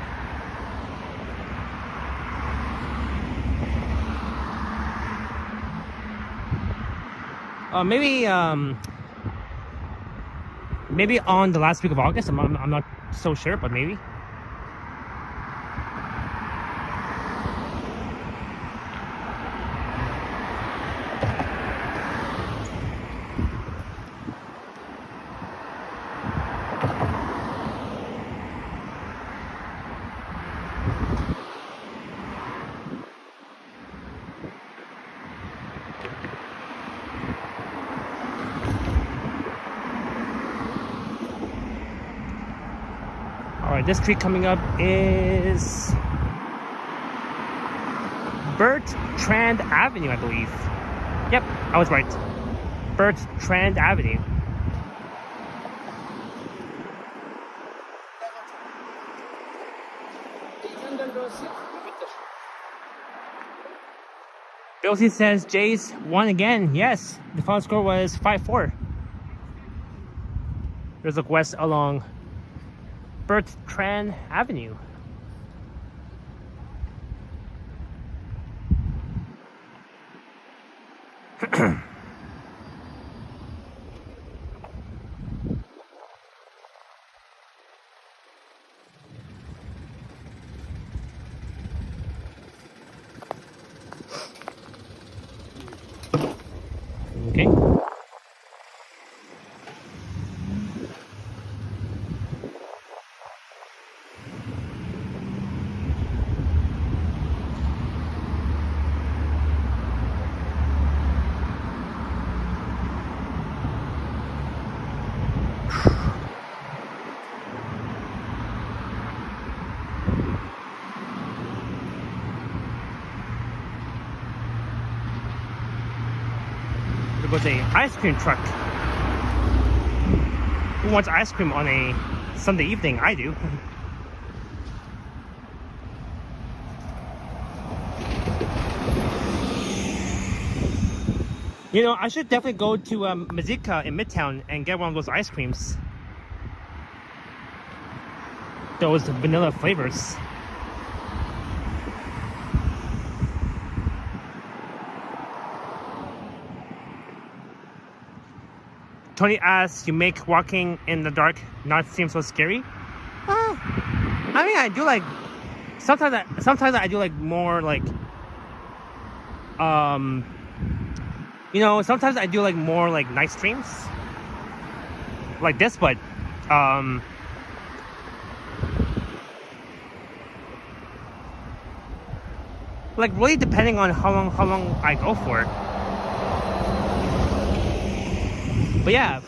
Maybe on the last week of August. I'm not so sure, but maybe. Alright, this street coming up is Bertrand Avenue, I believe. Yep, I was right. Bertrand Avenue. Bilsey says Jays won again. Yes, the final score was 5-4. Let's look west along Bertrand Avenue. Okay. There was a ice cream truck. Who wants ice cream on a Sunday evening? I do. You know, I should definitely go to Mazika in Midtown and get one of those ice creams. Those vanilla flavors. Tony asks, you make walking in the dark not seem so scary? I mean, I do like... Sometimes I do like more like... You know, sometimes I do like more like night streams. Like this, but... like really depending on how long I go for. But yeah,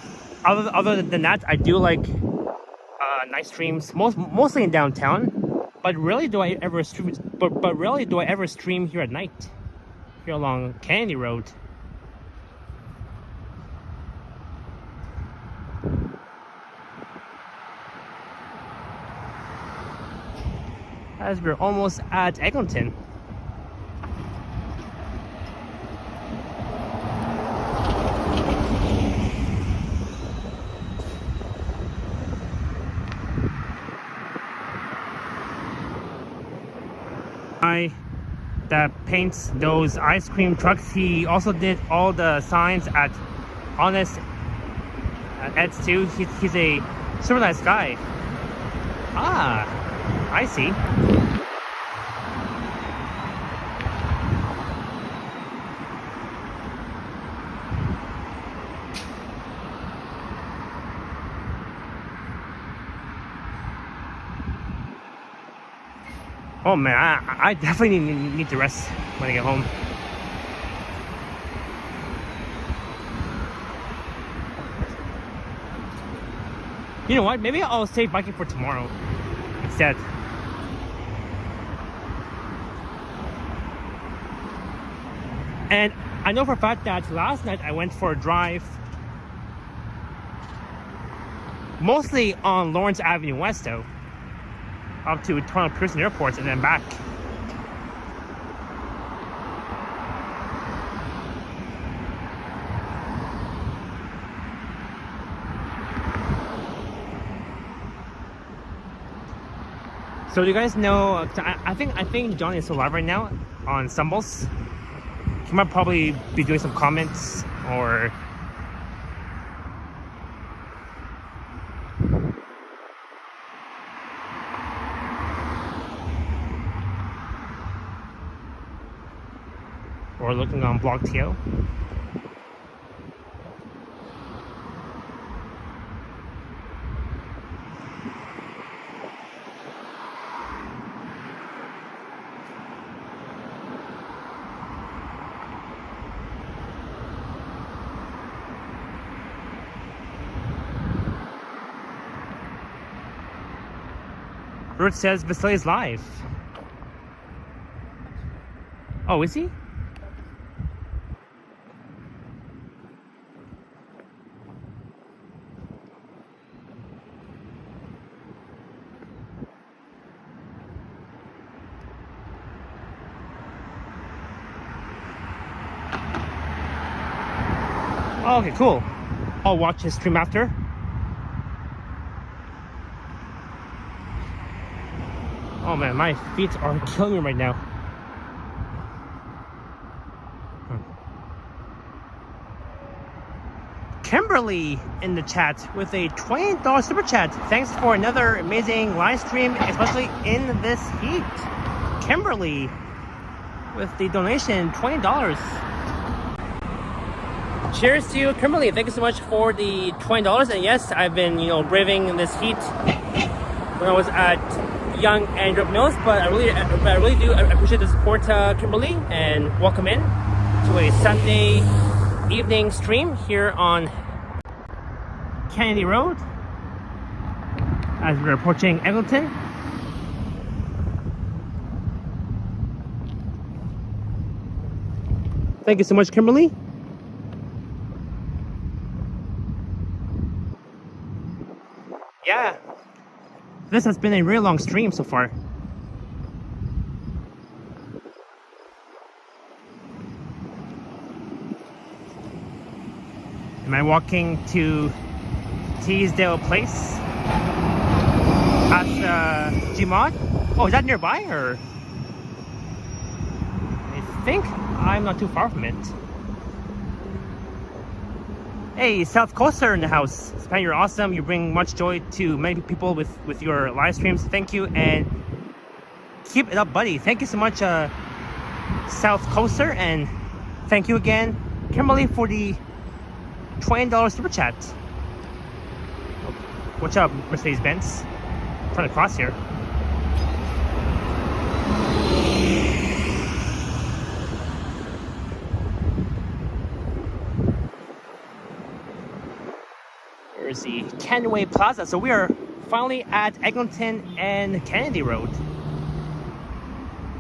other than that, I do like night streams, mostly in downtown. But rarely do I ever stream. But rarely do I ever stream here at night, here along Kennedy Road. As we're almost at Eglinton. That paints those ice cream trucks. He also did all the signs at Honest Ed's too. He's a super nice guy. Ah, I see. Oh man, I definitely need to rest when I get home. You know what? Maybe I'll save biking for tomorrow instead. And I know for a fact that last night I went for a drive, mostly on Lawrence Avenue West though, up to Toronto Pearson Airport and then back. So do you guys know? I think John is alive right now on Stumbles. He might probably be doing some comments or. Or looking on Blog TO. Ruth says Vasily's live. Oh, is he? Oh, okay, cool. I'll watch his stream after. Oh man, my feet are killing me right now. Kimberly in the chat with a $20 super chat. Thanks for another amazing live stream, especially in this heat. Kimberly with the donation, $20. Cheers to you, Kimberly. Thank you so much for the $20. And yes, I've been, braving this heat when I was at Yonge and Drip Mills, but I really do appreciate the support, Kimberly, and welcome in to a Sunday evening stream here on Kennedy Road as we're approaching Eglinton. Thank you so much, Kimberly. Yeah. This has been a really long stream so far. Am I walking to Teasdale Place? At Gmod? Oh, is that nearby or? I think I'm not too far from it. Hey, South Coaster in the house. Span, you're awesome. You bring much joy to many people with your live streams. Thank you, and keep it up, buddy. Thank you so much, South Coaster, and thank you again, Kimberly, for the $20 super chat. Watch out, Mercedes-Benz. Trying to cross here. There's the Kenway Plaza. So we are finally at Eglinton and Kennedy Road.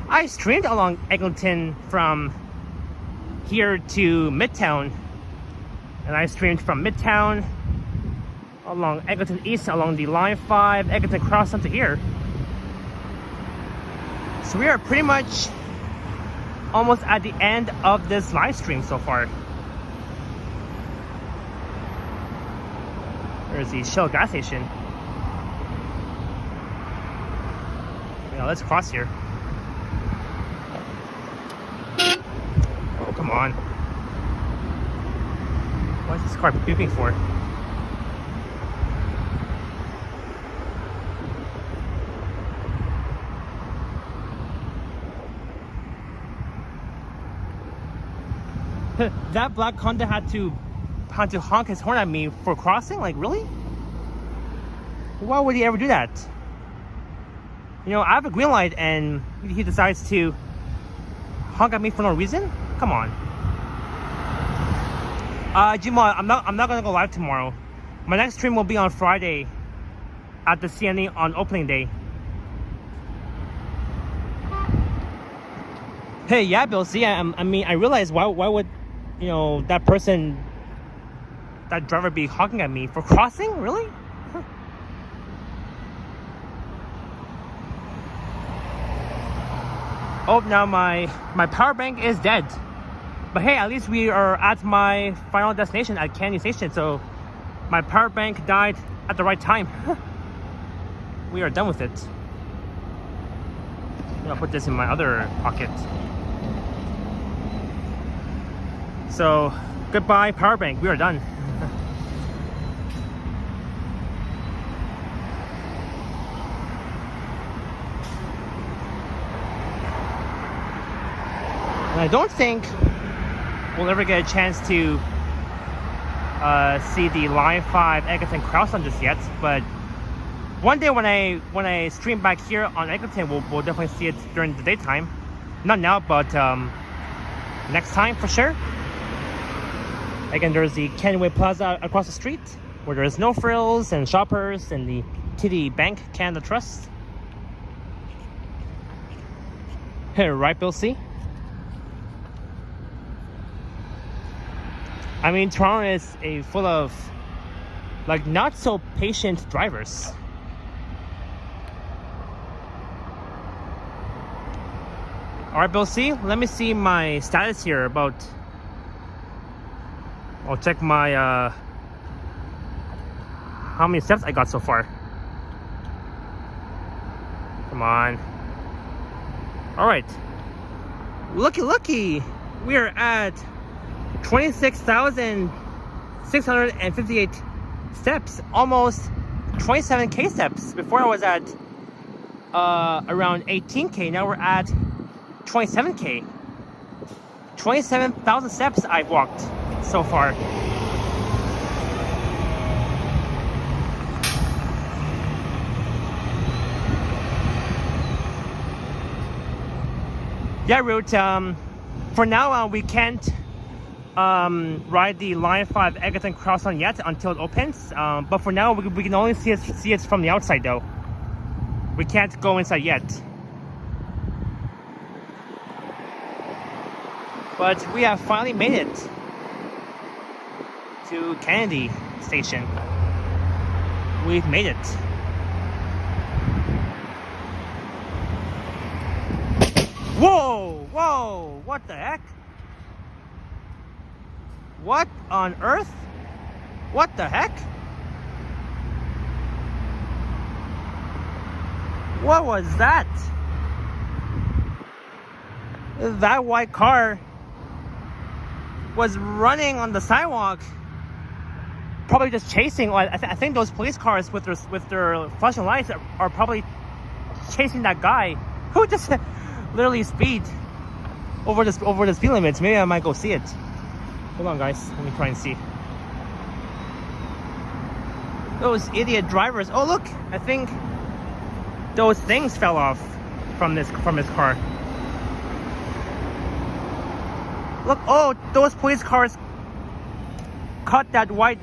I streamed along Eglinton from here to Midtown, and I streamed from Midtown along Eglinton East, along the Line 5, Eglinton Cross onto here. So we are pretty much almost at the end of this live stream so far. There's the Shell gas station. Yeah, let's cross here. Oh, come on. What is this car beeping for? That black Honda had to honk his horn at me for crossing? Like, really? Why would he ever do that? I have a green light and he decides to honk at me for no reason? Come on. Jima, I'm not gonna go live tomorrow. My next stream will be on Friday at the CNE on opening day. Hey, yeah, Bill. See, I mean, I realize why would you know, that driver be honking at me for crossing? Really? Huh. Oh, now my power bank is dead. But hey, at least we are at my final destination at Candy Station. So my power bank died at the right time. We are done with it. I'll put this in my other pocket. So goodbye power bank, we are done. And I don't think we'll ever get a chance to see the Line 5 Eglinton cross on just yet, but one day when I stream back here on Eglinton, we'll definitely see it during the daytime. Not now, but next time for sure. Again, there's the Heatwave Plaza across the street, where there's no frills and shoppers, and the TD Bank Canada Trust. Right, Bill C? I mean, Toronto is full of like not so patient drivers. Alright, Bill C, let me see my status here about... I'll check my, how many steps I got so far. Come on. Alright. Looky! We are at 26,658 steps. Almost 27k steps. Before I was at around 18k. Now we're at 27k. 27,000 steps I've walked so far. Yeah, Root, for now we can't ride the Line 5 Eglinton cross on yet until it opens, but for now we can only see it from the outside though. We can't go inside yet. But we have finally made it to Candy Station. We've made it. Whoa! Whoa! What the heck? What on earth? What the heck? What was that? That white car was running on the sidewalk, probably just chasing. I think those police cars with their flashing lights are probably chasing that guy who just literally speed over the speed limits. Maybe I might go see it. Hold on, guys. Let me try and see. Those idiot drivers. Oh, look! I think those things fell off from his car. Look! Oh, those police cars caught that white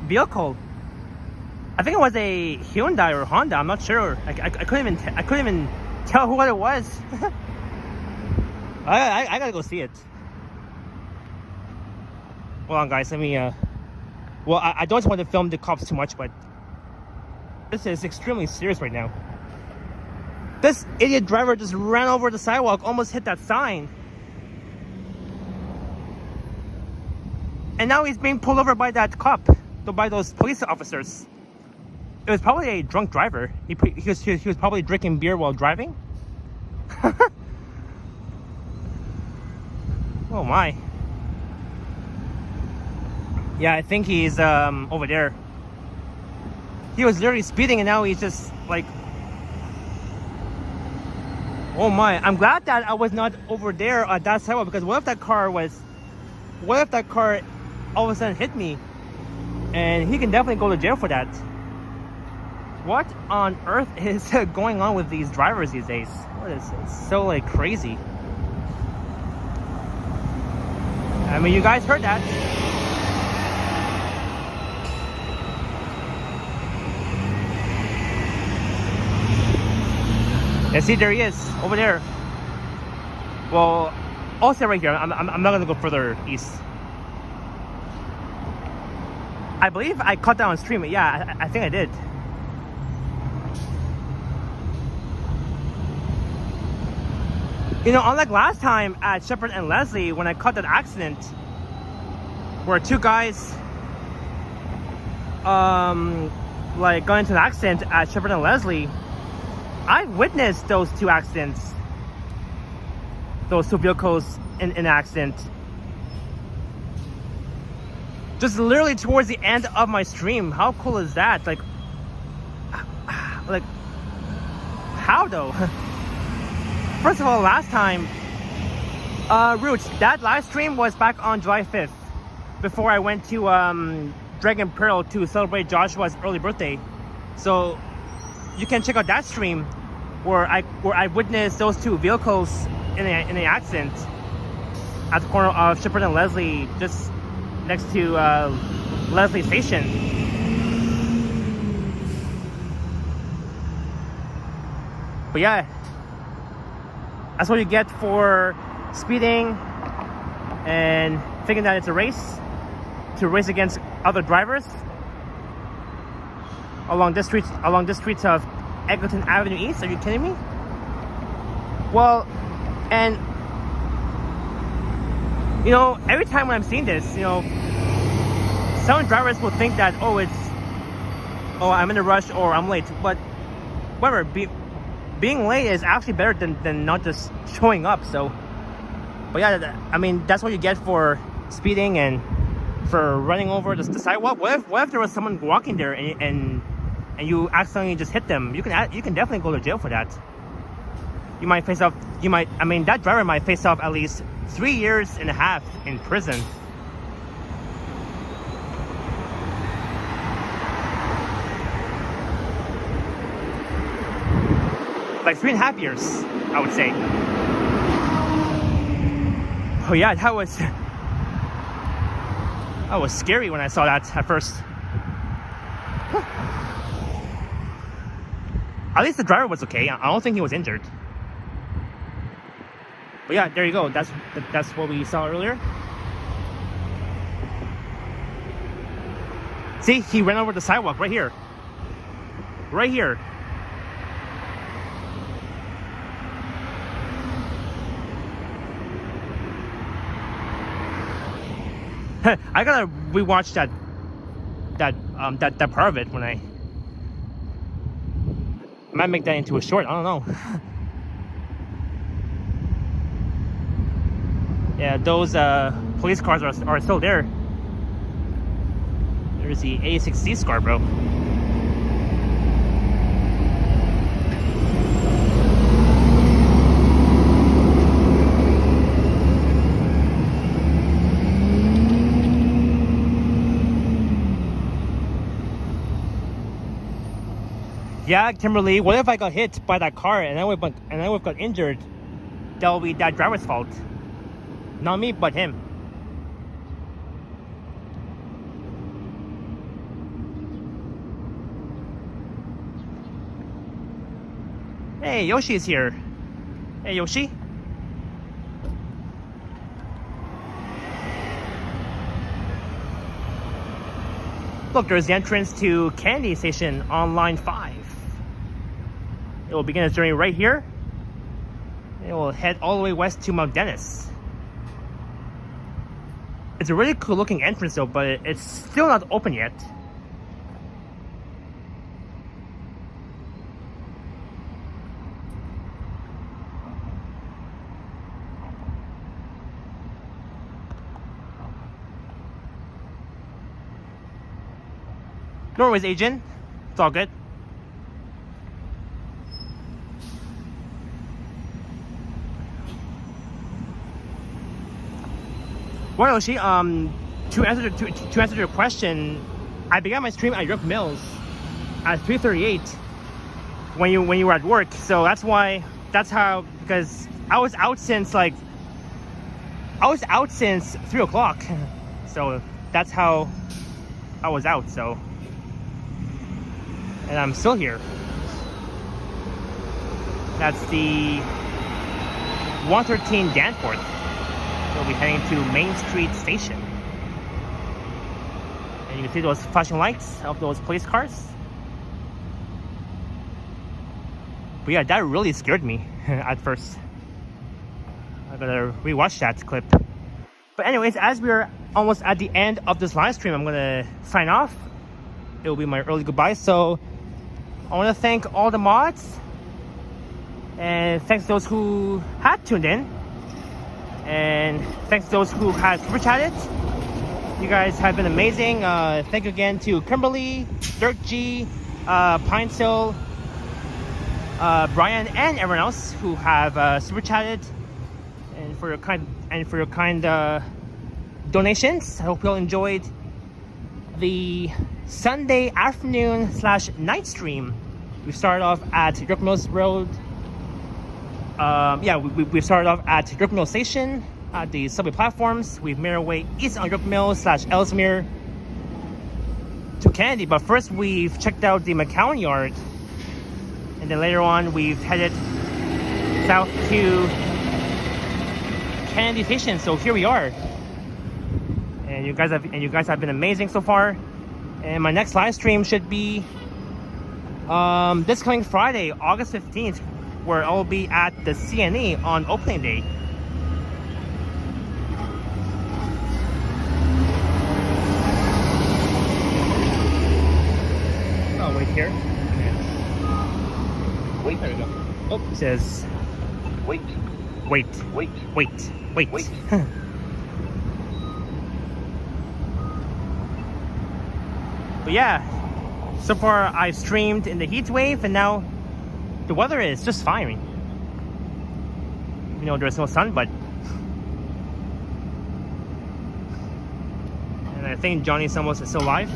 vehicle. I think it was a Hyundai or Honda. I'm not sure. I couldn't even tell who it was. I gotta go see it. Hold on, guys. Let me. Well, I don't want to film the cops too much, but this is extremely serious right now. This idiot driver just ran over the sidewalk, almost hit that sign. And now he's being pulled over by that cop, by those police officers. It was probably a drunk driver. He was probably drinking beer while driving. Oh my. Yeah, I think he's over there. He was literally speeding and now he's just like... Oh my, I'm glad that I was not over there at that sidewalk, because what if that car all of a sudden hit me? And he can definitely go to jail for that. What on earth is going on with these drivers these days? What is it? It's so like crazy. I mean, you guys heard that. Yeah, see, there he is over there. Well, I'll stay right here. I'm not gonna go further east. I believe I caught that on stream. Yeah, I think I did. You know, unlike last time at Shepherd and Leslie, when I caught that accident where two guys like got into an accident at Shepherd and Leslie, I witnessed those two accidents. Those two vehicles in an accident. Just literally towards the end of my stream. How cool is that? Like how though? First of all, last time, Roots, that live stream was back on July 5th, before I went to Dragon Pearl to celebrate Joshua's early birthday. So you can check out that stream where I witnessed those two vehicles in an accident at the corner of Shepherd and Leslie, just next to Leslie Station. But yeah, that's what you get for speeding and thinking that it's a race, to race against other drivers along this streets of Eglinton Avenue East. Are you kidding me? Well, and you know, every time when I'm seeing this, you know, some drivers will think that, oh, I'm in a rush or I'm late. But whatever, being late is actually better than not just showing up. So, but yeah, I mean, that's what you get for speeding and for running over the sidewalk. What if there was someone walking there and you accidentally just hit them? You can definitely go to jail for that. That driver might face off at least 3.5 years in prison. Like 3.5 years, I would say. Oh yeah, that was scary when I saw that at first. At least the driver was okay. I don't think he was injured. But yeah, there you go. That's what we saw earlier. See, he ran over the sidewalk right here. Right here. I gotta rewatch that part of it when I might make that into a short. I don't know. Yeah, those police cars are still there. There's the A6C Scarborough. Yeah, Kimberly, what if I got hit by that car and I would have got injured? That'll be that driver's fault. Not me, but him. Hey, Yoshi is here. Hey, Yoshi. Look, there's the entrance to Candy Station on line 5. It will begin its journey right here. It will head all the way west to Mount Dennis. It's a really cool looking entrance though, but it's still not open yet. No worries, agent. It's all good. Well, Yoshi, to answer your question, I began my stream at York Mills at 3:38 when you were at work. So that's how, because I was out since 3 o'clock. So that's how I was out. So, and I'm still here. That's the 113 Danforth. We'll be heading to Main Street Station. And And you can see those flashing lights of those police cars. But yeah, that really scared me at first. I gotta rewatch that clip. But anyways, as we're almost at the end of this live stream, I'm gonna sign off. It will be my early goodbye. So I want to thank all the mods, and thanks to those who had tuned in, and thanks to those who had super chatted. You guys have been amazing. Thank you again to Kimberly, Dirk G, Pine Hill, Brian, and everyone else who have super chatted, and for your kind donations. I hope you all enjoyed the Sunday afternoon / night stream. We started off at York Mills Road. We started off at York Mills Station at the subway platforms. We've made our way east on York Mills / Ellesmere to Kennedy. But first, we've checked out the Macau Yard, and then later on, we've headed south to Kennedy Station. So here we are, and you guys have been amazing so far. And my next live stream should be this coming Friday, August 15th, where I'll be at the CNE on opening day. Oh, wait here. Wait, there we go. Oh, it says Wait. wait. Wait. Wait. Wait. Wait. But yeah, so far I streamed in the heat wave, and now the weather is just fine. You know, there's no sun, but and I think Johnny's almost still alive.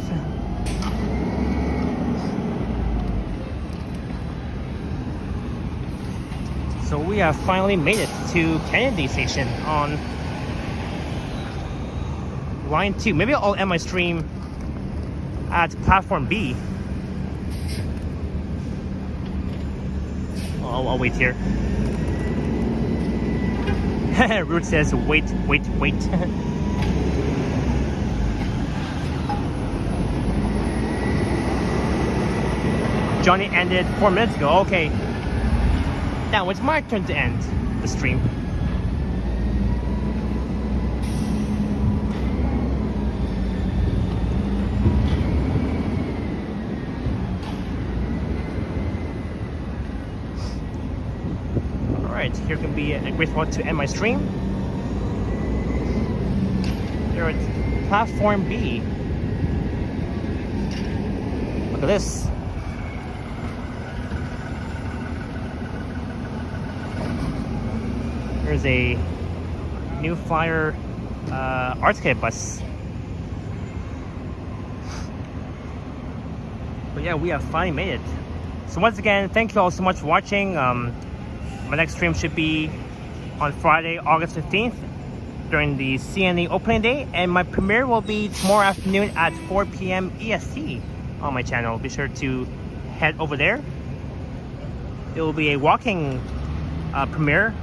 So we have finally made it to Kennedy Station on line 2. Maybe I'll end my stream at platform B. I'll wait here. Root says wait. Johnny ended 4 minutes ago. Okay. Now it's my turn to end the stream. Alright, here can be a great spot to end my stream. Here at platform B. Look at this. There's a new Flyer Artscape bus. But yeah, we have finally made it. So once again, thank you all so much for watching. My next stream should be on Friday, August 15th during the CNE opening day, and my premiere will be tomorrow afternoon at 4 p.m. EST on my channel. Be sure to head over there. It will be a walking premiere,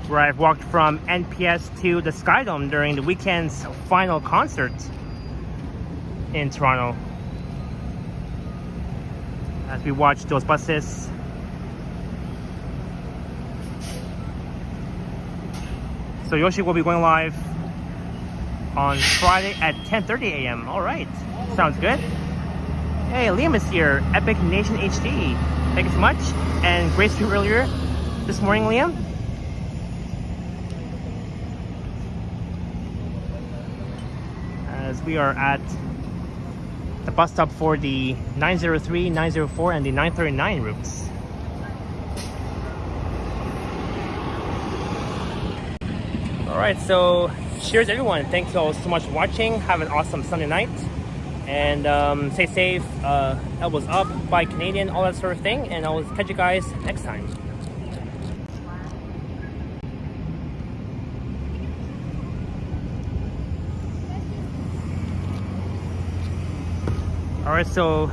where I've walked from NPS to the Skydome during the weekend's final concert in Toronto. As we watch those buses. So Yoshi will be going live on Friday at 10:30 a.m. All right, sounds good. Hey, Liam is here. Epic Nation HD. Thank you so much. And great stream earlier this morning, Liam. As we are at the bus stop for the 903, 904, and the 939 routes. Alright, so cheers everyone. Thanks all so much for watching. Have an awesome Sunday night. And stay safe, elbows up, buy Canadian, all that sort of thing. And I'll catch you guys next time. Alright, so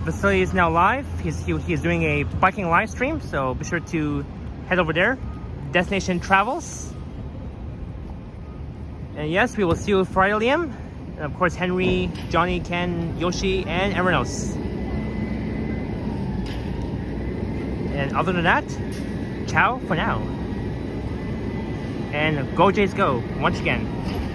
Vasily is now live. He's doing a biking live stream, so be sure to head over there. Destination Travels. And yes, we will see you Friday, Liam. And of course, Henry, Johnny, Ken, Yoshi, and everyone else. And other than that, ciao for now. And go Jays go, once again.